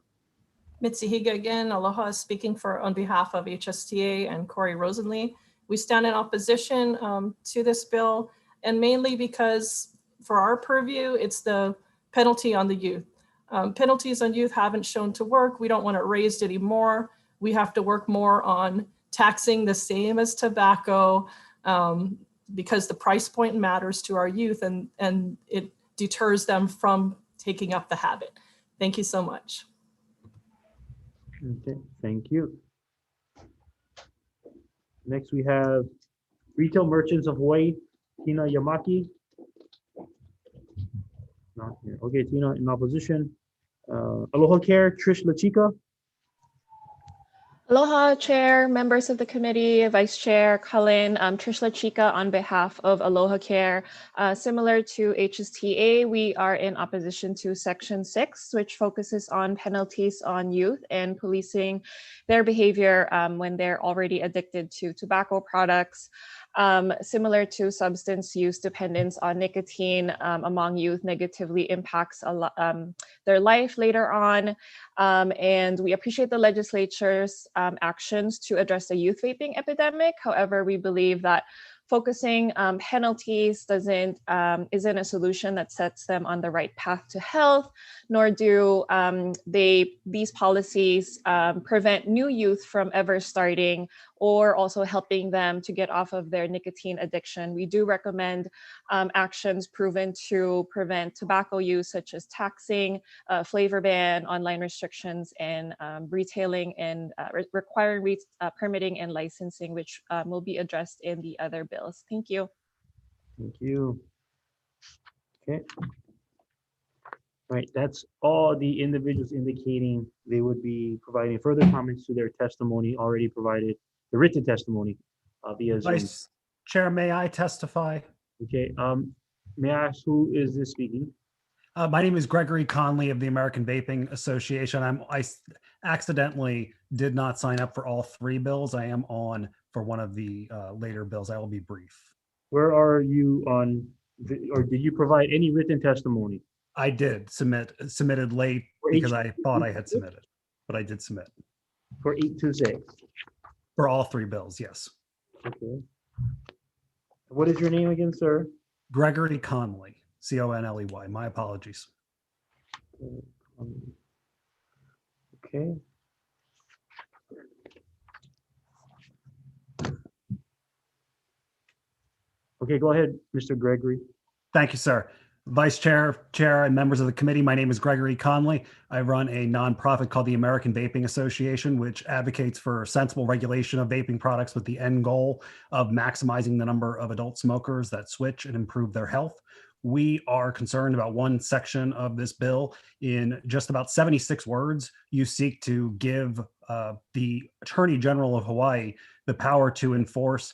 Mitsuhiga again, aloha, speaking on behalf of HSTA and Corey Rosenlee. We stand in opposition to this bill, and mainly because for our purview, it's the penalty on the youth. Penalties on youth haven't shown to work. We don't want it raised anymore. We have to work more on taxing the same as tobacco because the price point matters to our youth, and it deters them from taking up the habit. Thank you so much. Okay, thank you. Next, we have Retail Merchants of Hawaii, Tina Yamaki. Not here. Okay, Tina in opposition. Aloha Care, Trish LaChica. Aloha, Chair, members of the committee, Vice Chair Cullen, Trish LaChica on behalf of Aloha Care. Similar to HSTA, we are in opposition to Section 6, which focuses on penalties on youth and policing their behavior when they're already addicted to tobacco products. Similar to substance use, dependence on nicotine among youth negatively impacts their life later on. And we appreciate the legislature's actions to address the youth vaping epidemic. However, we believe that focusing penalties isn't a solution that sets them on the right path to health, nor do these policies prevent new youth from ever starting or also helping them to get off of their nicotine addiction. We do recommend actions proven to prevent tobacco use, such as taxing, flavor ban, online restrictions, and retailing, and requiring permitting and licensing, which will be addressed in the other bills. Thank you. Thank you. Okay. All right, that's all the individuals indicating they would be providing further comments to their testimony already provided, the written testimony via Zoom. Vice Chair, may I testify? Okay, may I ask who is this speaking? My name is Gregory Conley of the American Vaping Association. I accidentally did not sign up for all three bills. I am on for one of the later bills. I will be brief. Where are you on, or did you provide any written testimony? I did submitted late because I thought I had submitted, but I did submit. For 826? For all three bills, yes. Okay. What is your name again, sir? Gregory Conley, Conley. My apologies. Okay. Okay, go ahead, Mr. Gregory. Thank you, sir. Vice Chair, and members of the committee, my name is Gregory Conley. I run a nonprofit called the American Vaping Association, which advocates for sensible regulation of vaping products with the end goal of maximizing the number of adult smokers that switch and improve their health. We are concerned about one section of this bill. In just about 76 words, you seek to give the Attorney General of Hawaii the power to enforce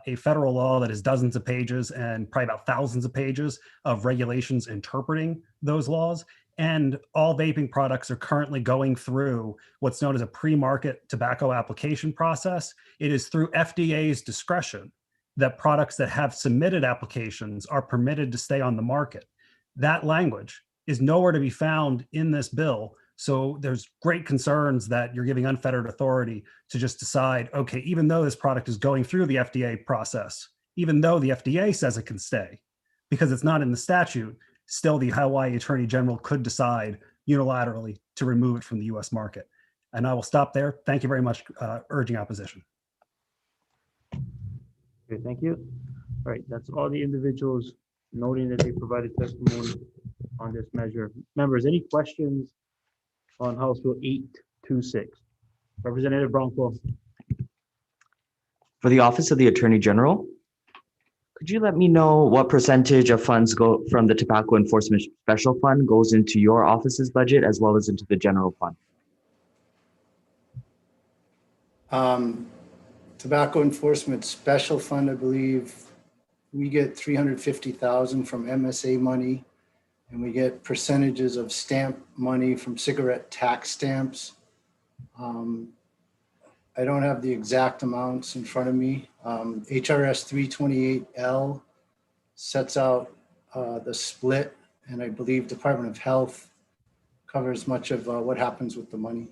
a federal law that is dozens of pages and probably about thousands of pages of regulations interpreting those laws. And all vaping products are currently going through what's known as a pre-market tobacco application process. It is through FDA's discretion that products that have submitted applications are permitted to stay on the market. That language is nowhere to be found in this bill. So there's great concerns that you're giving unfettered authority to just decide, okay, even though this product is going through the FDA process, even though the FDA says it can stay, because it's not in the statute, still the Hawaii Attorney General could decide unilaterally to remove it from the US market. And I will stop there. Thank you very much, urging opposition. Okay, thank you. All right, that's all the individuals noting that they provided testimony on this measure. Members, any questions on House Bill 826? Representative Bronco. For the Office of the Attorney General, could you let me know what percentage of funds go from the Tobacco Enforcement Special Fund goes into your office's budget as well as into the general fund? Tobacco Enforcement Special Fund, I believe we get 350,000 from MSA money, and we get percentages of stamp money from cigarette tax stamps. I don't have the exact amounts in front of me. HRS 328L sets out the split, and I believe Department of Health covers much of what happens with the money.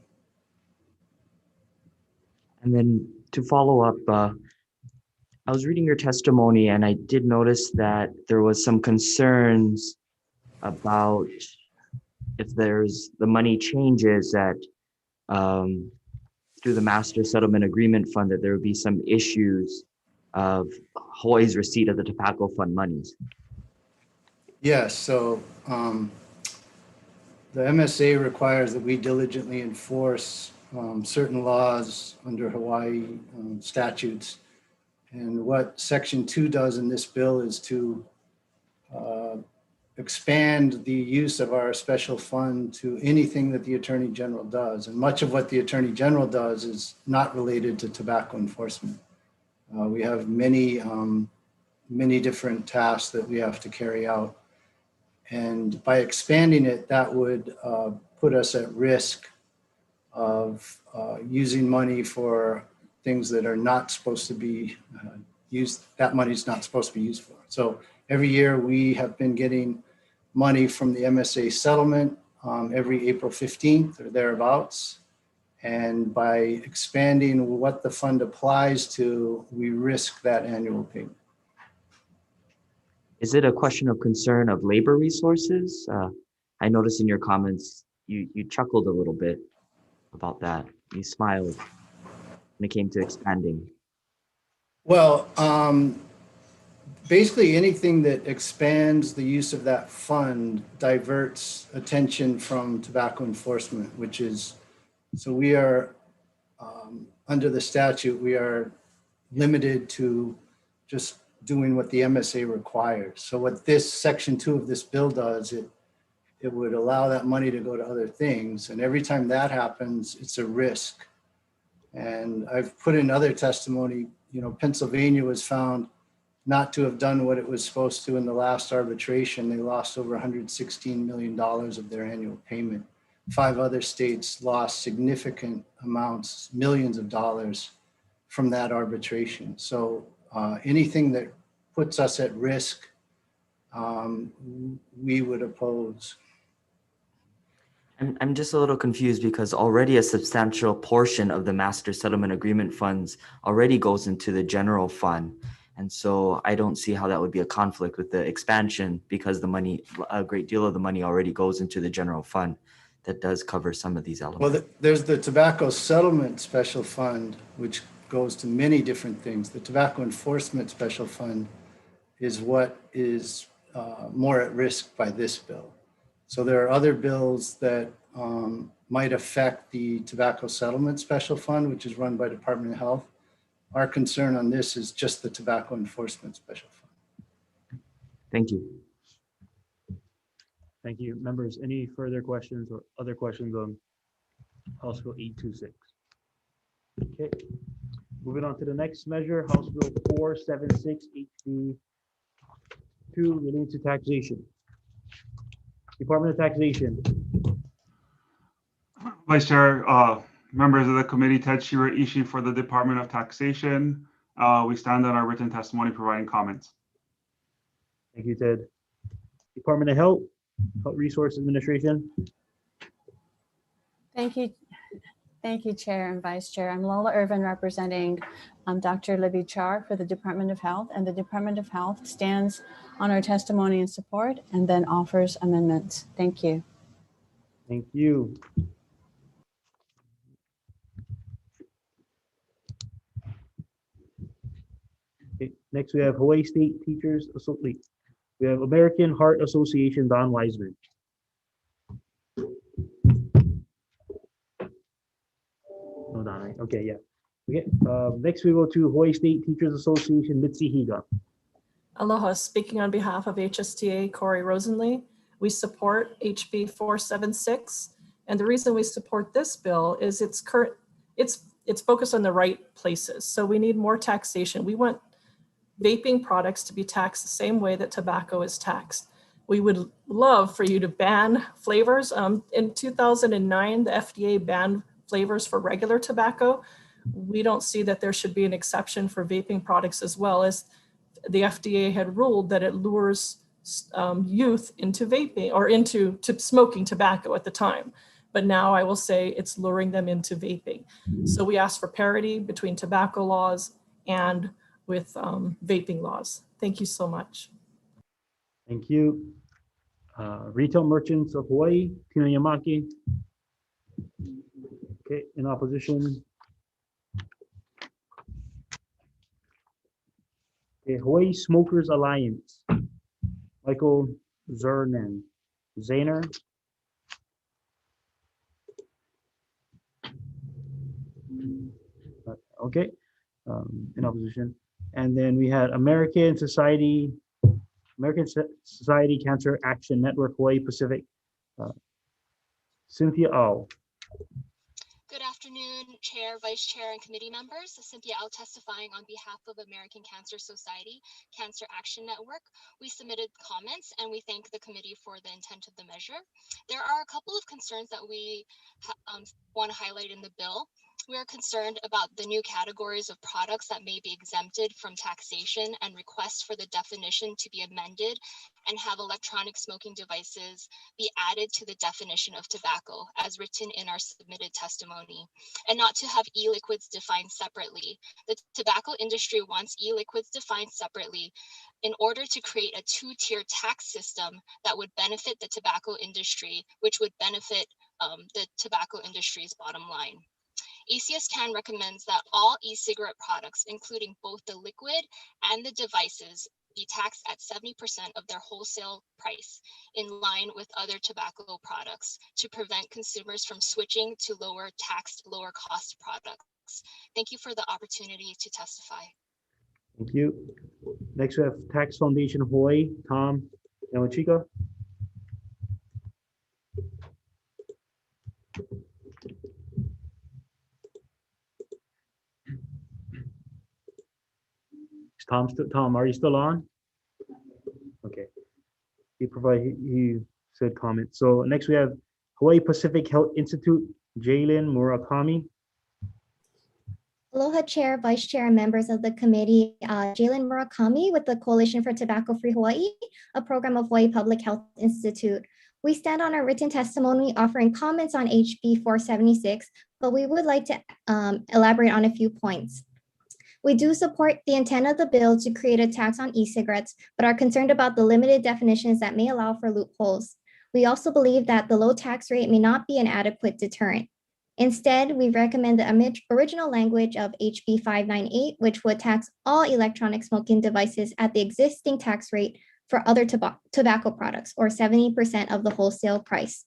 And then to follow up, I was reading your testimony and I did notice that there was some concerns about if there's the money changes that through the Master Settlement Agreement Fund, that there would be some issues of Hawaii's receipt of the tobacco fund monies. Yes, so the MSA requires that we diligently enforce certain laws under Hawaii statutes. And what Section 2 does in this bill is to expand the use of our special fund to anything that the Attorney General does. And much of what the Attorney General does is not related to tobacco enforcement. We have many different tasks that we have to carry out. And by expanding it, that would put us at risk of using money for things that are not supposed to be used, that money's not supposed to be used for. So every year we have been getting money from the MSA settlement every April 15th or thereabouts. And by expanding what the fund applies to, we risk that annual payment. Is it a question of concern of labor resources? I noticed in your comments, you chuckled a little bit about that. You smiled when it came to expanding. Well, basically anything that expands the use of that fund diverts attention from tobacco enforcement, which is, so we are, under the statute, we are limited to just doing what the MSA requires. So what this Section 2 of this bill does, it would allow that money to go to other things. And every time that happens, it's a risk. And I've put in other testimony, you know, Pennsylvania was found not to have done what it was supposed to in the last arbitration. They lost over $116 million of their annual payment. 5 other states lost significant amounts, millions of dollars from that arbitration. So anything that puts us at risk, we would oppose. I'm just a little confused because already a substantial portion of the Master Settlement Agreement funds already goes into the general fund. And so I don't see how that would be a conflict with the expansion because the money, a great deal of the money already goes into the general fund that does cover some of these elements. Well, there's the Tobacco Settlement Special Fund, which goes to many different things. The Tobacco Enforcement Special Fund is what is more at risk by this bill. So there are other bills that might affect the Tobacco Settlement Special Fund, which is run by Department of Health. Our concern on this is just the Tobacco Enforcement Special Fund. Thank you. Thank you. Members, any further questions or other questions on House Bill 826? Okay, moving on to the next measure, House Bill 476 HD 2 relating to taxation. Department of Taxation. Vice Chair, members of the committee, Ted Shiraishi for the Department of Taxation. We stand on our written testimony providing comments. Thank you, Ted. Department of Health Resource Administration. Thank you. Thank you, Chair and Vice Chair. I'm Lola Irvin representing Dr. Libby Char for the Department of Health, and the Department of Health stands on our testimony and support and then offers amendments. Thank you. Thank you. Okay, next we have Hawaii State Teachers Association. We have American Heart Association, Don Weisman. Hold on, right? Okay, yeah. Okay, next we go to Hawaii State Teachers Association, Mitzi Higa. Aloha, speaking on behalf of HSTA Corey Rosenlee, we support HB 476. And the reason we support this bill is it's focused on the right places. So we need more taxation. We want vaping products to be taxed the same way that tobacco is taxed. We would love for you to ban flavors. In 2009, the FDA banned flavors for regular tobacco. We don't see that there should be an exception for vaping products, as well as the FDA had ruled that it lures youth into vaping or into smoking tobacco at the time. But now I will say it's luring them into vaping. So we ask for parity between tobacco laws and with vaping laws. Thank you so much. Thank you. Retail Merchants of Hawaii, Tina Yamaki. Okay, in opposition. Okay, Hawaii Smokers Alliance, Michael Zahner. Okay, in opposition. And then we had American Society Cancer Action Network, Hawaii Pacific, Cynthia Au. Good afternoon, Chair, Vice Chair, and committee members. Cynthia Au testifying on behalf of American Cancer Society Cancer Action Network. We submitted comments and we thank the committee for the intent of the measure. There are a couple of concerns that we want to highlight in the bill. We are concerned about the new categories of products that may be exempted from taxation and request for the definition to be amended and have electronic smoking devices be added to the definition of tobacco as written in our submitted testimony, and not to have e-liquids defined separately. The tobacco industry wants e-liquids defined separately in order to create a two-tier tax system that would benefit the tobacco industry, which would benefit the tobacco industry's bottom line. ACS CAN recommends that all e-cigarette products, including both the liquid and the devices, be taxed at 70% of their wholesale price, in line with other tobacco products, to prevent consumers from switching to lower taxed, lower cost products. Thank you for the opportunity to testify. Thank you. Next we have Tax Foundation Hawaii, Tom Yamachika. Tom, are you still on? Okay. He said comment. So next we have Hawaii Pacific Health Institute, Jalen Murakami. Aloha Chair, Vice Chair, and members of the committee. Jalen Murakami with the Coalition for Tobacco-Free Hawaii, a program of Hawaii Public Health Institute. We stand on our written testimony offering comments on HB 476, but we would like to elaborate on a few points. We do support the intent of the bill to create a tax on e-cigarettes, but are concerned about the limited definitions that may allow for loopholes. We also believe that the low tax rate may not be an adequate deterrent. Instead, we recommend the original language of HB 598, which would tax all electronic smoking devices at the existing tax rate for other tobacco products, or 70% of the wholesale price.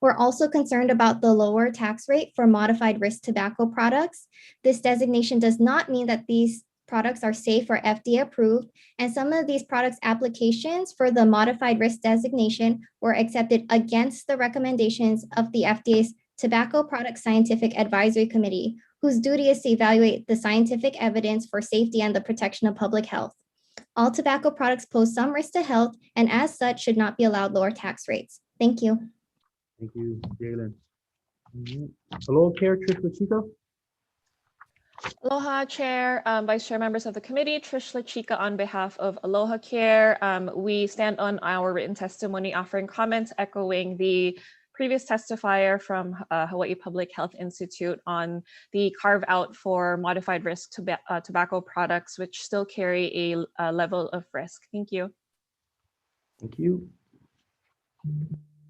We're also concerned about the lower tax rate for modified risk tobacco products. This designation does not mean that these products are safe or FDA approved, and some of these products applications for the modified risk designation were accepted against the recommendations of the FDA's Tobacco Product Scientific Advisory Committee, whose duty is to evaluate the scientific evidence for safety and the protection of public health. All tobacco products pose some risk to health, and as such should not be allowed lower tax rates. Thank you. Thank you, Jalen. Hello, Chair Trish Lachika. Aloha Chair, Vice Chair, members of the committee, Trish Lachika on behalf of Aloha Care. We stand on our written testimony offering comments echoing the previous testifier from Hawaii Public Health Institute on the carve out for modified risk tobacco products, which still carry a level of risk. Thank you. Thank you.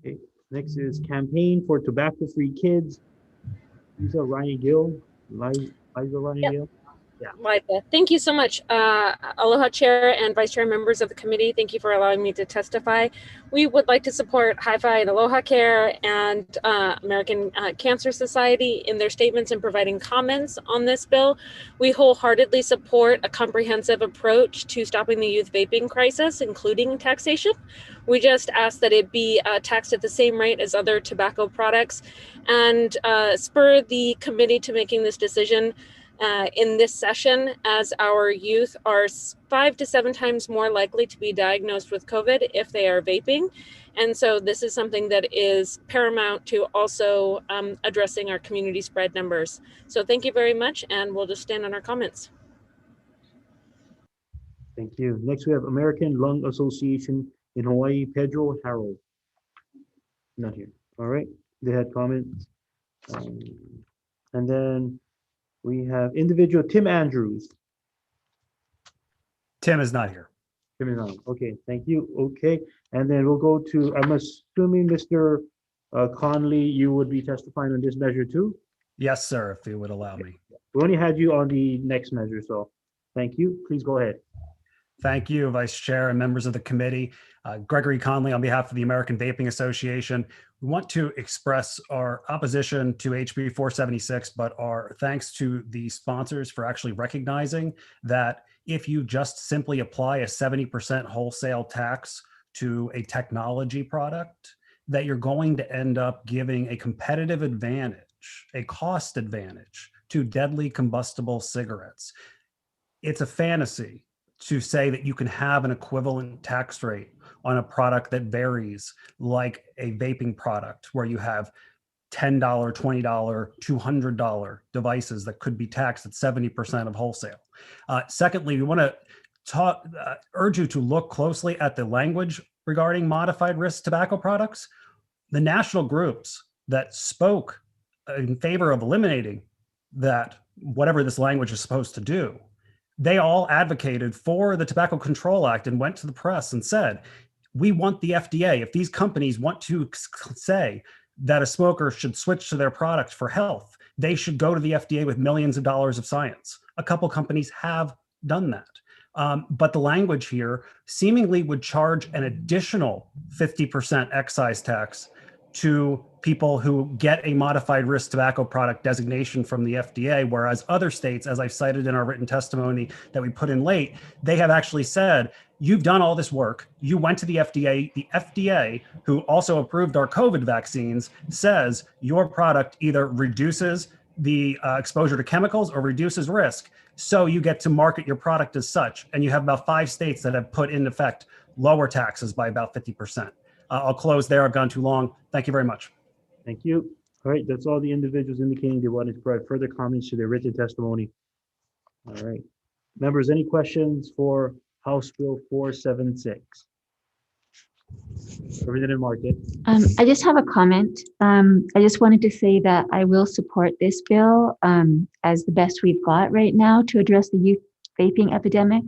Okay. Next is Campaign for Tobacco-Free Kids. Liza Ronnie Gill. Gill. Yeah. Thank you so much. Aloha Chair and Vice Chair, members of the committee. Thank you for allowing me to testify. We would like to support HiFi and Aloha Care and American Cancer Society in their statements and providing comments on this bill. We wholeheartedly support a comprehensive approach to stopping the youth vaping crisis, including taxation. We just ask that it be taxed at the same rate as other tobacco products and spur the committee to making this decision in this session, as our youth are 5 to 7 times more likely to be diagnosed with COVID if they are vaping. And so this is something that is paramount to also addressing our community spread numbers. So thank you very much, and we'll just stand on our comments. Thank you. Next, we have American Lung Association in Hawaii, Pedro Harold. Not here. All right. They had comments. And then we have individual Tim Andrews. Tim is not here. Tim is on. Okay, thank you. Okay, and then we'll go to, I'm assuming Mr. Conley, you would be testifying on this measure too? Yes, sir, if you would allow me. We only had you on the next measure, so thank you. Please go ahead. Thank you, Vice Chair and members of the committee. Gregory Conley on behalf of the American Vaping Association. We want to express our opposition to HB 476, but our thanks to the sponsors for actually recognizing that if you just simply apply a 70% wholesale tax to a technology product, that you're going to end up giving a competitive advantage, a cost advantage to deadly combustible cigarettes. It's a fantasy to say that you can have an equivalent tax rate on a product that varies, like a vaping product where you have $10, $20, $200 devices that could be taxed at 70% of wholesale. Secondly, we want to urge you to look closely at the language regarding modified risk tobacco products. The national groups that spoke in favor of eliminating that, whatever this language is supposed to do, they all advocated for the Tobacco Control Act and went to the press and said, we want the FDA, if these companies want to say that a smoker should switch to their product for health, they should go to the FDA with millions of dollars of science. A couple companies have done that. But the language here seemingly would charge an additional 50% excise tax to people who get a modified risk tobacco product designation from the FDA, whereas other states, as I've cited in our written testimony that we put in late, they have actually said, you've done all this work, you went to the FDA, who also approved our COVID vaccines, says your product either reduces the exposure to chemicals or reduces risk, so you get to market your product as such. And you have about 5 states that have put in effect lower taxes by about 50%. I'll close there. I've gone too long. Thank you very much. Thank you. All right, that's all the individuals indicating they wanted to provide further comments to their written testimony. All right. Members, any questions for House Bill 476? Representative Market. I just have a comment. I just wanted to say that I will support this bill as the best we've got right now to address the youth vaping epidemic.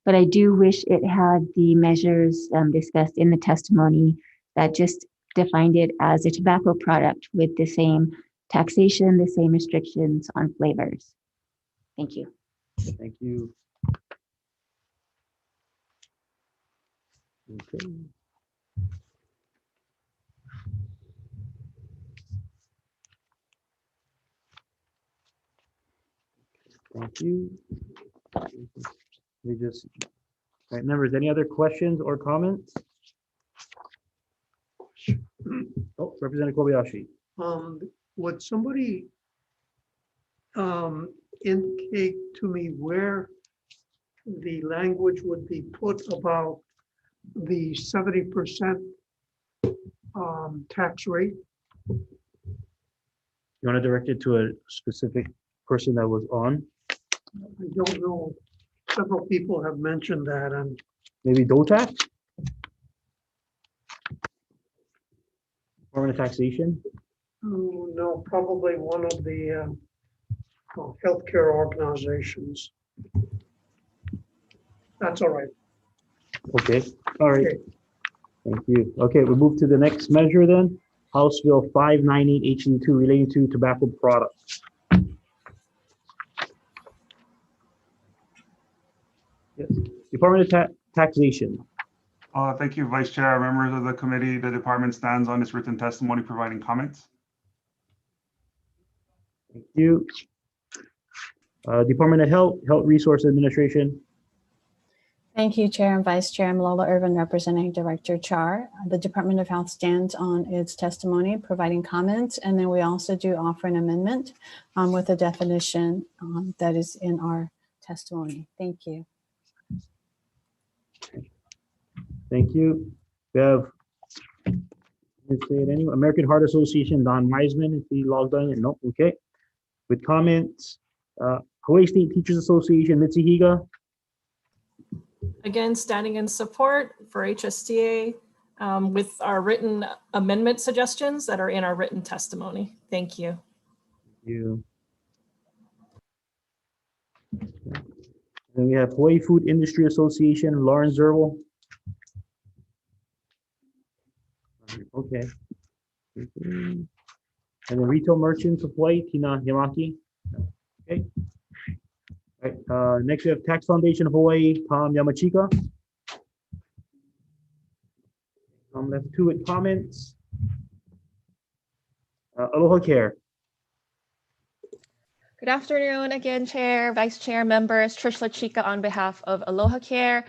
But I do wish it had the measures discussed in the testimony that just defined it as a tobacco product with the same taxation, the same restrictions on flavors. Thank you. Thank you. Okay. Thank you. We just, all right, members, any other questions or comments? Oh, Representative Kobayashi. Would somebody indicate to me where the language would be put about the 70% tax rate? You want to direct it to a specific person that was on? I don't know. Several people have mentioned that, and maybe DOTAC? Department of Taxation? no, probably one of the healthcare organizations. That's all right. Okay, all right. Thank you. Okay, we'll move to the next measure then. House Bill 598 HD2 relating to tobacco products. Yes. Department of Taxation. Thank you, Vice Chair. Members of the committee, the department stands on its written testimony providing comments. Thank you. Department of Health Resource Administration. Thank you, Chair and Vice Chair. I'm Lola Irvin, representing Director Char. The Department of Health stands on its testimony, providing comments, and then we also do offer an amendment with a definition that is in our testimony. Thank you. Thank you. We have, let's say it anyway, American Heart Association, Don Meisman, if he logged on. No, okay. With comments, Hawaii State Teachers Association, Mitzi Higa. Again, standing in support for HSTA with our written amendment suggestions that are in our written testimony. Thank you. Thank you. Then we have Hawaii Food Industry Association, Lauren Zerwell. Okay. And then Retail Merchants of Hawaii, Tina Himaki. Okay. All right. Next we have Tax Foundation of Hawaii, Tom Yamachika. Left two with comments. Aloha Care. Good afternoon again, Chair, Vice Chair, members. Trish Lachika on behalf of Aloha Care.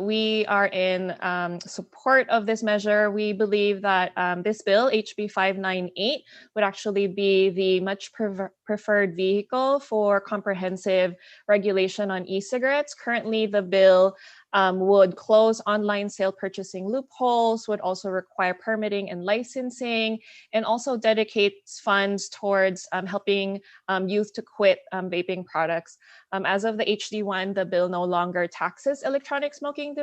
We are in support of this measure. We believe that this bill, HB 598, would actually be the much preferred vehicle for comprehensive regulation on e-cigarettes. Currently, the bill would close online sale purchasing loopholes, would also require permitting and licensing, and also dedicates funds towards helping youth to quit vaping products. As of the HD1, the bill no longer taxes electronic smoking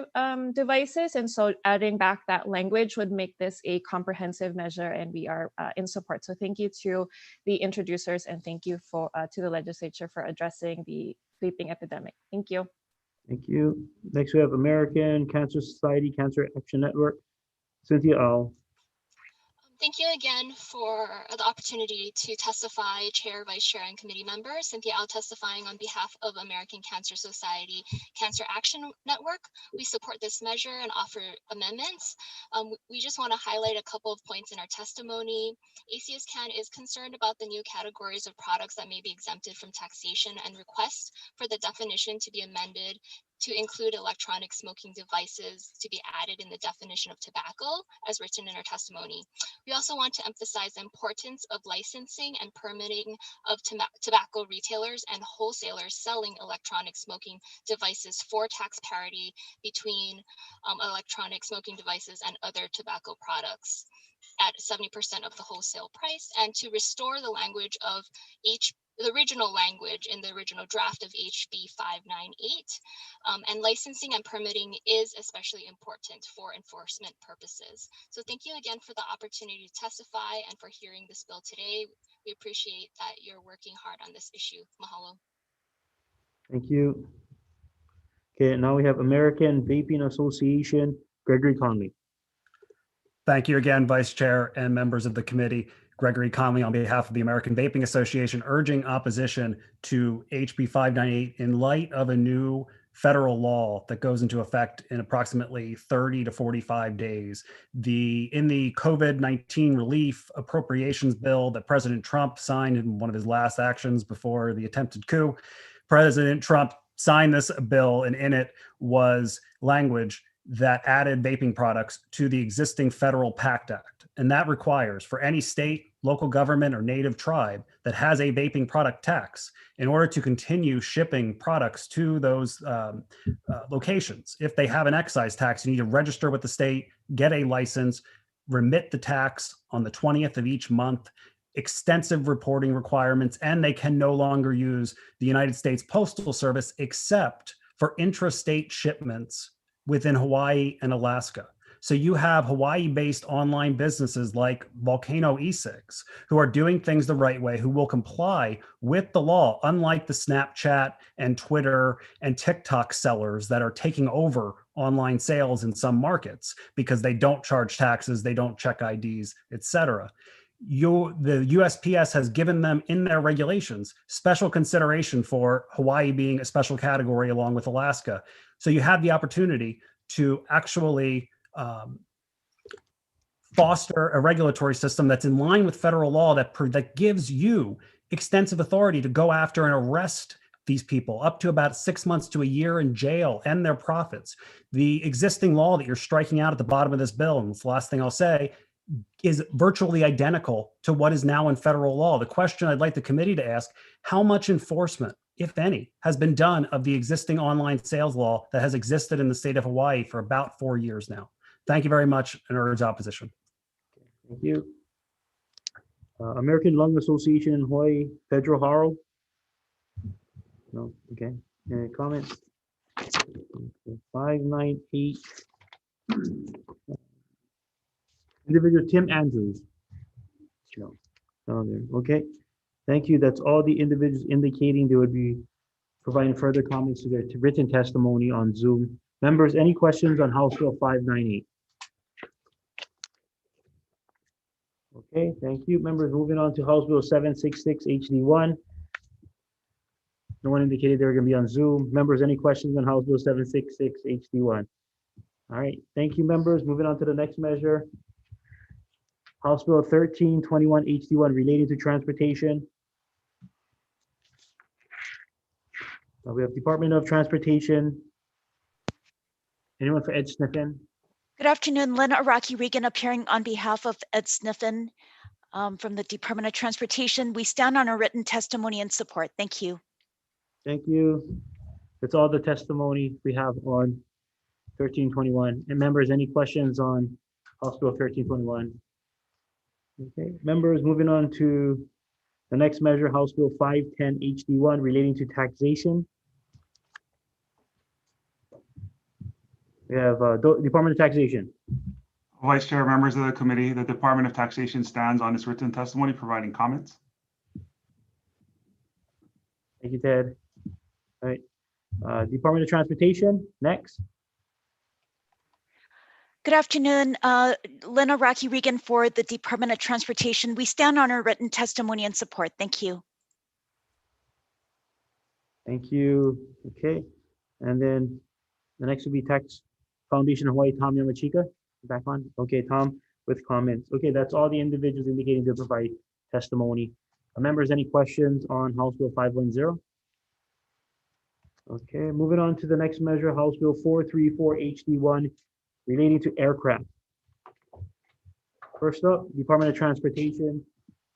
devices, and so adding back that language would make this a comprehensive measure, and we are in support. So thank you to the introducers, and thank you to the legislature for addressing the vaping epidemic. Thank you. Thank you. Next we have American Cancer Society Cancer Action Network, Cynthia Au. Thank you again for the opportunity to testify, Chair, Vice Chair, and committee members. Cynthia Au testifying on behalf of American Cancer Society Cancer Action Network. We support this measure and offer amendments. We just want to highlight a couple of points in our testimony. ACS-CAN is concerned about the new categories of products that may be exempted from taxation and requests for the definition to be amended to include electronic smoking devices to be added in the definition of tobacco as written in our testimony. We also want to emphasize the importance of licensing and permitting of tobacco retailers and wholesalers selling electronic smoking devices for tax parity between electronic smoking devices and other tobacco products at 70% of the wholesale price, and to restore the language of the original language in the original draft of HB 598. And licensing and permitting is especially important for enforcement purposes. So thank you again for the opportunity to testify and for hearing this bill today. We appreciate that you're working hard on this issue. Mahalo. Thank you. Okay, now we have American Vaping Association, Gregory Conley. Thank you again, Vice Chair and members of the committee. Gregory Conley on behalf of the American Vaping Association, urging opposition to HB 598 in light of a new federal law that goes into effect in approximately 30 to 45 days. In the COVID-19 relief appropriations bill that President Trump signed in one of his last actions before the attempted coup, President Trump signed this bill, and in it was language that added vaping products to the existing federal PACT Act. And that requires for any state, local government, or native tribe that has a vaping product tax, in order to continue shipping products to those locations. If they have an excise tax, you need to register with the state, get a license, remit the tax on the 20th of each month, extensive reporting requirements, and they can no longer use the United States Postal Service except for intrastate shipments within Hawaii and Alaska. So you have Hawaii-based online businesses like Volcano eCigs who are doing things the right way, who will comply with the law, unlike the Snapchat and Twitter and TikTok sellers that are taking over online sales in some markets because they don't charge taxes, they don't check IDs, etc. The USPS has given them in their regulations special consideration for Hawaii being a special category along with Alaska. So you have the opportunity to actually foster a regulatory system that's in line with federal law that gives you extensive authority to go after and arrest these people up to about 6 months to a year in jail and their profits. The existing law that you're striking out at the bottom of this bill, and it's the last thing I'll say, is virtually identical to what is now in federal law. The question I'd like the committee to ask, how much enforcement, if any, has been done of the existing online sales law that has existed in the state of Hawaii for about 4 years now? Thank you very much, and urge opposition. Thank you. American Lung Association in Hawaii, Pedro Haro. No, okay. Any comments? 598. Individual Tim Andrews. No, down there. Okay. Thank you. That's all the individuals indicating they would be providing further comments to their written testimony on Zoom. Members, any questions on House Bill 598? Okay, thank you. Members, moving on to House Bill 766 HD1. No one indicated they were going to be on Zoom. Members, any questions on House Bill 766 HD1? All right, thank you, members. Moving on to the next measure. House Bill 1321 HD1 relating to transportation. We have Department of Transportation. Anyone for Ed Sniffen? Good afternoon, Lynn Araki-Regan appearing on behalf of Ed Sniffen from the Department of Transportation. We stand on our written testimony and support. Thank you. Thank you. That's all the testimony we have on 1321. And members, any questions on House Bill 1321? Okay, members, moving on to the next measure, House Bill 510 HD1 relating to taxation. We have Department of Taxation. Vice Chair, members of the committee, the Department of Taxation stands on its written testimony providing comments. Thank you, Ted. All right, Department of Transportation, next. Good afternoon, Lynn Araki-Regan for the Department of Transportation. We stand on our written testimony and support. Thank you. Thank you. Okay, and then the next will be Tax Foundation of Hawaii, Tom Yamachika. Back on. Okay, Tom with comments. Okay, that's all the individuals indicating to provide testimony. Members, any questions on House Bill 510? Okay, moving on to the next measure, House Bill 434 HD1 relating to aircraft. First up, Department of Transportation,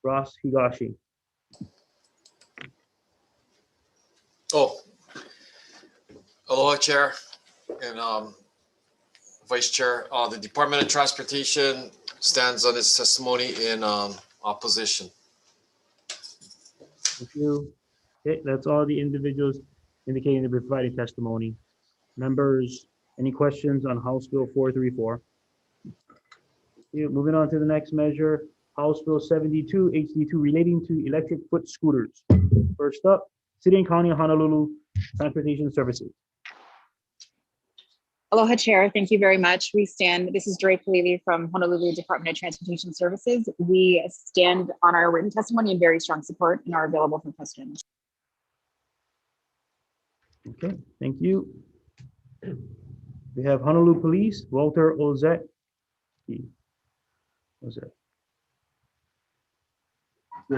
Ross Higashi. Oh, aloha, Chair and Vice Chair. The Department of Transportation stands on its testimony in opposition. Thank you. Okay, that's all the individuals indicating to be providing testimony. Members, any questions on House Bill 434? Yeah, moving on to the next measure, House Bill 72 HD2 relating to electric foot scooters. First up, City and County of Honolulu Transportation Services. Aloha, Chair. Thank you very much. We stand, this is Dre Kalili from Honolulu Department of Transportation Services. We stand on our written testimony in very strong support and are available for questions. Okay, thank you. We have Honolulu Police, Walter Ozek. Good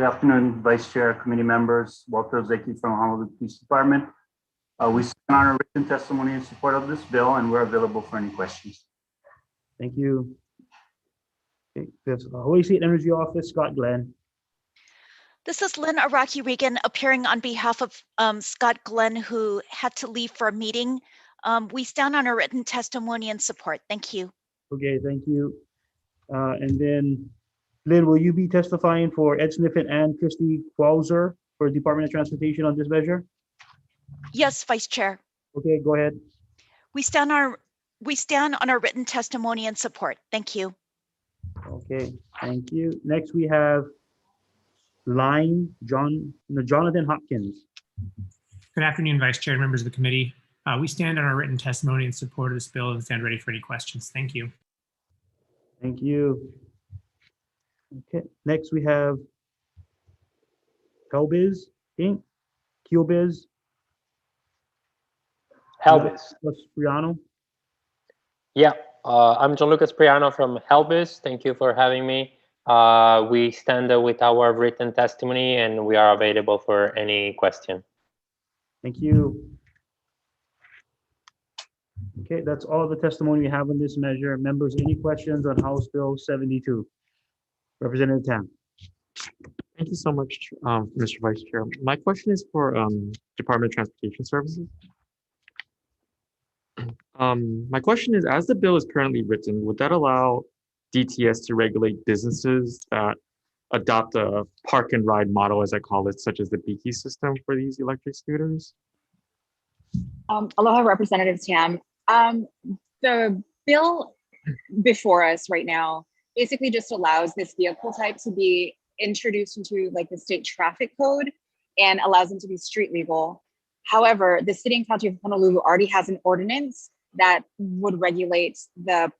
afternoon, Vice Chair, committee members. Walter Ozeki from Honolulu Police Department. We stand on our written testimony in support of this bill, and we're available for any questions. Thank you. Okay, we have Hawaii State Energy Office, Scott Glenn. This is Lynn Araki-Regan appearing on behalf of Scott Glenn, who had to leave for a meeting. We stand on our written testimony and support. Thank you. Okay, thank you. And then, Lynn, will you be testifying for Ed Sniffen and Christy Kwauser for Department of Transportation on this measure? Yes, Vice Chair. Okay, go ahead. We stand on our written testimony and support. Thank you. Okay, thank you. Next, we have Jonathan Hopkins. Good afternoon, Vice Chair and members of the committee. We stand on our written testimony in support of this bill and stand ready for any questions. Thank you. Thank you. Okay, next we have Helbiz Inc. QBiz. Helbiz. Priano. Yeah, I'm John Lucas Priano from Helbiz. Thank you for having me. We stand with our written testimony and we are available for any question. Thank you. Okay, that's all the testimony we have on this measure. Members, any questions on House Bill 72? Representative Tam. Thank you so much, Mr. Vice Chair. My question is for Department of Transportation Services. My question is, as the bill is currently written, would that allow DTS to regulate businesses that adopt a park and ride model, as I call it, such as the Biki system for these electric scooters? Aloha, Representative Tam. The bill before us right now basically just allows this vehicle type to be introduced into like the state traffic code and allows them to be street legal. However, the city and county of Honolulu already has an ordinance that would regulate the,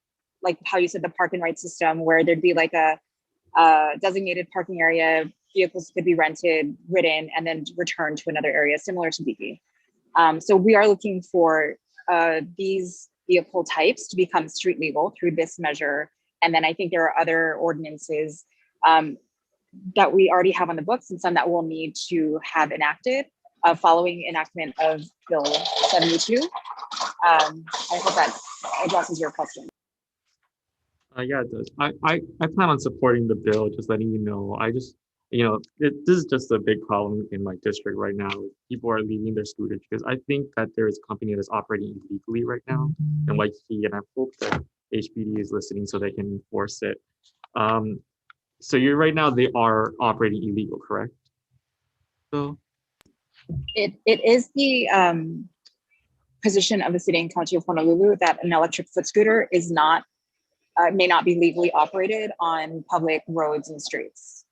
like how you said, the park and ride system, where there'd be like a designated parking area, vehicles could be rented, ridden, and then returned to another area similar to BP. So we are looking for these vehicle types to become street legal through this measure. And then I think there are other ordinances that we already have on the books and some that we'll need to have enacted following enactment of Bill 72. I hope that addresses your question. Yeah, it does. I plan on supporting the bill, just letting you know. I just, this is just a big problem in my district right now. People are leaving their scooters because I think that there is a company that's operating illegally right now in Waikiki, and I hope that HPD is listening so they can enforce it. So you're right now, they are operating illegal, correct? So it is the position of the city and county of Honolulu that an electric foot scooter is not, may not be legally operated on public roads and streets.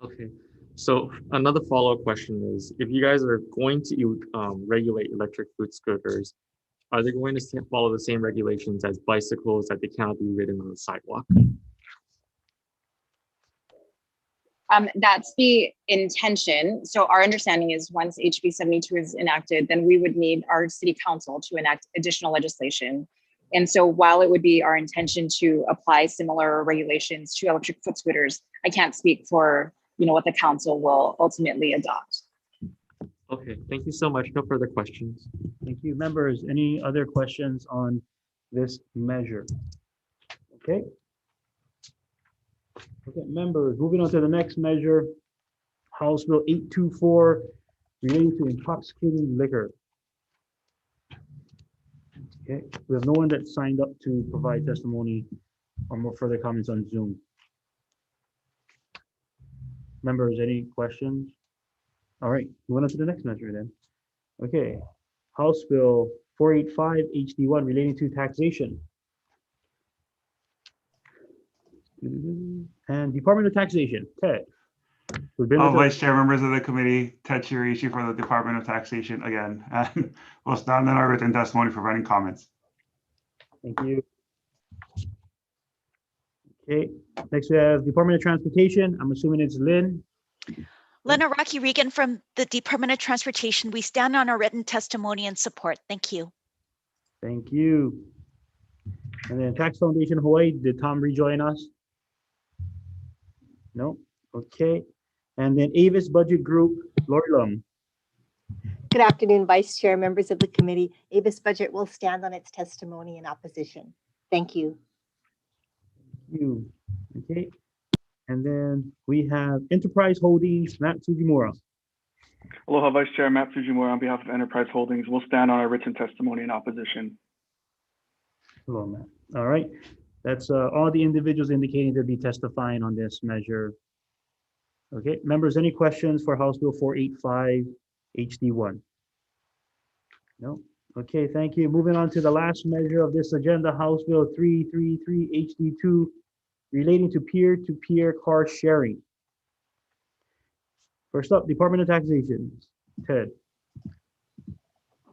okay. So another follow-up question is, if you guys are going to regulate electric foot scooters, are they going to follow the same regulations as bicycles, that they cannot be ridden on the sidewalk? That's the intention. So our understanding is once HB 72 is enacted, then we would need our city council to enact additional legislation. And so while it would be our intention to apply similar regulations to electric foot scooters, I can't speak for what the council will ultimately adopt. Okay, thank you so much. No further questions. Thank you. Members, any other questions on this measure? Okay. Okay, members, moving on to the next measure, House Bill 824, relating to intoxicating liquor. Okay, we have no one that signed up to provide testimony or more further comments on Zoom. Members, any questions? All right, moving on to the next measure then. Okay, House Bill 485 HD1 relating to taxation. And Department of Taxation, Ted. Vice Chair, members of the committee, Ted Shirishi for the Department of Taxation again. And we'll stand on our written testimony providing comments. Thank you. Okay, next we have Department of Transportation. I'm assuming it's Lynn. Lynn Araki Regan from the Department of Transportation. We stand on our written testimony and support. Thank you. Thank you. And then Tax Foundation Hawaii, did Tom rejoin us? No, okay. And then Avis Budget Group, Lori Lum. Good afternoon, Vice Chair, members of the committee. Avis Budget will stand on its testimony in opposition. Thank you. Thank you. Okay. And then we have Enterprise Holdings, Matt Fujimura. Aloha, Vice Chair Matt Fujimura on behalf of Enterprise Holdings. We'll stand on our written testimony in opposition. Hello, Matt. All right. That's all the individuals indicating they'll be testifying on this measure. Okay, members, any questions for House Bill 485 HD1? No? Okay, thank you. Moving on to the last measure of this agenda, House Bill 333 HD2 relating to peer-to-peer car sharing. First up, Department of Taxation, Ted.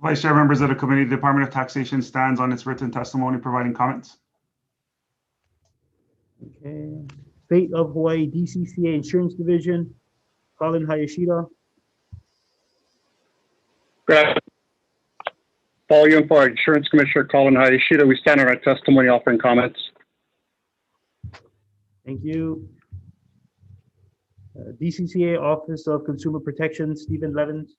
Vice Chair, members of the committee, the Department of Taxation stands on its written testimony providing comments. Okay, State of Hawaii DCCA Insurance Division, Colin Hayashida. Volume for Insurance Commissioner Colin Hayashida. We stand on our testimony offering comments. Thank you. DCCA Office of Consumer Protection, Stephen Levins.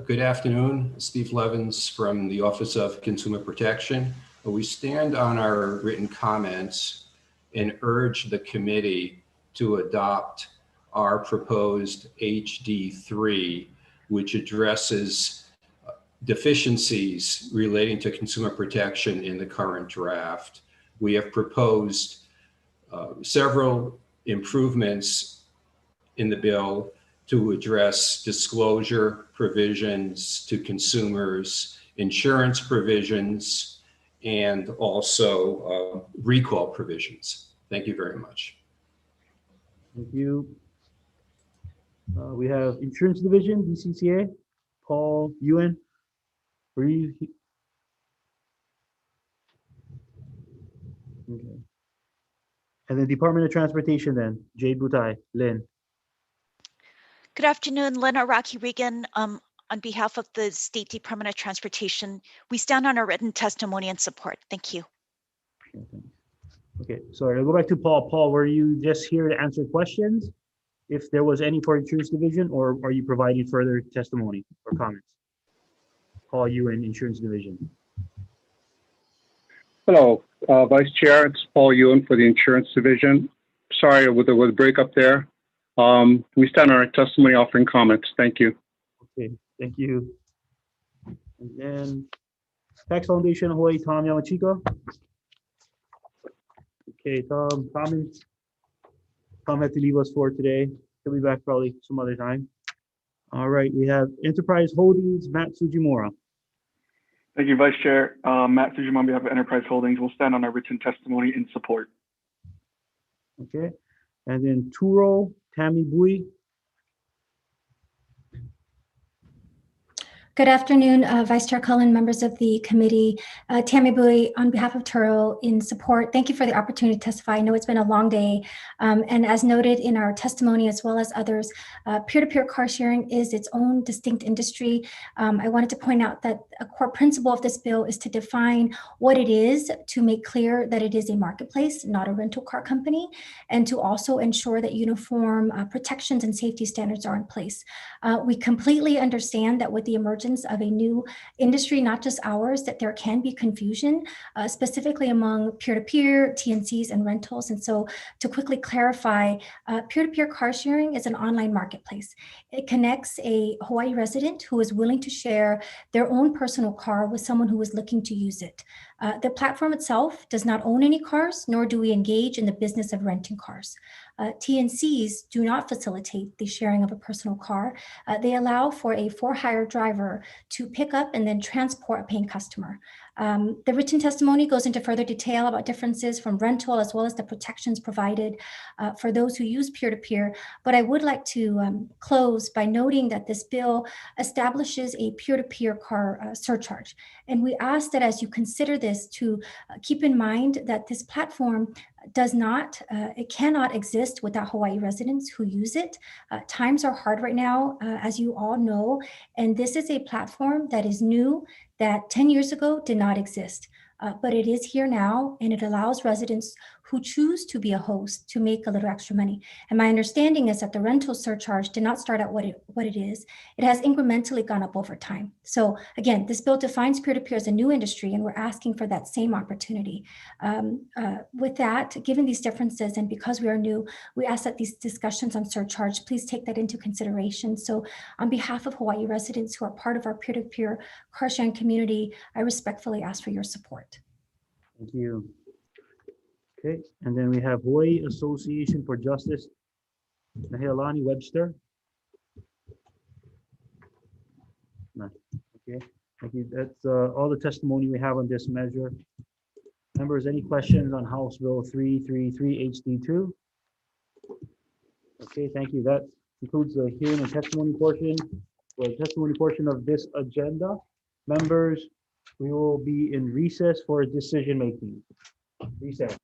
Good afternoon, Steve Levins from the Office of Consumer Protection. We stand on our written comments and urge the committee to adopt our proposed HD3, which addresses deficiencies relating to consumer protection in the current draft. We have proposed several improvements in the bill to address disclosure provisions to consumers, insurance provisions, and also recall provisions. Thank you very much. Thank you. We have Insurance Division, DCCA, Paul Ewan. Were you? Okay. And then Department of Transportation then, Jade Butai, Lynn. Good afternoon, Lynn Araki Regan. On behalf of the State Department of Transportation, we stand on our written testimony and support. Thank you. Okay, sorry, I'll go back to Paul. Paul, were you just here to answer questions? If there was any for Insurance Division, or are you providing further testimony or comments? Paul, you in Insurance Division. Hello, Vice Chair. It's Paul Ewan for the Insurance Division. Sorry with the breakup there. We stand on our testimony offering comments. Thank you. Okay, thank you. And then Tax Foundation of Hawaii, Tom Yamachika. Okay, Tom had to leave us for today. He'll be back probably some other time. All right, we have Enterprise Holdings, Matt Sujimura. Thank you, Vice Chair. Matt Fujima on behalf of Enterprise Holdings will stand on our written testimony in support. Okay, and then Turo, Tammy Bui. Good afternoon, Vice Chair Cullen, members of the committee. Tammy Bui on behalf of Turo in support. Thank you for the opportunity to testify. I know it's been a long day. And as noted in our testimony, as well as others, peer-to-peer car sharing is its own distinct industry. I wanted to point out that a core principle of this bill is to define what it is, to make clear that it is a marketplace, not a rental car company, and to also ensure that uniform protections and safety standards are in place. We completely understand that with the emergence of a new industry, not just ours, that there can be confusion, specifically among peer-to-peer, TNCs, and rentals. And so to quickly clarify, peer-to-peer car sharing is an online marketplace. It connects a Hawaii resident who is willing to share their own personal car with someone who is looking to use it. The platform itself does not own any cars, nor do we engage in the business of renting cars. TNCs do not facilitate the sharing of a personal car. They allow for a for-hire driver to pick up and then transport a paying customer. The written testimony goes into further detail about differences from rental as well as the protections provided for those who use peer-to-peer. But I would like to close by noting that this bill establishes a peer-to-peer car surcharge. And we ask that as you consider this to keep in mind that this platform it cannot exist without Hawaii residents who use it. Times are hard right now, as you all know, and this is a platform that is new, that 10 years ago did not exist. But it is here now, and it allows residents who choose to be a host to make a little extra money. And my understanding is that the rental surcharge did not start at what it is. It has incrementally gone up over time. So again, this bill defines peer-to-peer as a new industry, and we're asking for that same opportunity. With that, given these differences, and because we are new, we ask that these discussions on surcharge, please take that into consideration. So on behalf of Hawaii residents who are part of our peer-to-peer car sharing community, I respectfully ask for your support. Thank you. Okay, and then we have Hawaii Association for Justice, Nahealani Webster. No. Okay, thank you. That's all the testimony we have on this measure. Members, any questions on House Bill 333 HD2? Okay, thank you. That concludes the hearing and testimony portion of this agenda. Members, we will be in recess for decision making. Recess.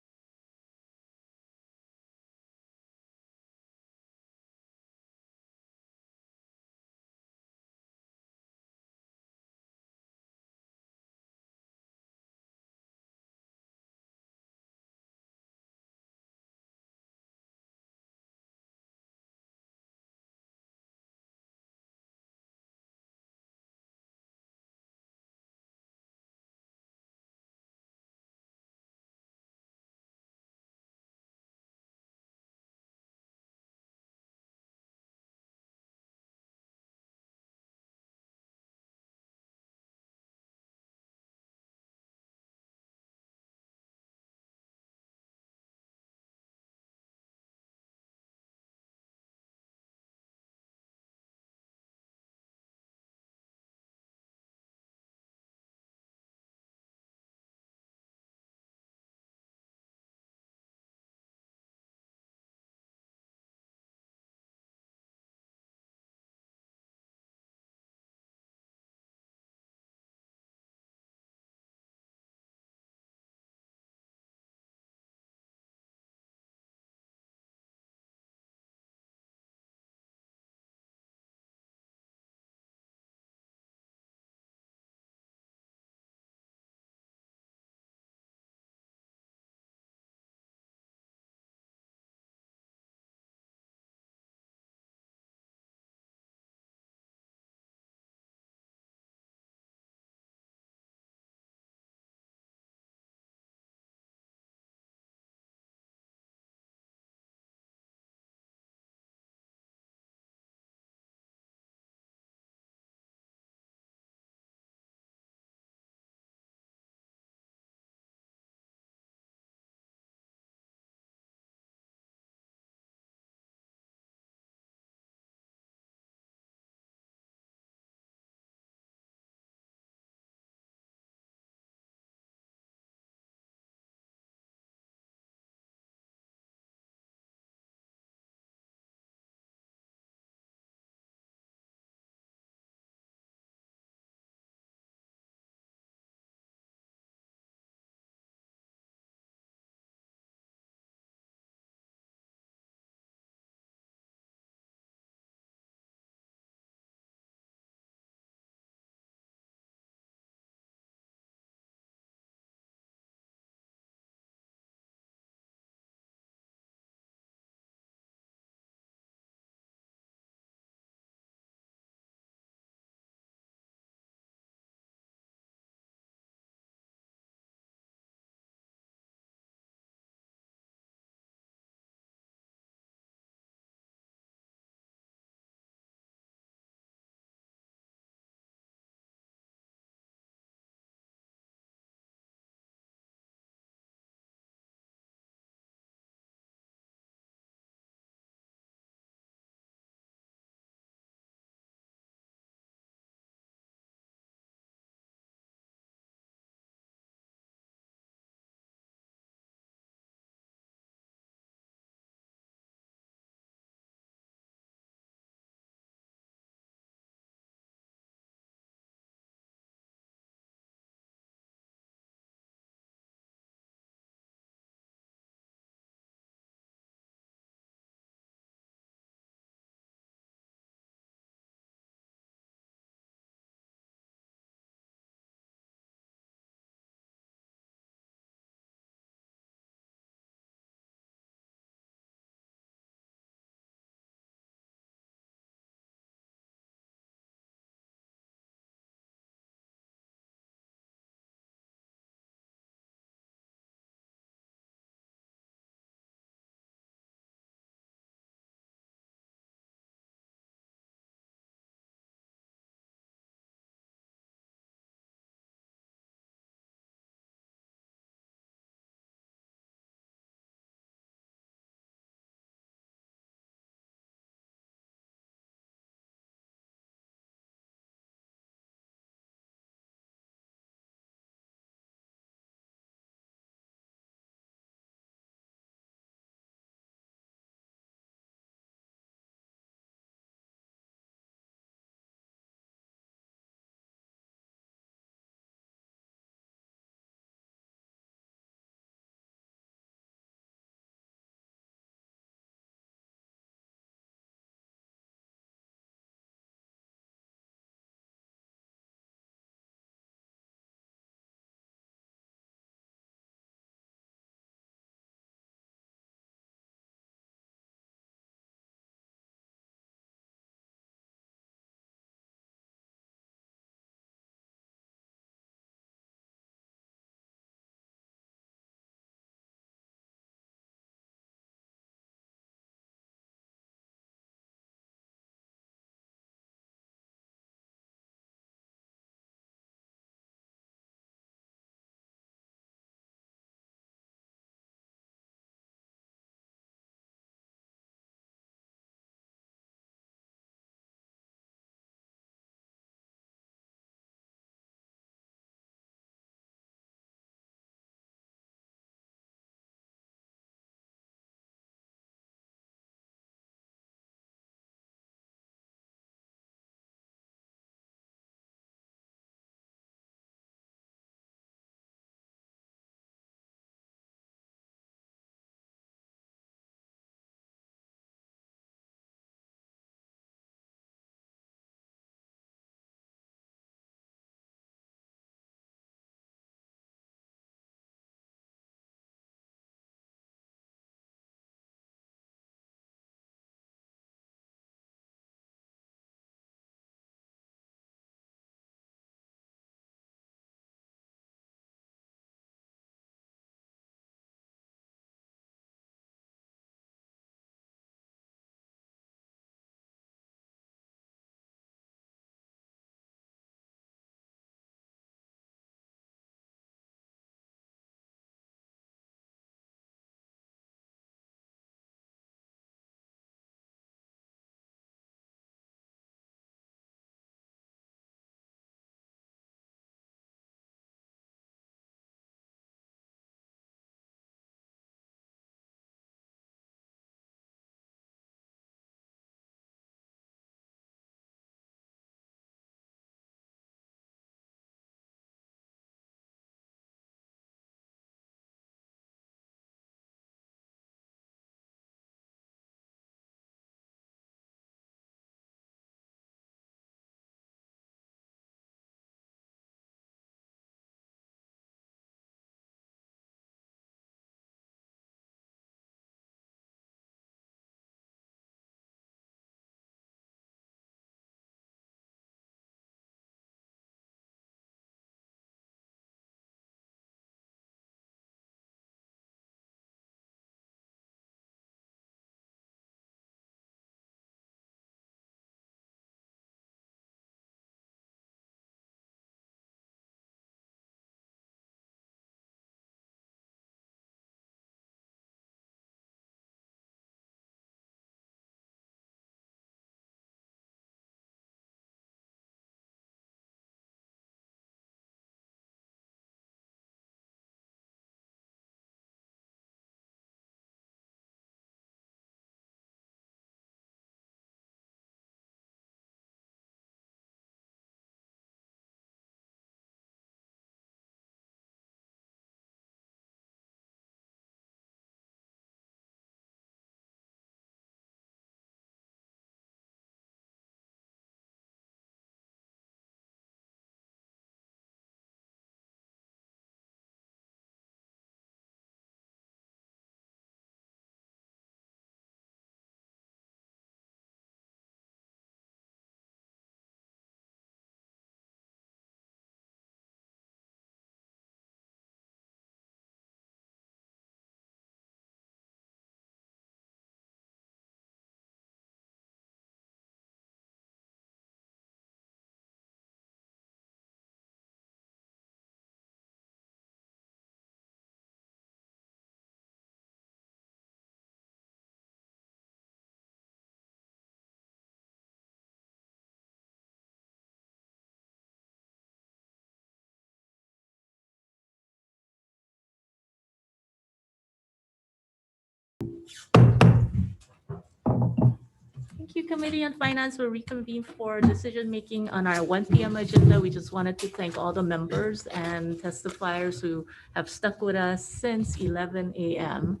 Thank you, Committee on Finance. We'll reconvene for decision-making on our 1 p.m. agenda. We just wanted to thank all the members and testifiers who have stuck with us since 11 a.m.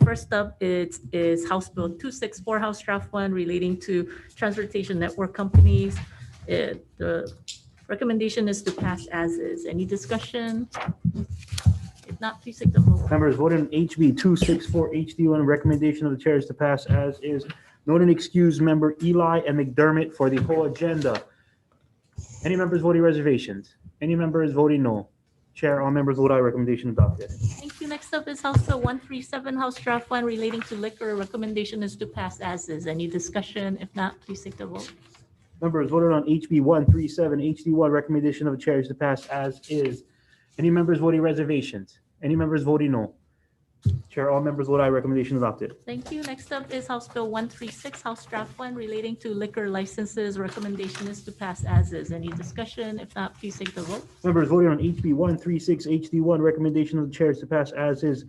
First up is House Bill 264, House Draft 1, relating to transportation network companies. The recommendation is to pass as is. Any discussion? If not, please take the vote. Members voting on HB 264 HD1, recommendation of the chair is to pass as is. Note and excuse member Eli and McDermott for the whole agenda. Any members voting reservations? Any members voting no? Chair, all members vote aye. Recommendation adopted. Thank you. Next up is House Bill 137, House Draft 1, relating to liquor. Recommendation is to pass as is. Any discussion? If not, please take the vote. Members voted on HB 137 HD1, recommendation of the chair is to pass as is. Any members voting reservations? Any members voting no? Chair, all members vote aye. Recommendation adopted. Thank you. Next up is House Bill 136, House Draft 1, relating to liquor licenses. Recommendation is to pass as is. Any discussion? If not, please take the vote. Members voting on HB 136 HD1, recommendation of the chair is to pass as is.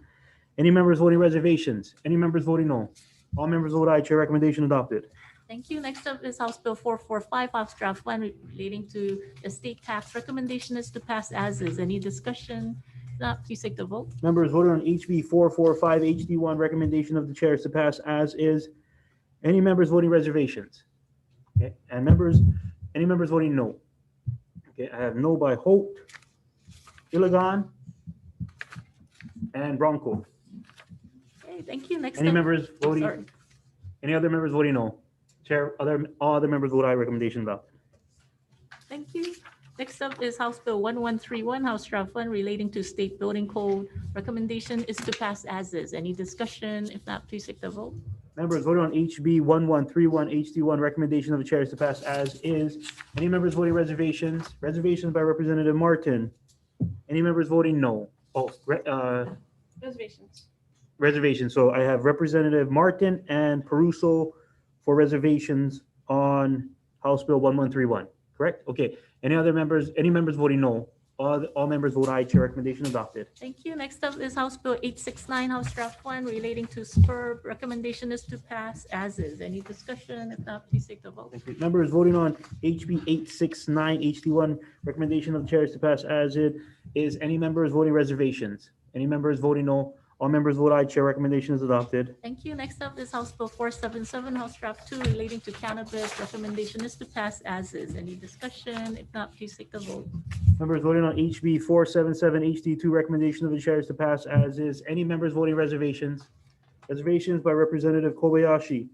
Any members voting reservations? Any members voting no? All members vote aye. Chair, recommendation adopted. Thank you. Next up is House Bill 445, House Draft 1, relating to estate tax. Recommendation is to pass as is. Any discussion? If not, please take the vote. Members voted on HB 445 HD1, recommendation of the chair is to pass as is. Any members voting reservations? Okay, and any members voting no? Okay, I have no by Holt, Iligan, and Bronco. Okay, thank you. Next Any up. members voting? Sorry. Any other members voting no? Chair, all other members vote aye. Recommendation adopted. Thank you. Next up is House Bill 1131, House Draft 1, relating to state building code. Recommendation is to pass as is. Any discussion? If not, please take the vote. Members voting on HB 1131 HD1, recommendation of the chair is to pass as is. Any members voting reservations? Reservations by Representative Martin. Any members voting no? Reservations. Reservations. So I have Representative Martin and Peruso for reservations on House Bill 1131, correct? Okay. Any members voting no? All members vote aye. Chair, recommendation adopted. Thank you. Next up is House Bill 869, House Draft 1, relating to SPURB. Recommendation is to pass as is. Any discussion? If not, please take the vote. Members voting on HB 869 HD1, recommendation of the chair is to pass as it is. Any members voting reservations? Any members voting no? All members vote aye. Chair, recommendation is adopted. Thank you. Next up is House Bill 477, House Draft 2, relating to cannabis. Recommendation is to pass as is. Any discussion? If not, please take the vote. Members voting on HB 477 HD2, recommendation of the chair is to pass as is. Any members voting reservations? Reservations by Representative Kobayashi.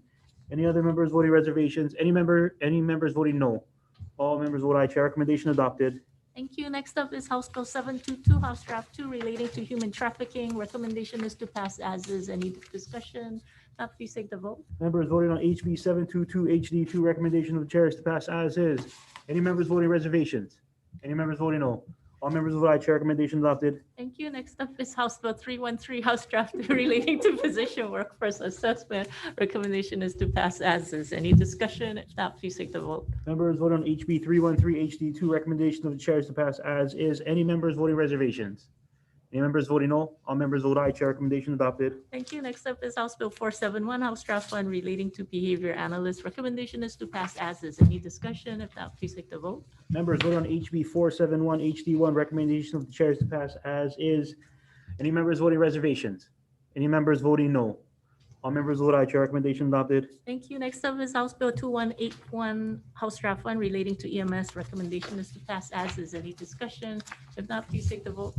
Any other members voting reservations? Any members voting no? All members vote aye. Chair, recommendation adopted. Thank you. Next up is House Bill 722, House Draft 2, relating to human trafficking. Recommendation is to pass as is. Any discussion? Not, please take the vote. Members voting on HB 722 HD2, recommendation of the chair is to pass as is. Any members voting reservations? Any members voting no? All members vote aye. Chair, recommendation adopted. Thank you. Next up is House Bill 313, House Draft 2, relating to physician workforce assessment. Recommendation is to pass as is. Any discussion? If not, please take the vote. Members voting on HB 313 HD2, recommendation of the chair is to pass as is. Any members voting reservations? Any members voting no? All members vote aye. Chair, recommendation adopted. Thank you. Next up is House Bill 471, House Draft 1, relating to behavior analysts. Recommendation is to pass as is. Any discussion? If not, please take the vote. Members voting on HB 471 HD1, recommendation of the chair is to pass as is. Any members voting reservations? Any members voting no? All members vote aye. Chair, recommendation adopted. Thank you. Next up is House Bill 2181, House Draft 1, relating to EMS. Recommendation is to pass as is. Any discussion? If not, please take the vote.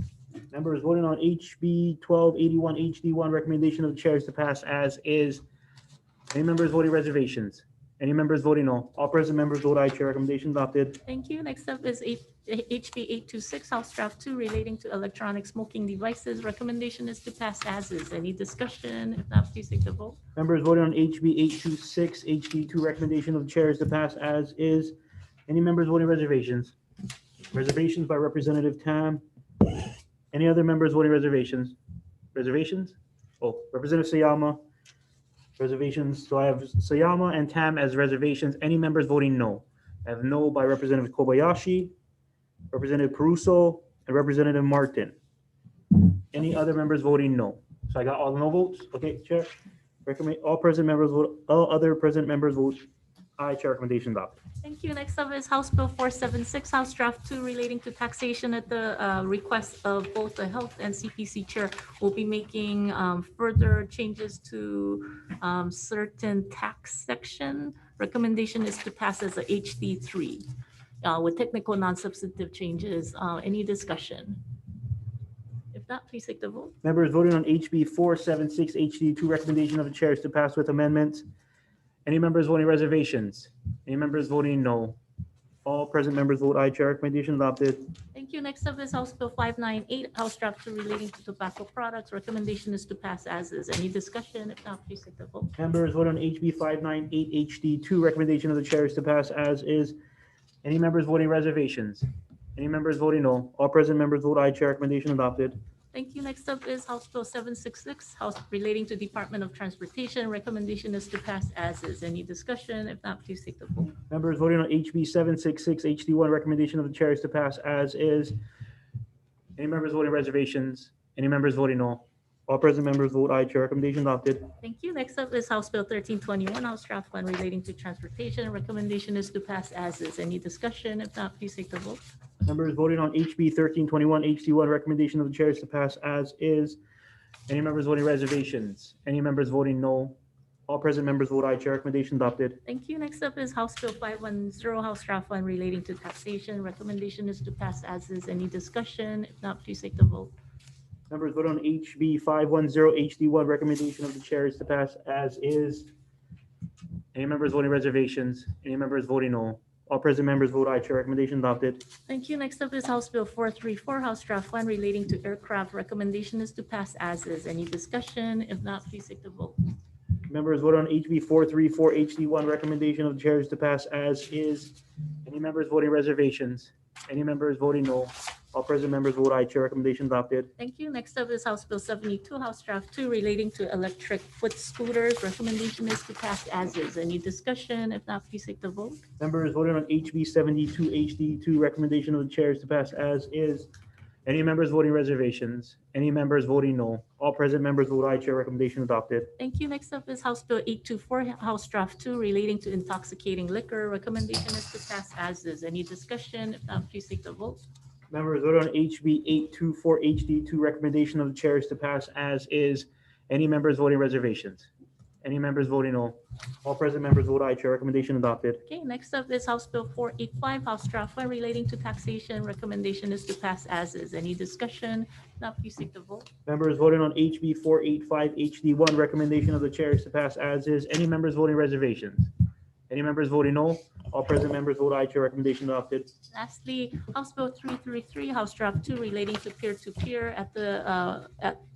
Members voting on HB 1281 HD1, recommendation of the chair is to pass as is. Any members voting reservations? Any members voting no? All present members vote aye. Chair, recommendation adopted. Thank you. Next up is HB 826, House Draft 2, relating to electronic smoking devices. Recommendation is to pass as is. Any discussion? If not, please take the vote. Members voting on HB 826 HD2, recommendation of the chair is to pass as is. Any members voting reservations? Reservations by Representative Tam. Any other members voting reservations? Reservations? Oh, Representative Sayama. Reservations. So I have Sayama and Tam as reservations. Any members voting no? I have no by Representative Kobayashi, Representative Peruso, and Representative Martin. Any other members voting no? So I got all the no votes. Okay, Chair. All present members vote, all other present members vote aye. Chair recommendation adopted. Thank you. Next up is House Bill 476, House Draft 2 relating to taxation at the request of both the Health and CPC Chair. We'll be making further changes to certain tax section. Recommendation is to pass as a HD3 with technical non-substantive changes. Any discussion? If not, please take the vote. Members voting on HB 476 HD2, recommendation of the chair is to pass with amendments. Any members voting reservations? Any members voting no? All present members vote aye. Chair recommendation adopted. Thank you. Next up is House Bill 598, House Draft 2 relating to tobacco products. Recommendation is to pass as is. Any discussion? If not, please take the vote. Members voting on HB 598 HD2, recommendation of the chair is to pass as is. Any members voting reservations? Any members voting no? All present members vote aye. Chair recommendation adopted. Thank you. Next up is House Bill 766, House relating to Department of Transportation. Recommendation is to pass as is. Any discussion? If not, please take the vote. Members voting on HB 766 HD1, recommendation of the chair is to pass as is. Any members voting reservations? Any members voting no? All present members vote aye. Chair recommendation adopted. Thank you. Next up is House Bill 1321, House Draft 1 relating to transportation. Recommendation is to pass as is. Any discussion? If not, please take the vote. Members voting on HB 1321 HD1, recommendation of the chair is to pass as is. Any members voting reservations? Any members voting no? All present members vote aye. Chair recommendation adopted. Thank you. Next up is House Bill 510, House Draft 1 relating to taxation. Recommendation is to pass as is. Any discussion? If not, please take the vote. Members vote on HB 510 HD1, recommendation of the chair is to pass as is. Any members voting reservations? Any members voting no? All present members vote aye. Chair recommendation adopted. Thank you. Next up is House Bill 434, House Draft 1 relating to aircraft. Recommendation is to pass as is. Any discussion? If not, please take the vote. Members vote on HB 434 HD1, recommendation of the chair is to pass as is. Any members voting reservations? Any members voting no? All present members vote aye. Chair recommendation adopted. Thank you. Next up is House Bill 72, House Draft 2 relating to electric foot scooters. Recommendation is to pass as is. Any discussion? If not, please take the vote. Members voting on HB 72 HD2, recommendation of the chair is to pass as is. Any members voting reservations? Any members voting no? All present members vote aye. Chair recommendation adopted. Thank you. Next up is House Bill 824, House Draft 2 relating to intoxicating liquor. Recommendation is to pass as is. Any discussion? If not, please take the vote. Members vote on HB 824 HD2, recommendation of the chair is to pass as is. Any members voting reservations? Any members voting no? All present members vote aye. Chair recommendation adopted. Okay, next up is House Bill 485, House Draft 1 relating to taxation. Recommendation is to pass as is. Any discussion? Now please take the vote. Members voting on HB 485 HD1, recommendation of the chair is to pass as is. Any members voting reservations? Any members voting no? All present members vote aye. Chair recommendation adopted. Lastly, House Bill 333, House Draft 2 relating to peer-to-peer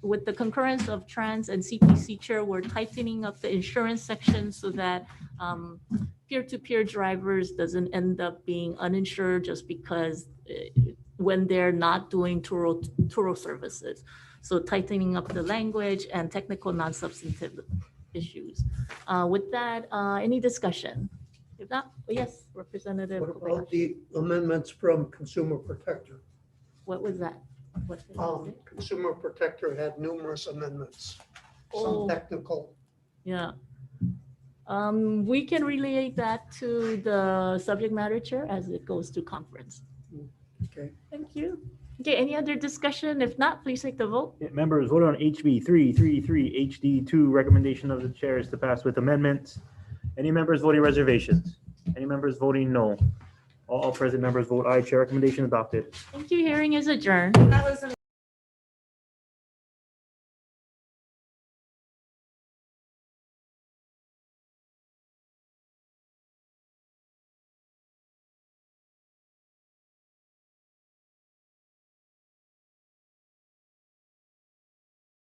with the concurrence of Trans and CPC Chair, we're tightening up the insurance section so that peer-to-peer drivers doesn't end up being uninsured just because when they're not doing Turo services. So tightening up the language and technical non-substantive issues. With that, any discussion? If not, yes, Representative. What about the amendments from Consumer Protector? What was that? What was it? Consumer Protector had numerous amendments, Oh. some technical. Yeah. We can relay that to the subject matter chair as it goes to conference. Okay. Thank you. Okay, any other discussion? If not, please take the vote. Members vote on HB 333 HD2, recommendation of the chair is to pass with amendments. Any members voting reservations? Any members voting no? All present members vote aye. Chair recommendation adopted. Thank you. Hearing is adjourned.